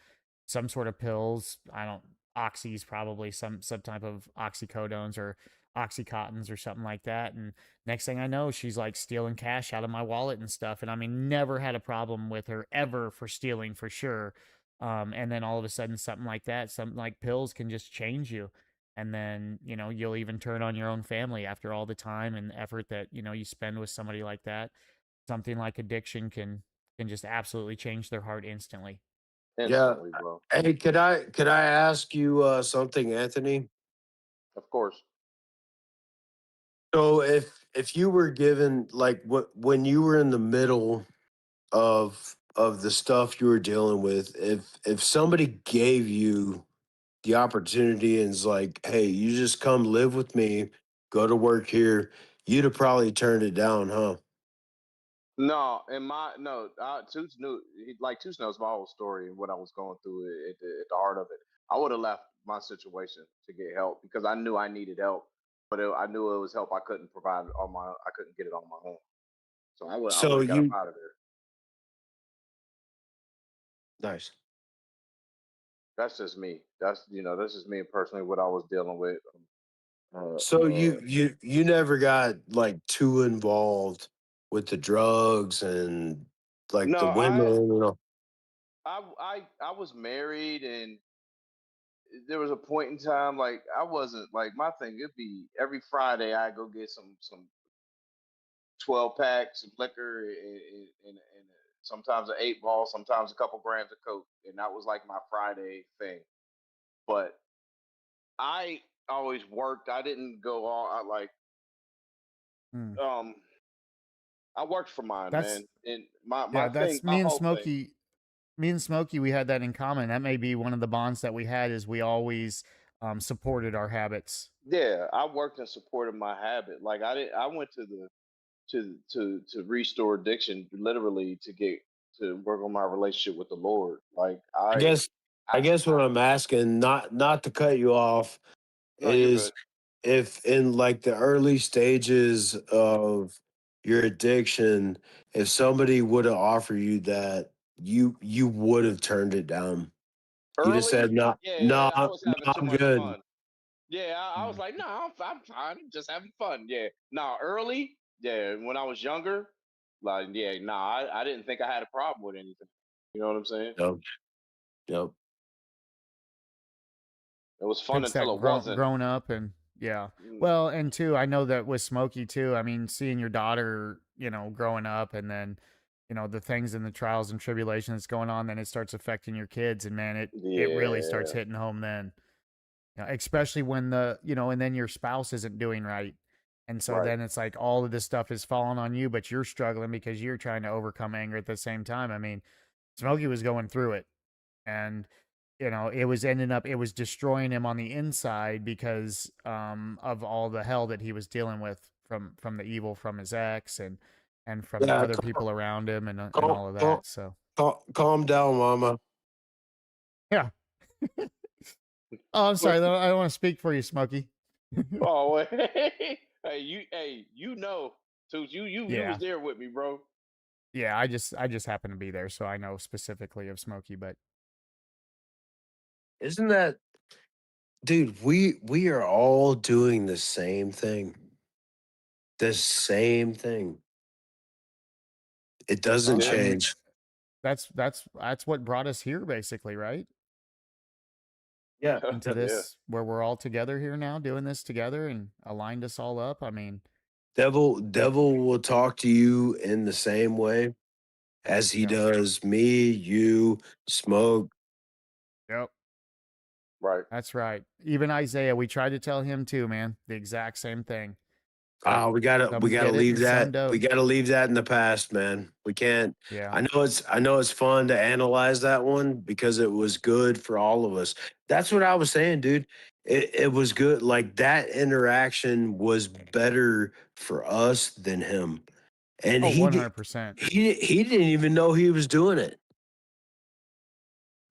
some sort of pills. I don't Oxys, probably some type of oxycodones or oxycontins or something like that. And next thing I know, she's like stealing cash out of my wallet and stuff. And I mean, never had a problem with her ever for stealing, for sure. And then all of a sudden, something like that, something like pills can just change you. And then, you'll even turn on your own family after all the time and effort that, you spend with somebody like that. Something like addiction can just absolutely change their heart instantly. Yeah. Instantly, bro. Hey, could I ask you something, Anthony? Of course. So if you were given like when you were in the middle of the stuff you were dealing with, if somebody gave you the opportunity and is like, hey, you just come live with me, go to work here, you'd have probably turned it down, huh? No, Toots knew like Toots knows my whole story and what I was going through at the heart of it. I would have left my situation to get help because I knew I needed help, but I knew it was help I couldn't provide on my. I couldn't get it on my own, so I So would have got you up out of there. nice. That's just me. That's just me personally what I was dealing with. So Uh, you never got like too involved with the drugs and like no, the women. I was married and there was a point in time like I wasn't like my thing. It'd be every Friday I go get some 12 packs of liquor and sometimes an 8 ball, sometimes a couple grams of coke, and that was like my Friday thing. But I always worked. I didn't go all I like. Hmm. Um, I worked for mine, That's man, and my Yeah, thing, that's my me and whole thing. Smokey. Me and Smokey, we had that in common. That may be one of the bonds that we had, is we always supported our habits. Yeah, I worked in support of my habit. Like I did. I went to the to restore addiction literally to work on my relationship with the Lord. Like I guess I I guess what I'm asking, not to cut you off, no, you're is good. if in like the early stages of your addiction, if somebody would have offered you that, you would have turned it down. You just said, Early, no, yeah, no, I was no, having too I'm much good. fun. Yeah, I was Mm. like, no, I'm fine. I'm just having fun. Yeah. Nah, early, yeah, when I was younger, like, yeah, nah, I didn't think I had a problem with anything. You know what I'm saying? Yep, yep. It was fun Takes until that it wasn't. grown up, and yeah. Mm, Well, and two, I know that with Smokey too. I mean, seeing your daughter, growing up, and then, the things and the trials and tribulations going on, then it starts affecting your kids, and man, it really starts yeah, hitting home then. Especially when and then your spouse isn't doing right. And so right. then it's like all of this stuff is falling on you, but you're struggling because you're trying to overcome anger at the same time. I mean, Smokey was going through it. and it was destroying him on the inside because of all the hell that he was dealing with from the evil from his ex and from the Yeah, other people around him and calm, all of calm, that. So calm down, mama. yeah. Oh, I'm sorry. I don't want to speak for you, Smokey. Oh, wait. Toots, you Yeah. was there with me, bro. Yeah, I just happen to be there, so I know specifically of Smokey. But Isn't that, dude? We are all doing the same thing. The same thing. It doesn't I mean, change. that's what brought us here, basically, right? Yeah. Into this where we're all together here now, doing this together and aligned us all up. I mean, Devil will talk to you in the same way as he Yep. does me, you, Smoke. Yep. Right. That's right. Even Isaiah, we tried to tell him too, man. The exact same thing. But We gotta some we gotta get it leave and some that. We don't. gotta leave that in the past, man. We can't. Yeah. I know it's fun to analyze that one because it was good for all of us. That's what I was saying, dude. It was good. Like that interaction was better for us than him. And Oh, he 100%. he didn't even know he was doing it.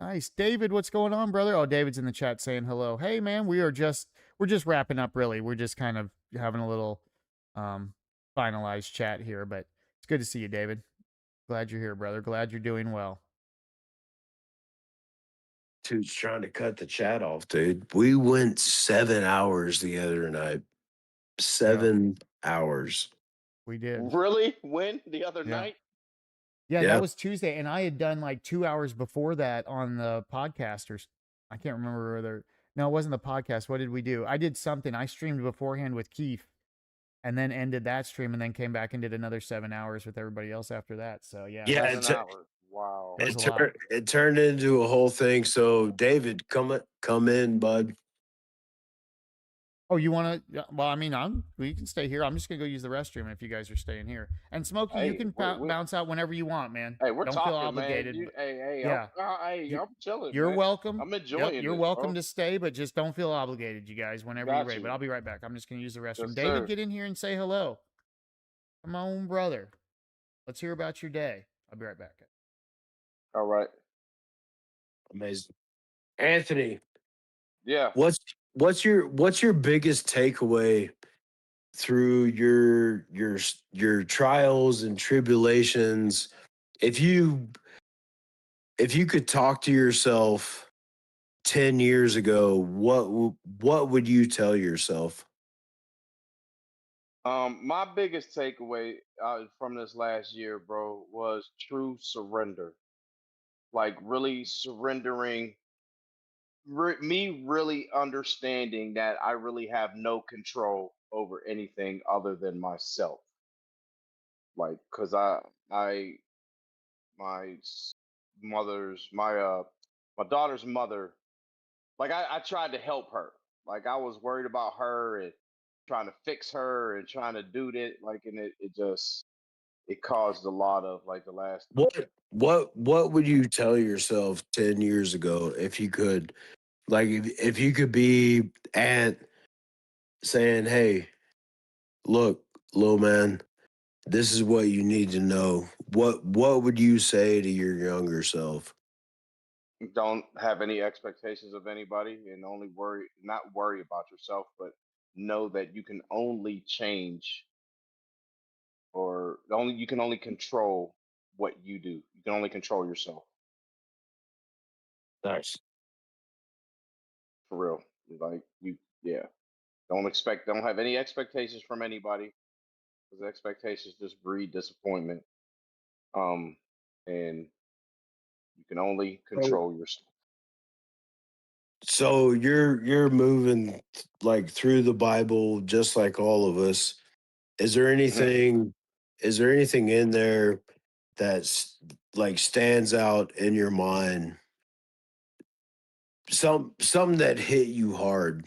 Nice. David, what's going on, brother? Oh, David's in the chat saying hello. Hey, man, we're just wrapping up, really. We're just kind of having a little finalized chat here, but it's good to see you, David. Glad you're here, brother. Glad you're doing well. Dude's trying to cut the chat off, dude. We went 7 hours the other night. 7 hours. We did. Really? When? The other Yeah. night? Yeah, Yeah. that was Tuesday, and I had done like 2 hours before that on the podcast, or I can't remember whether. No, it wasn't the podcast. What did we do? I did something. I streamed beforehand with Keith, and then ended that stream, and then came back and did another 7 hours with everybody else after that. So yeah, Yeah, 7 hours. Wow. That was a lot. it turned into a whole thing. So David, come in, bud. Oh, you want to? Well, I mean, we can stay here. I'm just gonna go use the restroom if you guys are staying here. And Smokey, you Hey, can we're- bounce out whenever you want, man. Hey, we're Don't talking, feel obligated. man. but- Hey, yeah. I'm chilling. You're man. welcome. I'm Yep, enjoying you're this, welcome bro. to stay, but just don't feel obligated, you guys, whenever you're Got ready. you. But I'll be right back. I'm just gonna use the restroom. Yes, David, sir. get in here and say hello. Come on, brother. Let's hear about your day. I'll be right back. All right. Amazing. Anthony, Yeah. what's your biggest takeaway through your trials and tribulations? If you could talk to yourself 10 years ago, what would you tell yourself? My biggest takeaway from this last year, bro, was true surrender. Like really surrendering, me really understanding that I really have no control over anything other than myself. Like, cause my my daughter's mother, like I tried to help her. Like I was worried about her and trying to fix her and trying to do that. Like, and it caused a lot of like the last. What would you tell yourself 10 years ago if you could? Like if you could be Aunt saying, "Hey, look, little man, this is what you need to know." What would you say to your younger self? Don't have any expectations of anybody and only not worry about yourself, but know that you can only change or you can only control what you do. You can only control yourself. Nice. For real. Like yeah. Don't have any expectations from anybody because expectations just breed disappointment. And you can only control yourself. So you're moving like through the Bible just like all of us. Is there anything in there that's like stands out in your mind? Something that hit you hard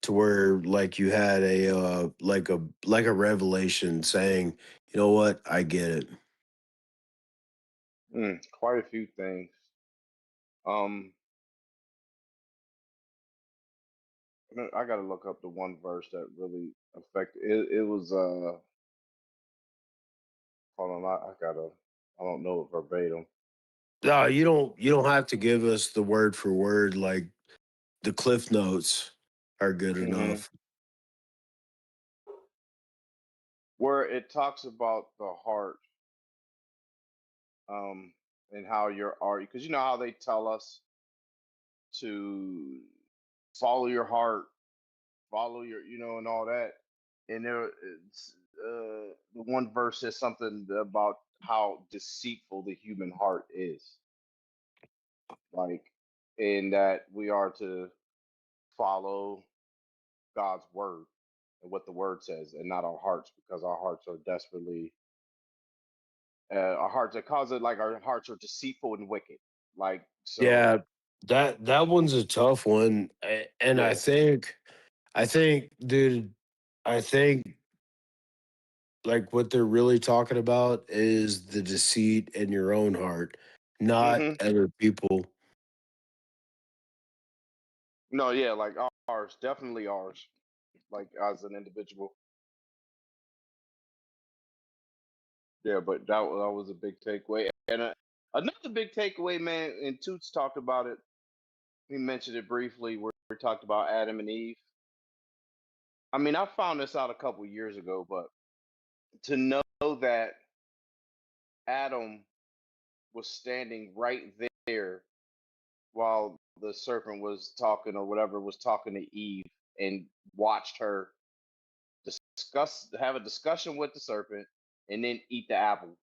to where like you had a like a revelation saying, "You know what? I get it." Quite a few things. Um, I gotta look up the one verse that really affected it. It was hold on, I don't know it verbatim. No, you don't have to give us the word for word. Like the cliff notes are good Hmm. enough. Where it talks about the heart, and how your art, because you know how they tell us to follow your heart, follow your, and all that. And the one verse says something about how deceitful the human heart is, like, and that we are to follow God's word and what the word says, and not our hearts, because our hearts are desperately, our hearts, it causes it like our hearts are deceitful and wicked. Like, so, Yeah, that one's a tough one. And yeah. I think, dude, I think like what they're really talking about is the deceit in your own heart, not Hmm. other people. No, yeah, like ours, definitely ours, like as an individual. Yeah, but that was a big takeaway. And another big takeaway, man, and Toots talked about it. He mentioned it briefly where we talked about Adam and Eve. I mean, I found this out a couple years ago, but to know that Adam was standing right there while the serpent was talking, or whatever, was talking to Eve, and watched her have a discussion with the serpent, and then eat the apple.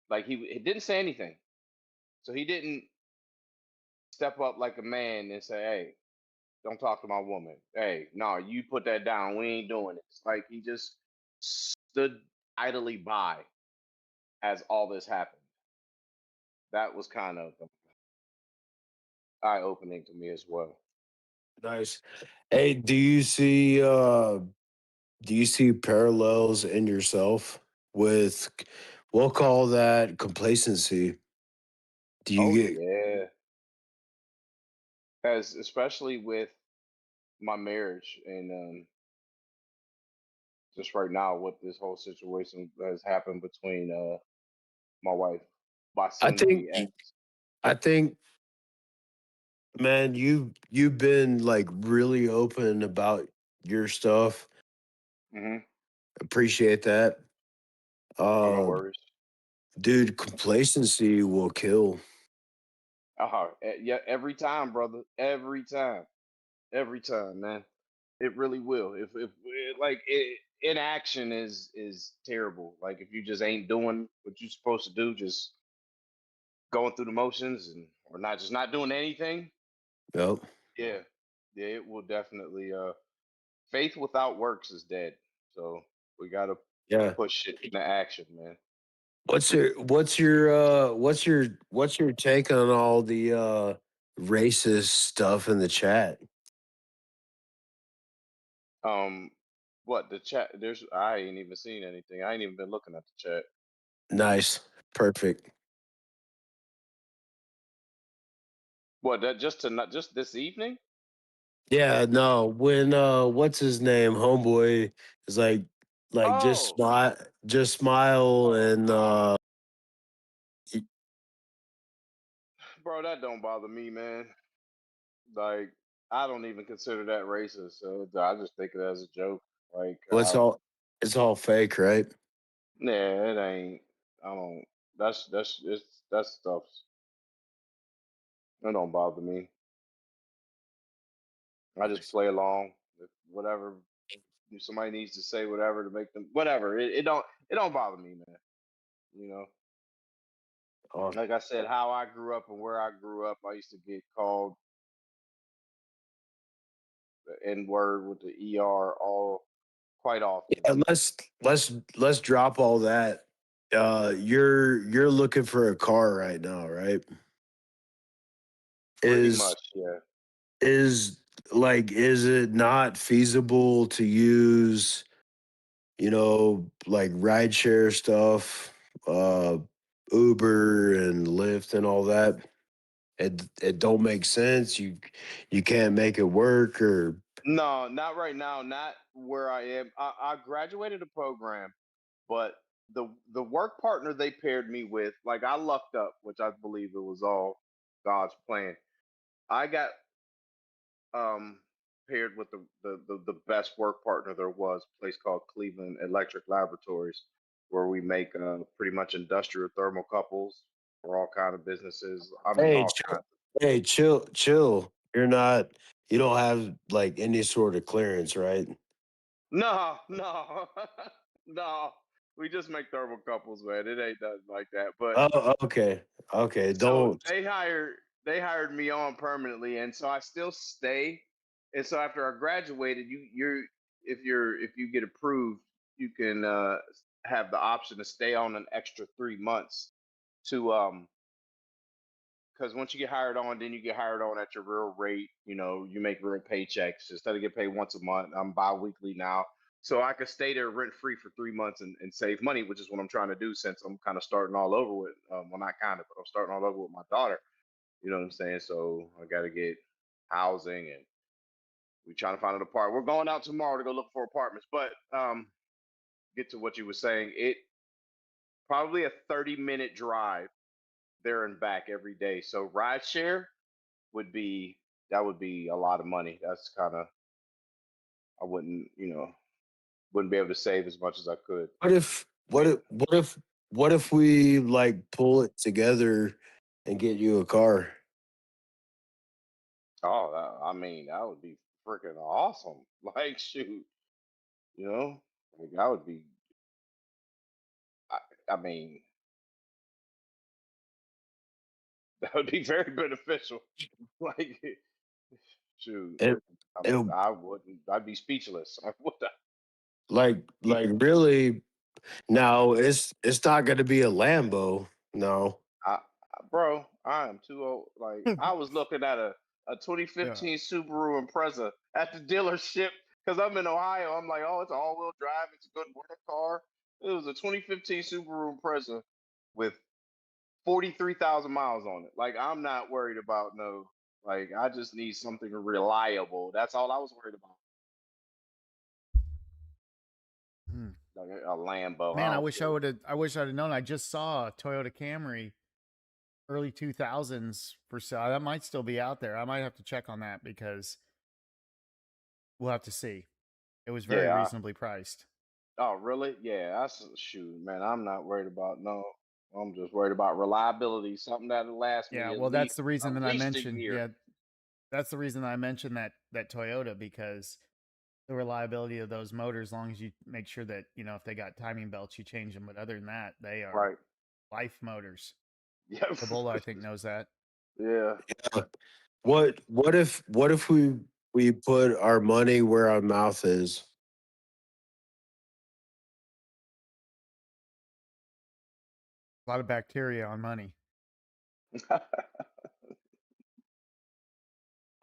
Like, he didn't say anything, so he didn't step up like a man and say, "Hey, don't talk to my woman. Hey, no, you put that down. We ain't doing it." It's like he just stood idly by as all this happened. That was kind of eye opening to me as well. Nice. Hey, do you see parallels in yourself with, we'll call that complacency? Do you Oh get yeah, as especially with my marriage, and just right now with this whole situation that has happened between my wife, my I soon to think be ex. I think man, you've been like really open about your stuff. Hmm. Appreciate that. Oh, no Uh worries. dude, complacency will kill. Yeah, every time, brother. Every time, man. It really will. If like inaction is terrible. Like, if you just ain't doing what you're supposed to do, just going through the motions, and or not doing anything. Yep. Yeah, yeah, it will definitely. Faith without works is dead. So we gotta Yeah. push it into action, man. What's your take on all the racist stuff in the chat? Um, what the chat? I ain't even seen anything. I ain't even been looking at the chat. Nice. Perfect. What, that just to not just this evening? Yeah, no. When what's his name? Homeboy is like Oh, just smile and bro, that don't bother me, man. Like, I don't even consider that racist. So I just think it as a joke. Like, well, it's all fake, right? yeah, it ain't. I don't. That stuff. It don't bother me. I just Nice. play along. If whatever, if somebody needs to say whatever to make them whatever. It don't bother me, man. You know, Awesome. like I said, how I grew up and where I grew up, I used to get called the N word with the ER all quite often. And let's drop all that. You're looking for a car right now, right? Pretty Is much, yeah. is is it not feasible to use, like rideshare stuff, uh Uber and Lyft and all that? it don't make sense. You can't make it work, or No, not right now. Not where I am. I graduated the program, but the work partner they paired me with, like I lucked up, which I believe it was all God's plan. I got paired with the best work partner there was, a place called Cleveland Electric Laboratories, where we make pretty much industrial thermocouples for all kind of businesses. I mean, hey, all kinds. hey, chill. You don't have like any sort of clearance, right? No, no, no. We just make thermocouples, man. It ain't nothing like that. But Oh, okay, okay. so Don't. they hired me on permanently, and so I still stay. And so after I graduated, if you get approved, you can have the option to stay on an extra 3 months to because once you get hired on, then you get hired on at your real rate. You know, you make real paychecks instead of get paid once a month. I'm bi-weekly now, so I could stay there rent free for 3 months and save money, which is what I'm trying to do since I'm kind of starting all over with. Well, not kind of, but I'm starting all over with my daughter. You know what I'm saying? So I got to get housing, and we trying to find an apartment. We're going out tomorrow to go look for apartments. But get to what you were saying. It probably a 30-minute drive there and back every day. So rideshare would be that would be a lot of money. That's kind of I wouldn't be able to save as much as I could. What if we like pull it together and get you a car? Oh, I mean, that would be freaking awesome. Like, shoot, you know, like that would be. I mean, that would be very beneficial. Like, shoot, It, it I wouldn't. I'd be speechless. I would. like really. No, it's not going to be a Lambo. No. Bro, I am too old. Like, I was looking at a 2015 Subaru Impreza at the dealership because I'm in Ohio. I'm like, oh, it's all-wheel drive. It's a good winter car. It was a 2015 Subaru Impreza with 43,000 miles on it. Like, I'm not worried about no. Like, I just need something reliable. That's all I was worried about. Hmm. Like a Lambo. Man, I don't wish care. I wish I'd have known. I just saw a Toyota Camry early 2000s for sale. That might still be out there. I might have to check on that because we'll have to see. It was very Yeah. reasonably priced. Oh, really? Yeah. That's shoot, man. I'm not worried about no. I'm just worried about reliability. Something that'll last me Yeah, at well, that's least the reason at that I least a mentioned. year. Yeah, that's the reason that I mentioned that Toyota, because the reliability of those motors, as long as you make sure that if they got timing belts, you change them. But other than that, they are Right. life motors. Yeah. Ebola, I think, knows that. Yeah. What if we put our money where our mouth is? A lot of bacteria on money.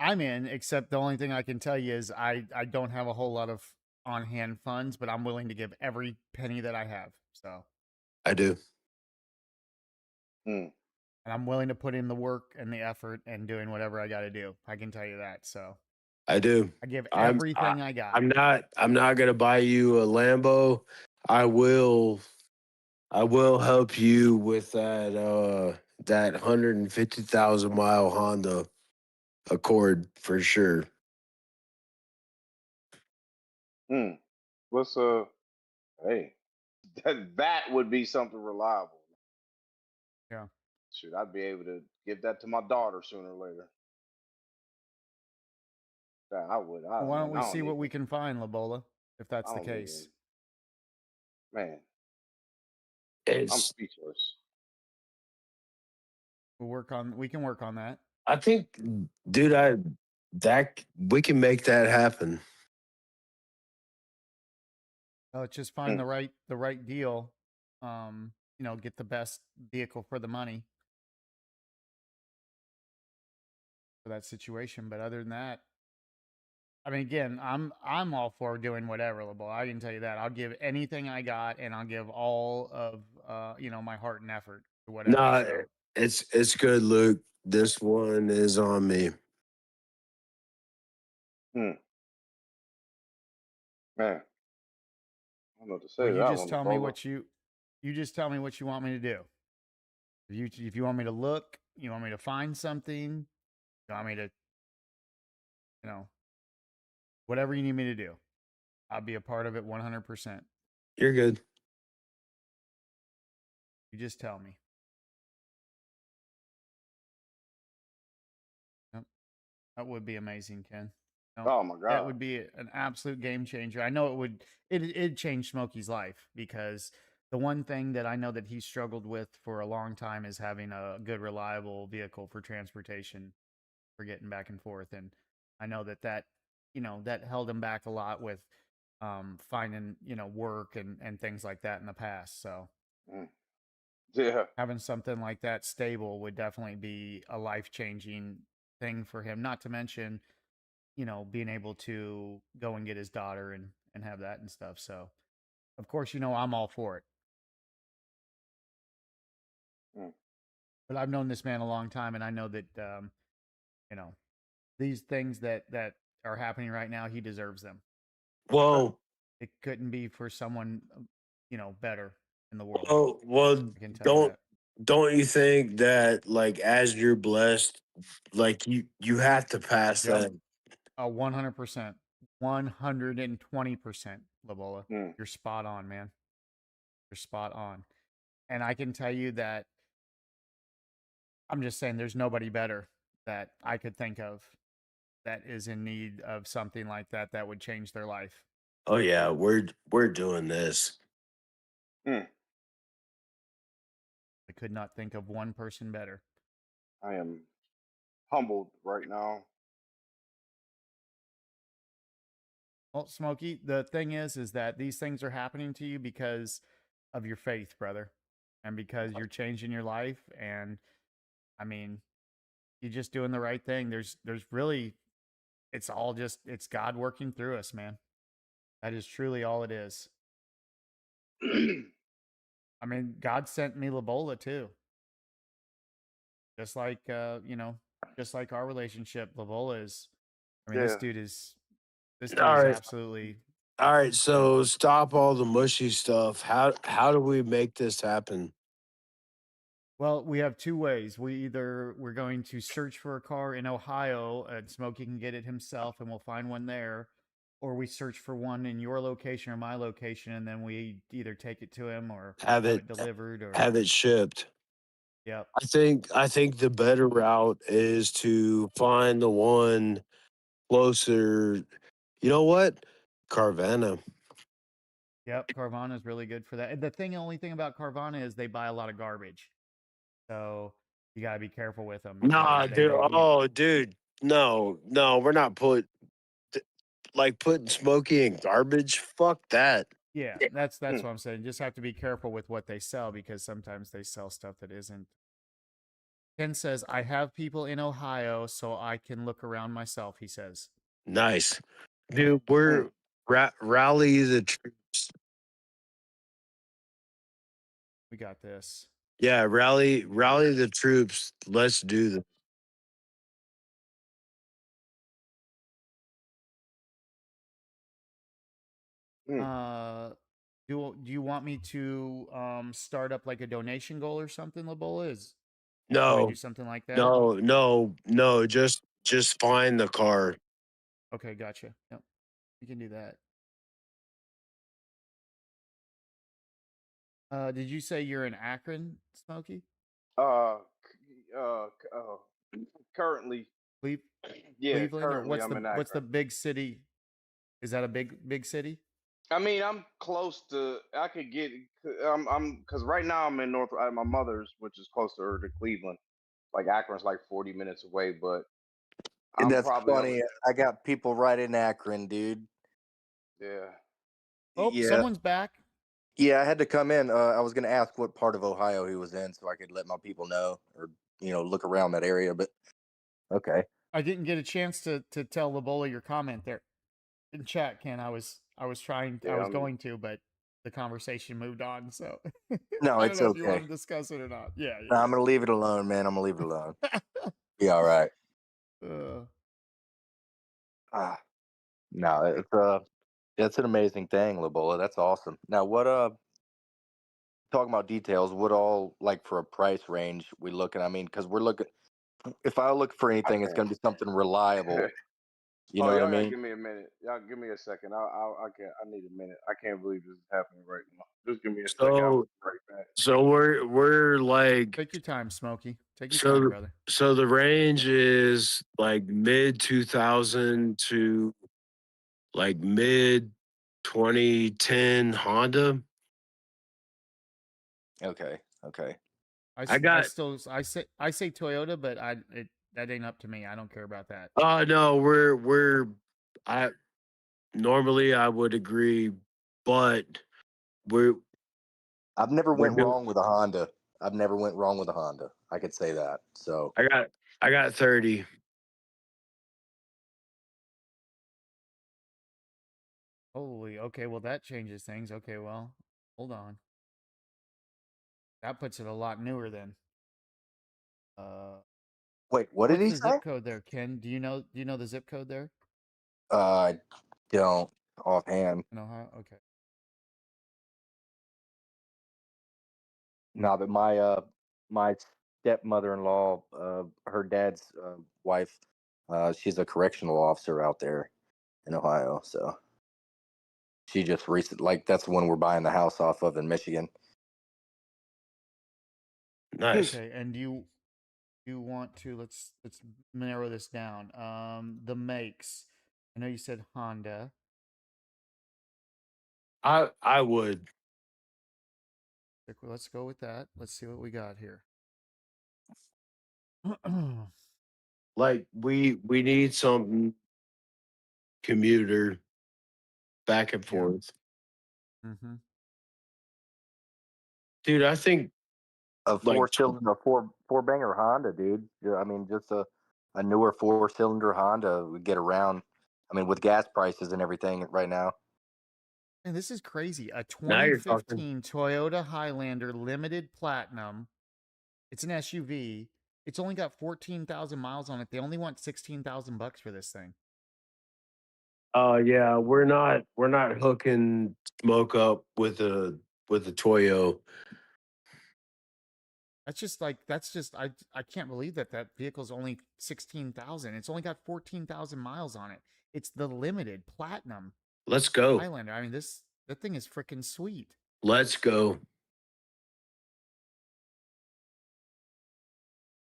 I'm in, except the only thing I can tell you is I don't have a whole lot of on hand funds, but I'm willing to give every penny that I have. So, I do. Hmm. and I'm willing to put in the work and the effort and doing whatever I got to do. I can tell you that. So, I do. I give I'm everything I got. I'm not gonna buy you a Lambo. I will help you with that 150,000 mile Honda Accord for sure. Hmm. What's hey, that would be something reliable. Yeah. Shoot, I'd be able to give that to my daughter sooner or later. Yeah, I would. Well, why don't we I don't see what even. we can find, Labola, if that's I the don't case? even. Man, I'm It's speechless. We can work on that. I think, dude, we can make that happen. Just find the right deal. Get the best vehicle for the money for that situation. But other than that, I mean, again, I'm all for doing whatever, LeBeau. I can tell you that. I'll give anything I got, and I'll give all of my heart and effort to whatever. Nah, So. it's good, Luke. This one is on me. Man, I don't know what to say Well, to you that just one, tell me Ebola. what you just tell me what you want me to do. If you want me to look, you want me to find something, you want me to, you know, whatever you need me to do, I'll be a part of it 100%. You're good. You just tell me. Yep. That would be amazing, Ken. No, Oh my that God. would be an absolute game changer. I know it would. It'd change Smokey's life because the one thing that I know that he struggled with for a long time is having a good, reliable vehicle for transportation, for getting back and forth. And I know that that held him back a lot with finding work and things like that in the past. So Mm. Yeah. having something like that stable would definitely be a life changing thing for him. Not to mention being able to go and get his daughter and have that and stuff. So, of course, I'm all for it. Mm. But I've known this man a long time, and I know that these things that are happening right now, he deserves them. Well, It couldn't be for someone better in the world. well, I can tell you that. don't you think that like as you're blessed, like you have to pass Yep. that? 100%, 120%, Labola. Mm. You're spot on, man. You're spot on. And I can tell you that I'm just saying there's nobody better that I could think of that is in need of something like that would change their life. Oh yeah, we're doing this. Mm. I could not think of one person better. I am humbled right now. Well, Smokey, the thing is that these things are happening to you because of your faith, brother, and because you're changing your life. And I mean, you're just doing the right thing. There's really, it's God working through us, man. That is truly all it is. I mean, God sent me Labola too. Just like just like our relationship, Labola is. I mean, Yeah. this dude is All right. absolutely. All right, so stop all the mushy stuff. How do we make this happen? Well, we have two ways. We're going to search for a car in Ohio, and Smokey can get it himself, and we'll find one there, or we search for one in your location or my location, and then we either take it to him or Have it delivered, or have it shipped. yep. I think the better route is to find the one closer. You know what? Carvana. Yep, Carvana is really good for that. And the only thing about Carvana is they buy a lot of garbage, so you gotta be careful with them. Nah, They dude. may be, Oh, dude. No, we're not putting Smokey in garbage. Fuck that. yeah. That's Hmm. what I'm saying. Just have to be careful with what they sell because sometimes they sell stuff that isn't. Ken says, "I have people in Ohio, so I can look around myself." He says, Nice, dude. We're rally the troops. "We got this." Yeah, rally the troops. Let's do this. Do you want me to start up like a donation goal or something, Labola? Can we do No, something like that? no. Just find the car. Okay, gotcha. Yep, you can do that. Did you say you're in Akron, Smokey? Currently, Cle- yeah, Cleveland, or currently I'm in what's the Akron. big city? Is that a big city? I mean, I'm close to. I could get. I'm because right now I'm in North. My mother's, which is closer to Cleveland. Like Akron's like 40 minutes away, but And I'm that's probably funny. I got people right in Akron, dude. yeah. Oh, Yeah. someone's back. Yeah, I had to come in. I was going to ask what part of Ohio he was in so I could let my people know or, look around that area. But okay. I didn't get a chance to tell Labola your comment there in chat, Ken. I was trying. I was going to, but the conversation moved on. So No, I don't it's know if you want okay. to discuss it or not. Yeah, No, I'm gonna leave it alone, man. I'm gonna leave it alone. Be all right. Uh, Ah, no, it's an amazing thing, Labola. That's awesome. Now, what talking about details? What all like for a price range we looking? I mean, because we're looking. If I look for anything, it's can't. gonna be something reliable. You Oh, know what I y'all gotta mean? give me a minute. Y'all give me a second. I can't. I need a minute. I can't believe this is happening right now. Just give me a second. I'll So be right back. so we're like take your time, Smokey. Take your so time, brother. so the range is like mid 2000 to like mid 2010 Honda. Okay. Okay. I got I say Toyota, but that ain't up to me. I don't care about that. no, I normally I would agree, but we're I've never we're went doing wrong with a Honda. I've never went wrong with a Honda. I could say that. So I got 30. Holy, okay, well that changes things. Okay, well, hold on. That puts it a lot newer then. wait, what did What's he the say? zip code there, Ken? Do you know the zip code there I don't offhand. in Ohio? Okay. No, but my stepmother-in-law, her dad's wife, she's a correctional officer out there in Ohio. So she just like that's the one we're buying the house off of in Michigan. Nice. Okay, and you want to let's narrow this down. The makes. I know you said Honda. I would Let's go with that. Let's see what we got here. like we need something commuter back and Yeah. forth. Mm-hmm. Dude, I think A like four-cylinder, four banger Honda, dude. Yeah, I mean, just a newer four-cylinder Honda would get around. I mean, with gas prices and everything right now. And this is crazy. A now you're talking. 2015 Toyota Highlander Limited Platinum. It's an SUV. It's only got 14,000 miles on it. They only want $16,000 for this thing. Yeah, we're not hooking smoke up with a Toyo. I can't believe that vehicle's only 16,000. It's only got 14,000 miles on it. It's the limited platinum Let's go. Highlander. I mean, that thing is freaking sweet. Let's go.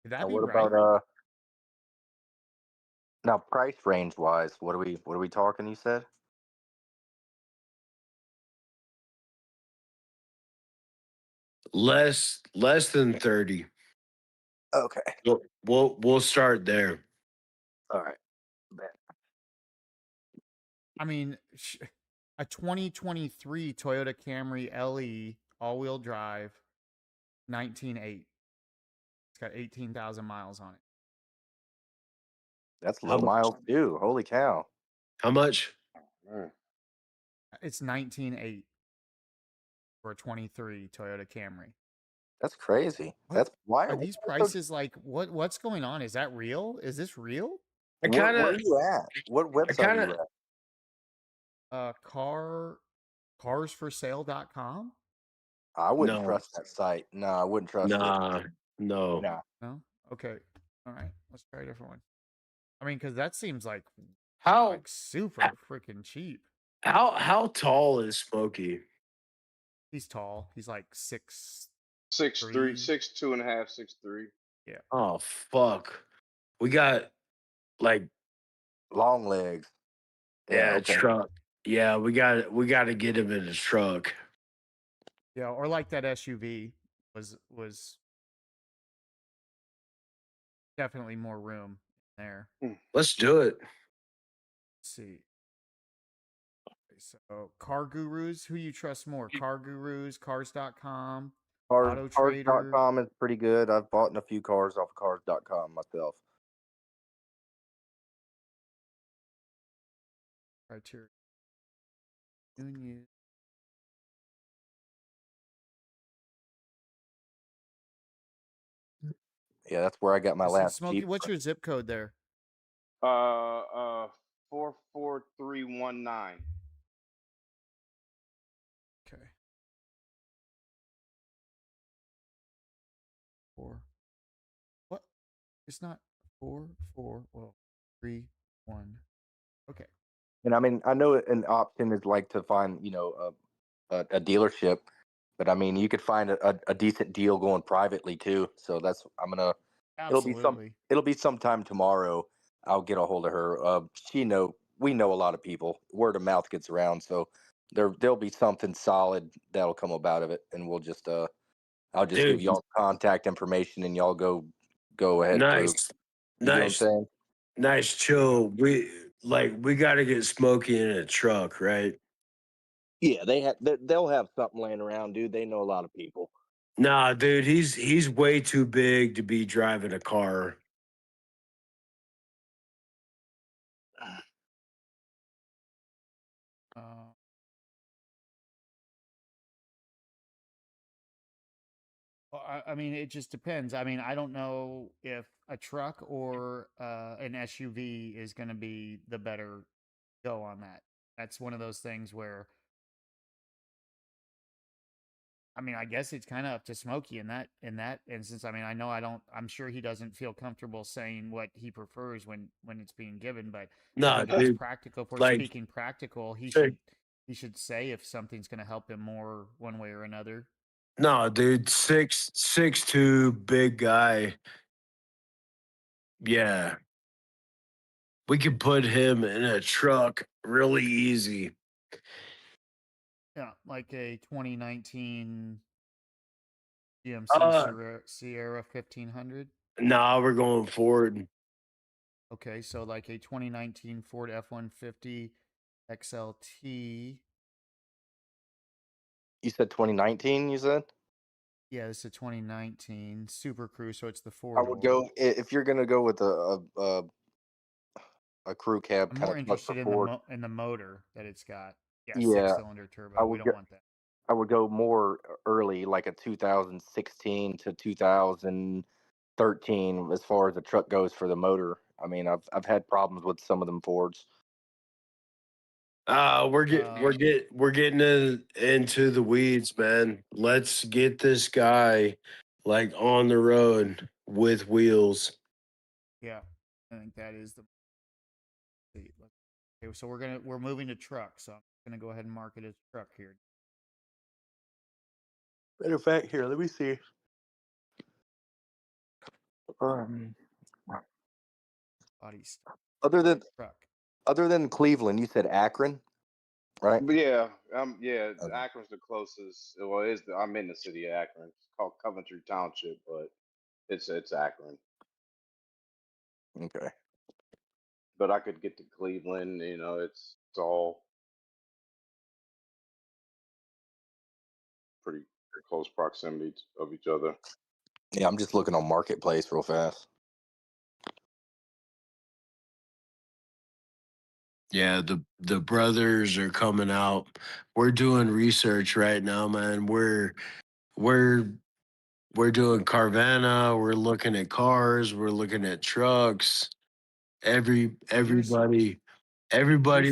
Could that Now, be what right? about now price range wise? What are we talking? You said Less than 30. okay. We'll start there. All right. I mean, a 2023 Toyota Camry LE all-wheel drive, 19.8. It's got 18,000 miles on it. That's How low much? miles too. Holy cow! How much? It's 19.8 for a 23 Toyota Camry. That's crazy. What? That's why Are these prices like what's going on? Is that real? Is this real? Where are you at? What website are you at? Carsforsale.com? I wouldn't No. trust that site. No, I wouldn't trust it. Nah. No. No. No? Okay. All right. Let's try a different one. I mean, because that seems like How super freaking cheap. how tall is Smokey? He's tall. He's like 6'3". 6'3", 6'2.5", 6'3". Yeah. Oh fuck. We got like Long legs. yeah, okay. truck. Yeah, we got to get him in his truck. Yeah, or like that SUV was definitely more room there. Let's do it. Let's see. Okay, so Car Gurus, who you trust more? Car Gurus, Cars.com, Auto Trader. Cars.com is pretty good. I've bought a few cars off of Cars.com myself. Criteria. Union. Yeah, that's where I got my So, last Smokey, Jeep. what's your zip code there? 44319. Okay. 4. What? It's not 4 4. Well, 3 1. Okay. And I mean, I know an option is like to find, a dealership, but I mean, you could find a decent deal going privately too. So that's Absolutely. it'll be sometime tomorrow. I'll get a hold of her. We know a lot of people. Word of mouth gets around, so there'll be something solid that'll come about of it, and I'll just give Dude, y'all contact information, and y'all go ahead through. nice, You know what I'm nice, saying? nice, chill. We got to get Smokey in a truck, right? Yeah, they'll have something laying around, dude. They know a lot of people. Nah, dude, he's way too big to be driving a car. Uh, well, I mean, it just depends. I mean, I don't know if a truck or an SUV is going to be the better go on that. That's one of those things where, I mean, I guess it's kind of up to Smokey in that instance. I mean, I know I don't. I'm sure he doesn't feel comfortable saying what he prefers when it's being given. But I Nah, think if it's dude, practical, if we're like, speaking practical, check- he should say if something's going to help him more one way or another. no, dude, 6'2", big guy. Yeah, we could put him in a truck really easy. Yeah, like a 2019 GMC Uh, Sierra 1500. nah, we're going forward. Okay, so like a 2019 Ford F-150 XLT. You said 2019. You said Yeah, this is a 2019 Super Crew, so it's the I 4-door. would go if you're gonna go with a crew cab I'm kind more of truck interested for in Ford. in the motor that it's got. Yeah, Yeah, 6-cylinder turbo. I We would don't go. want that. I would go more early, like a 2016 to 2013, as far as the truck goes for the motor. I mean, I've had problems with some of them Fords. We're getting into the weeds, man. Let's get this guy like on the road with wheels. Yeah, I think that is the. Okay, so we're moving to truck, so I'm gonna go ahead and mark it as truck here. Matter of fact, here, let me see. Um, Body style, truck. other than Cleveland, you said Akron, right? But yeah, yeah, Okay. Akron's the closest. Well, I'm in the city of Akron. It's called Coventry Township, but it's Akron. Okay. But I could get to Cleveland. It's all pretty close proximity of each other. Yeah, I'm just looking on Marketplace real fast. Yeah, the brothers are coming out. We're doing research right now, man. We're doing Carvana. We're looking at cars. We're looking at trucks. Everybody Here's a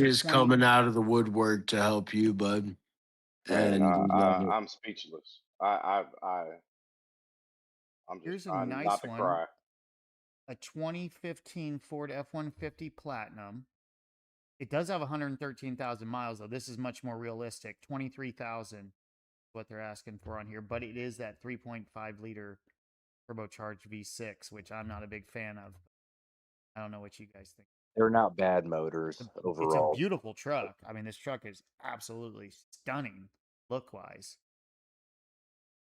is 20. coming out of the woodwork to help you, bud. Man, And we love it. I'm speechless. Here's a I'm nice not to one. cry. A 2015 Ford F-150 Platinum. It does have 113,000 miles, though. This is much more realistic. 23,000 what they're asking for on here, but it is that 3.5 liter turbocharged V6, which I'm not a big fan of. I don't know what you guys think. They're not bad motors It's a overall. beautiful truck. I mean, this truck is absolutely stunning look-wise.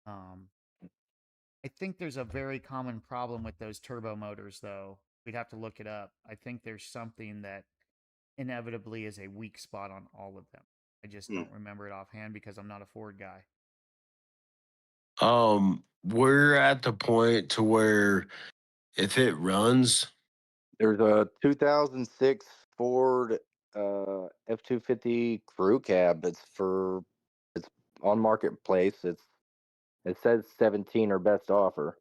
I think there's a very common problem with those turbo motors, though. We'd have to look it up. I think there's something that inevitably is a weak spot on all of them. I just don't remember it offhand because I'm not a Ford guy. We're at the point to where if it runs, There's a 2006 Ford F-250 crew cab. It's on Marketplace. It says 17 or best offer.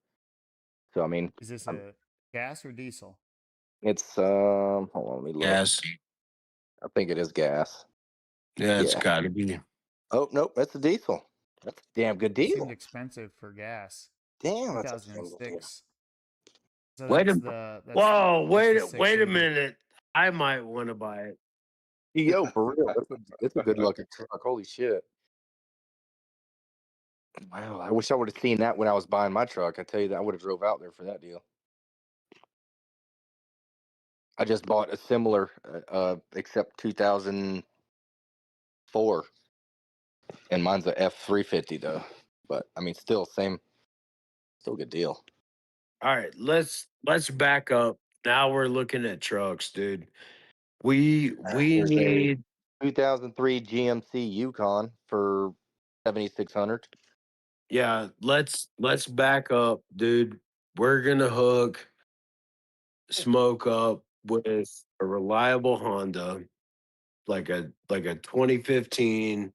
So I mean, Is this a gas or diesel? it's hold on, let me look. Gas. I think it is gas. Yeah, it's Yeah. got to be. Oh nope, that's a diesel. That's a damn good It deal. seemed expensive for gas. Damn, that's a fun deal. 2006. So Wait that's a the that's Whoa, that's the wait a 680. minute. I might want to buy it. Yo, for real, that's a good looking truck. Holy shit! Wow, I wish I would have seen that when I was buying my truck. I tell you that I would have drove out there for that deal. I just bought a similar, except 2004, and mine's a F350 though. But I mean, still still good deal. All right, let's back up. Now we're looking at trucks, dude. We There's a need 2003 GMC Yukon for 7,600. yeah, let's back up, dude. We're gonna hook Smoke up with a reliable Honda, like a 2015,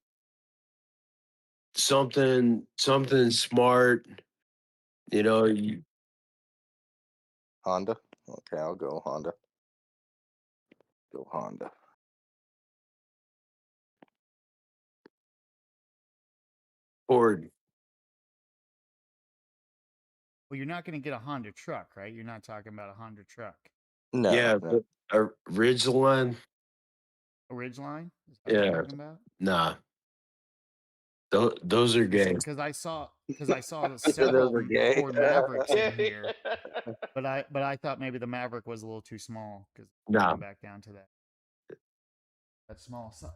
something smart. You know, Honda. Okay, I'll go Honda. Go Honda. Ford. Well, you're not going to get a Honda truck, right? You're not talking about a Honda truck. No. Yeah, no. a Ridgeline. A Ridgeline? Is that what you're Yeah, talking about? nah. Those are gay. Because I saw Those several are gay. Ford Mavericks in here, but I thought maybe the Maverick was a little too small because Nah. back down to that small size.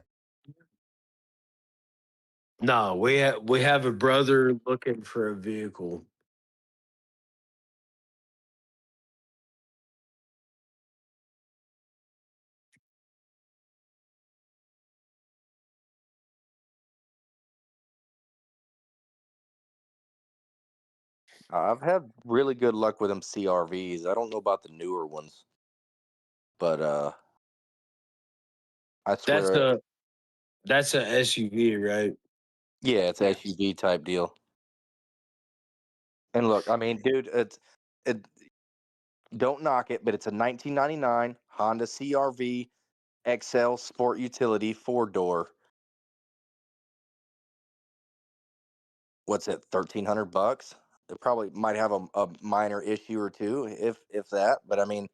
No, we have a brother looking for a vehicle. I've had really good luck with them CRVs. I don't know about the newer ones, but I swear, That's a SUV, right? yeah, it's Yes. SUV type deal. And look, I mean, dude, it don't knock it, but it's a 1999 Honda CRV XL Sport Utility 4-door. What's it, $1,300? It probably might have a minor issue or two, if that. But I mean,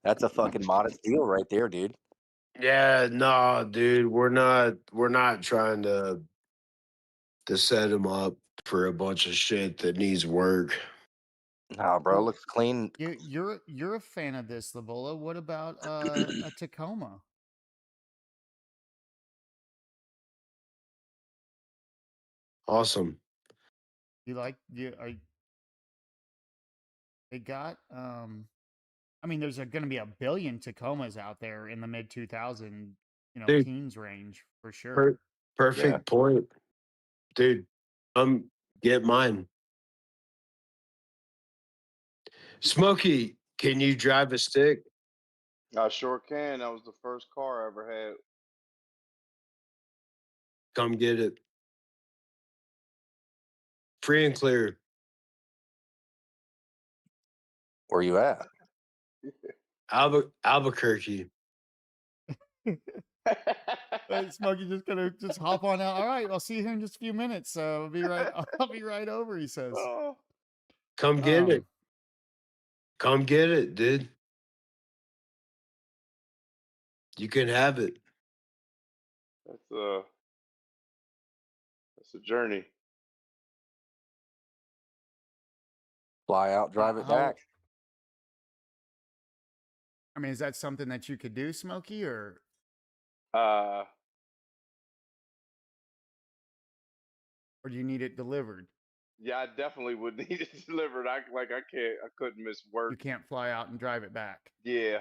that's a fucking modest deal right there, dude. Yeah, no, dude, we're not trying to set him up for a bunch of shit that needs work. Nah, bro, looks clean. You're a fan of this, Lavola. What about a Tacoma? Awesome. You like they got I mean there's going to be a billion Tacomas out there in the mid 2000 Dude, teens range for sure. Perfect point. Dude, get mine. Smokey, can you drive a stick? I sure can. That was the first car I ever had. Come get it. Free and clear. Where you at? Albuquerque. Smokey just gonna just hop on out. All right, I'll see you here in just a few minutes. So I'll be right over, he says. Come get it. Come get it, dude. You can have it. That's a journey. Fly out, drive it back. I mean, is that something that you could do, Smokey, or do you need it delivered? Yeah, I definitely would need it delivered. I couldn't miss work. You can't fly out and drive it back. Yeah,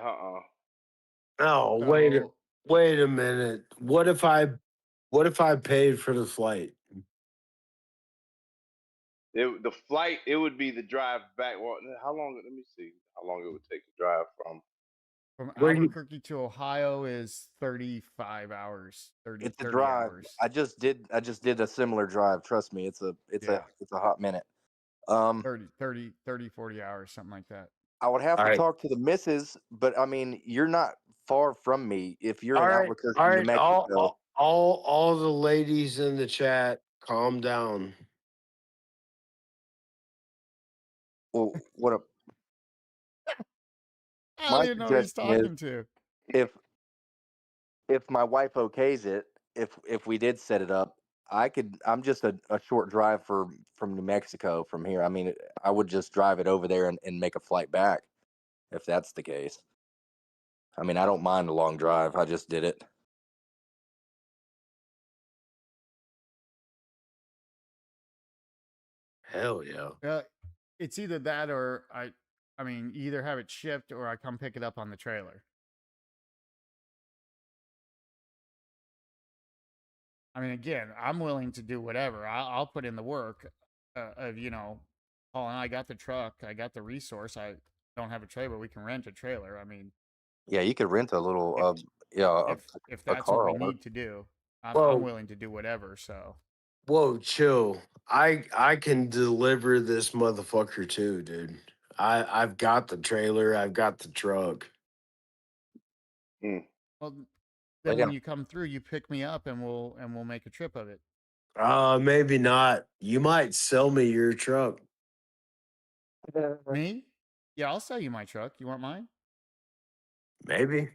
Oh, So- wait a minute. What if I paid for the flight? The flight, it would be the drive back. Well, how long? Let me see how long it would take to drive from Albuquerque to Ohio is 35 hours. 30, It's a 30 drive. hours. I just did a similar drive. Trust me, it's a hot minute. Um, 40 hours, something like that. I would have All to right. talk to the missus, but I mean, you're not far from me. If you're All in right. Albuquerque, All New right. Mexico, All the ladies in the chat, calm down. well, what a, I don't my even know who he's suggestion is talking to. if my wife okays it, if we did set it up, I'm just a short drive from New Mexico from here. I mean, I would just drive it over there and make a flight back if that's the case. I mean, I don't mind a long drive. I just did it. Hell yeah. It's either that or I mean, you either have it shipped or I come pick it up on the trailer. I mean, again, I'm willing to do whatever. I'll put in the work of, Paul and I got the truck, I got the resource. I don't have a trailer, but we can rent a trailer. I mean, Yeah, you could rent a little, a if that's what car. we on it. need to do, I'm Whoa. willing to do whatever. So Whoa, chill. I can deliver this motherfucker too, dude. I've got the trailer. I've got the truck. well, They then when got- you come through, you pick me up and we'll make a trip of it. Maybe not. You might sell me your truck. Me? Yeah, I'll sell you my truck. You want mine? Maybe.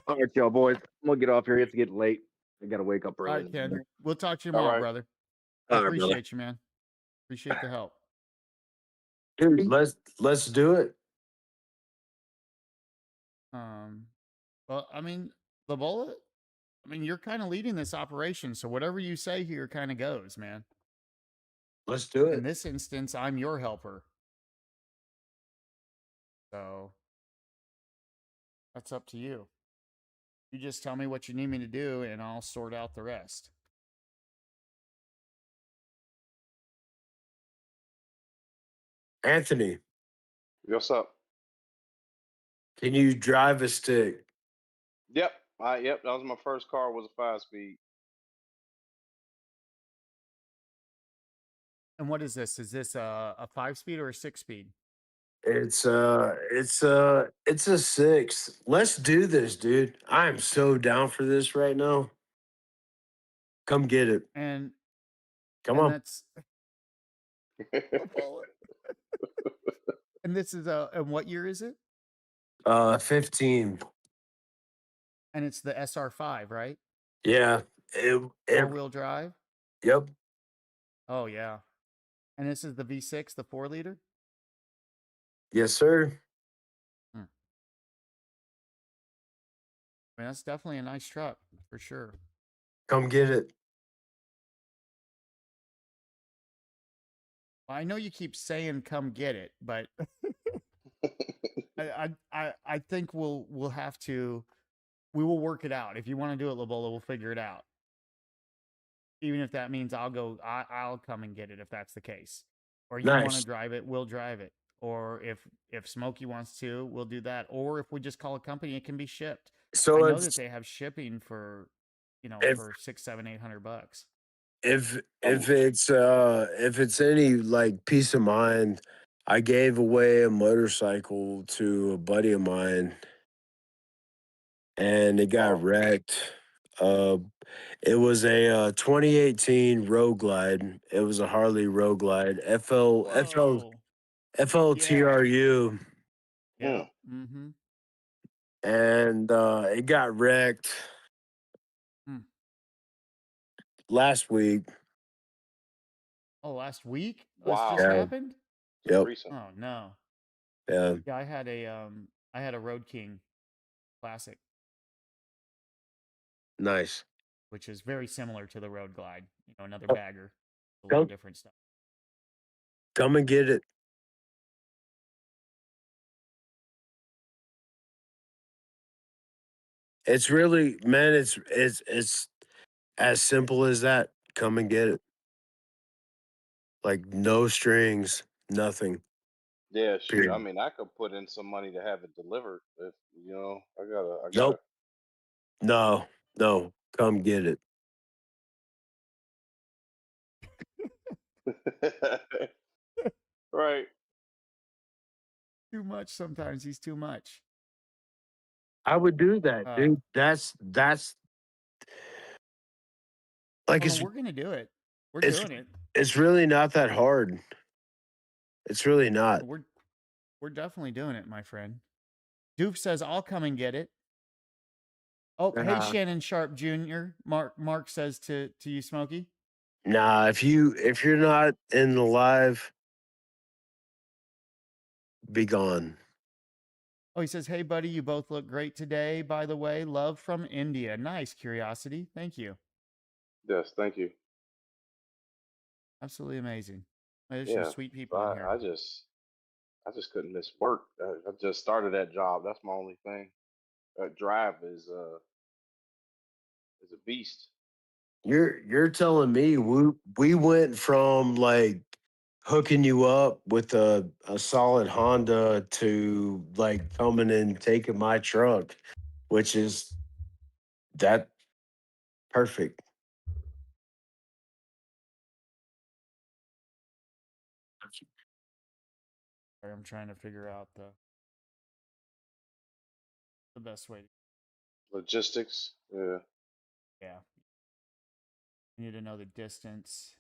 All right, y'all boys. I'm gonna get off here. It's getting late. I gotta wake up All early. right, Ken. We'll talk to you All tomorrow, right. brother. I All right, brother. appreciate you, man. Appreciate the help. Dude, let's do it. Well, I mean, Lobola, I mean, you're kind of leading this operation, so whatever you say here kind of goes, man. Let's do In it. this instance, I'm your helper. So that's up to you. You just tell me what you need me to do, and I'll sort out the rest. Anthony, What's up? can you drive a stick? Yep. Yep. That was my first car. Was a 5-speed. And what is this? Is this a 5-speed or a 6-speed? It's a 6. Let's do this, dude. I am so down for this right now. Come get it. And Come and on. that's and this is and what year is it? 15. And it's the SR5, right? Yeah. 4-wheel drive. Yep. Oh yeah. And this is the V6, the 4-liter. Yes, sir. I mean, that's definitely a nice truck for sure. Come get it. Well, I know you keep saying "come get it," but I think we'll have to. We will work it out. If you want to do it, Lobola, we'll figure it out. Even if that means I'll come and get it if that's the case. Or you want Nice. to drive it, we'll drive it. Or if Smokey wants to, we'll do that. Or if we just call a company, it can be shipped. So I know that it's they have shipping for, if for $600, $700, $800. if it's any like peace of mind, I gave away a motorcycle to a buddy of mine and it got wrecked. It was a 2018 Road Glide. It was a Harley Road Glide. Whoa. FLTRU. Yeah. Mm-hmm. And it got wrecked last week. Oh, last week? Wow. This just Yeah. happened? Yep. Recent. Oh no. Yeah. Yeah, I had a Road King Classic, Nice. which is very similar to the Road Glide. Another Oh, bagger. A little Come, different stuff. come and get it. It's really, man, it's as simple as that. Come and get it. Like no strings, nothing. Yeah, shoot. I Period. mean, I could put in some money to have it delivered. If I got Nope. No. Come get it. it. much sometimes. He's too much. I would do that, dude. That's like Oh, no, we're gonna do it. We're doing it. it's really not that hard. It's really not. We're definitely doing it, my friend. Doof says I'll come and get it. Oh, hey Shannon Sharp Jr. Mark says to you, Smokey. Nah, if you're not in the live, be gone. Oh, he says, hey buddy, you both look great today. By the way, love from India. Nice, Curiosity. Thank you. Yes, thank you. Absolutely amazing. There's Yeah, some sweet people in here. I just couldn't miss work. I just started that job. That's my only thing. That drive is a beast. You're telling me we went from like hooking you up with a solid Honda to like coming and taking my truck, which is that perfect. Sorry, I'm trying to figure out the best way. Logistics. Yeah. Yeah. You need to know the distance.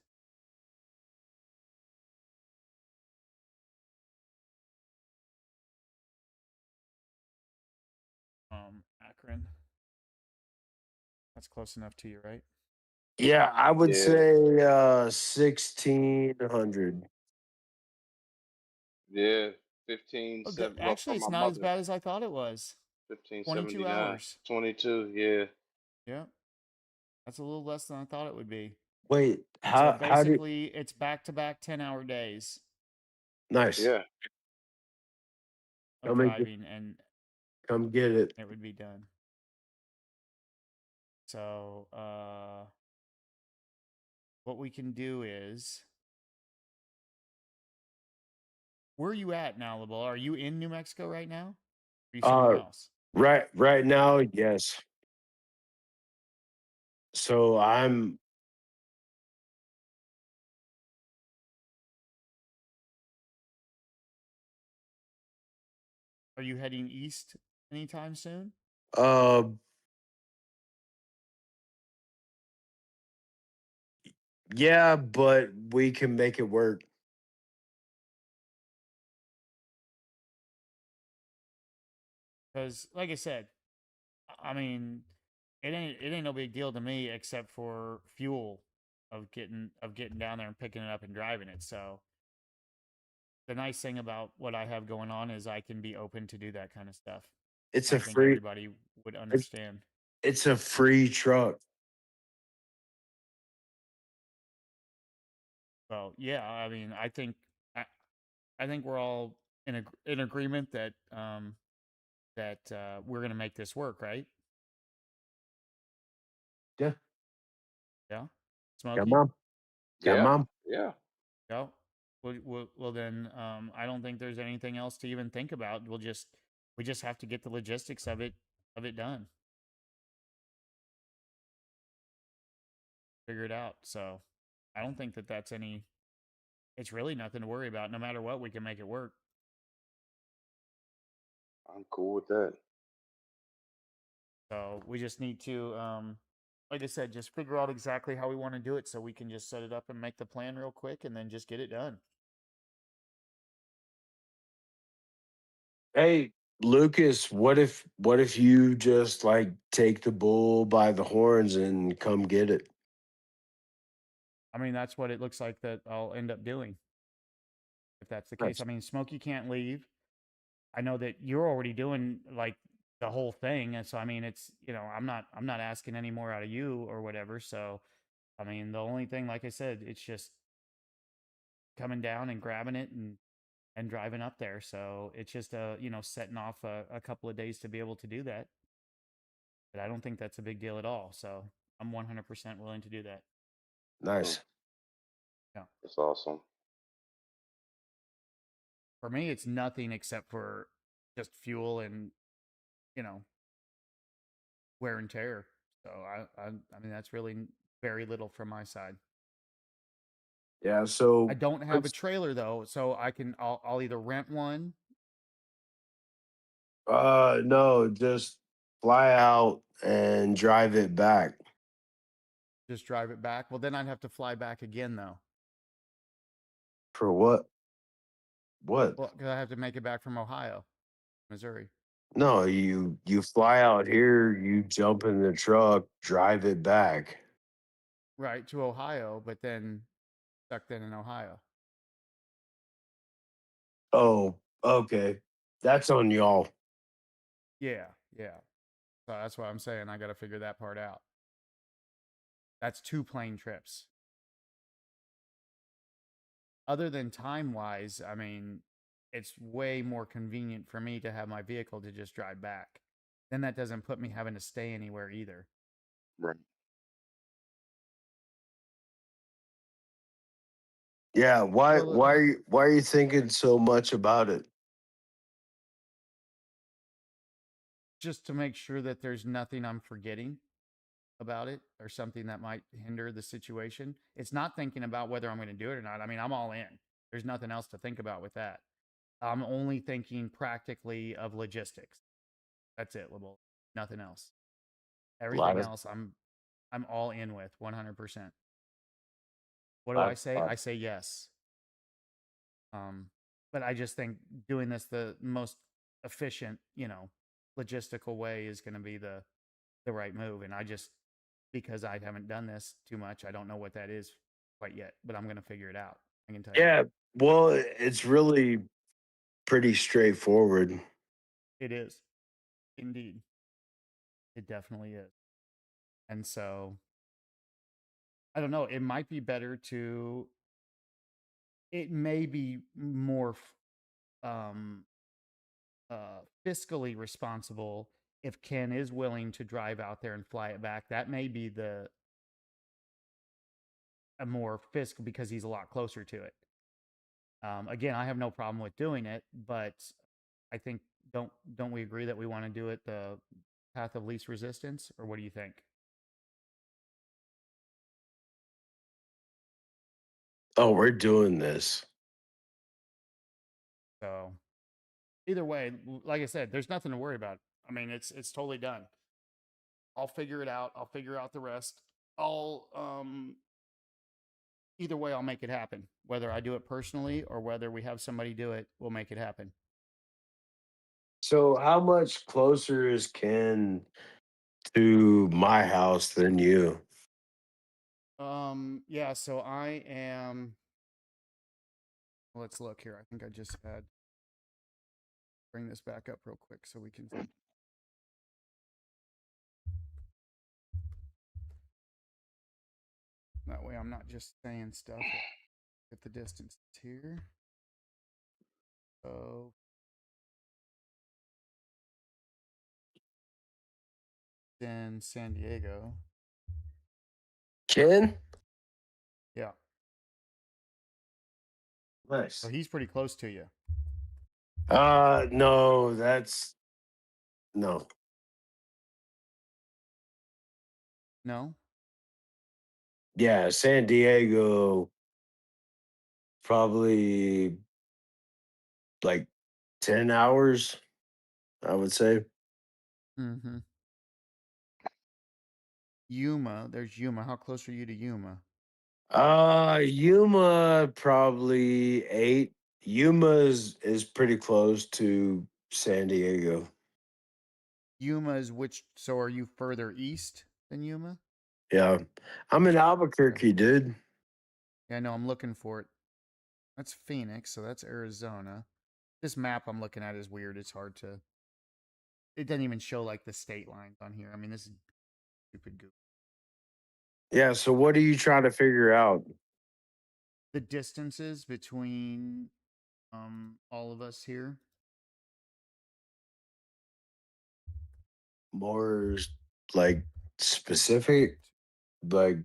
Akron. That's close enough to you, right? Yeah, I would Yeah. say 1600. Yeah. 15, Oh, 7. Well, actually, from it's my not as mother. bad as I thought it was. 22 1579. hours. 22. Yeah. Yeah. That's a little less than I thought it would be. Wait, So how do basically, it's back-to-back 10-hour days nice. Yeah. of driving, and Come get it. it would be done. So, what we can do is, where are you at now, LeBall? Are you in New Mexico right now? Or are you somewhere else? Right now, yes. So I'm Are you heading east anytime soon? yeah, but we can make it work. Because, like I said, I mean, it ain't no big deal to me except for fuel of getting down there and picking it up and driving it. So the nice thing about what I have going on is I can be open to do that kind of stuff. It's I a think free everybody would understand. it's a free truck. So yeah, I mean, I think we're all in agreement that we're gonna make this work, right? Yeah. Yeah. Smokey? Come on. Come Yeah. on. Yeah. Yeah. Well then, I don't think there's anything else to even think about. We just have to get the logistics of it done. Figure it out. So I don't think that that's it's really nothing to worry about. No matter what, we can make it work. I'm cool with that. So we just need to, like I said, just figure out exactly how we want to do it so we can just set it up and make the plan real quick and then just get it done. Hey, Lucas, what if you just like take the bull by the horns and come get it? I mean, that's what it looks like that I'll end up doing. If that's the case. Nice. I mean, Smokey can't leave. I know that you're already doing like the whole thing. And so, I mean, it's, I'm not asking any more out of you or whatever. So, I mean, the only thing, like I said, it's just coming down and grabbing it and driving up there. So it's just setting off a couple of days to be able to do that. But I don't think that's a big deal at all. So I'm 100% willing to do that. Nice. Yeah. That's awesome. For me, it's nothing except for just fuel and, wear and tear. So I mean, that's really very little from my side. Yeah, so I don't have a trailer though, so I'll either rent one No, just fly out and drive it back. Just drive it back. Well, then I'd have to fly back again, though. For what? What? Well, because I have to make it back from Ohio, Missouri. No, you fly out here, you jump in the truck, drive it back. Right, to Ohio, but then stuck then in Ohio. Oh, okay. That's on y'all. Yeah, yeah. So that's what I'm saying. I got to figure that part out. That's 2 plane trips. Other than time-wise, I mean, it's way more convenient for me to have my vehicle to just drive back. Then that doesn't put me having to stay anywhere either. Right. Yeah, why Well, why are you thinking so much about it? just to make sure that there's nothing I'm forgetting about it or something that might hinder the situation. It's not thinking about whether I'm going to do it or not. I mean, I'm all in. There's nothing else to think about with that. I'm only thinking practically of logistics. That's it, Lable. Nothing else. Everything Lot of else I'm all in with 100%. What do lot I of say? I say yes. But I just think doing this the most efficient, logistical way is going to be the right move. And I just, because I haven't done this too much, I don't know what that is quite yet, but I'm going to figure it out. I can tell you. Yeah, well, it's really pretty straightforward. It is. Indeed. It definitely is. And so, I don't know. It might be better to, it may be more um, fiscally responsible if Ken is willing to drive out there and fly it back. That may be a more fiscal because he's a lot closer to it. Again, I have no problem with doing it, but I think don't we agree that we want to do it the path of least resistance, or what do you think? Oh, we're doing this. So either way, like I said, there's nothing to worry about. I mean, it's totally done. I'll figure it out. I'll figure out the rest. Either way, I'll make it happen. Whether I do it personally or whether we have somebody do it, we'll make it happen. So how much closer is Ken to my house than you? Yeah, so I am, let's look here. I think I just had, bring this back up real quick so we can, that way I'm not just saying stuff at the distance here. So in San Diego. Ken? Yeah. Nice. So he's pretty close to you. No, no. No? Yeah, San Diego probably like 10 hours, I would say. Mm-hmm. Yuma, there's Yuma. How close are you to Yuma? Yuma probably 8. Yuma is pretty close to San Diego. Yuma is which, so are you further east than Yuma? Yeah. I'm in Albuquerque, dude. Yeah, no, I'm looking for it. That's Phoenix, so that's Arizona. This map I'm looking at is weird. It's hard to, it doesn't even show like the state lines on here. I mean, this is stupid Google. Yeah, so what are you trying to figure out? The distances between all of us here. More like specific, like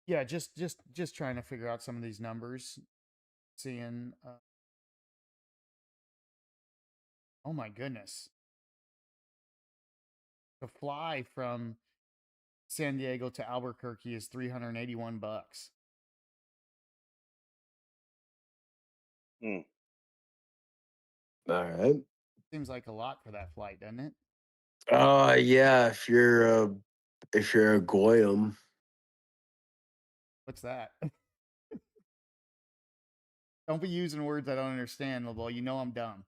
Yeah, just trying to figure out some of these numbers. Seeing oh my goodness. To fly from San Diego to Albuquerque is $381. All right. Seems like a lot for that flight, doesn't it? Yeah, if you're a Goyim. What's that? Don't be using words I don't understand, LeBeau. You know I'm dumb.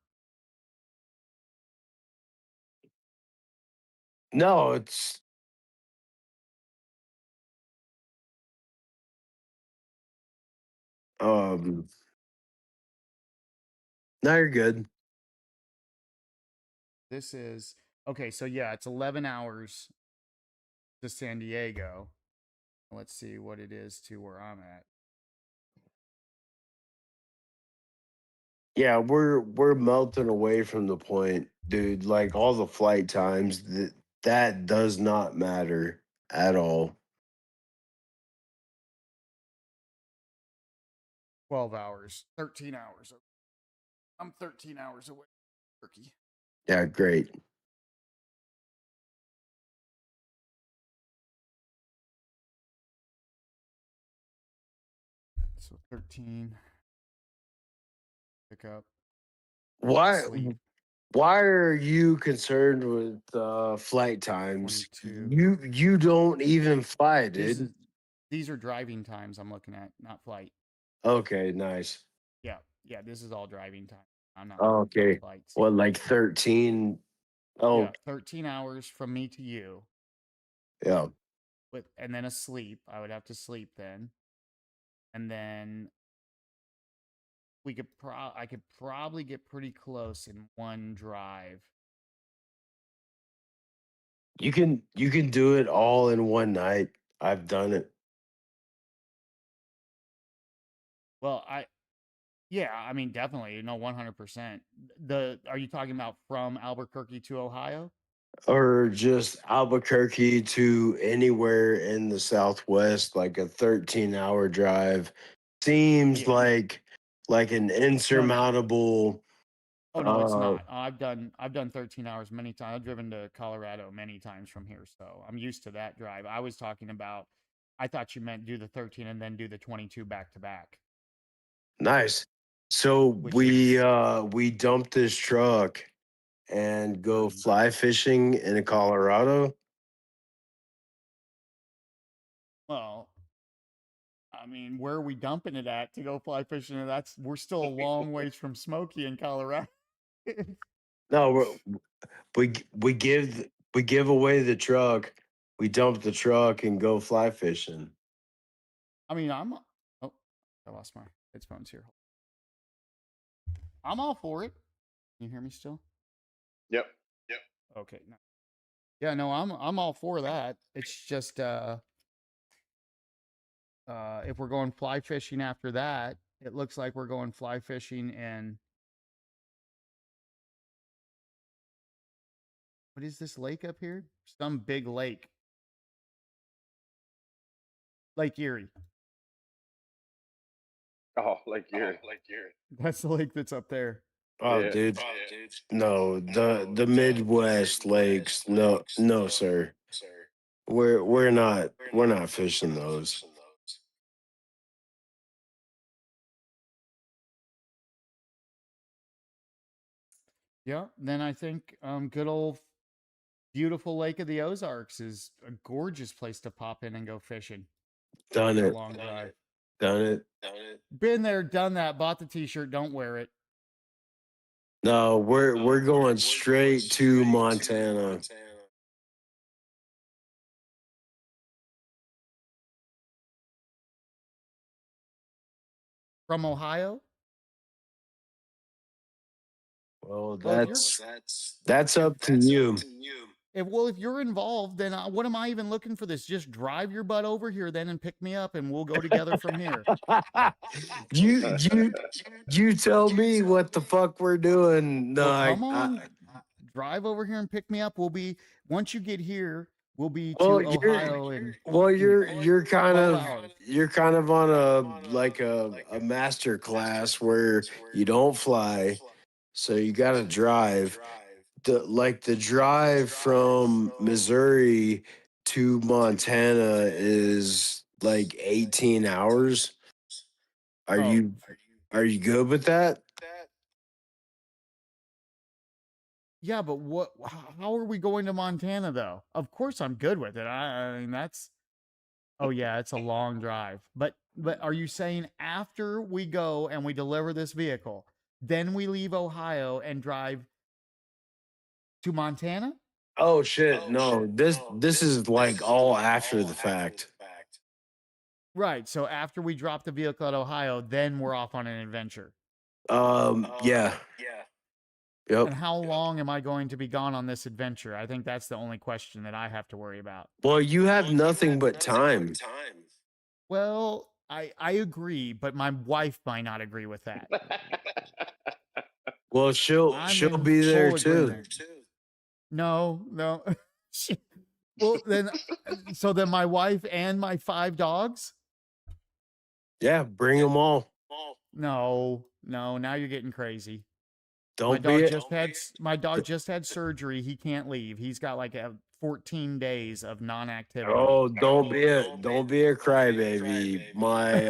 No, it's no, you're good. This is okay, so yeah, it's 11 hours to San Diego. Let's see what it is to where I'm at. Yeah, we're melting away from the point, dude. Like all the flight times, that does not matter at all. 12 hours, 13 hours. I'm 13 hours away from Turkey. Yeah, great. So 13. Pick up. Why Sleep. why are you concerned with flight times? 22. You don't even fly, dude. These are driving times I'm looking at, not flight. Okay, nice. Yeah, this is all driving time. I'm not Okay. flights. What, like 13? Oh, Yeah, 13 hours from me to you. yeah. And then a sleep. I would have to sleep then. And then I could probably get pretty close in one drive. You can do it all in one night. I've done it. Well, I mean, definitely, 100%. Are you talking about from Albuquerque to Ohio? Or just Albuquerque to anywhere in the Southwest, like a 13-hour drive. Seems Yeah. like an insurmountable. Oh no, it's not. I've done 13 hours many times. I've driven to Colorado many times from here, so I'm used to that drive. I was talking about. I thought you meant do the 13 and then do the 22 back to back. Nice. So Which we dump this truck and go fly fishing in Colorado. Well, I mean, where are we dumping it at to go fly fishing? And we're still a long ways from Smoky in Colorado. No, we give away the truck. We dump the truck and go fly fishing. I mean, I lost my headphones here. I'm all for it. Can you hear me still? Yep. Okay. No. Yeah, no, I'm all for that. It's just if we're going fly fishing after that, it looks like we're going fly fishing in what is this lake up here? Some big lake. Lake Erie. Oh, like you're. That's the lake that's up there. Oh, Yeah. dude. No, the Midwest lakes. No, sir. We're not fishing those. Yeah. Then I think good old beautiful Lake of the Ozarks is a gorgeous place to pop in and go fishing. Done A it. long drive. Done it. Been there, done that. Bought the T-shirt. Don't wear it. No, we're going straight to Montana. From Ohio? Well, Well, that's up to you. If you're involved, then what am I even looking for this? Just drive your butt over here then and pick me up and we'll go together from here. You tell me what the fuck we're doing. No, Well, come on. Drive over here and pick me up. Once you get here, we'll be to Ohio and you're kind 12 of hours. you're kind of on a master class where you don't fly, so you got to drive. The drive from Missouri to Montana is like 18 hours. Are you good with that? Yeah, but how are we going to Montana though? Of course I'm good with it. I mean that's oh yeah, it's a long drive. But are you saying after we go and we deliver this vehicle, then we leave Ohio and drive to Montana? Oh shit, no. This is like all after the fact. Right. So after we drop the vehicle at Ohio, then we're off on an adventure. Yeah. Yep. And how long am I going to be gone on this adventure? I think that's the only question that I have to worry about. Well, you have nothing but time. Well, I agree, but my wife might not agree with that. Well, she'll in be there full too. agreement. No. Well, then, so then my wife and my 5 dogs? Yeah, bring them all. No. Now you're getting crazy. My dog just had surgery. He can't leave. He's got like 14 days of non-activity. Oh, don't be a crybaby. My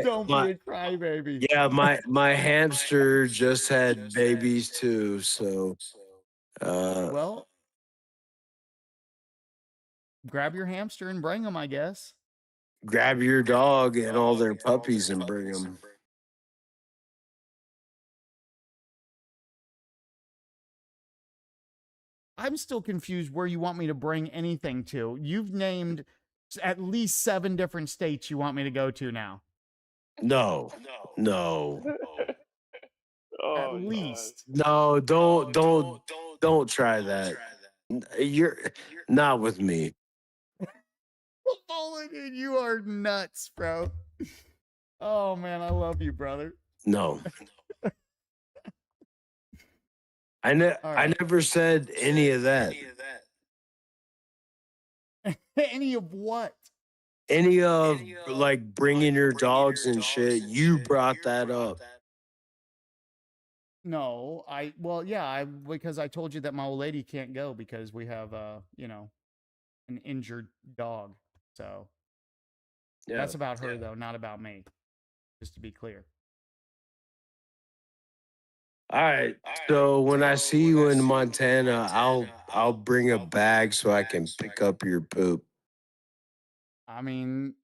Don't be a crybaby. Yeah, my hamster just had babies too, so Well, grab your hamster and bring them, I guess. grab your dog and all their puppies and bring them. I'm still confused where you want me to bring anything to. You've named at least 7 different states you want me to go to now. No. At least. No, don't try that. You're not with me. Mulligan, you are nuts, bro. Oh man, I love you, brother. No. I never said any of that. Any of what? Any of like bringing your dogs and shit. You brought that up. No, because I told you that my old lady can't go because we have an injured dog. So Yeah. that's about her though, not about me. Just to be clear. All right. So when I see you in Montana, I'll bring a bag so I can pick up your poop. I mean,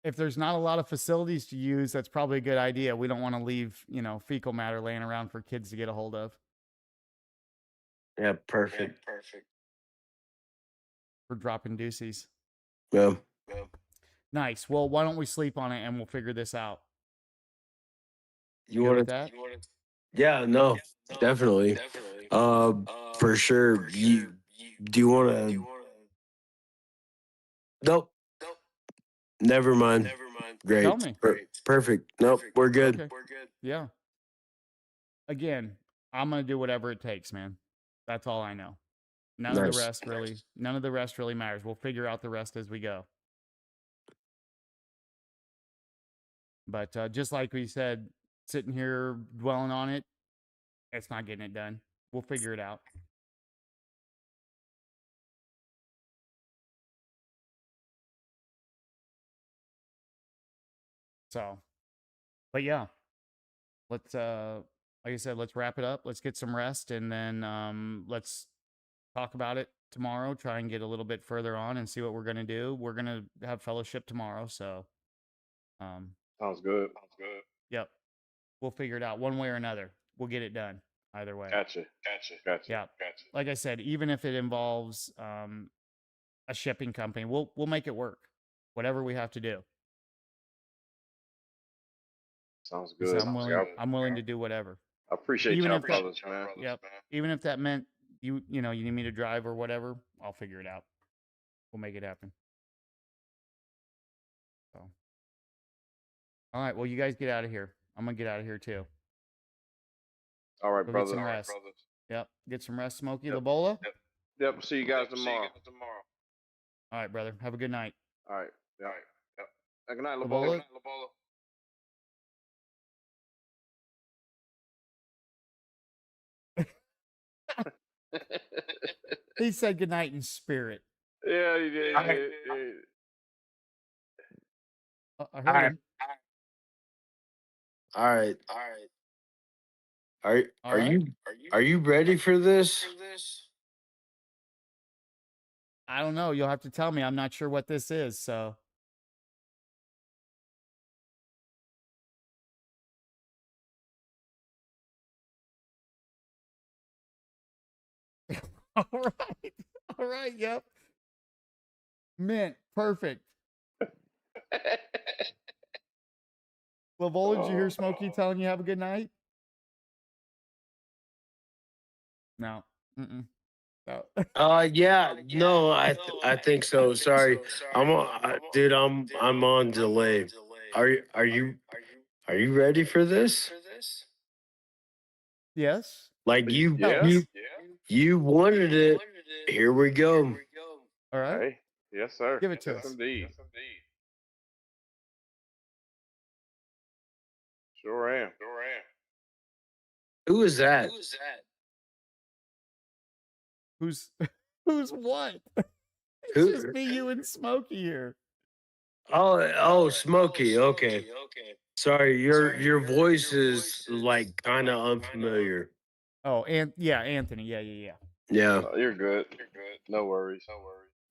if there's not a lot of facilities to use, that's probably a good idea. We don't want to leave, fecal matter laying around for kids to get a hold of. Yeah, perfect. For dropping deuces. Yeah. Nice. Well, why don't we sleep on it and we'll figure this out? You good want with to? that? Yeah, no, definitely. For sure. Do you want to? Nope. Never mind. Great. Tell me. Perfect. Nope, we're good. Okay. Yeah. Again, I'm gonna do whatever it takes, man. That's all I know. None of the rest really matters. We'll figure out the rest as we go. But just like we said, sitting here dwelling on it, it's not getting it done. We'll figure it out. So, but yeah, let's like I said, let's wrap it up. Let's get some rest, and then let's talk about it tomorrow. Try and get a little bit further on and see what we're gonna do. We're gonna have fellowship tomorrow, so Sounds good. yep, we'll figure it out one way or another. We'll get it done either way. Gotcha. Yeah, like I said, even if it involves a shipping company, we'll make it work. Whatever we have to do. Sounds So good. I'm willing to do whatever. I appreciate Even y'all if that- brothers, man. Yep. Even if that meant you need me to drive or whatever, I'll figure it out. We'll make it happen. So, all right. Well, you guys get out of here. I'm gonna get out of here too. All right, Go get brother. some rest. Yep. Get some rest, Smokey Labola. Yep. See you guys tomorrow. All right, brother. Have a good night. All right. Yep. Good night, Labola. Labola. He said good night in spirit. Yeah, he did. I heard him. All right. Are All are right. you ready for this? I don't know. You'll have to tell me. I'm not sure what this is. So, all right. All right. Yep. Mint. Perfect. Lavola, did you hear Smokey telling you have a good night? No. Mm-mm. No. Yeah, no, I think so. Sorry, dude. I'm on delay. Are you ready for this? Yes. Like Yeah. you wanted it. Here we go. All right. Hey, yes, sir. Give it to Yes, us. indeed. Sure am. Who is that? Who's who's what? It's Who? just me, you, and Smokey here. Oh, Smokey. Okay. Sorry, your voice is like kind of unfamiliar. Oh, and yeah, Anthony. Yeah. Yeah, You're good. No worries.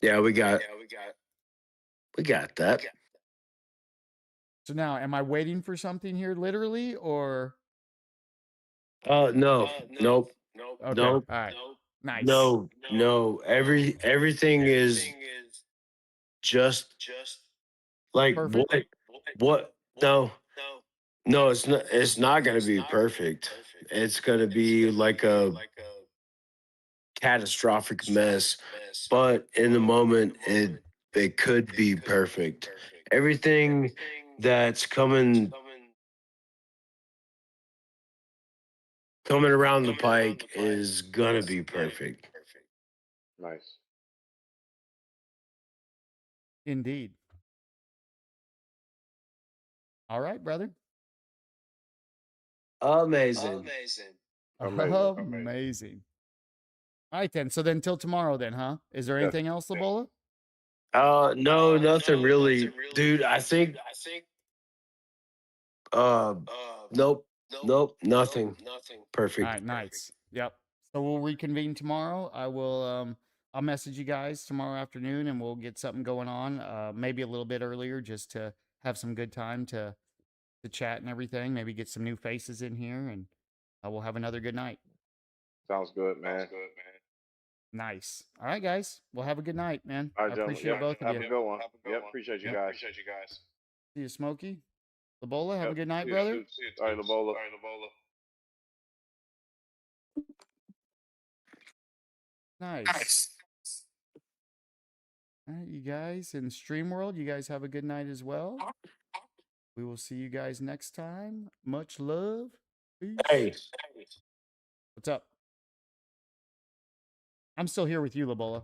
yeah, we got that. So now, am I waiting for something here, literally, or? No, nope, Okay. nope, All right. Nice. no. Everything is just like Perfect. what? No, it's not. It's not gonna be perfect. It's gonna be like a catastrophic mess. But in the moment, it could be perfect. Everything that's coming around the pike is gonna be perfect. Nice. Indeed. All right, brother. Amazing. Amazing. All right, then. So then till tomorrow then, huh? Is there Yes. anything else, Labola? No, nothing really, dude. I think nope, nothing. All Perfect. right, nice. Yep. So we'll reconvene tomorrow. I'll message you guys tomorrow afternoon and we'll get something going on. Maybe a little bit earlier just to have some good time to chat and everything. Maybe get some new faces in here and we'll have another good night. Sounds good, man. Nice. All right, guys. Well, have a good night, man. All I right, gentlemen. appreciate Yep. both of Have you. a good one. Yep. Appreciate you Yep. guys. See you, Smokey. Labola, have a Yep. good night, See you. brother. All right, Labola. Nice. All right, you guys in Stream World, you guys have a good night as well. We will see you guys next time. Much love. Peace. Hey. What's up? I'm still here with you, Labola.